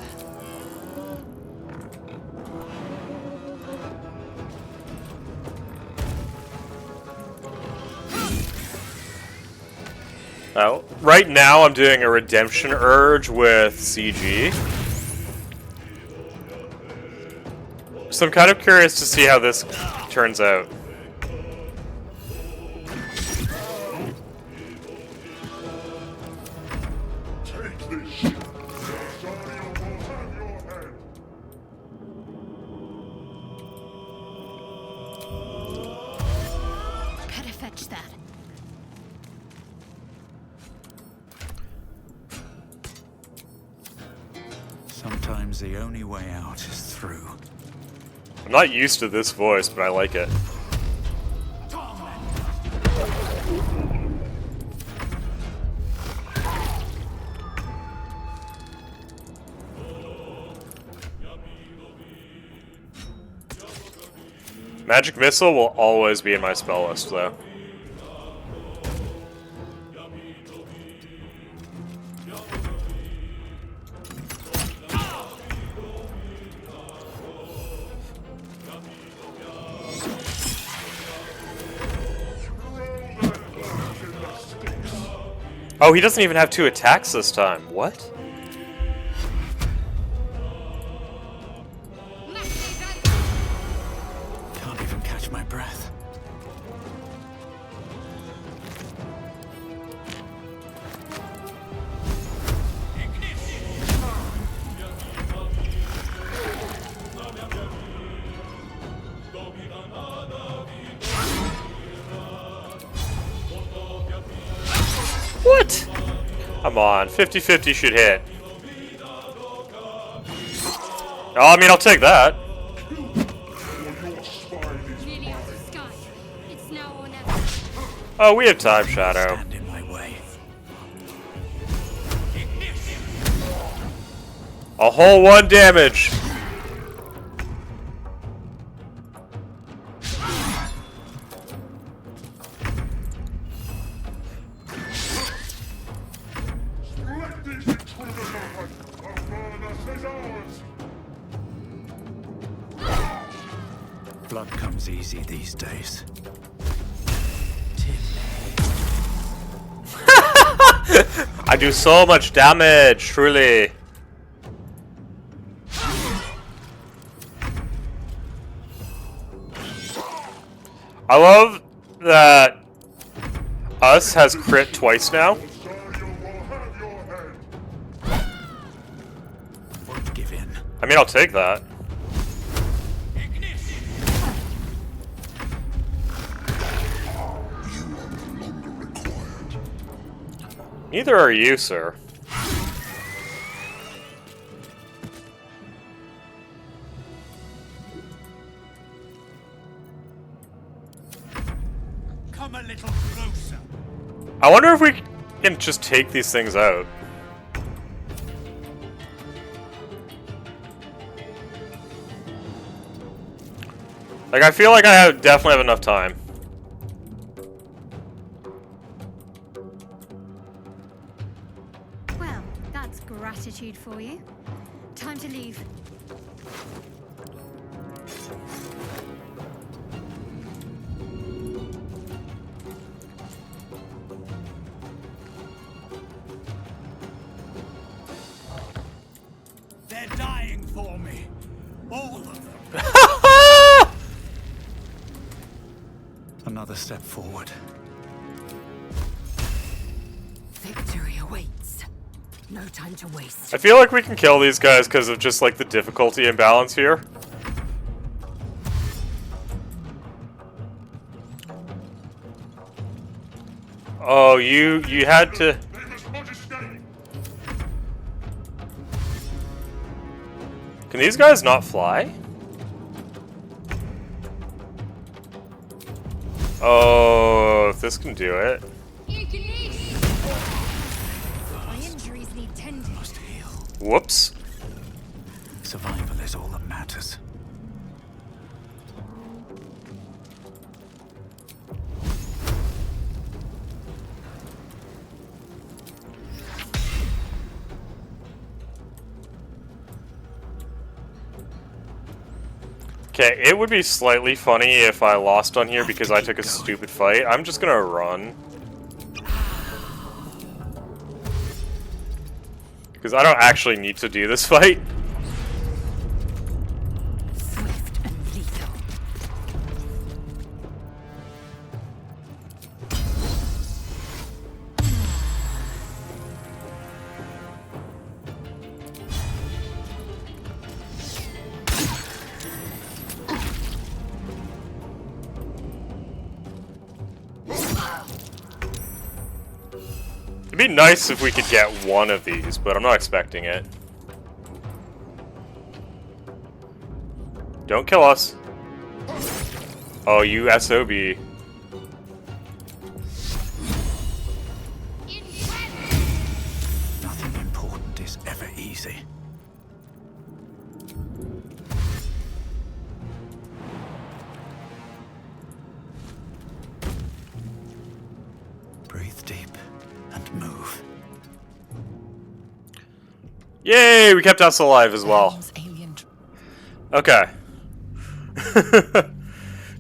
Now, right now I'm doing a redemption urge with CG. So I'm kind of curious to see how this turns out. Better fetch that. Sometimes the only way out is through. I'm not used to this voice, but I like it. Magic Missile will always be in my spell list, though. Oh, he doesn't even have 2 attacks this time. What? Can't even catch my breath. What? Come on, 50-50 should hit. Oh, I mean, I'll take that. Oh, we have time, Shadow. Stand in my way. A whole 1 damage. Blood comes easy these days. I do so much damage, truly. I love that Us has crit twice now. Won't give in. I mean, I'll take that. Neither are you, sir. Come a little closer. I wonder if we can just take these things out. Like, I feel like I definitely have enough time. Well, that's gratitude for you. Time to leave. They're dying for me. All of them. Another step forward. Victory awaits. No time to waste. I feel like we can kill these guys because of just, like, the difficulty imbalance here. Oh, you had to... Can these guys not fly? Oh, if this can do it. My injuries need tending. Whoops. survival is all that matters. Okay, it would be slightly funny if I lost on here because I took a stupid fight. I'm just gonna run. Because I don't actually need to do this fight. It'd be nice if we could get one of these, but I'm not expecting it. Don't kill us. Oh, you SOB. Nothing important is ever easy. Breathe deep and move. Yay, we kept us alive as well. Okay.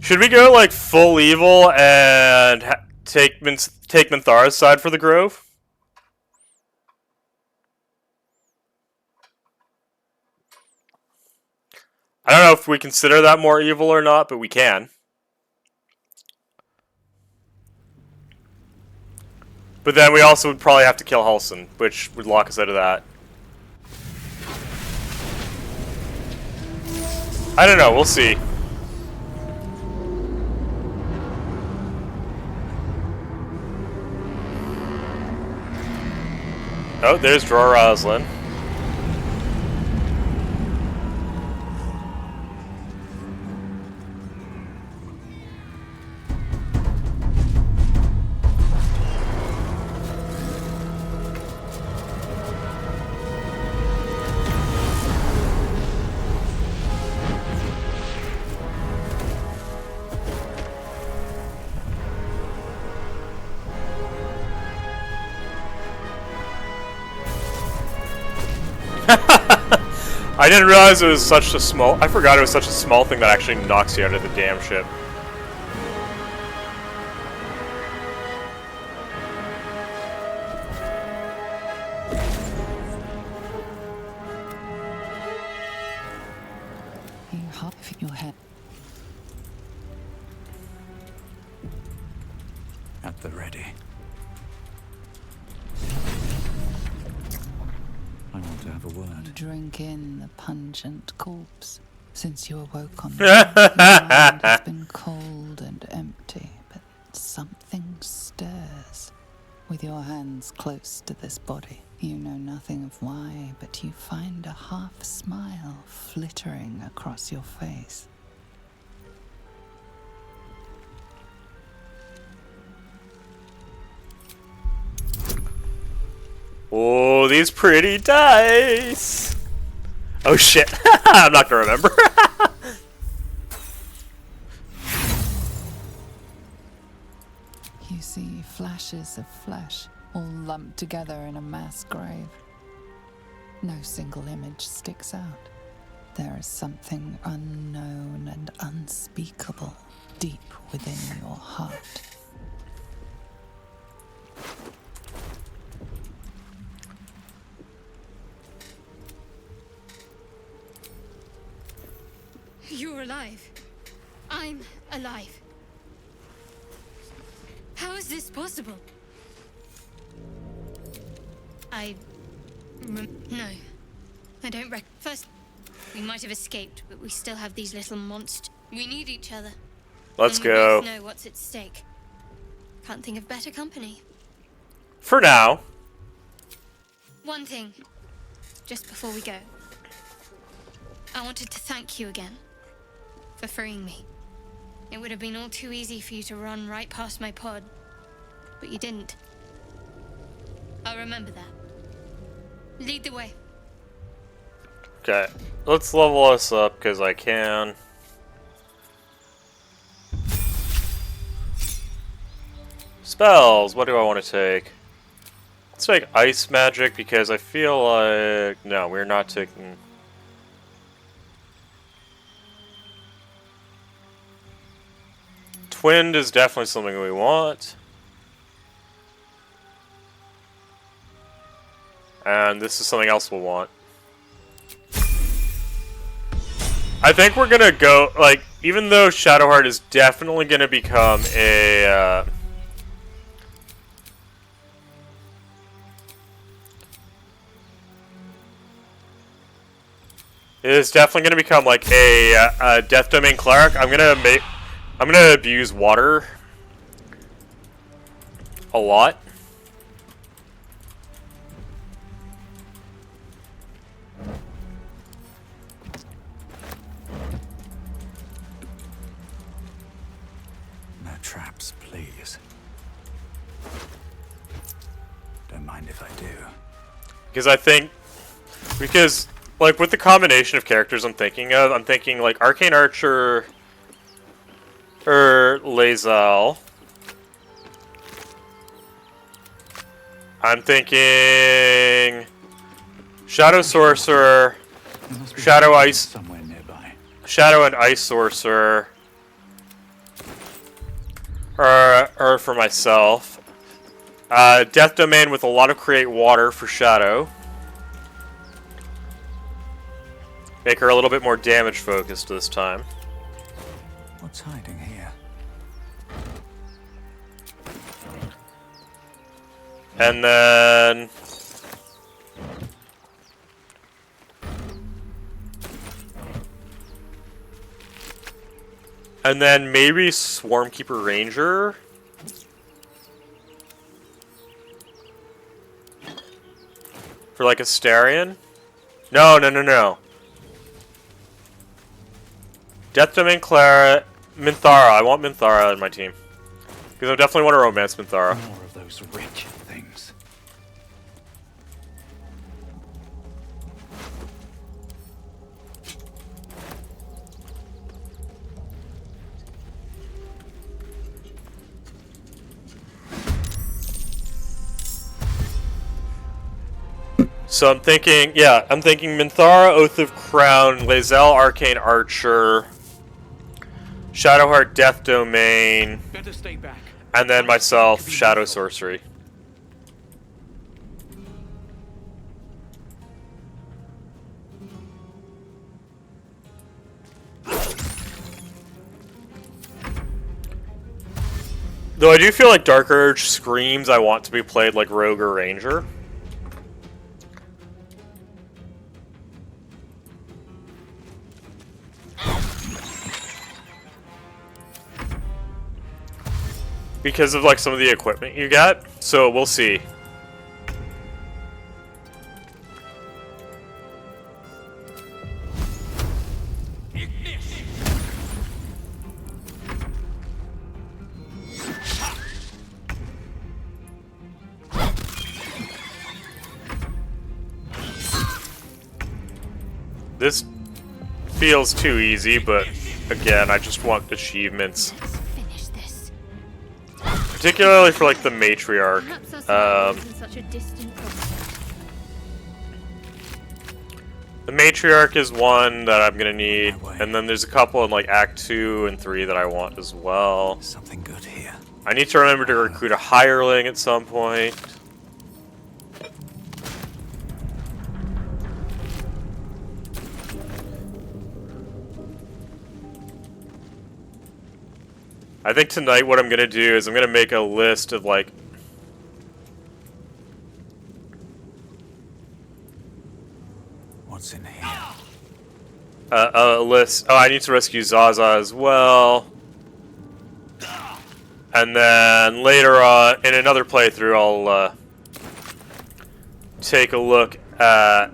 Should we go like full evil and take Minthara's side for the Grove? I don't know if we consider that more evil or not, but we can. But then we also would probably have to kill Halsin, which would lock us out of that. I don't know, we'll see. Oh, there's Dror Roslin. I didn't realize it was such a small... I forgot it was such a small thing that actually knocks you out of the damn ship. You hop your head. At the ready. I want to have a word. Drink in the pungent corpse. Since you awoke on the your mind has been cold and empty, but something stirs. With your hands close to this body, you know nothing of why, but you find a half smile flittering across your face. Oh, these pretty dice! Oh shit, I'm not gonna remember. You see flashes of flesh, all lumped together in a mass grave. No single image sticks out. There is something unknown and unspeakable deep within your heart. You're alive. I'm alive. How is this possible? No. I don't First, we might have escaped, but we still have these little monsters. We need each other. Let's and we go. both know what's at stake. Can't think of better company. For now. One thing, just before we go. I wanted to thank you again for freeing me. It would have been all too easy for you to run right past my pod, but you didn't. I'll remember that. Lead the way. Okay, let's level us up because I can. Spells, what do I want to take? Let's take Ice Magic because I feel like... No, we're not taking... Twinned is definitely something we want. And this is something else we'll want. I think we're gonna go, like, even though Shadowheart is definitely gonna become a, it is definitely gonna become like a Death Domain Cleric. I'm gonna abuse water a lot. No traps, please. Don't mind if I do. Because like with the combination of characters I'm thinking like Arcane Archer or Lae'zel. I'm thinking Shadow Sorcerer, Shadow Ice, somewhere nearby. Shadow and Ice Sorcerer, or for myself. Death Domain with a lot of Create Water for Shadow. Make her a little bit more damage focused this time. What's hiding here? And then... And then maybe Swarmkeeper Ranger? For like Astarion? No. Death Domain Clara, Minthara. I want Minthara in my team. Because I definitely want to romance Minthara. More of those wretched things. So I'm thinking Minthara, Oath of Crown, Lae'zel, Arcane Archer, Shadowheart, Death Domain, Better stay back. and then myself, Shadow Sorcery. Though I do feel like Dark Urge screams I want to be played like Rogue or Ranger. Because of like some of the equipment you got, so we'll see. This feels too easy, but again, I just want achievements. Particularly for like the Matriarch. The Matriarch is one that I'm gonna need, and then there's a couple in like Act 2 and 3 that I want as well. Something good here. I need to remember to recruit a hireling at some point. I think tonight what I'm gonna do is I'm gonna make a list of like What's in here? A list. Oh, I need to rescue Zaza as well. And then later on in another playthrough I'll take a look at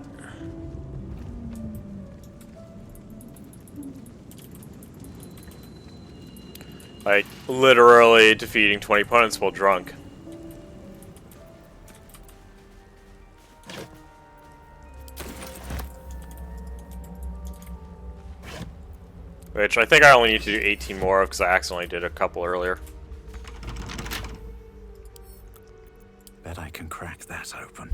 like literally defeating 20 opponents while drunk. Which I think I only need to do 18 more because I accidentally did a couple earlier. Bet I can crack that open.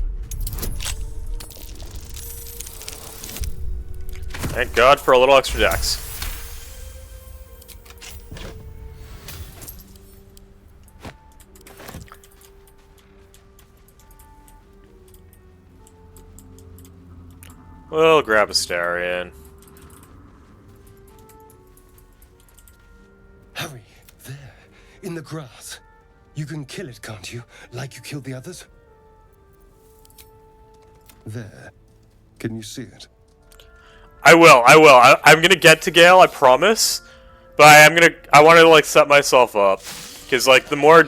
Thank God for a little extra dex. We'll grab Astarion. Hurry, there, in the grass. You can kill it, can't you? Like you killed the others? There. Can you see it? I will. I'm gonna get to Gale, I promise. But I want to, like, set myself up. Because, like, the more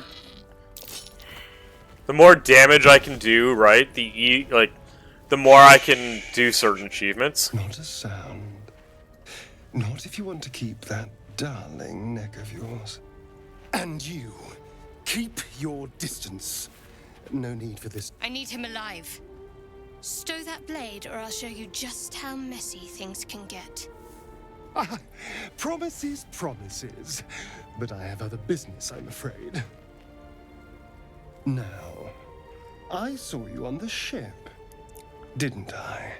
damage I can do, right, the more I can do certain achievements. Not a sound. Not if you want to keep that darling neck of yours. And you, keep your distance. No need for this. I need him alive. Stow that blade, or I'll show you just how messy things can get. Promises, promises. But I have other business, I'm afraid. Now, I saw you on the ship, didn't I?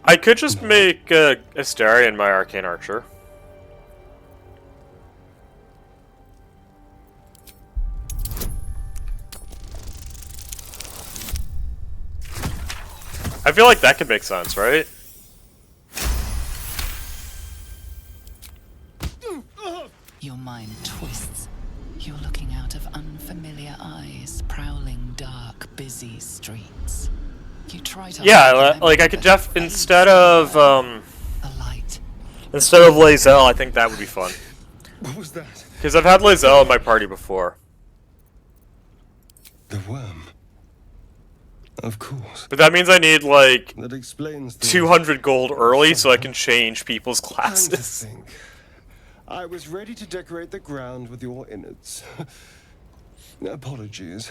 I could just make Astarion my Arcane Archer. I feel like that could make sense, right? Your mind twists. You're looking out of unfamiliar eyes, prowling dark, busy streets. You try to... Yeah, like I could instead of Lae'zel, I think that would be fun. What was that? Because I've had Lae'zel in my party before. The worm. Of course. But that means I need, like, that explains 200 gold early so I can change people's classes. I was ready to decorate the ground with your innards. Apologies.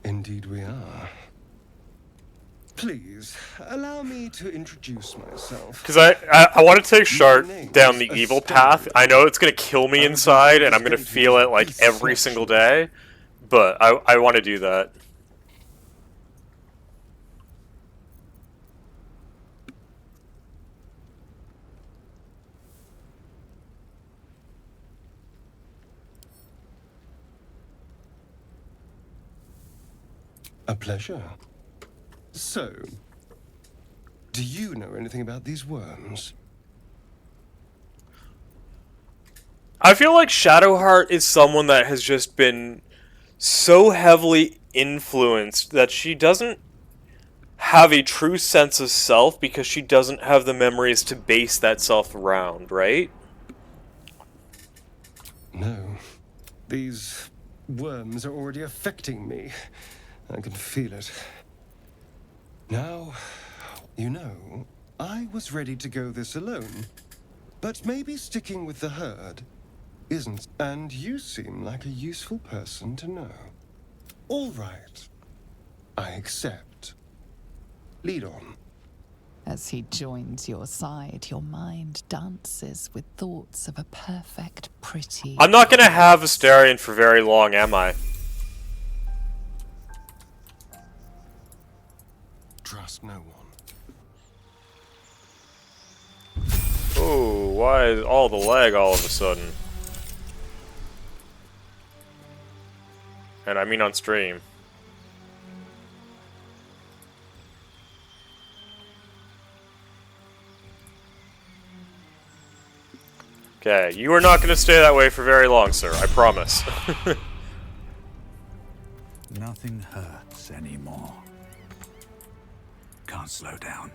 Indeed we are. Please, allow me to introduce myself. Because I want to take Shart down the evil path. I know it's going to kill me inside, and I'm going to feel it, like, every single day. But I want to do that. A pleasure. So, do you know anything about these worms? I feel like Shadowheart is someone that has just been so heavily influenced that she doesn't have a true sense of self because she doesn't have the memories to base that self around, right? No. These worms are already affecting me. I can feel it. Now, you know, I was ready to go this alone. But maybe sticking with the herd isn't. And you seem like a useful person to know. All right. I accept. Lead on. As he joins your side, your mind dances with thoughts of a perfect, pretty... I'm not going to have Astarion for very long, am I? Trust no one. Oh, why is all the lag all of a sudden? And I mean on stream. Okay, you are not going to stay that way for very long, sir. I promise. Nothing hurts anymore. Can't slow down.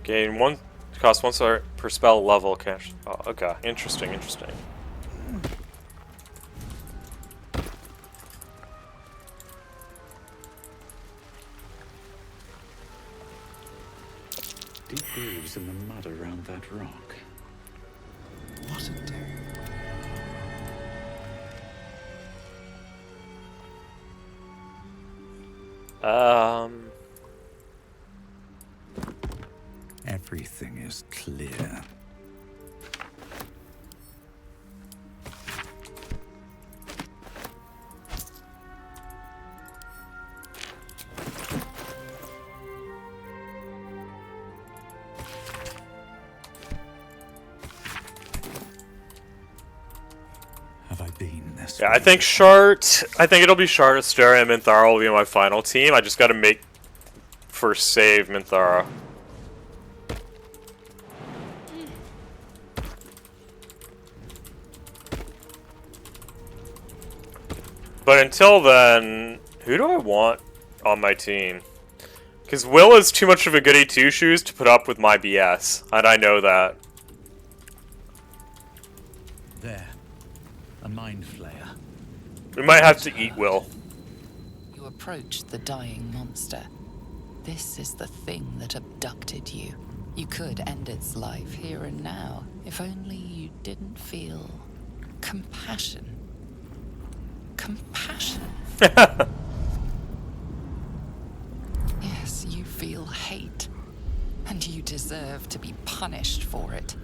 Gain one, cost 1 star per spell level. Cash. Oh, okay. Interesting. Interesting. Deep grooves in the mud around that rock. What a day. Everything is clear. Have I been this Yeah, I think Shart. I think it'll be Shart, Asteria, and Minthara will be my final team. I just got to make first save Minthara. But until then, who do I want on my team? Because Will is too much of a goody two-shoes to put up with my BS, and I know that. There. A mind flayer. We might have to eat Will. You approach the dying monster. This is the thing that abducted you. You could end its life here and now, if only you didn't feel compassion. Compassion. Yes, you feel hate, and you deserve to be punished for it.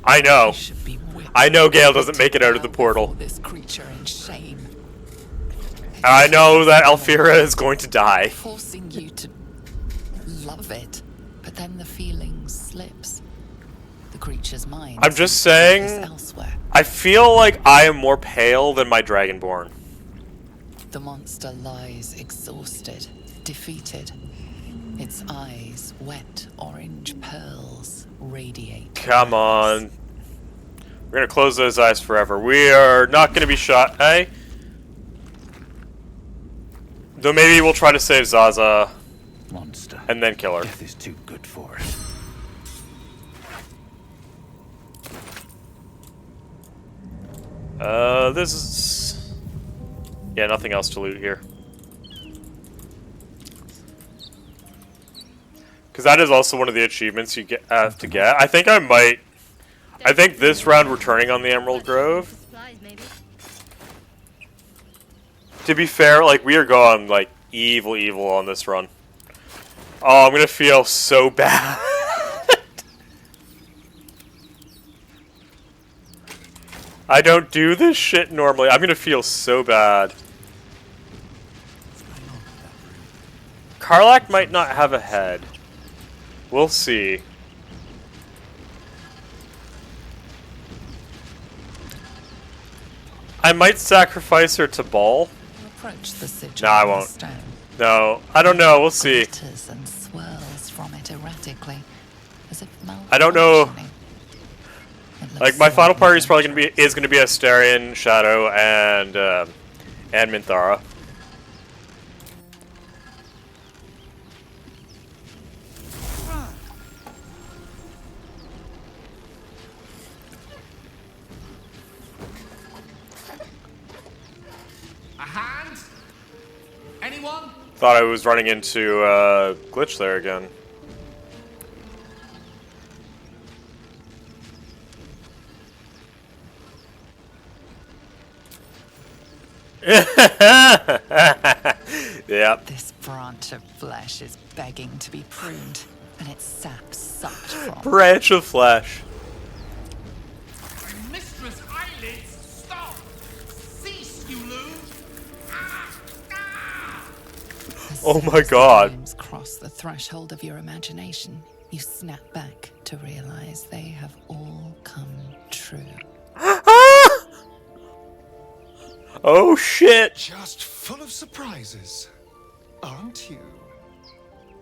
I know. I know Gale doesn't make it out of the portal. This creature in shame. And I know that Alfira is going to die. Forcing you to love it, but then the feeling slips. The creature's mind. I'm just saying, I feel like I am more pale than my Dragonborn. The monster lies exhausted, defeated. Its eyes, wet orange pearls, radiate. Come on. We're gonna close those eyes forever. We are not gonna be shot, hey? Though maybe we'll try to save Zaza. Monster. And then kill her. Death is too good for it. This is... Yeah, nothing else to loot here. Because that is also one of the achievements you have to get. I think I might... I think this round we're turning on the Emerald Grove. To be fair, like, we are going, like, evil on this run. Oh, I'm gonna feel so bad. I don't do this shit normally. I'm gonna feel so bad. Karlach might not have a head. We'll see. I might sacrifice her to Ball. Approach the sigil. No, I won't. No, I don't know. We'll see. Glitters and swirls from it erratically, as if I don't know. Like, my final party is probably gonna be Astarion, Shadow, and Minthara. A hand? Anyone? Thought I was running into glitch there again. Yep. This branch of flesh is begging to be pruned, and its sap sucked from. Branch of flesh. Mistress Eyelids, stop! Cease, you loon! Oh my god. Flames cross the threshold of your imagination. You snap back to realize they have all come true. Oh shit! Just full of surprises, aren't you?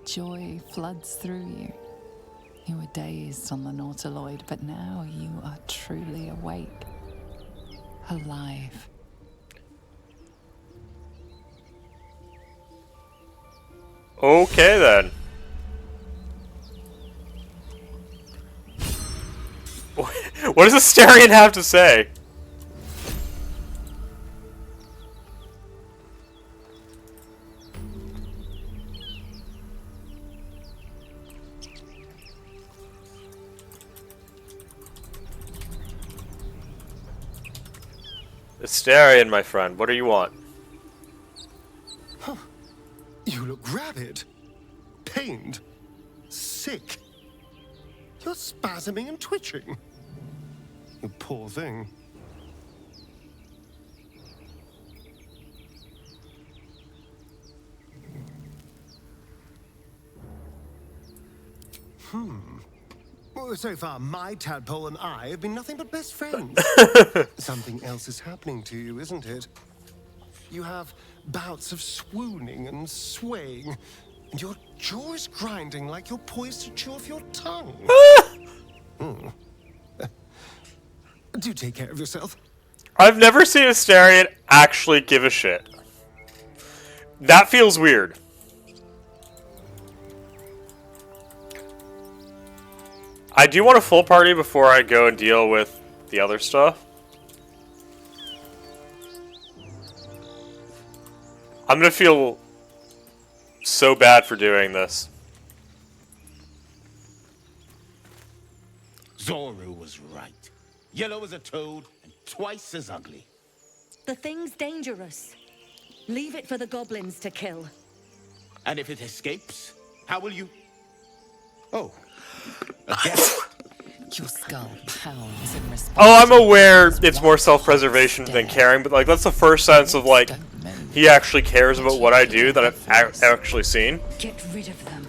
Joy floods through you. You were dazed on the Nautiloid, but now you are truly awake. Alive. Okay then. What does Astarion have to say? Astarion, my friend, what do you want? You You're spasming and twitching. You poor thing. Well, so far, my tadpole and I have been nothing but best friends. Something else is happening to you, isn't it? You have bouts of swooning and swaying, and your jaw is grinding like you're poised to chew off your tongue. Do take care of yourself. I've never seen Astarion actually give a shit. That feels weird. I do want a full party before I go and deal with the other stuff. I'm gonna feel so bad for doing this. Zoru was right. Yellow as a toad and twice as ugly. The thing's dangerous. Leave it for the goblins to kill. And if it escapes, how will you... Oh. Your skull pounds in response. Oh, I'm aware it's more self-preservation than caring, but like that's the first sense of like he actually cares about what I do that I've actually seen. Get rid of them.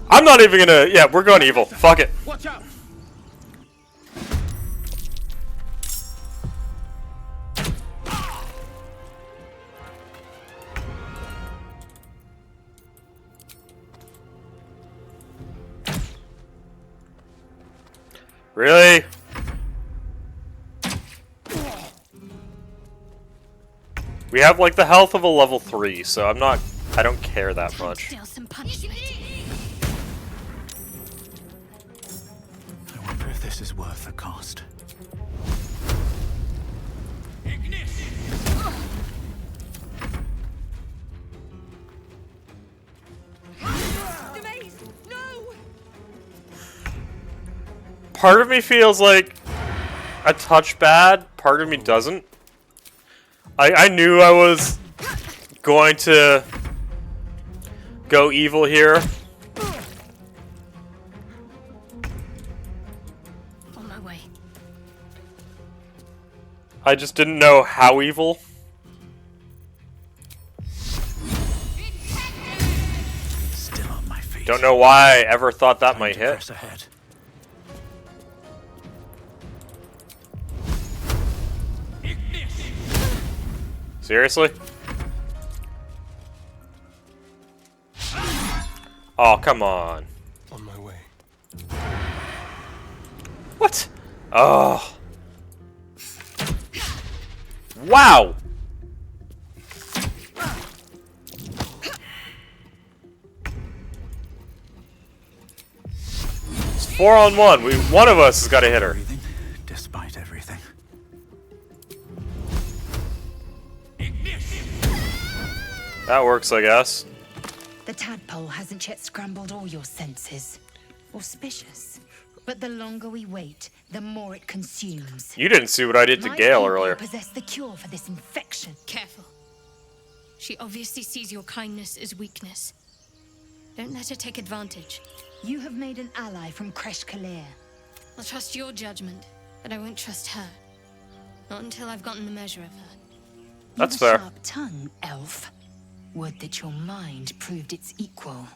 I'm not even gonna. Yeah, we're going evil. Fuck it. Watch out! Really? We have like the health of a level 3, so I don't care that much. Deal some punishment. I wonder if this is worth the cost. Part of me feels like a touch bad, part of me doesn't. I knew I was going to go evil here. On my way. I just didn't know how evil. Still on my feet. Don't know why I ever thought that might hit. Press ahead. Seriously? Oh, come on. On my way. What? Oh. Wow. It's 4-on-1. One of us has got to hit her. Despite everything. That works, I guess. The tadpole hasn't yet scrambled all your senses. Auspicious. But the longer we wait, the more it consumes. You didn't see what I did to My Gale people earlier. possess the cure for this infection. Careful. She obviously sees your kindness as weakness. Don't let her take advantage. You have made an ally from Kresh Kalir. I'll trust your judgment, but I won't trust her. Not until I've gotten the measure of her. That's You've a fair. sharp tongue, elf. Would that your mind proved its equal.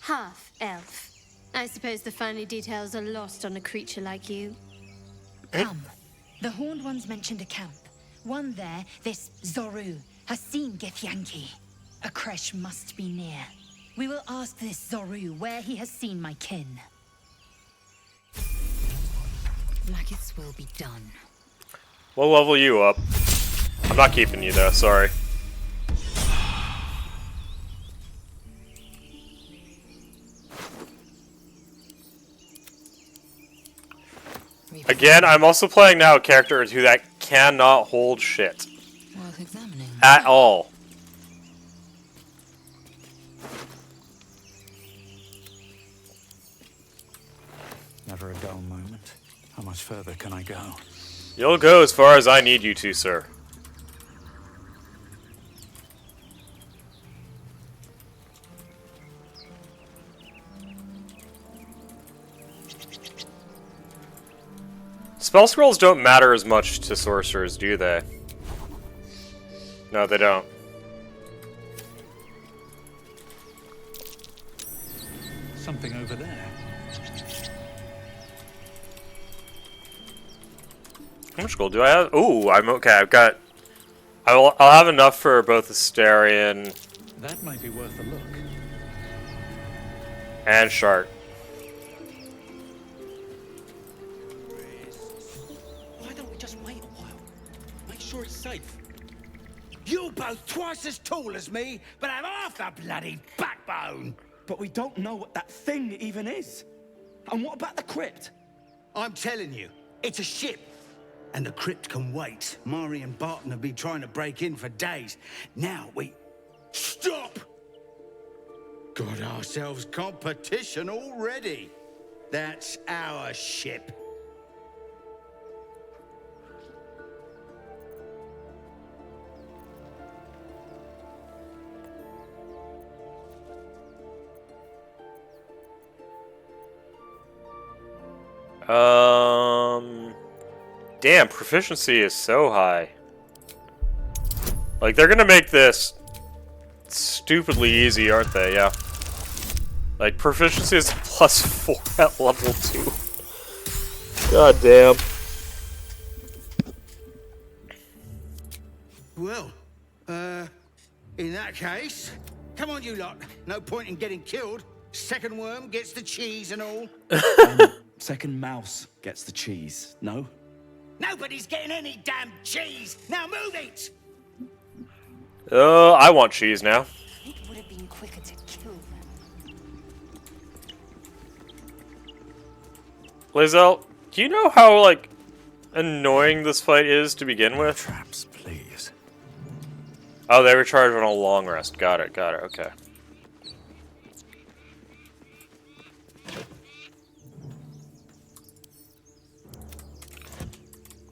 Half elf. I suppose the finer details are lost on a creature like you. Come. The Horned Ones mentioned a camp. One there, this Zoru, has seen Githyanki. A Kresh must be near. We will ask this Zoru where he has seen my kin. Maggots will be done. We'll level you up. I'm not keeping you though, sorry. Again, I'm also playing now a character who that cannot hold shit. Worth examining. At all. Never a dull moment. How much further can I go? You'll go as far as I need you to, sir. Spell scrolls don't matter as much to sorcerers, do they? No, they don't. Something over there. How much gold do I have? Ooh, I'm okay. I've got. I'll have enough for both Astarion That might be worth a look. and Shark. Why don't we just wait a while? Make sure it's safe. You're both twice as tall as me, but have half the bloody backbone. But we don't know what that thing even is. And what about the crypt? I'm telling you, it's a ship. And the crypt can wait. Mari and Barton have been trying to break in for days. Now we... Stop! Got ourselves competition already. That's our ship. Damn, proficiency is so high. Like, they're gonna make this stupidly easy, aren't they? Yeah. Like, proficiency is +4 at level 2. God damn. Well, in that case, come on you lot. No point in getting killed. Second worm gets the cheese and all. Second mouse gets the cheese, no? Nobody's getting any damn cheese. Now move it! I want cheese now. It would have been quicker to kill them. Lae'zel, do you know how, like, annoying this fight is to begin with? Traps, please. Oh, they recharge on a long rest. Got it, okay.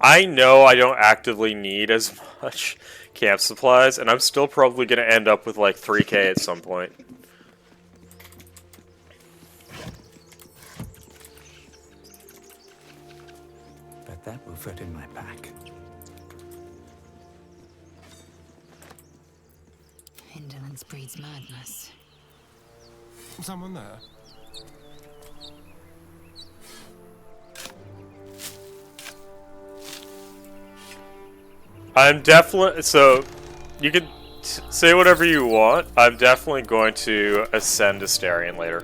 I know I don't actively need as much camp supplies, and I'm still probably going to end up with like 3k at some point. Bet that will fit in my pack. Indolence breeds madness. Someone there? I'm definitely, so you can say whatever you want. I'm definitely going to ascend Astarion later.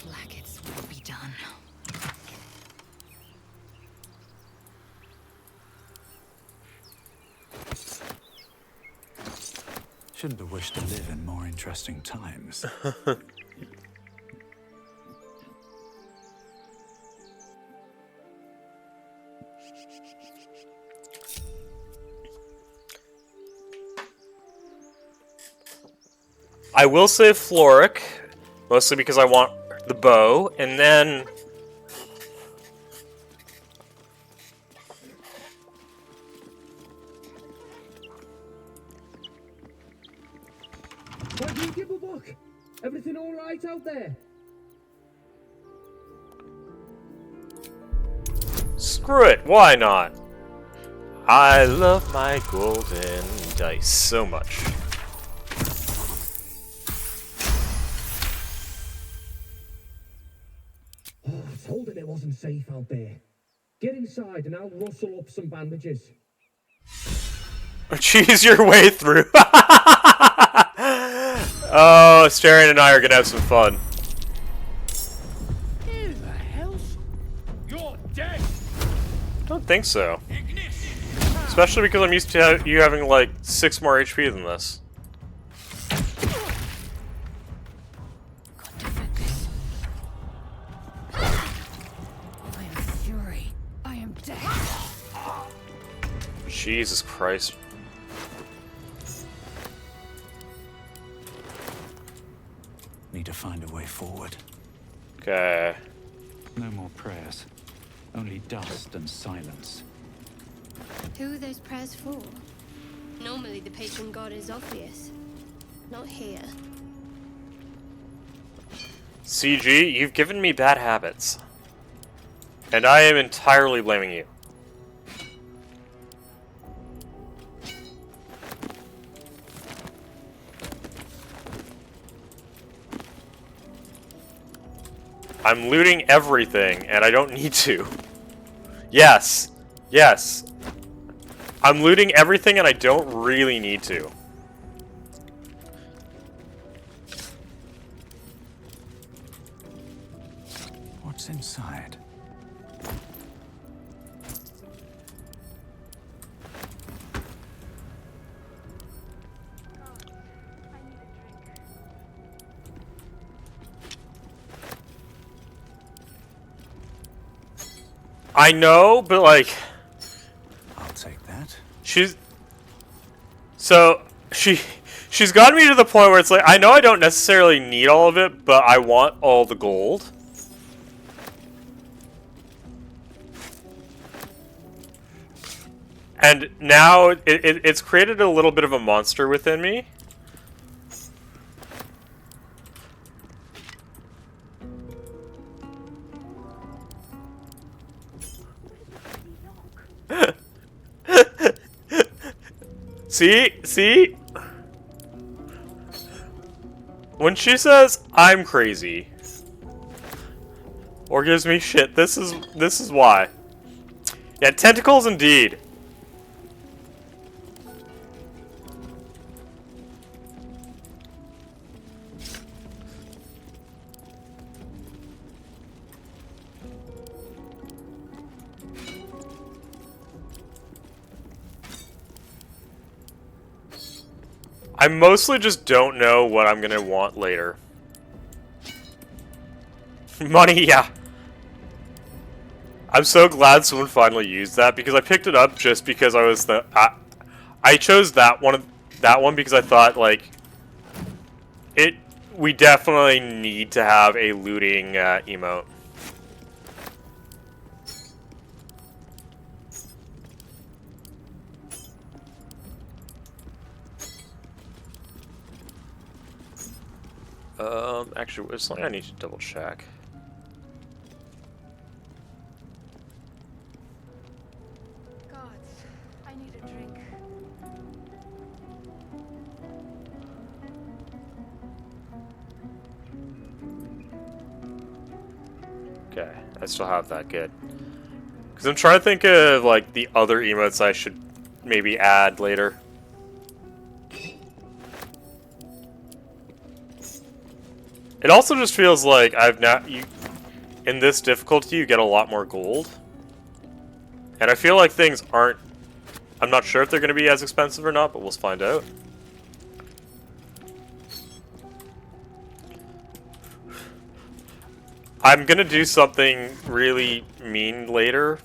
Blackets will be done. Shouldn't have wished to live in more interesting times. I will say Floric, mostly because I want the bow, and then... Why do you give a book? Everything all right out there? Screw it, why not? I love my golden dice so much. I told him it wasn't safe out there. Get inside and I'll rustle up some bandages. Cheese your way through. Oh, Astarion and I are gonna have some fun. Who the hell's... You're dead! Don't think so. Especially because I'm used to you having like 6 more HP than this. I am fury. I am death. Jesus Christ. Need to find a way forward. Okay. No more prayers. Only dust and silence. Who are those prayers for? Normally the patron god is obvious. Not here. CG, you've given me bad habits. And I am entirely blaming you. I'm looting everything, and I don't need to. Yes. Yes. I'm looting everything, and I don't really need to. What's inside? I know, but like... I'll take that. She's gotten me to the point where it's like, I know I don't necessarily need all of it, but I want all the gold. And now it's created a little bit of a monster within me. See? When she says I'm crazy or gives me shit, this is why. Yeah, tentacles indeed. I mostly just don't know what I'm gonna want later. Money, yeah. I'm so glad someone finally used that because I picked it up just because I was I chose that one because I thought like we definitely need to have a looting emote. Actually, there's something I need to double check. Gods, I need a drink. Okay, I still have that, good. Because I'm trying to think of, like, the other emotes I should maybe add later. It also just feels like in this difficulty, you get a lot more gold. And I feel like things aren't... I'm not sure if they're going to be as expensive or not, but we'll find out. I'm going to do something really mean later.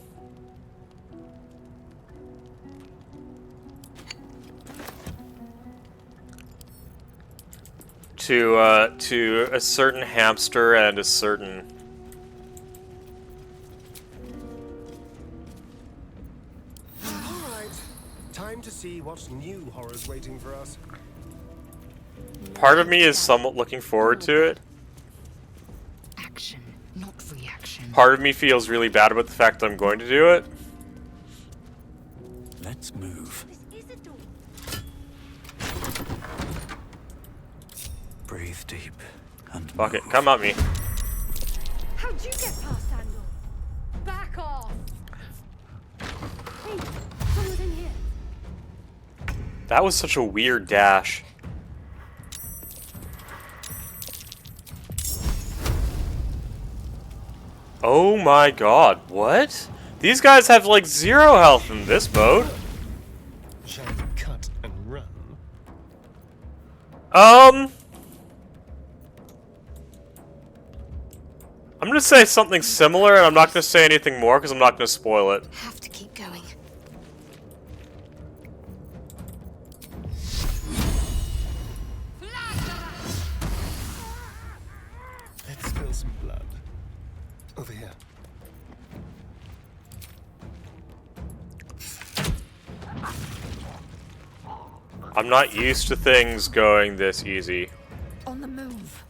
To a certain hamster and a certain... Alright, time to see what new horror's waiting for us. Part of me is somewhat looking forward to it. Action, not reaction. Part of me feels really bad about the fact that I'm going to do it. Let's move. Breathe deep and fuck it, come at me. How'd you get past Andor? Back off! Hey, someone's in here. That was such a weird dash. Oh my god, what? These guys have like 0 health in this mode. Shall we cut and run? I'm gonna say something similar, and I'm not gonna say anything more because I'm not gonna spoil it. Have to keep going. Let's spill some blood. Over here. I'm not used to things going this easy. On the move.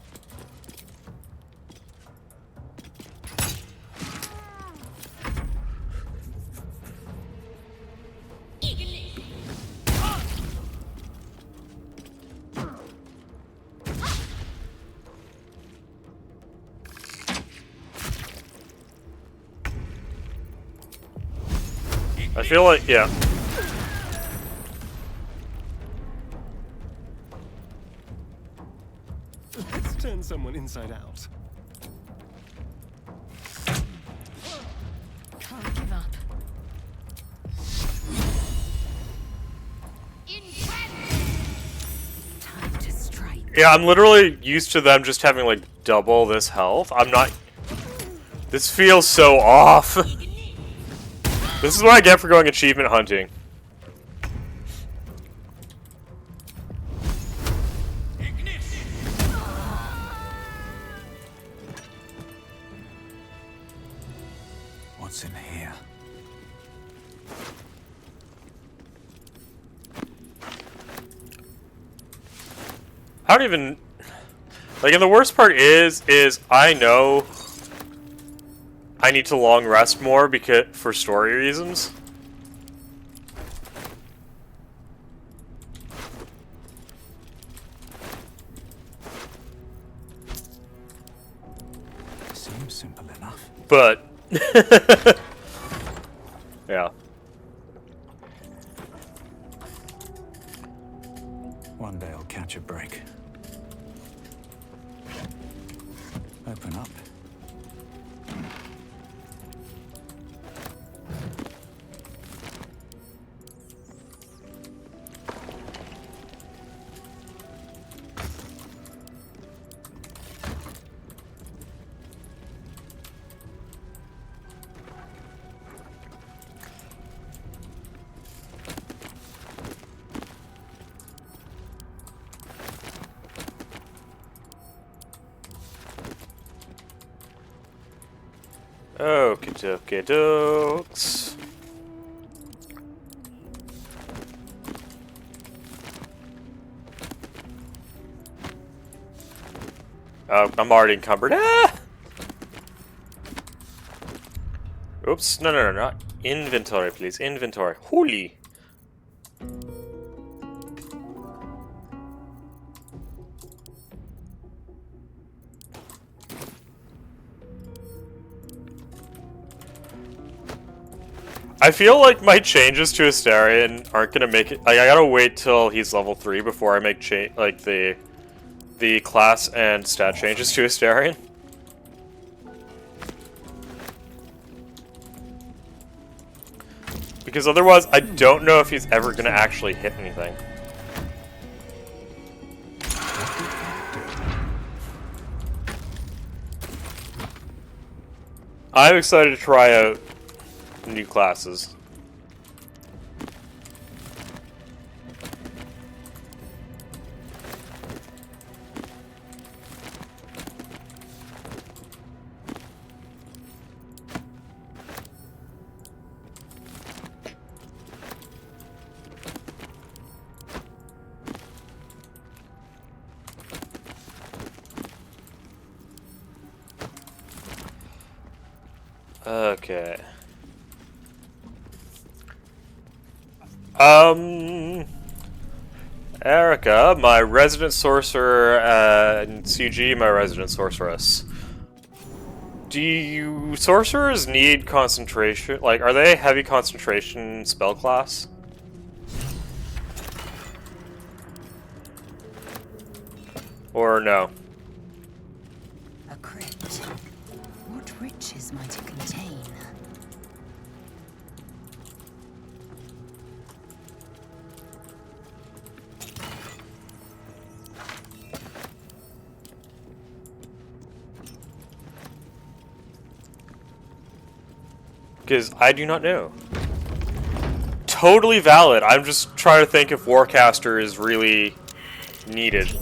I feel like, yeah. Let's turn someone inside out. Can't give up. Time to strike. Yeah, I'm literally used to them just having like double this health. I'm not. This feels so off. This is what I get for going achievement hunting. What's in here? I don't even like, and the worst part is I know I need to long rest more because for story reasons. Seems simple enough. But yeah. One day I'll catch a break. Open up. Okie dokie dokes. Oh, I'm already encumbered. Ah! Oops, no, not inventory, please. Inventory. Holy. I feel like my changes to Astarion aren't gonna make it. Like, I gotta wait till he's level 3 before I make like the class and stat changes to Astarion. Because otherwise, I don't know if he's ever gonna actually hit anything. I'm excited to try out new classes. Okay. Erica, my resident sorcerer, and CG, my resident sorceress. Do you sorcerers need concentration? Like, are they heavy concentration spell class? Or no? A crypt. What riches might it contain? Because I do not know. Totally valid. I'm just trying to think if Warcaster is really needed.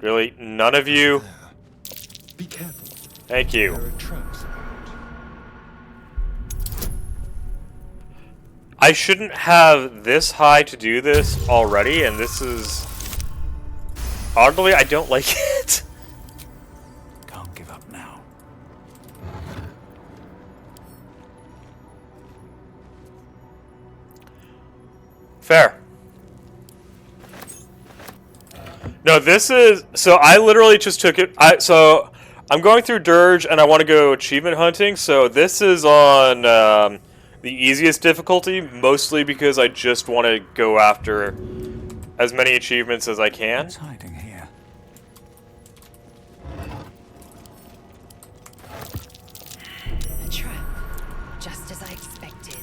Really? None of you? Be careful. Thank you. There are traps. I shouldn't have this high to do this already, and this is... Oddly, I don't like it. Can't give up now. Fair. No, this is... So I literally just took it... So I'm going through Dirge, and I want to go achievement hunting, so this is on the easiest difficulty, mostly because I just want to go after as many achievements as I can. What's hiding here? A trap, just as I expected.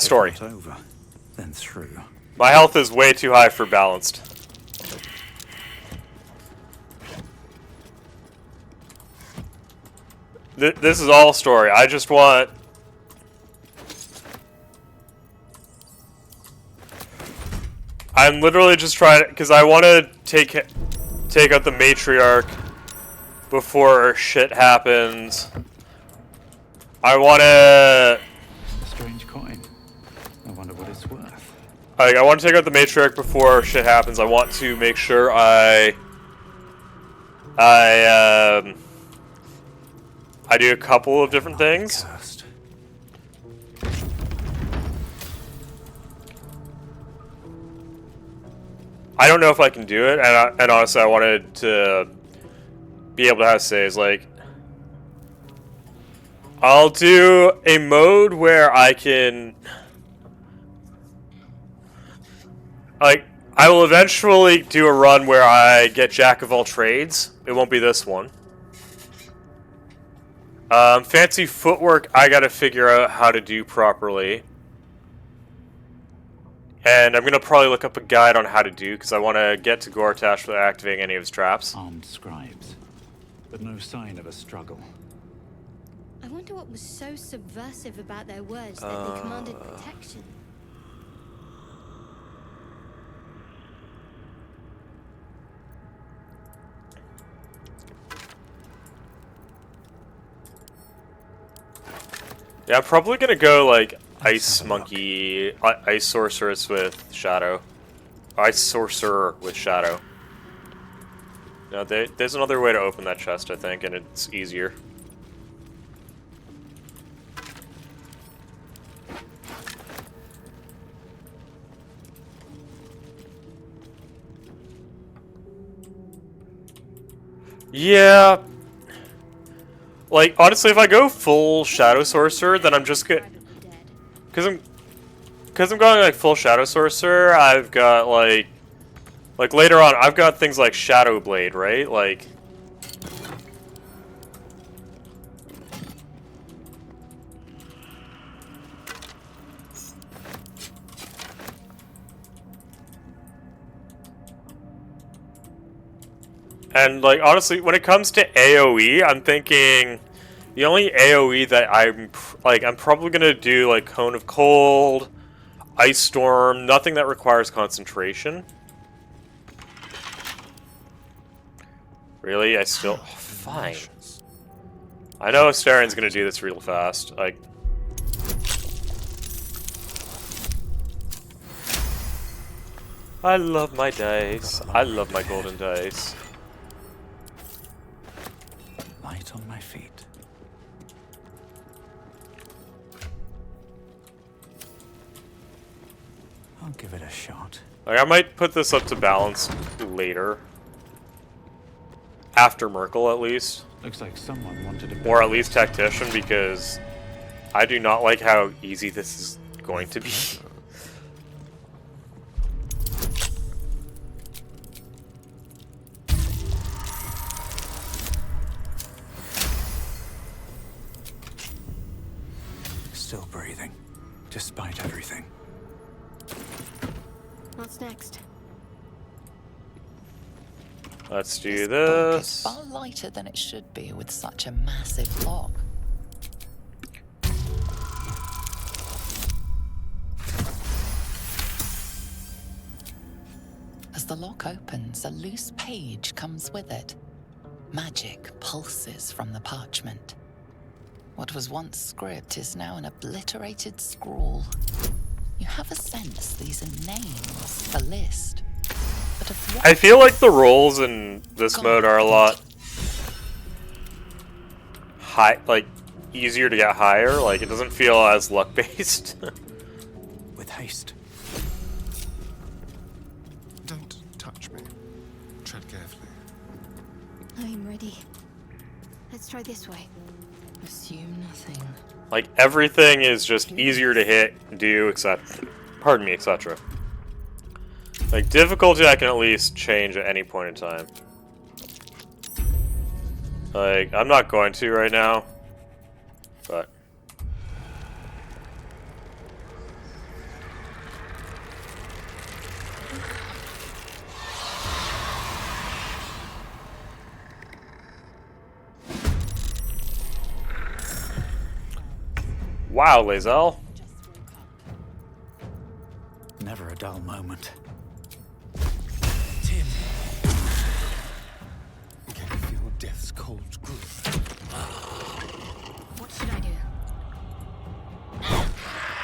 Story. Over, then through. My health is way too high for balanced. This is all story. I just want... I'm literally just trying to... Because I want to take out the matriarch before shit happens. I want to... Strange coin. I wonder what it's worth. I want to take out the matriarch before shit happens. I want to make sure I do a couple of different things. I don't know if I can do it, and honestly, I wanted to be able to have saves. Like, I'll do a mode where I can, like, I will eventually do a run where I get Jack of all trades. It won't be this one. Fancy footwork, I gotta figure out how to do properly. And I'm gonna probably look up a guide on how to do, because I want to get to Gortash without activating any of his traps. Armed scribes, but no sign of a struggle. I wonder what was so subversive about their words that they commanded protection. Yeah, I'm probably gonna go like Ice Monkey, Ice Sorceress with Shadow. Ice Sorcerer with Shadow. No, there's another way to open that chest, I think, and it's easier. Yeah. Like, honestly, if I go full Shadow Sorcerer, then I'm just good. Because I'm going, like, full Shadow Sorcerer, I've got, like, later on, I've got things like Shadow Blade, right? Like... And, like, honestly, when it comes to AoE, I'm thinking the only AoE that I'm probably going to do, like, Cone of Cold, Ice Storm, nothing that requires concentration. Really? I still... fine. I know Astarian's going to do this real fast. Like... I love my dice. I love my golden dice. Light on my feet. I'll give it a shot. Like, I might put this up to balance later. After Merkel, at least. Looks like someone wanted to... Or at least Tactician, because I do not like how easy this is going to be. Still breathing, despite everything. What's next? Let's do Book is this. far lighter than it should be with such a massive lock. As the lock opens, a loose page comes with it. Magic pulses from the parchment. What was once script is now an obliterated scrawl. You have a sense these are names, a list. But of what I feel like the rolls in this mode are a lot high, like easier to get higher. Like, it doesn't feel as luck based. With haste. Don't touch me. Tread carefully. I'm ready. Let's try this way. Assume nothing. Like, everything is just easier to hit, do, etc. Pardon me, etc. Like, difficulty I can at least change at any point in time. Like, I'm not going to right now, but... Wow, Lae'zel. Never a dull moment. Tim. Can you feel death's cold grip? What should I do?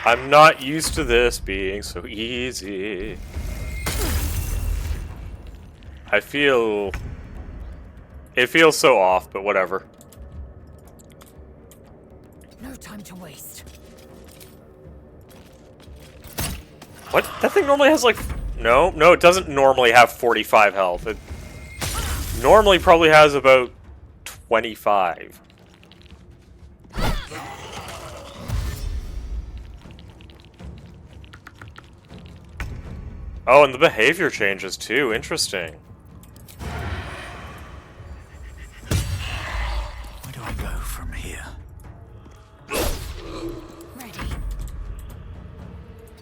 I'm not used to this being so easy. I feel... It feels so off, but whatever. No time to waste. What? That thing normally has like... No, it doesn't normally have 45 health. It normally probably has about 25. Oh, and the behavior changes too. Interesting. Where do I go from here? Ready.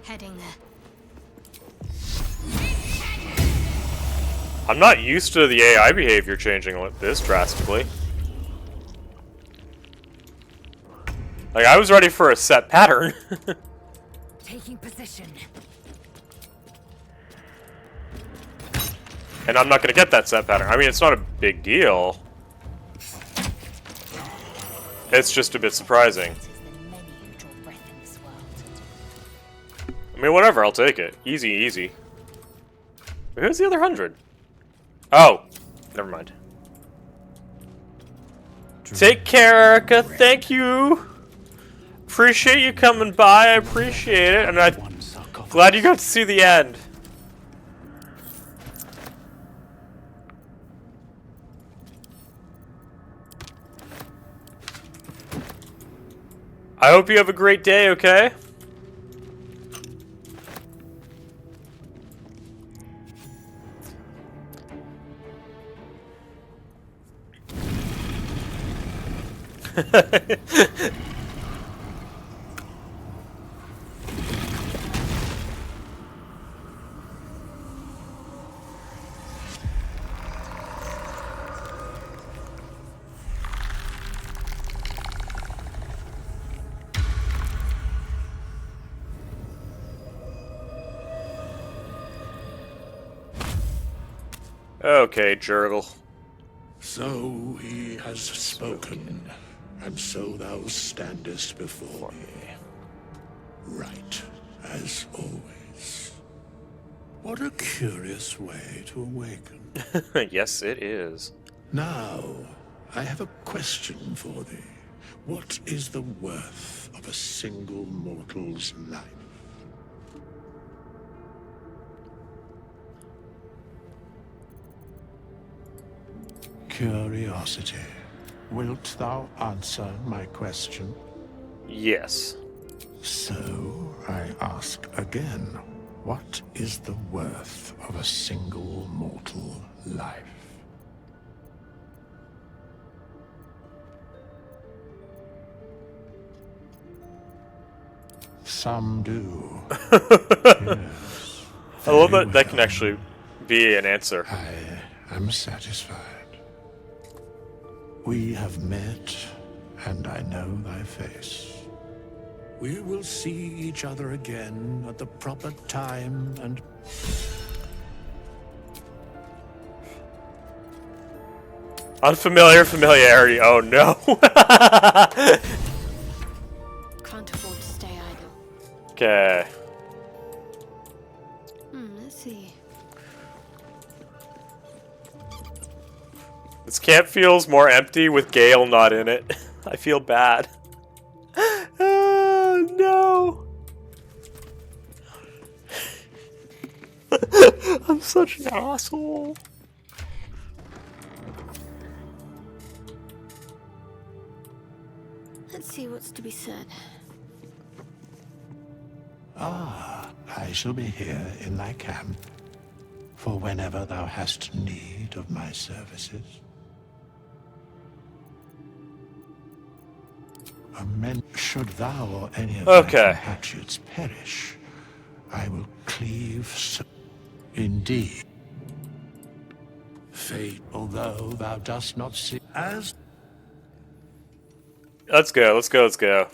Heading there. I'm not used to the AI behavior changing like this drastically. Like, I was ready for a set pattern. Taking position. And I'm not gonna get that set pattern. I mean, it's not a big deal. It's just a bit surprising. I mean, whatever, I'll take it. Easy, easy. Who's the other 100? Oh, never mind. Take care, Erica. Thank you. Appreciate you coming by. I appreciate it, and I'm glad you got to see the end. I hope you have a great day, okay? Okay, Jurgle. So he has spoken, and so thou standest before me. Right, as always. What a curious way to awaken. Yes, it is. Now, I have a question for thee. What is the worth of a single mortal's life? Curiosity. Wilt thou answer my question? Yes. So, I ask again, what is the worth of a single mortal life? Some do. Yes, I love very that that can actually be an answer. I am satisfied. We have met, and I know thy face. We will see each other again at the proper time and... Unfamiliar familiarity. Oh no. Can't afford to stay idle. Okay. Let's see. This camp feels more empty with Gale not in it. I feel bad. Oh, no. I'm such an asshole. Let's see what's to be said. Ah, I shall be here in thy camp, for whenever thou hast need of my services. Should thou or any of thy compatriots perish, I will cleave indeed. Fate, although thou dost not see as... Let's go, let's go, let's go.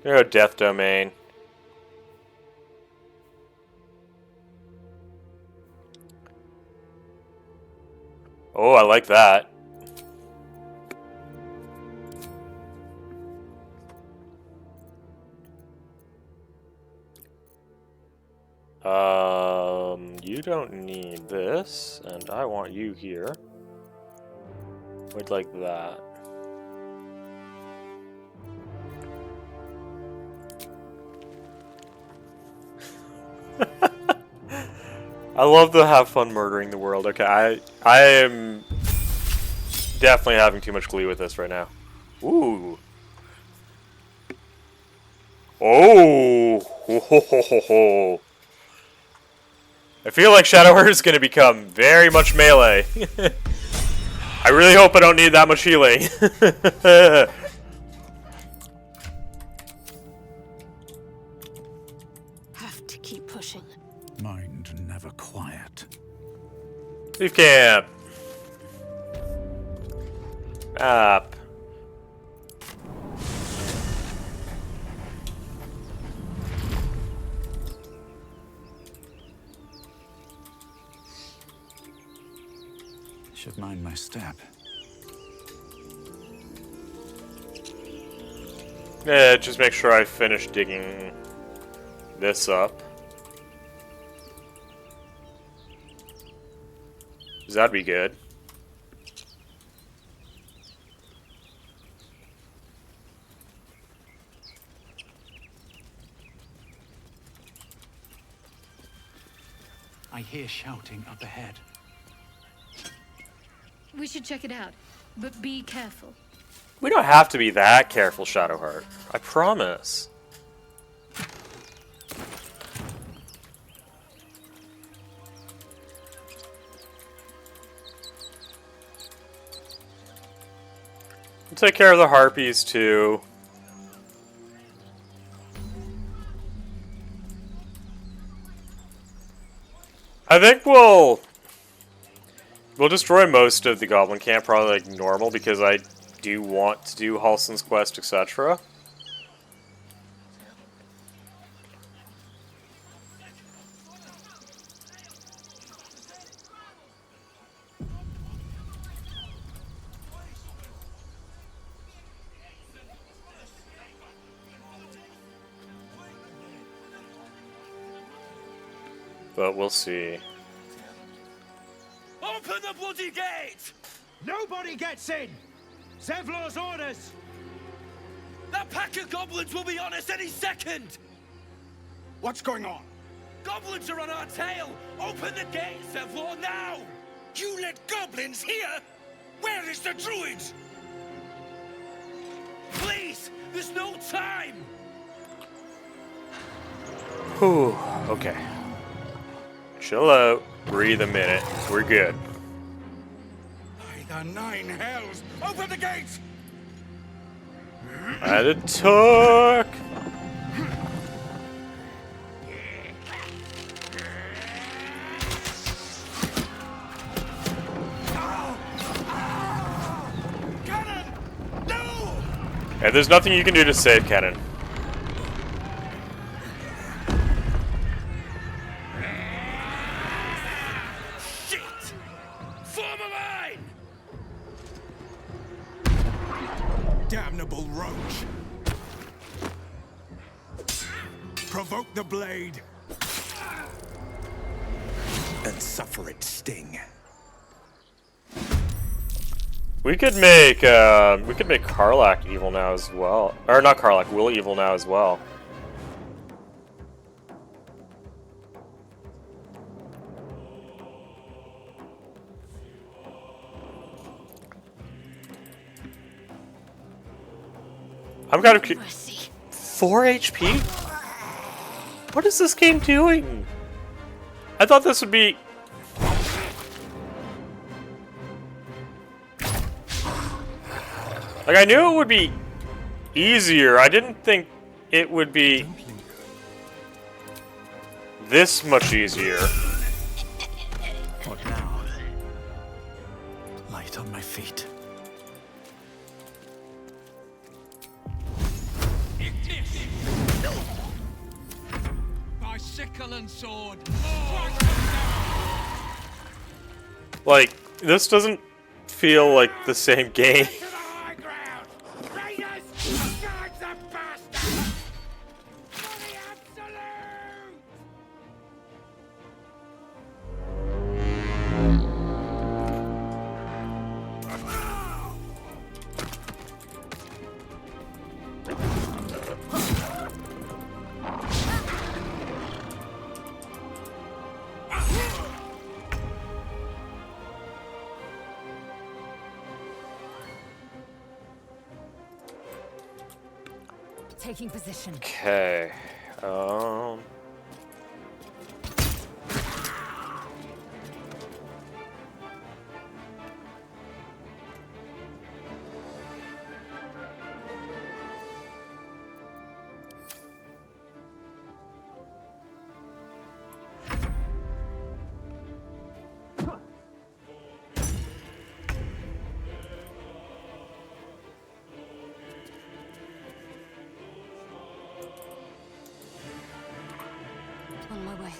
There, Death Domain. Oh, I like that. You don't need this, and I want you here. Would like that. I love the have fun murdering the world. Okay, I am definitely having too much glee with this right now. Ooh. Oh. Ho, ho, ho, ho, ho. I feel like Shadowheart is going to become very much melee. I really hope I don't need that much healing. Have to keep pushing. Mind never quiet. Leave camp. Up. Should mind my step. Yeah, just make sure I finish digging this up. 'Cause that'd be good. I hear shouting up ahead. We should check it out, but be careful. We don't have to be that careful, Shadowheart. I promise. We'll take care of the harpies too. I think we'll destroy most of the goblin camp, probably like normal, because I do want to do Halsin's quest, etc. But we'll see. Open the bloody gate! Nobody gets in! Zevlor's orders! That pack of goblins will be on us any second! What's going on? Goblins are on our tail! Open the gate, Zevlor, now! You let goblins here? Where is the druid? Please! There's no time! Whew. Okay. Chill out. Breathe a minute. We're good. By the nine hells! Open the gates! I had a talk. Cannon! No! And there's nothing you can do to save Cannon. Damnable roach! Provoke the blade and suffer its sting. We could make Karlach evil now as well, or not Karlach, Will evil now as well. I'm kind of 4 HP? What is this game doing? I thought this would be... Like, I knew it would be easier. I didn't think it would be this much easier. What now? Light on my feet. By sickle and sword. Like, this doesn't feel like the same game. Taking position. Okay. On my way.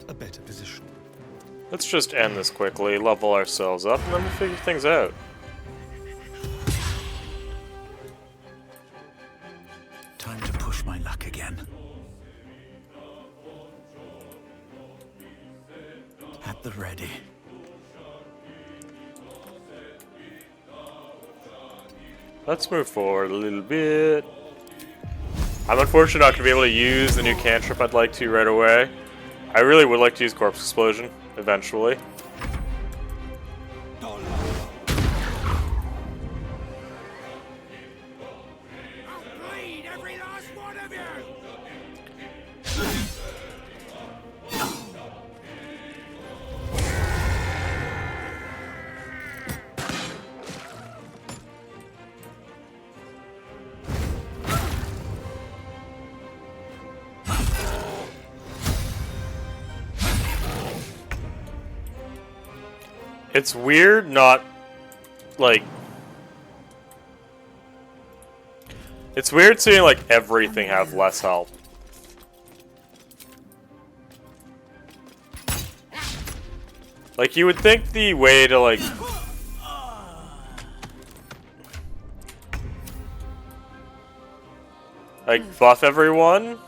A better position. Let's just end this quickly, level ourselves up, and then we'll figure things out. Time to push my luck again. At the ready. Let's move forward a little bit. I'm unfortunately not going to be able to use the new cantrip I'd like to right away. I really would like to use Corpse Explosion, eventually. It's weird not, like... It's weird seeing, like, everything have less health. Like, you would think the way to, like... Like, buff everyone?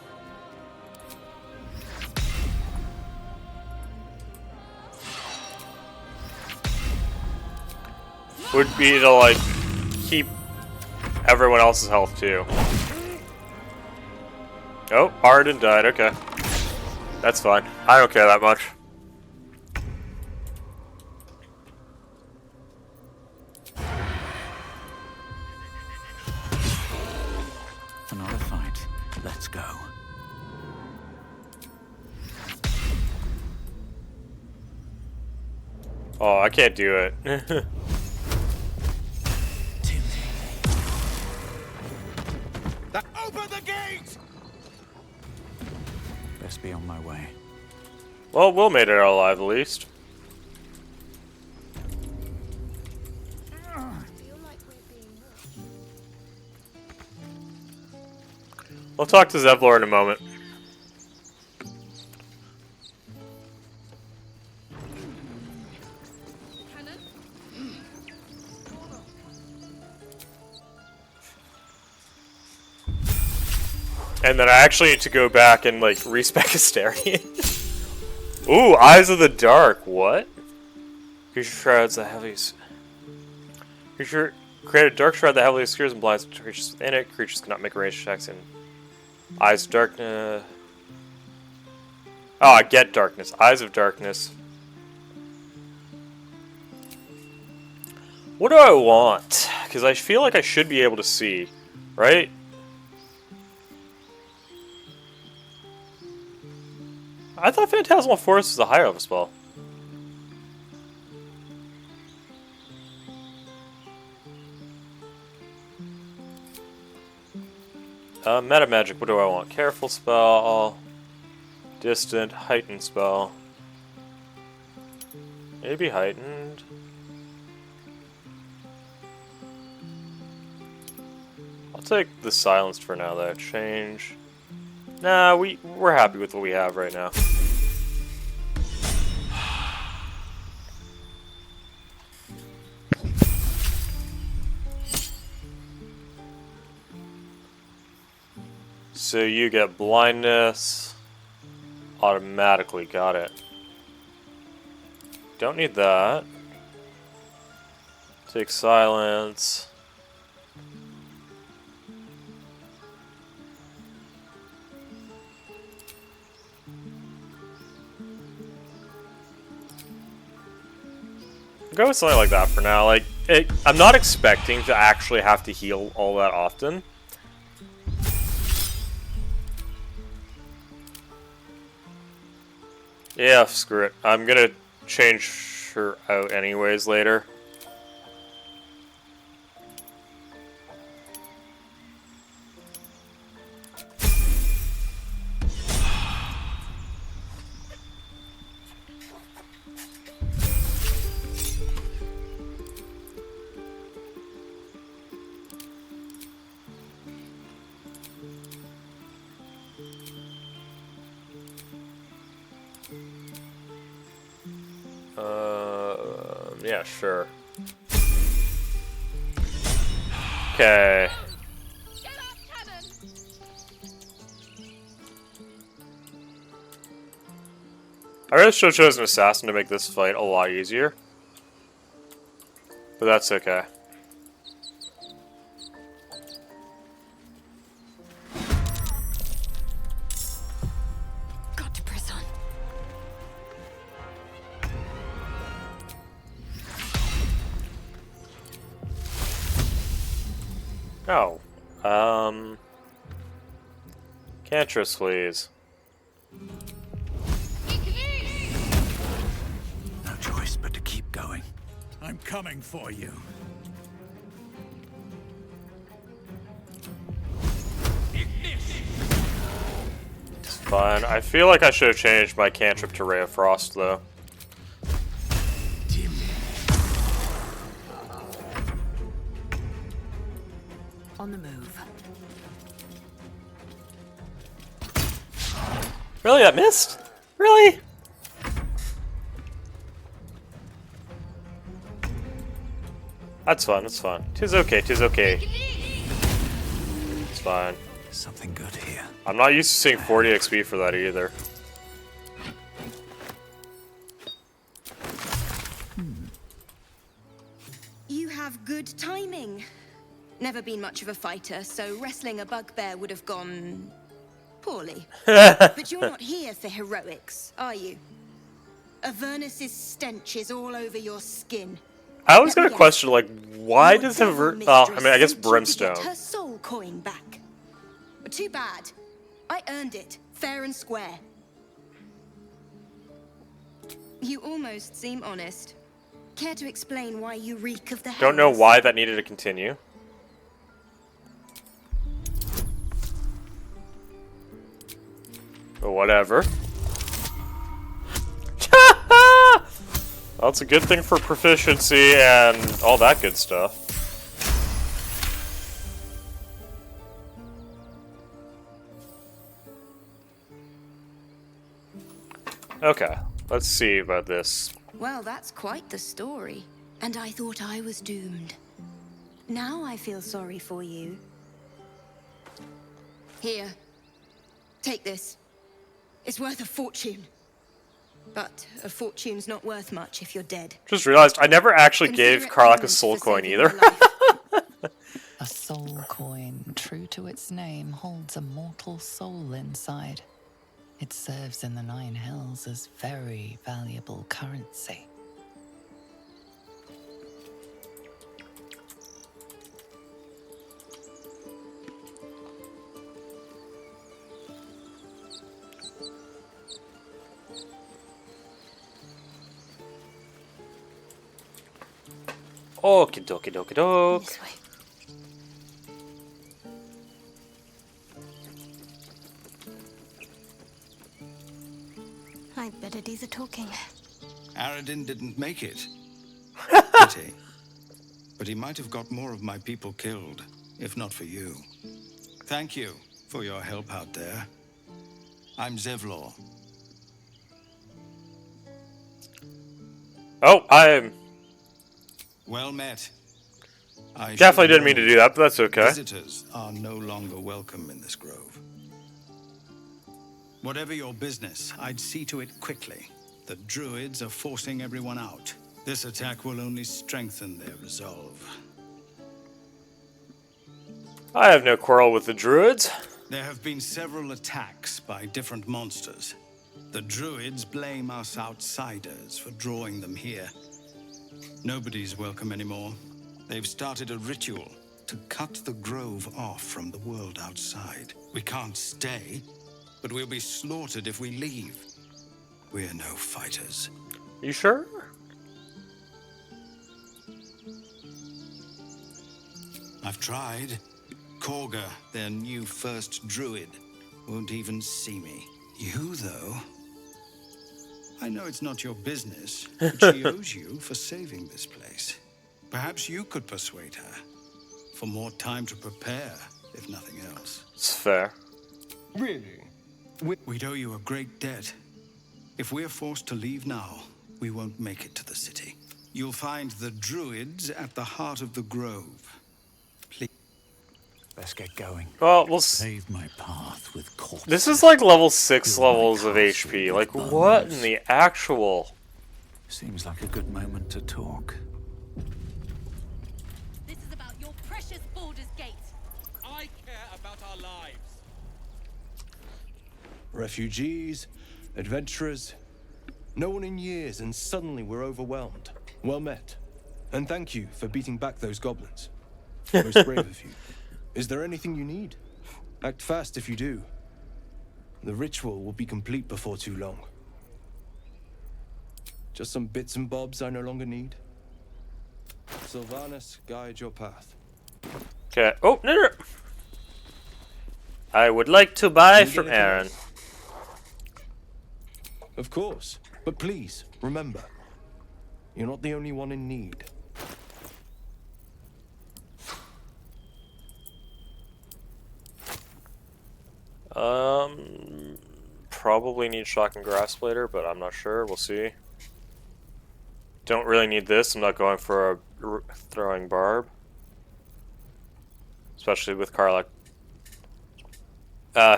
Would be to, like, keep everyone else's health, too. Oh, Arden died, okay. That's fine. I don't care that much. Another fight. Let's go. Oh, I can't do it. Open the gate! Best be on my way. Well, Will made it out alive at least. We'll talk to Zevlor in a moment. And then I actually need to go back and, like, respec Astarion. Ooh, Eyes of the Dark. What? Creature shrouds the heaviest. Creature create a dark shroud that heavily obscures and blinds creatures within it. Creatures cannot make ranged attacks in Eyes of Darkness. Oh, I get Darkness. Eyes of Darkness. What do I want? Because I feel like I should be able to see, right? I thought Phantasmal Force was a higher level spell. Meta magic, what do I want? Careful spell, distant, heightened spell. Maybe heightened. I'll take the silenced for now though. Change. Nah, we're happy with what we have right now. So you get blindness. Automatically, got it. Don't need that. Take silence. Go with something like that for now. Like, I'm not expecting to actually have to heal all that often. Yeah, screw it. I'm gonna change her out anyways later. Yeah, sure. Okay. I really should have chosen an assassin to make this fight a lot easier. But that's okay. Got to press on. Oh. Cantress, please. No choice but to keep going. I'm coming for you. It's fine. I feel like I should have changed my cantrip to Ray of Frost, though. On the move. Really? That missed? Really? That's fine, that's fine. 'Tis okay, 'tis okay. It's fine. Something good here. I'm not used to seeing 40 XP for that either. You have good timing. Never been much of a fighter, so wrestling a bugbear would have gone poorly. But you're not here for heroics, are you? Avernus's stench is all over your skin. I always got a question, like, why does I mean, I guess Brimstone. Her soul coin back. But too bad. I earned it, fair and square. You almost seem honest. Care to explain why you reek of the Don't know hells? why that needed to continue. But whatever. Well, it's a good thing for proficiency and all that good stuff. Okay, let's see about this. Well, that's quite the story. And I thought I was doomed. Now I feel sorry for you. Here, Take this. It's worth a fortune. But a fortune's not worth much if you're dead. Just realized I never actually Consider gave it Karlach a penance soul for coin saving either. my life. A soul coin, true to its name, holds a mortal soul inside. It serves in the Nine Hells as very valuable currency. Okie dokie dokie doke. This way. I'd better do the talking. Aradin didn't make it. Pity. But he might have got more of my people killed, if not for you. Thank you for your help out there. I'm Zevlor. Oh, I'm Well met. I definitely should didn't mean to do that, but that's okay. Visitors are no longer welcome in this grove. Whatever your business, I'd see to it quickly. The druids are forcing everyone out. This attack will only strengthen their resolve. I have no quarrel with the druids. There have been several attacks by different monsters. The druids blame us outsiders for drawing them here. Nobody's welcome anymore. They've started a ritual to cut the grove off from the world outside. We can't stay, but we'll be slaughtered if we leave. We're no fighters. You sure? I've tried. Korga, their new first druid, won't even see me. You, though? I know it's not your business, but she owes you for saving this place. Perhaps you could persuade her. For more time to prepare, if nothing else. It's fair. Really? We'd owe you a great debt. If we're forced to leave now, we won't make it to the city. You'll find the druids at the heart of the grove. Please. Let's get going. Well, we'll pave my path with corpses. This is like level 6 levels of HP. Like, what in the actual? Seems like a good moment to talk. This is about your precious Baldur's Gate. I care about our lives. Refugees, adventurers, no one in years, and suddenly we're overwhelmed. Well met. And thank you for beating back those goblins. Most brave of you. Is there anything you need? Act fast if you do. The ritual will be complete before too long. Just some bits and bobs I no longer need. Sylvanas, guide your path. Okay. Oh, no. I would like to buy from Aaron. Of course. But please, remember, you're not the only one in need. Probably need shock and grass later, but I'm not sure. We'll see. Don't really need this. I'm not going for a throwing barb. Especially with Karlach.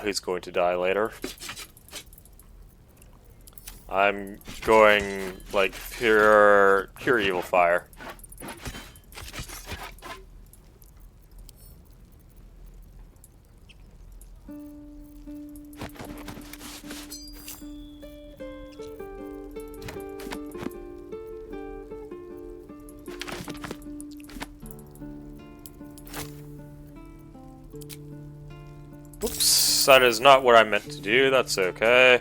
Who's going to die later. I'm going, like, pure evil fire. Oops, that is not what I meant to do. That's okay.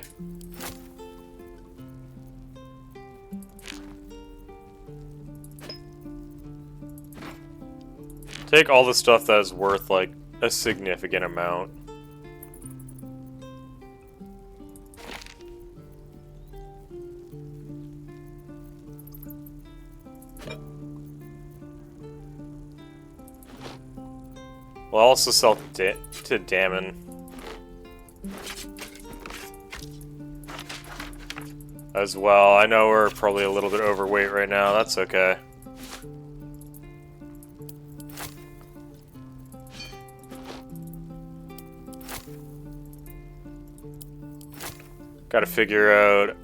Take all the stuff that is worth, like, a significant amount. We'll also sell to Damon. As well. I know we're probably a little bit overweight right now. That's okay. Gotta figure out...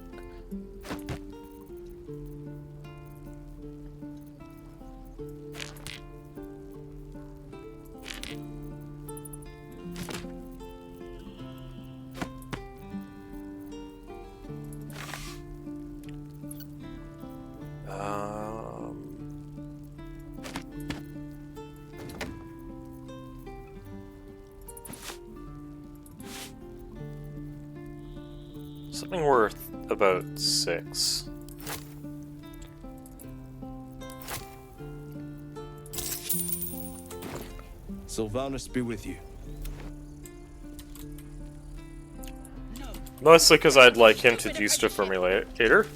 something worth about 6. Sylvanus be with you. Mostly because I'd like him to do stuff for me later.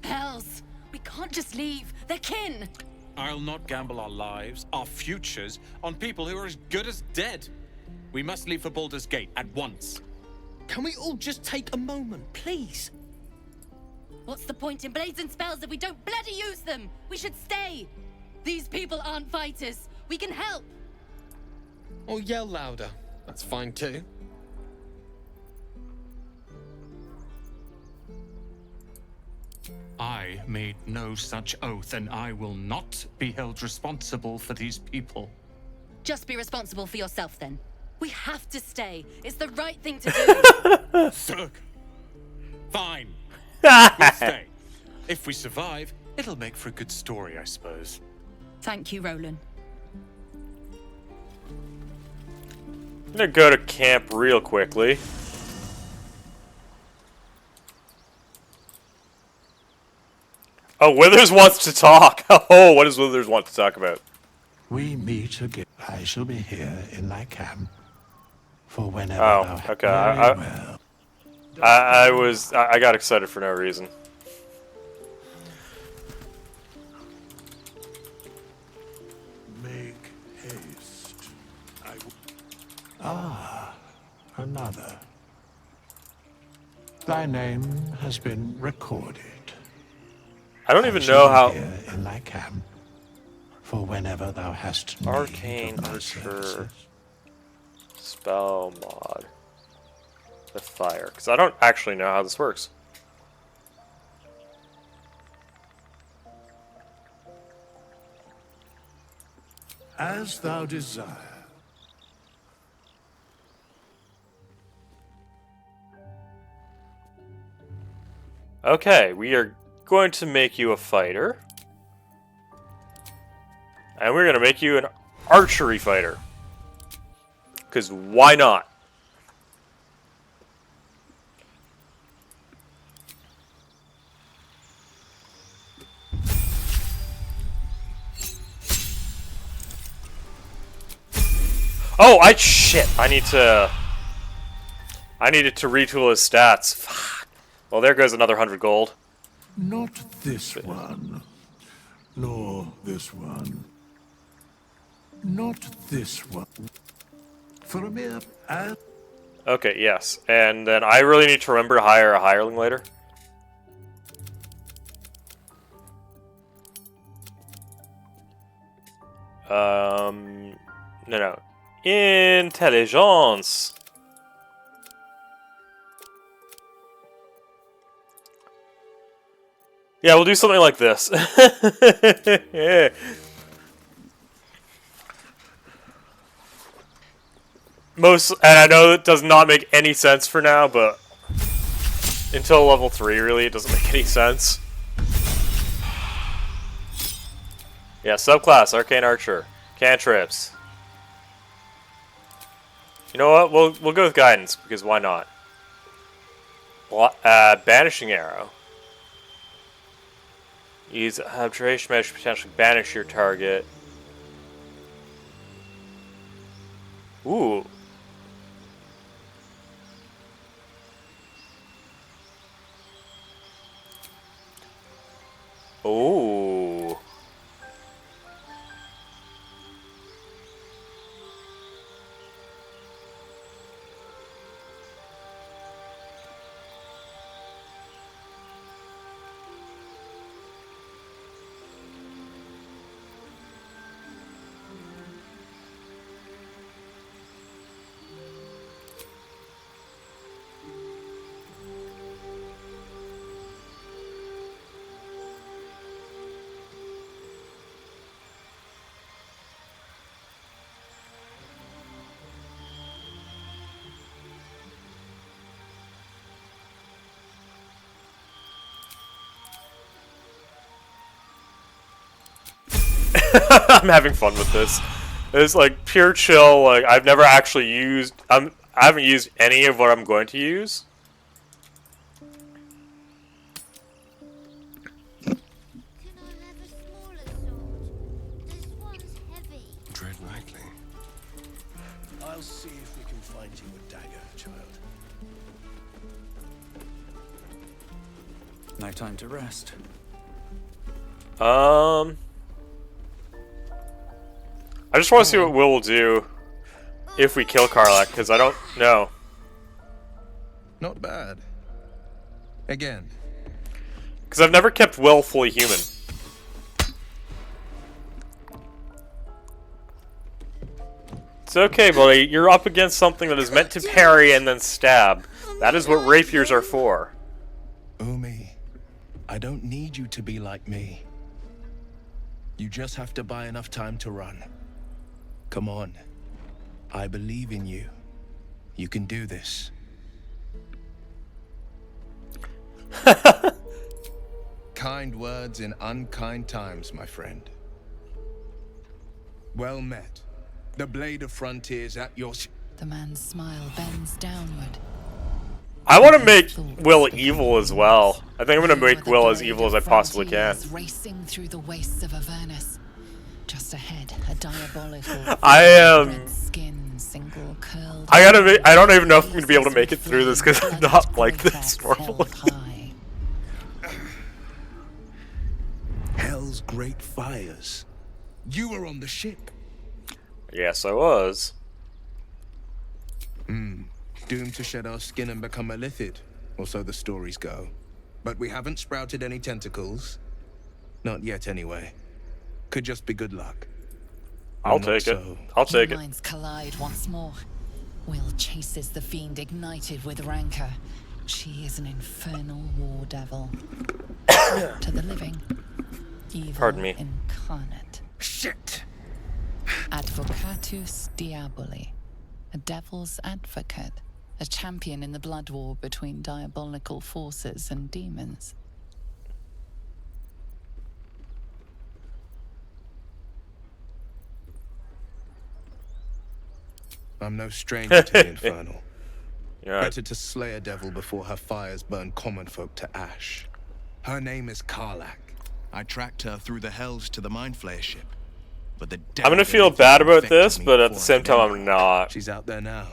Hells! We can't just leave. They're kin! I'll not gamble our lives, our futures, on people who are as good as dead. We must leave for Baldur's Gate at once. Can we all just take a moment, please? What's the point in blades and spells if we don't bloody use them? We should stay! These people aren't fighters. We can help! Or yell louder. That's fine too. I made no such oath, and I will not be held responsible for these people. Just be responsible for yourself then. We have to stay. It's the right thing to do. Sir. Fine. We'll stay. If we survive, it'll make for a good story, I suppose. Thank you, Roland. I'm gonna go to camp real quickly. Oh, Withers wants to talk. Oh, what does Withers want to talk about? We meet again. I shall be here in thy camp for whenever Oh, thou okay. very well. I got excited for no reason. Make haste. Ah, another. Thy name has been recorded. I don't even know how. Here in thy camp for whenever thou hast need Arcane of my Archer services. spell mod with fire, because I don't actually know how this works. As thou desire. Okay, we are going to make you a fighter. And we're going to make you an archery fighter. Because why not? Oh, shit! I needed to retool his stats. Fuck. Well, there goes another 100 gold. Not this one. Nor this one. Not this one. For a mere ad. Okay, yes. And then I really need to remember to hire a hireling later. No. Intelligence. Yeah, we'll do something like this. Yeah. And I know it does not make any sense for now, but until level 3, really, it doesn't make any sense. Yeah, subclass, Arcane Archer. Cantrips. You know what? We'll go with Guidance, because why not? Banishing Arrow. Use Abjuration Measure to potentially banish your target. Ooh. Ooh. I'm having fun with this. It's like pure chill. Like I've never actually used. I haven't used any of what I'm going to use. Tread lightly. I'll see if we can find you a dagger, child. No time to rest. I just want to see what Will do if we kill Karlach, because I don't know. Not bad. Again. Because I've never kept Will fully human. It's okay, buddy. You're up against something that is meant to parry and then stab. That is what rapiers are for. Umi, I don't need you to be like me. You just have to buy enough time to run. Come on. I believe in you. You can do this. Kind words in unkind times, my friend. Well met. The blade of frontiers at your... The man's smile bends downward. I want to make Will evil as well. I think I'm going to make Will as evil as I possibly can. Racing through the wastes of Avernus. Just ahead, a diabolical I am... red skin, single curled. I don't even know if I'm going to be able to make it through this because I'm not like this normally. Hell's great fires. You were on the ship. Yes, I was. Doomed to shed our skin and become a lithid, or so the stories go. But we haven't sprouted any tentacles. Not yet, anyway. Could just be good luck. I'll take it. I'll take it. Minds collide once more. Will chases the fiend ignited with rancor. She is an infernal war devil. To the living, evil Pardon me. incarnate. Shit! Advocatus Diaboli, a devil's advocate, a champion in the blood war between diabolical forces and demons. I'm no stranger to the infernal. You're right. Better to slay a devil before her fires burn common folk to ash. Her name is Karlach. I tracked her through the hells to the Mind Flayer ship. But the I'm going to feel bad about this, but at the same time I'm not. She's out there now,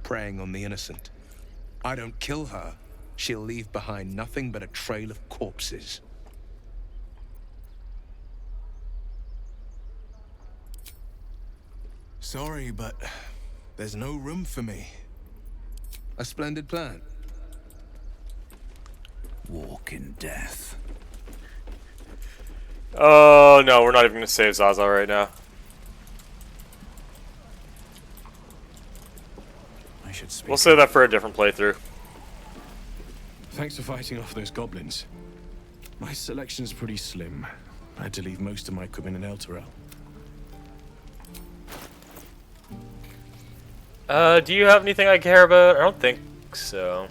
preying on the innocent. I don't kill her, she'll leave behind nothing but a trail of corpses. Sorry, but there's no room for me. A splendid plan. Walk in death. Oh, no, we're not even going to save Zaza right now. I should speak. We'll save that for a different playthrough. Thanks for fighting off those goblins. My selection's pretty slim. I had to leave most of my equipment in Elturel. Do you have anything I care about? I don't think so.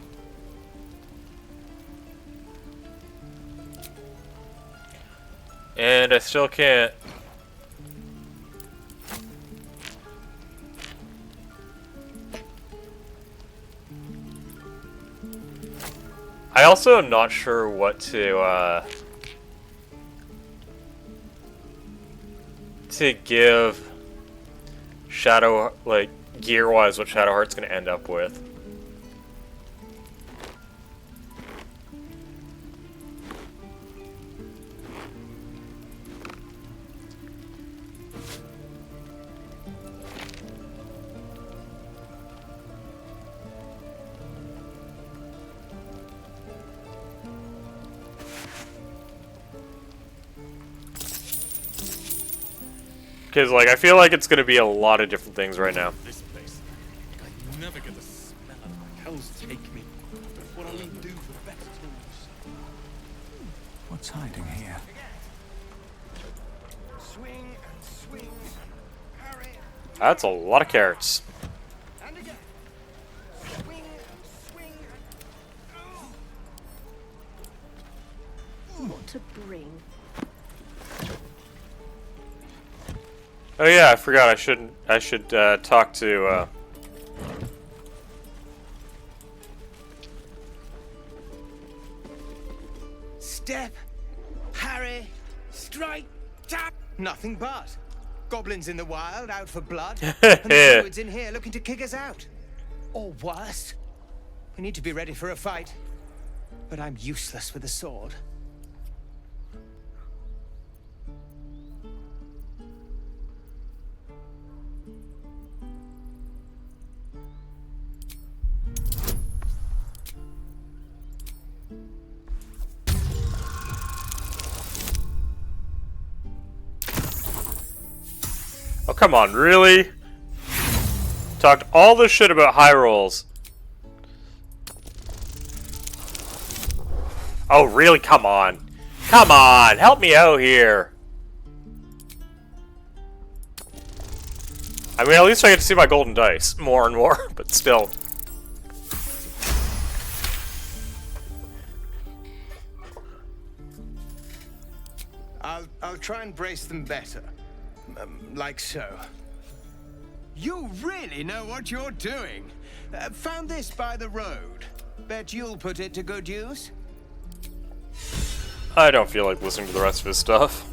And I still can't. I also am not sure what to give Shadow, like, gear-wise, what Shadowheart's gonna end up with. Because, like, I feel like it's going to be a lot of different things right now. This place, I never get the smell of my hell's take me. What I'll even do for better tools. What's hiding here? Swing and swing. Parry. That's a lot of carrots. And again. Swing and swing. What to bring? Oh yeah, I forgot. I should talk to. Step, Harry, strike, tap. Nothing but goblins in the wild, out for blood, and the druids in here looking to kick us out. Or worse, we need to be ready for a fight. But I'm useless with a sword. Oh, come on, really? Talked all this shit about high rolls. Oh, really? Come on. Come on, help me out here. I mean, at least I get to see my golden dice more and more, but still. I'll try and brace them better. Like so. You really know what you're doing. Found this by the road. Bet you'll put it to good use. I don't feel like listening to the rest of his stuff.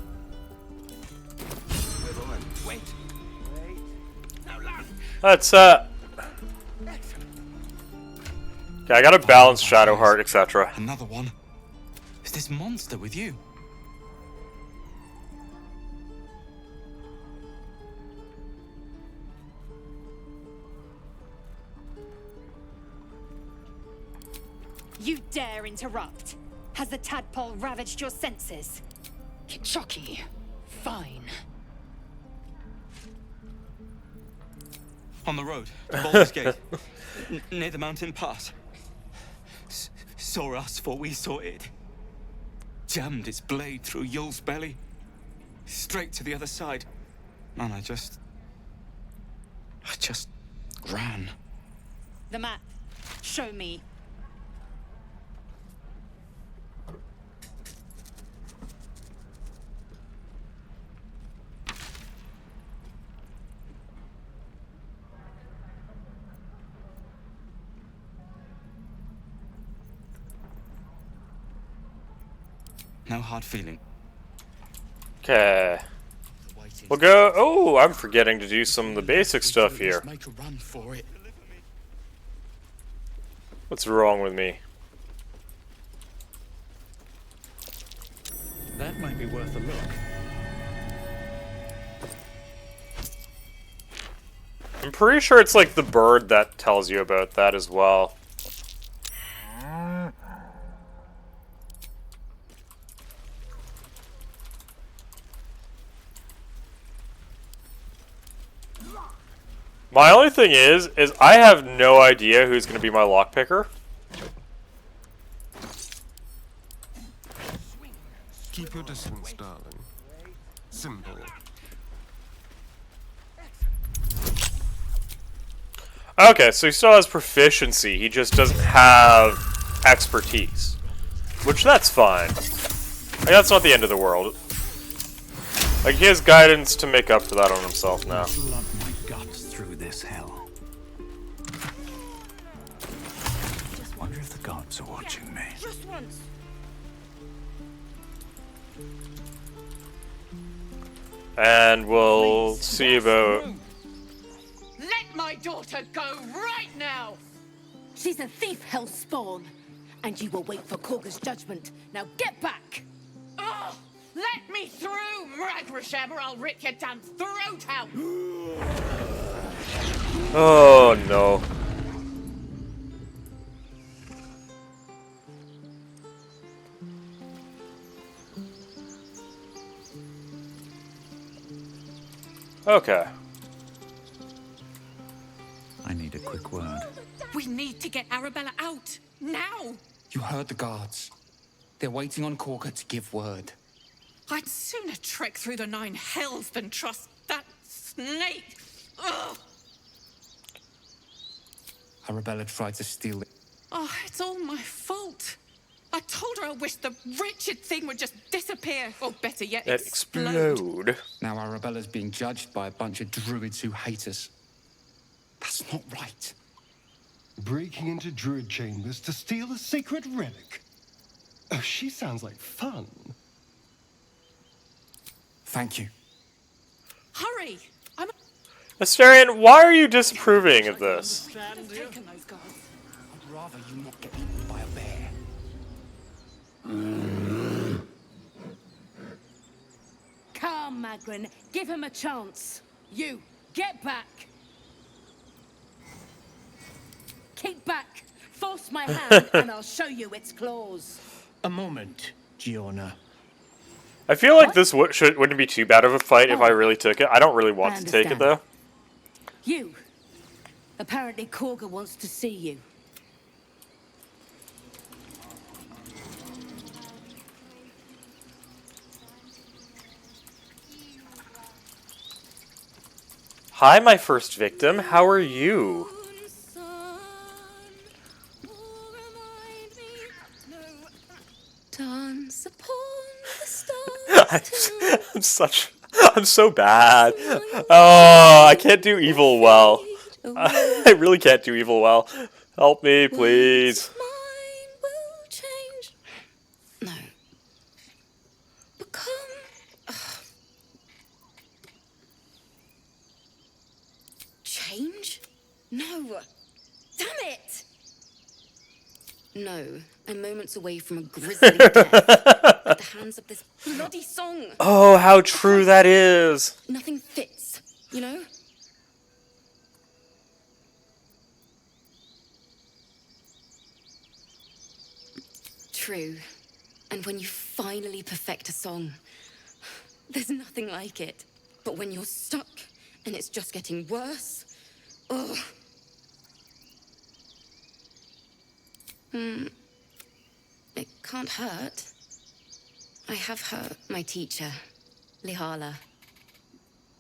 Wait. That's Okay, I gotta balance Shadowheart, etc. Another one. Is this monster with you? You dare interrupt? Has the tadpole ravaged your senses? Kitchoki. Fine. On the road to Baldur's Gate, near the mountain pass. Saw us, for we saw it. Jammed its blade through Yul's belly, straight to the other side. And I just ran. The map. Show me. No hard feeling. Okay. We'll go. Oh, I'm forgetting to do some of the basic stuff here. Make a run for it. What's wrong with me? That might be worth a look. I'm pretty sure it's like the bird that tells you about that as well. My only thing is I have no idea who's going to be my lockpicker. Keep your distance, darling. Simple. Okay, so he still has proficiency, he just doesn't have expertise. Which, that's fine. Like, that's not the end of the world. Like, he has guidance to make up for that on himself now. Lump my guts through this hell. Just wonder if the gods are watching me. Just once. And we'll see about... Let my daughter go right now! She's a thief, Hellspawn. And you will wait for Korga's judgment. Now get back! Oh, let me through, Mragrasham, or I'll rip your damn throat out! Oh, no. Okay. I need a quick word. We need to get Arabella out, now! You heard the guards. They're waiting on Korga to give word. I'd sooner trek through the 9 hells than trust that snake! Ugh! Arabella tried to steal it. Oh, it's all my fault. I told her I wished the wretched thing would just disappear, or better yet, Explode. Now Arabella's being judged by a bunch of druids who hate us. That's not right. Breaking into druid chambers to steal a sacred relic. Oh, she sounds like fun. Thank you. Hurry! I'm Astarion, why are you disapproving of this? taking those guards. I'd rather you not get eaten by a bear. Calm, Magrin. Give him a chance. You, get back. Keep back. Force my hand, and I'll show you its claws. A moment, Giona. I feel like this wouldn't be too bad of a fight if I really took it. I don't really want to take it, though. You. Apparently, Korga wants to see you. Hi, my first victim. How are you? Dance upon the stars. I'm so bad. Oh, I can't do evil well. I really can't do evil well. Help me, please. No. Become... Change? No. Damn it! No. I'm moments away from a grisly death at the hands of this bloody song. Oh, how true that is. Nothing fits, you know? True. And when you finally perfect a song, there's nothing like it. But when you're stuck and it's just getting worse, ugh. It can't hurt. I have her, my teacher, Lihala.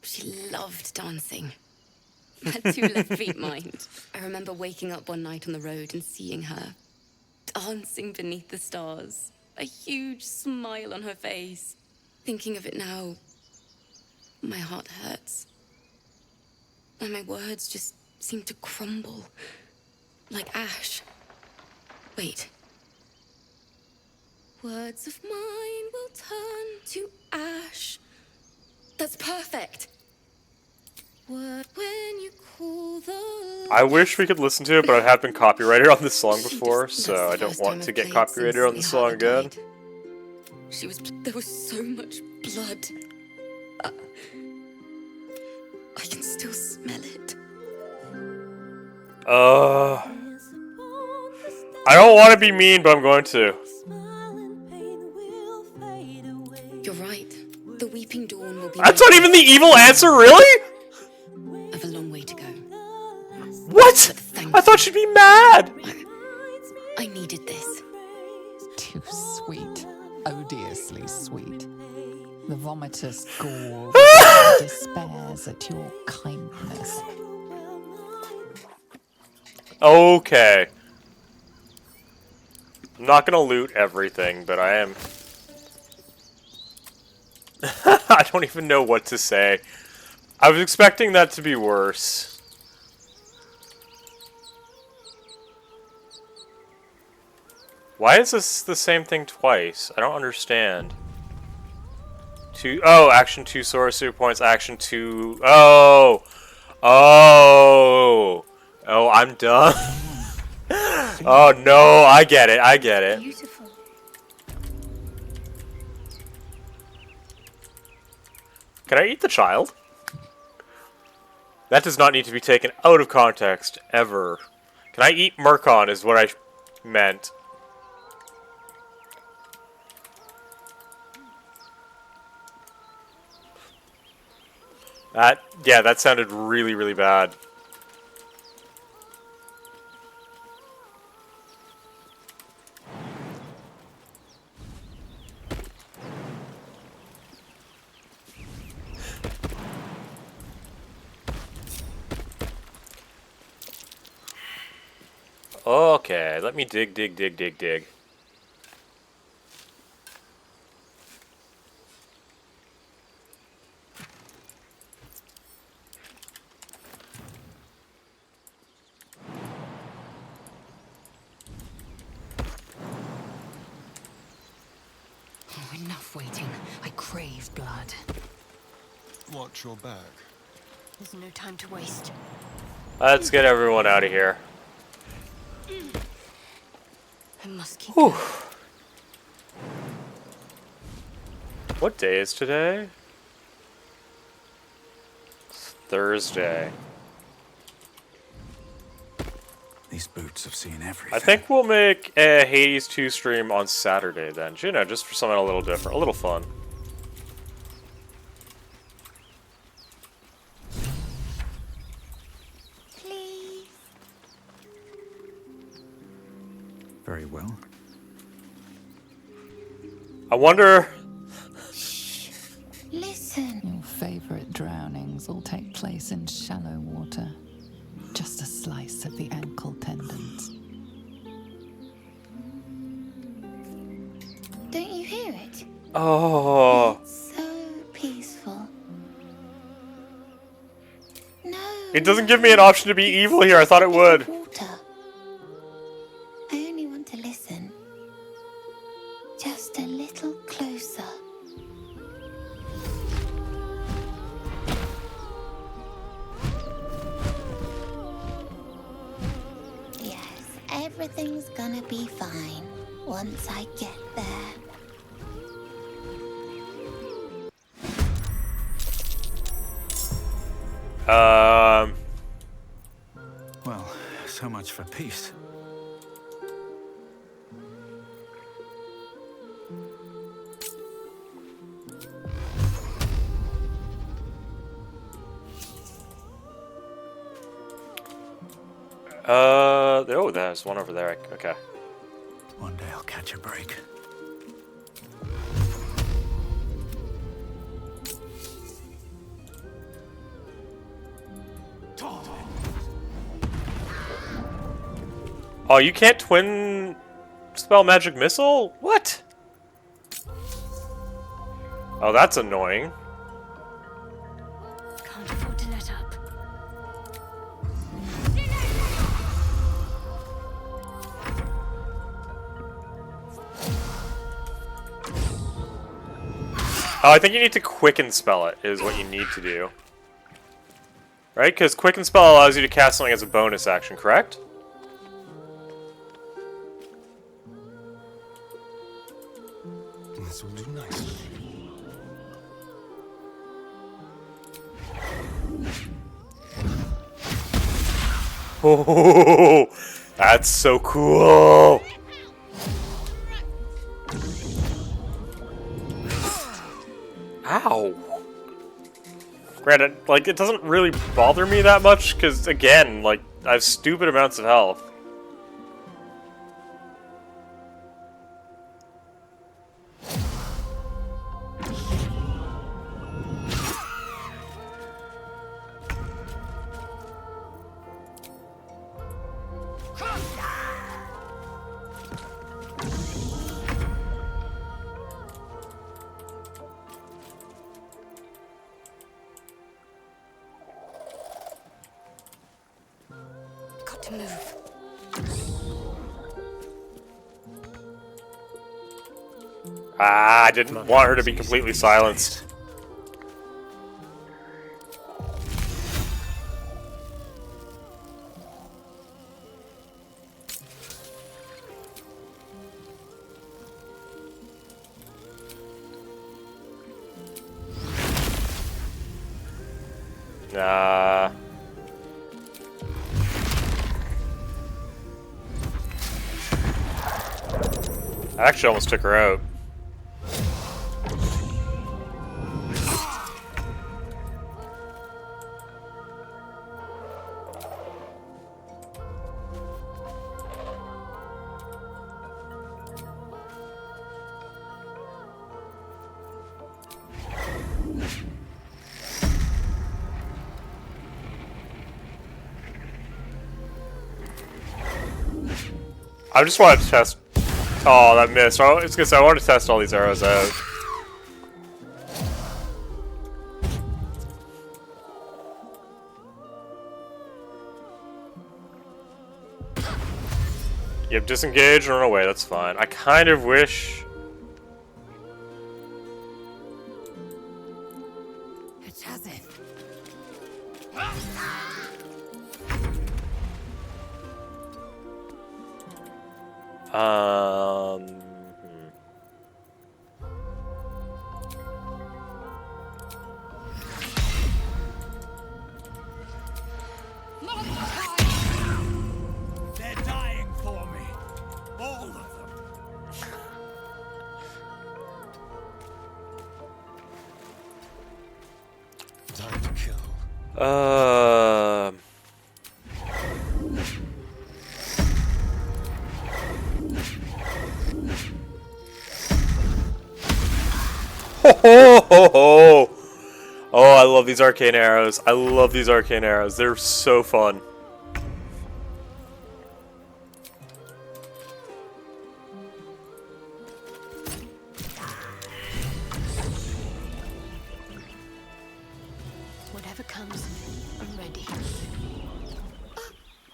She loved dancing. Had two left feet, mind. I remember waking up one night on the road and seeing her dancing beneath the stars, a huge smile on her face. Thinking of it now, my heart hurts. And my words just seem to crumble, like ash. Wait. Words of mine will turn to ash. That's perfect. Word when you call the... I wish we could listen to it, but I have been copyrighted on this song before, so I don't want to get copyrighted on the song again. She was... There was so much blood. I can still smell it. I don't want to be mean, but I'm going to. You're right. The Weeping Dawn will be... That's not even the evil answer, really? I've a long way to go. What? I thought she'd be mad. I needed this. Too sweet. Odiously sweet. The vomitous gall despairs at your kindness. Okay. I'm not gonna loot everything, but I am... I don't even know what to say. I was expecting that to be worse. Why is this the same thing twice? I don't understand. Action 2 sorcery points, action 2... Oh, I'm done. Oh no, I get it. Beautiful. Can I eat the child? That does not need to be taken out of context, ever. Can I eat Murkon is what I meant. Yeah, that sounded really, really bad. Okay, let me dig. enough waiting. I crave blood. Watch your back. There's no time to waste. Let's get everyone out of here. I must keep Whew. going. What day is today? It's Thursday. These boots have seen everything. I think we'll make a Hades 2 stream on Saturday then. You know, just for something a little different, a little fun. Please. Very well. I wonder... Listen. Your favorite drownings all take place in shallow water. Just a slice of the ankle tendons. Don't you hear it? Oh. It's so peaceful. No. It doesn't give me an option to be evil here. I thought it would. Water. I only want to listen. Just a little closer. Everything's gonna be fine once I get there. Well, so much for peace. Oh, there's one over there. Okay. One day I'll catch a break. Oh, you can't twin spell magic missile? What? Oh, that's annoying. Can't afford to let up. Oh, I think you need to quicken spell it, is what you need to do. Right? Because quicken spell allows you to cast something as a bonus action, correct? This will do nicely. Oh, that's so cool. Ow. Granted, like, it doesn't really bother me that much, because, again, like, I have stupid amounts of health. Got to move. Ah, I didn't want her to be completely silenced. Nah. I actually almost took her out. I just wanted to test. Oh, that missed. Oh, it's good. I wanted to test all these arrows out. Yep, disengage and run away. That's fine. I kind of wish. They're dying for me. All of them. Time to kill. Ho ho ho ho! Oh, I love these arcane arrows. I love these arcane arrows. They're so fun. Whatever comes, I'm ready.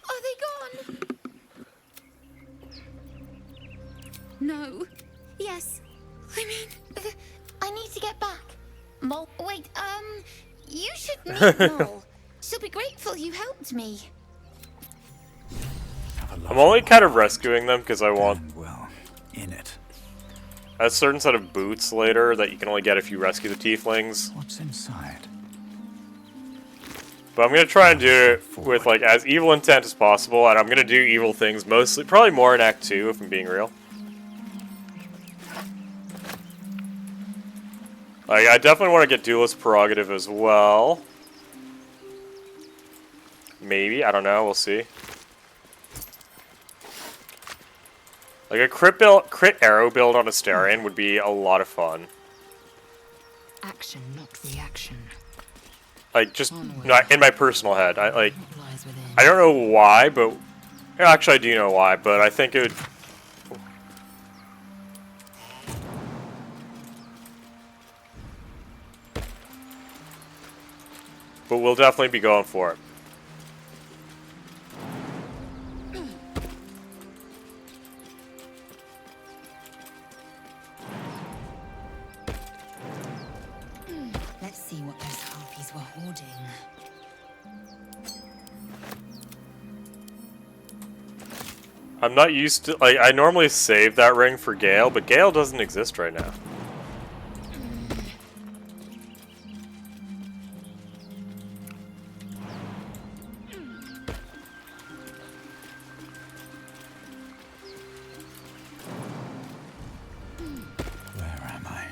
Are they gone? No. Yes. I mean, I need to get back. Mol, wait, you should meet Mol. She'll be grateful you helped me. I'm only kind of rescuing them because I want in it. a certain set of boots later that you can only get if you rescue the tieflings. What's inside? But I'm gonna try and do it with like as evil intent as possible, and I'm gonna do evil things mostly, probably more in Act 2 if I'm being real. Like, I definitely want to get Duelist Prerogative as well. Maybe, I don't know, we'll see. Like a crit arrow build on Astarion would be a lot of fun. Action, not reaction. Like, just not in my personal head. I don't know why, but actually I do know why, but I think it would. But we'll definitely be going for it. Let's see what those harpies were hoarding. I'm not used to, like, I normally save that ring for Gale, but Gale doesn't exist right now. Where am I?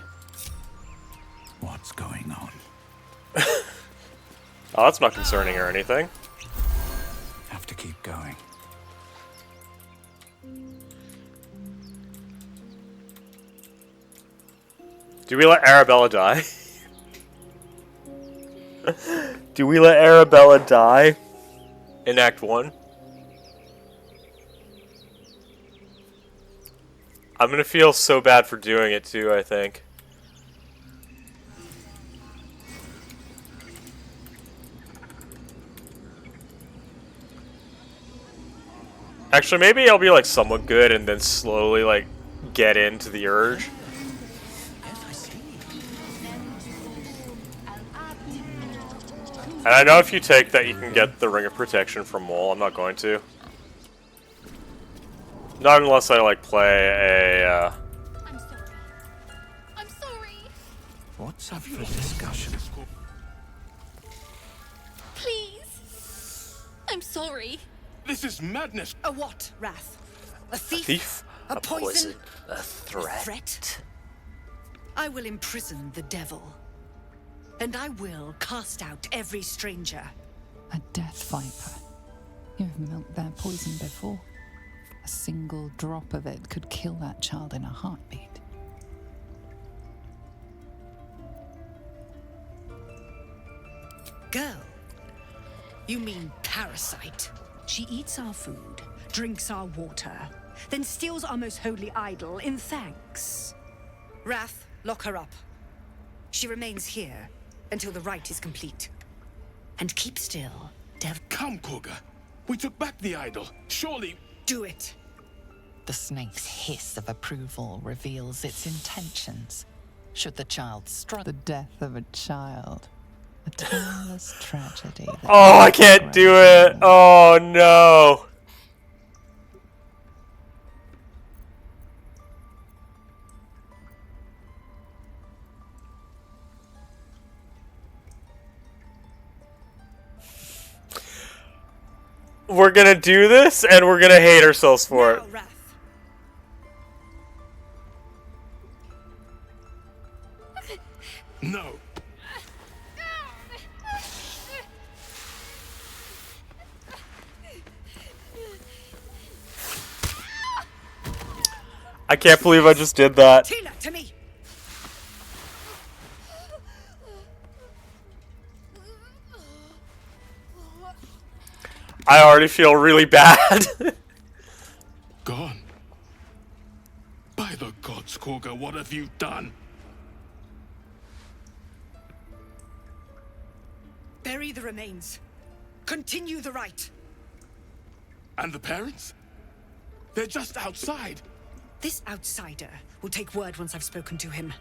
What's going on? Oh, that's not concerning or anything. Have to keep going. Do we let Arabella die? Do we let Arabella die in Act 1? I'm gonna feel so bad for doing it too, I think. Actually, maybe I'll be like somewhat good and then slowly like get into the urge. And I know if you take that, you can get the Ring of Protection from Mole. I'm not going to. Not unless I like play a. I'm sorry. What's up for discussion? Please. I'm sorry. This is madness. A what, Wrath? A thief? Thief? A poison? A threat? A threat? I will imprison the devil. And I will cast out every stranger. A death viper. You've milked their poison before. A single drop of it could kill that child in a heartbeat. Girl? You mean parasite? She eats our food, drinks our water, then steals our most holy idol in thanks. Wrath, lock her up. She remains here until the rite is complete. And keep still, Dev. Come, Koga. We took back the idol. Surely. Do it. The snake's hiss of approval reveals its intentions. Should the child strike the death of a child, a timeless tragedy. Oh, I can't do it. Oh no. we're gonna do this, and we're gonna hate ourselves for it. No. I can't believe I just did that. Tila, to me. I already feel really bad. Gone. By the gods, Korga, what have you done? Bury the remains. Continue the rite. And the parents? They're just outside. This outsider will take word once I've spoken to him.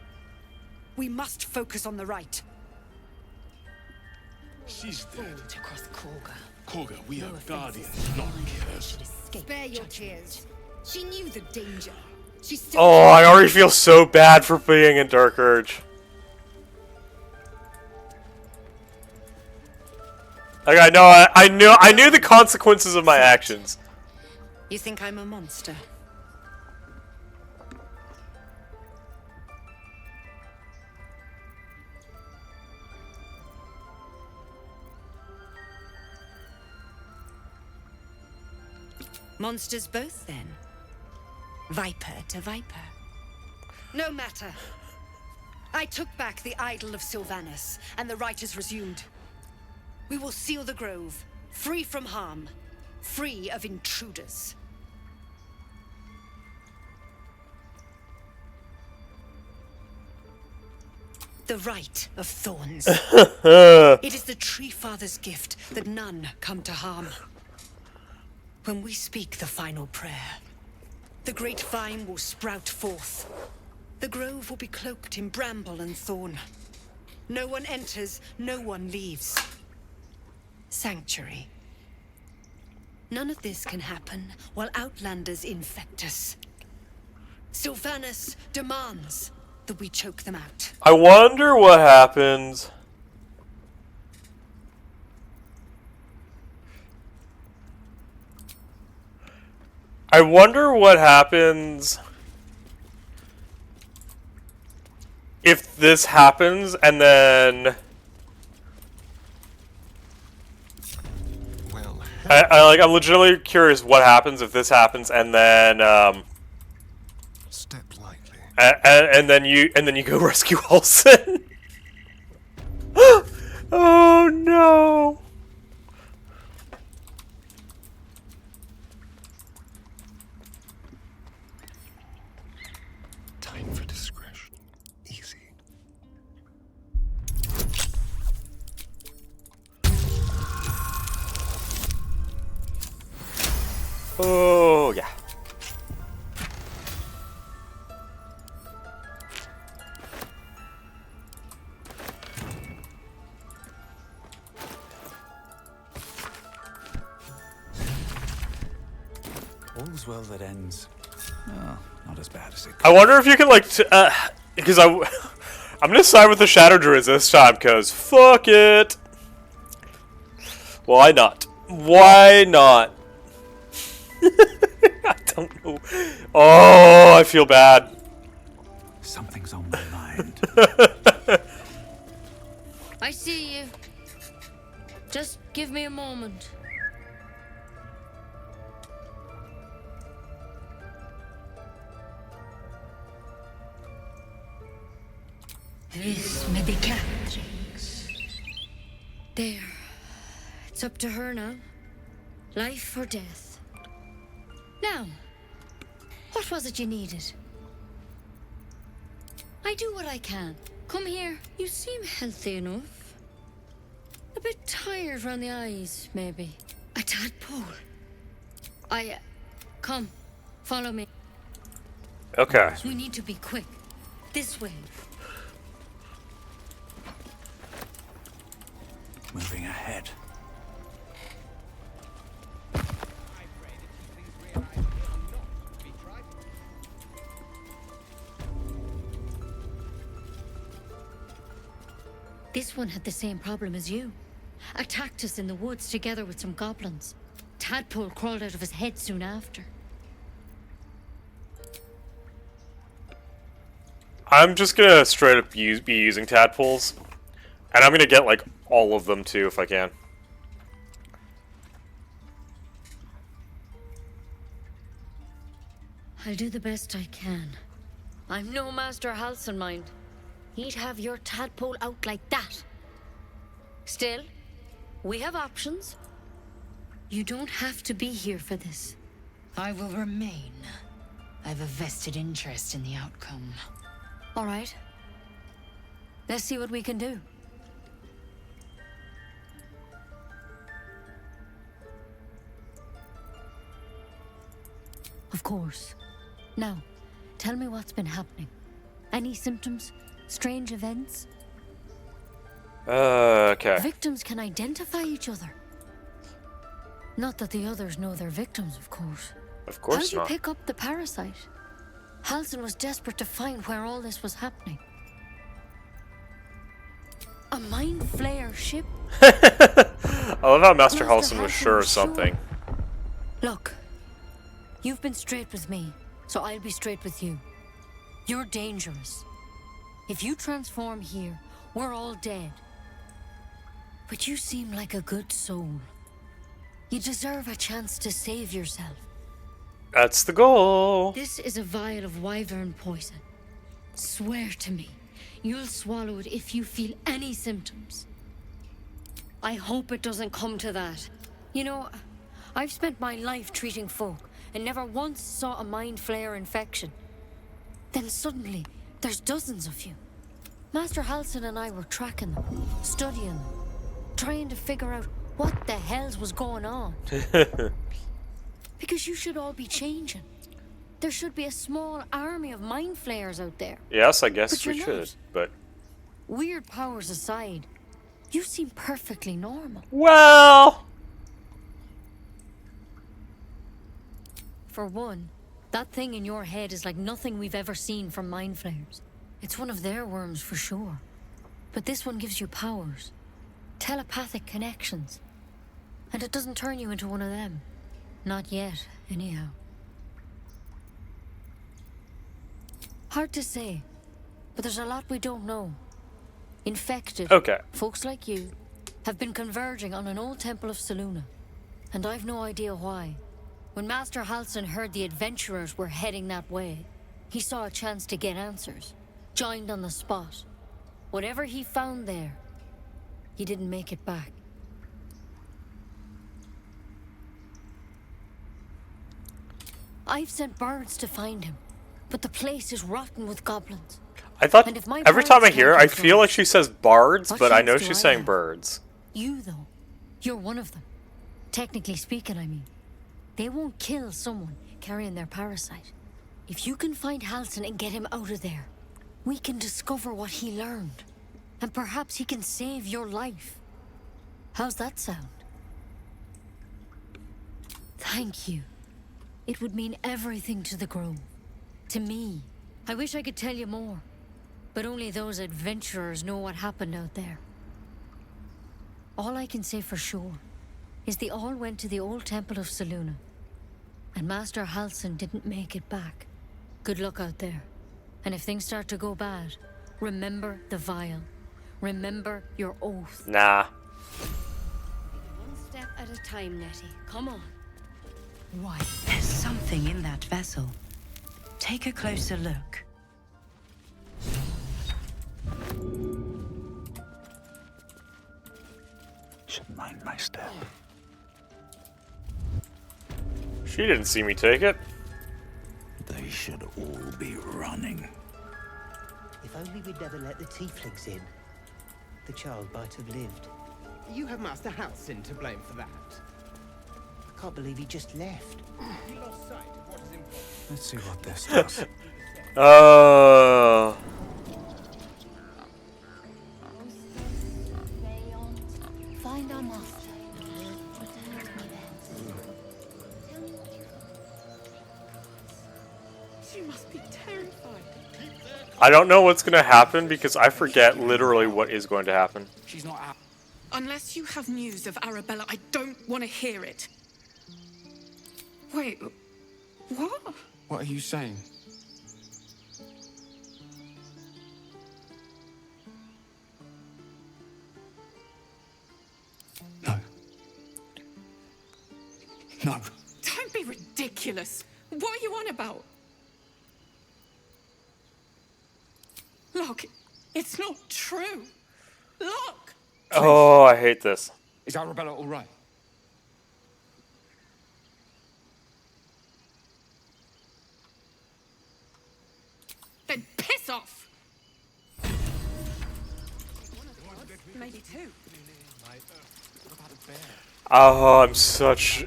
We must focus on the rite. She's dead. Across Korga. Korga, we are guardians, not killers. Spare your tears. She knew the danger. She still. Oh, I already feel so bad for being in Dark Urge. Like I knew the consequences of my actions. You think I'm a monster? Monsters both, then. Viper to viper. No matter. I took back the idol of Sylvanas, and the rite is resumed. We will seal the grove, free from harm, free of intruders. The rite of thorns. It is the Tree Father's gift that none come to harm. When we speak the final prayer, the great vine will sprout forth. The grove will be cloaked in bramble and thorn. No one enters, no one leaves. Sanctuary. None of this can happen while Outlanders infect us. Sylvanas demands that we choke them out. I wonder what happens. I wonder what happens if this happens and then I'm legitimately curious what happens if this happens and then Step lightly. and then you go rescue Olsen. Oh no. Time for discretion. Easy. Oh yeah. All's well that ends. Oh, not as bad as it could. I wonder if you can like, because I'm gonna side with the Shadow Druids this time, cause fuck it. Why not? Why not? I don't know. Oh, I feel bad. Something's on my mind. I see you. Just give me a moment. This medicatrix. There. It's up to her now. Life or death. Now, what was it you needed? I do what I can. Come here. You seem healthy enough. A bit tired round the eyes, maybe. A tadpole. Come. Follow me. Okay. We need to be quick. This way. Moving ahead. This one had the same problem as you. Attacked us in the woods together with some goblins. tadpole crawled out of his head soon after. I'm just gonna straight up be using tadpoles. And I'm gonna get, like, all of them, too, if I can. I'll do the best I can. I'm no Master Halsin, mind. He'd have your tadpole out like that. Still, we have options. You don't have to be here for this. I will remain. I have a vested interest in the outcome. All right. Let's see what we can do. Of course. Now, tell me what's been happening. Any symptoms? Strange events? Okay. Victims can identify each other. Not that the others know they're victims, of course. Of course How'd you not. pick up the parasite? Halsin was desperate to find where all this was happening. A mind flayer ship? I love how Master Halsin was sure of something. Look, you've been straight with me, so I'll be straight with you. You're dangerous. If you transform here, we're all dead. But you seem like a good soul. You deserve a chance to save yourself. That's the goal. This is a vial of wyvern poison. Swear to me, you'll swallow it if you feel any symptoms. I hope it doesn't come to that. You know, I've spent my life treating folk and never once saw a mind flayer infection. Then suddenly, there's dozens of you. Master Halsin and I were tracking them, studying them, trying to figure out what the hells was going on. Because you should all be changing. There should be a small army of mind flayers out there. Yes, I guess But we you're should, not. but... Weird powers aside, you seem perfectly normal. Well... For one, that thing in your head is like nothing we've ever seen from mind flayers. It's one of their worms for sure. But this one gives you powers. Telepathic connections. And it doesn't turn you into one of them. Not yet, anyhow. Hard to say, but there's a lot we don't know. Infected, Okay. folks like you, have been converging on an old temple of Selûne. And I've no idea why. When Master Halsin heard the adventurers were heading that way, he saw a chance to get answers. Joined on the spot. Whatever he found there, he didn't make it back. I've sent birds to find him, but the place is rotten with goblins. I thought And if my every time I birds hear, can't I control feel like she says bards, what but I chance know do she's I saying have? birds. You, though, you're one of them. Technically speaking, I mean. They won't kill someone carrying their parasite. If you can find Halsin and get him out of there, we can discover what he learned. And perhaps he can save your life. How's that sound? Thank you. It would mean everything to the Grove. To me. I wish I could tell you more. But only those adventurers know what happened out there. All I can say for sure is they all went to the old temple of Selûne. And Master Halsin didn't make it back. Good luck out there. And if things start to go bad, remember the vial. Remember your oath. Nah. One step at a time, Nettie. Come on. Why, there's something in that vessel. Take a closer look. Should mind my step. She didn't see me take it. They should all be running. If only we'd never let the tieflings in. The child might have lived. You have Master Halsin to blame for that. I can't believe he just left. He lost sight of what is important. Let's see what this does. Oh. Find our master. She must be terrified. I don't know what's gonna happen because I forget literally what is going to happen. She's not out. Unless you have news of Arabella, I don't want to hear it. Wait, what? What are you saying? No. Don't be ridiculous. What are you on about? Look, it's not true. Look! Oh, I hate this. Is Arabella all right? Then piss off! Maybe two. Oh, I'm such...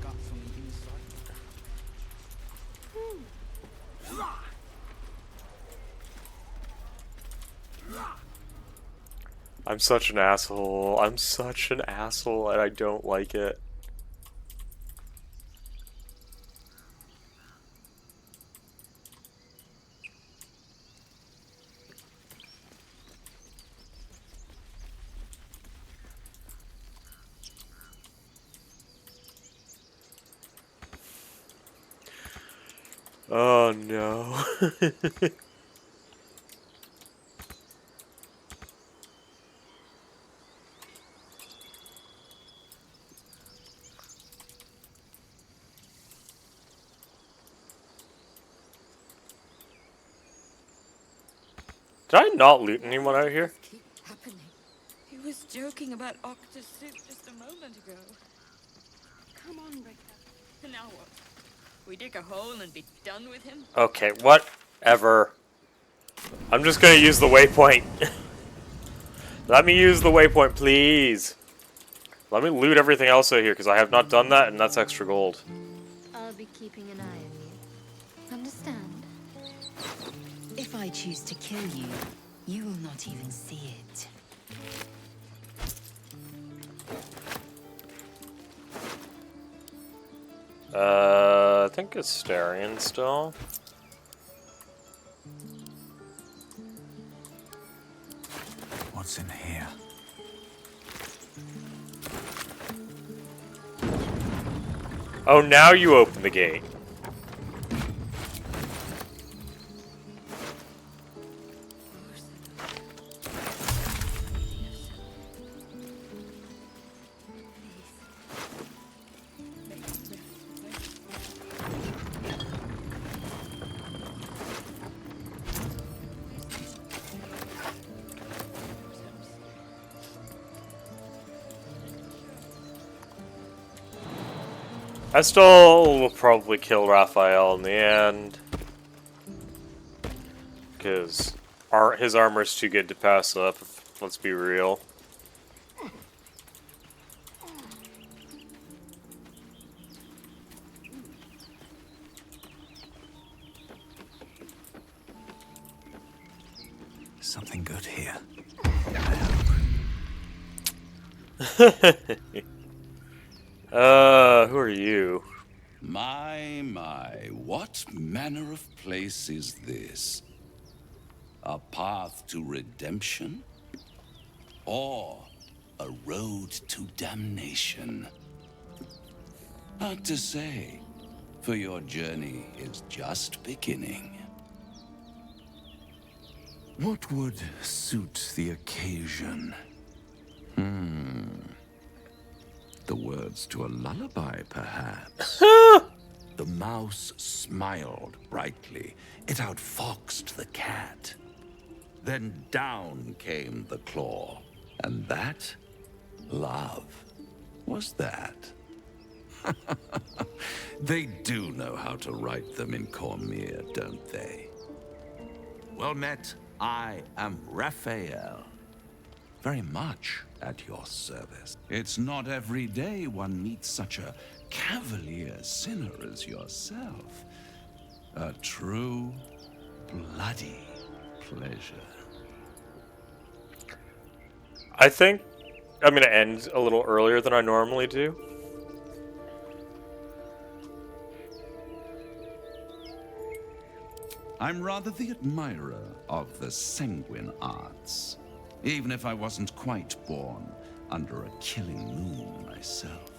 I'm such an asshole. I'm such an asshole, and I don't like it. Oh no. Did I not loot anyone out here? Happening. He was joking about Octa's soup just a moment ago. Come on, Richter. Now what? We dig a hole and be done with him? Okay, whatever. I'm just gonna use the waypoint. Let me use the waypoint, please. Let me loot everything else out here, because I have not done that, and that's extra gold. I'll be keeping an eye on you. Understand? If I choose to kill you, you will not even see it. I think it's Starion still. What's in here? Oh, now you open the gate. I still will probably kill Raphael in the end. Because his armor's too good to pass up, let's be real. Something good here. Who are you? My, what manner of place is this? A path to redemption? Or a road to damnation? Hard to say, for your journey is just beginning. What would suit the occasion? The words to a lullaby, perhaps. The mouse smiled brightly. It outfoxed the cat. Then down came the claw. And that? Love. Was that? They do know how to write them in Cormyr, don't they? Well met. I am Raphael. Very much at your service. It's not every day one meets such a cavalier sinner as yourself. A true, bloody pleasure. I think I'm going to end a little earlier than I normally do. I'm rather the admirer of the sanguine arts, even if I wasn't quite born under a killing moon myself.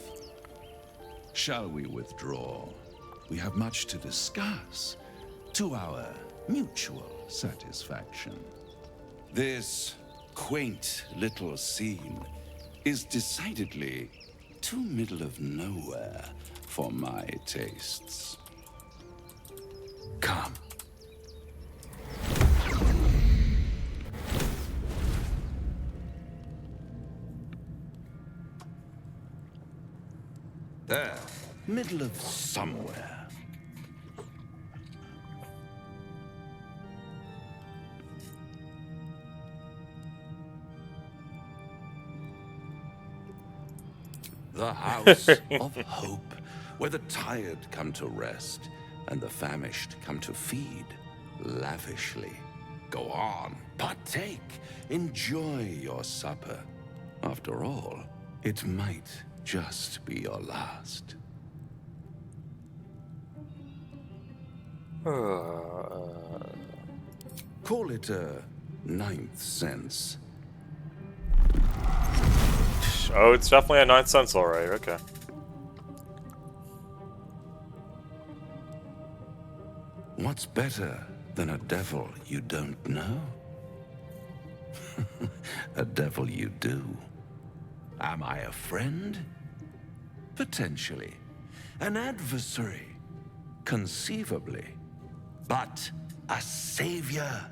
Shall we withdraw? we have much to discuss, to our mutual satisfaction. This quaint little scene is decidedly too middle of nowhere for my tastes. Come. There, middle of somewhere. The House of Hope, where the tired come to rest and the famished come to feed lavishly. Go on, partake, enjoy your supper. After all, it might just be your last. Call it a ninth sense. Oh, it's definitely a ninth sense, alright, okay. What's better than a devil you don't know? A devil you do. Am I a friend? Potentially. An adversary? Conceivably. But a savior?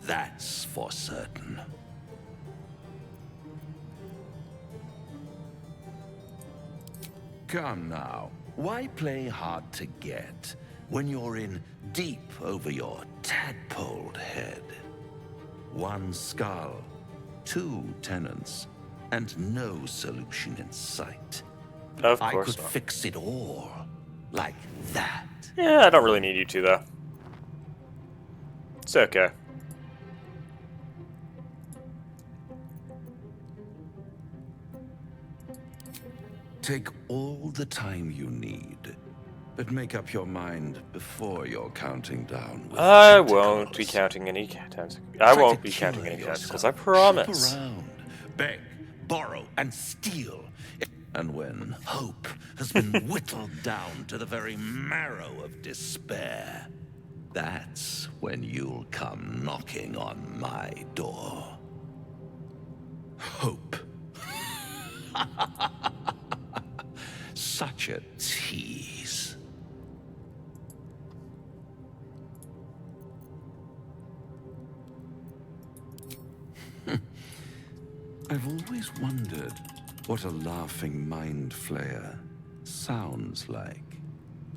That's for certain. Come now, why play hard to get when you're in deep over your tadpoled head? One skull, two tenants, and no solution in sight. Of I course could not. fix it all, like that. Yeah, I don't really need you to, though. It's okay. Take all the time you need, but make up your mind before you're counting down. With I won't be counting any tentacles. I Try won't to be kill counting any yourself. tentacles, I promise. Shop around, beg, borrow, and steal. And when hope has been whittled down to the very marrow of despair, that's when you'll come knocking on my door. Hope. Such a tease. I've always wondered what a laughing mind flayer sounds like.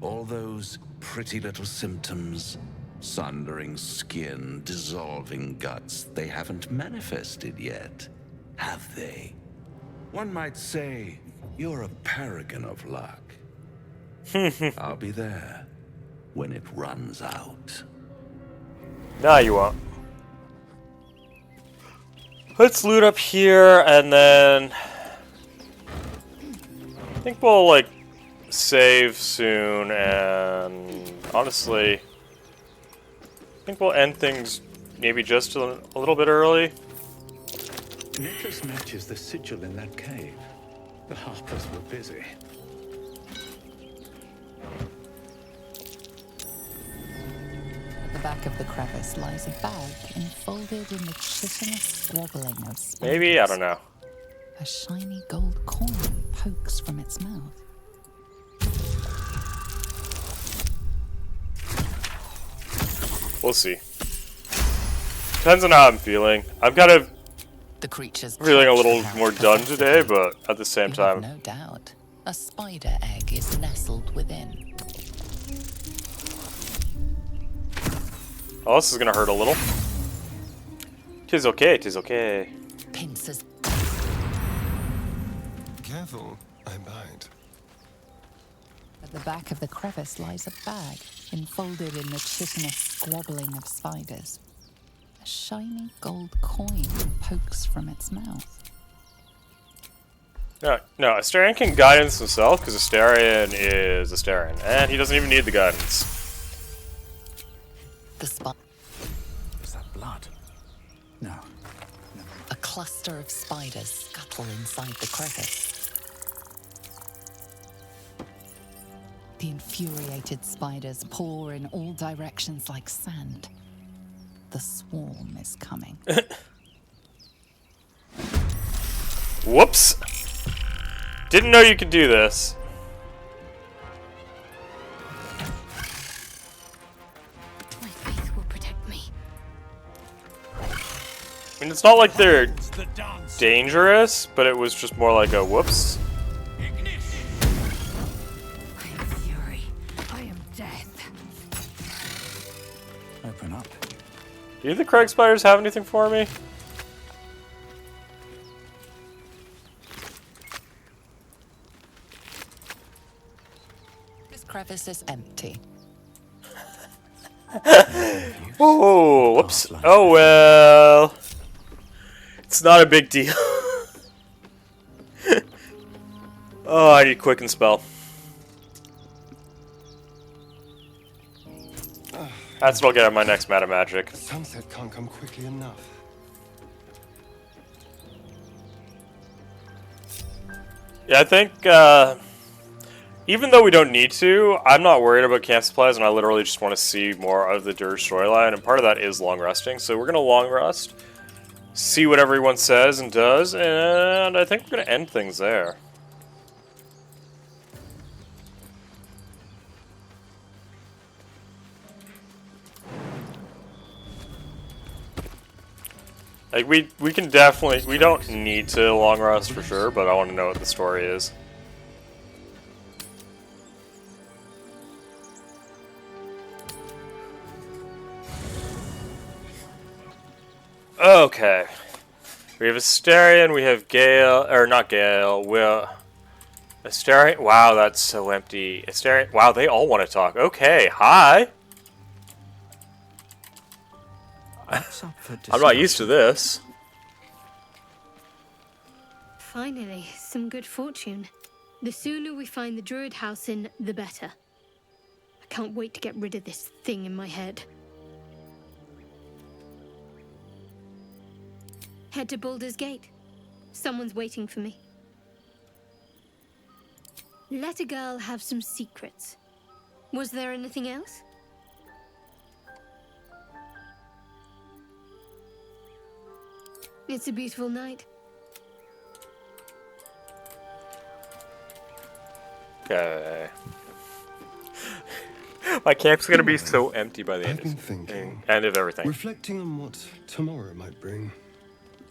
All those pretty little symptoms, sundering skin, dissolving guts, they haven't manifested yet, have they? One might say you're a paragon of luck. I'll be there when it runs out. Nah, you won't. Let's loot up here, and then I think we'll, like, save soon, and honestly, I think we'll end things maybe just a little bit early. Necklace matches the sigil in that cave. The Harpers were busy. At the back of the crevice lies a bag enfolded in the chitinous squabbling of spiders. Maybe, I don't know. A shiny gold coin pokes from its mouth. We'll see. Depends on how I'm feeling. I'm kind of The creature's feeling a touch little the more house done perfectly. today, but at the same You have time, no doubt. A spider egg is nestled within. oh, this is gonna hurt a little. Tis okay, tis okay. Pincers. Careful, I bite. At the back of the crevice lies a bag enfolded in the chitinous squabbling of spiders. A shiny gold coin pokes from its mouth. No, Astarion can guidance himself because Astarion is Astarion, and he doesn't even need the guidance. The spot. Was that blood? No. A cluster of spiders scuttle inside the crevice. The infuriated spiders pour in all directions like sand. The swarm is coming. Whoops! Didn't know you could do this. My faith will protect me. I mean, it's not like they're dangerous, but it was just more like a whoops. Open up. Do the Craig spiders have anything for me? This crevice is empty. Oh, whoops. Oh well. It's not a big deal. Oh, I need quicken spell. That's what I'll get on my next Meta Magic. Sunset can't come quickly enough. Yeah, I think, even though we don't need to, I'm not worried about camp supplies, and I literally just want to see more of the Dirge storyline, and part of that is long resting, so we're going to long rest, see what everyone says and does, and I think we're going to end things there. Like, we can definitely, we don't need to long rest for sure, but I want to know what the story is. Okay. We have Astarion, we have Gale, or not Gale, Astarion, wow, that's so empty. Astarion, wow, they all want to talk. Okay, hi! I'm not used to this. Finally, some good fortune. The sooner we find the Druid house in, the better. I can't wait to get rid of this thing in my head. Head to Baldur's Gate. Someone's waiting for me. Let a girl have some secrets. Was there anything else? It's a beautiful night. Okay. My camp's gonna be so empty by the end of everything. Reflecting on what tomorrow might bring.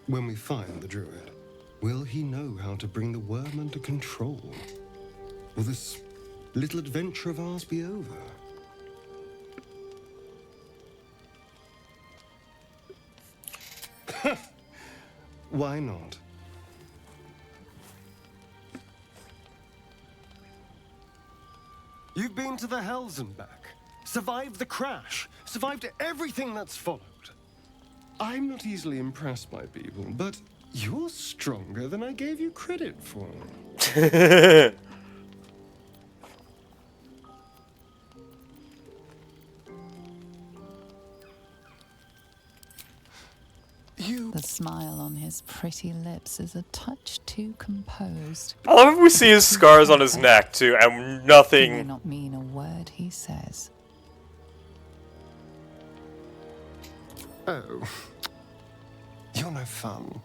When we find the Druid, will he know how to bring the worm under control? Will this little adventure of ours be over? Why not? You've been to the Hells and back, survived the crash, survived everything that's followed. I'm not easily impressed by people, but you're stronger than I gave you credit for. The smile on his pretty lips is a touch too composed. I love if we see his scars on his neck too, and He nothing. may not mean a word he says. Oh, you're no fun.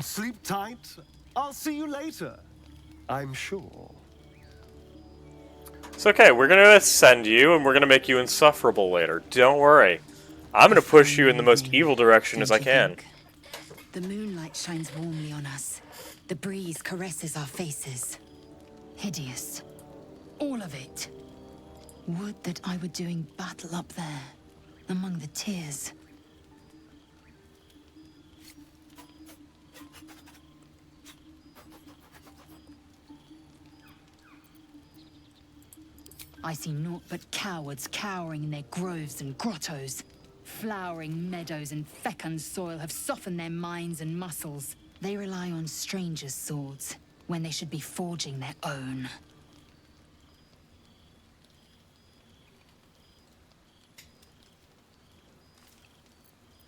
Sleep tight. I'll see you later. I'm sure. It's okay. We're gonna ascend you, and we're gonna make you insufferable later. Don't worry. I'm gonna push you in the most evil direction as I can. The moonlight shines warmly on us. The breeze caresses our faces. Hideous. All of it. Would that I were doing battle up there, among the tears. I see naught but cowards cowering in their groves and grottos. Flowering meadows and fecund soil have softened their minds and muscles. They rely on strangers' swords when they should be forging their own.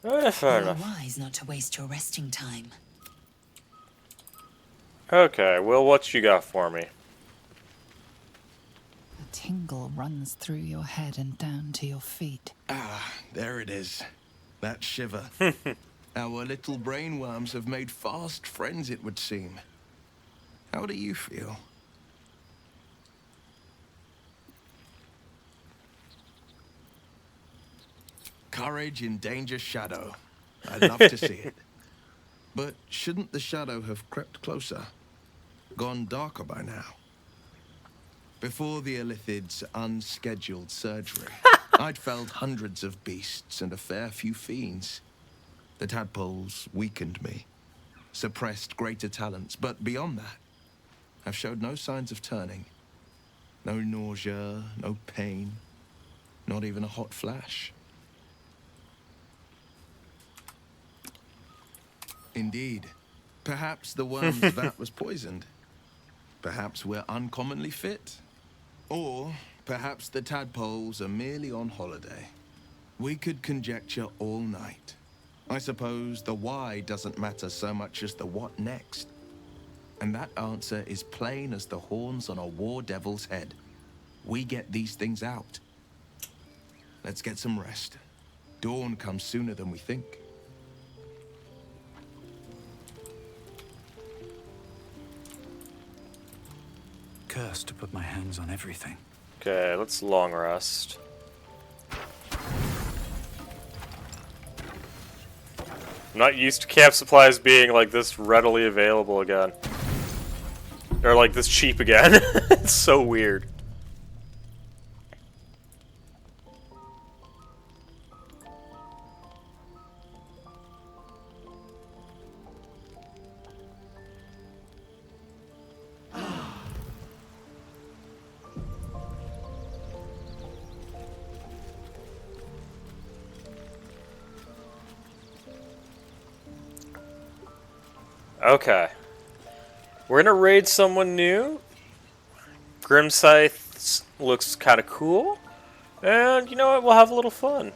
Fair You are enough. wise not to waste your resting time. Okay, well, what you got for me? tingle runs through your head and down to your feet. Ah, there it is. That shiver. Our little brainworms have made fast friends, it would seem. How do you feel? Courage in danger's shadow. I'd love to see it. But shouldn't the shadow have crept closer? Gone darker by now? Before the Illithid's unscheduled surgery, I'd felled hundreds of beasts and a fair few fiends. The tadpoles weakened me, suppressed greater talents, but beyond that, I've showed no signs of turning. No nausea, no pain, not even a hot flash. Indeed. Perhaps the worm's vat was poisoned. Perhaps we're uncommonly fit. Or perhaps the tadpoles are merely on holiday. We could conjecture all night. I suppose the why doesn't matter so much as the what next. And that answer is plain as the horns on a war devil's head. We get these things out. Let's get some rest. Dawn comes sooner than we think. Cursed to put my hands on everything. Okay, let's long rest. I'm not used to camp supplies being like this readily available again. Or like this cheap again. It's so weird. Okay. We're gonna raid someone new. Grimscythe looks kind of cool. And you know what? We'll have a little fun.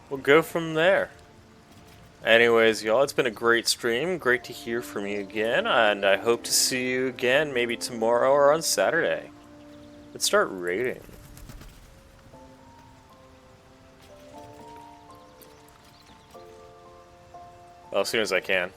We'll go from there. Anyways, y'all, it's been a great stream. Great to hear from you again. And I hope to see you again maybe tomorrow or on Saturday. Let's start raiding. Well, as soon as I can.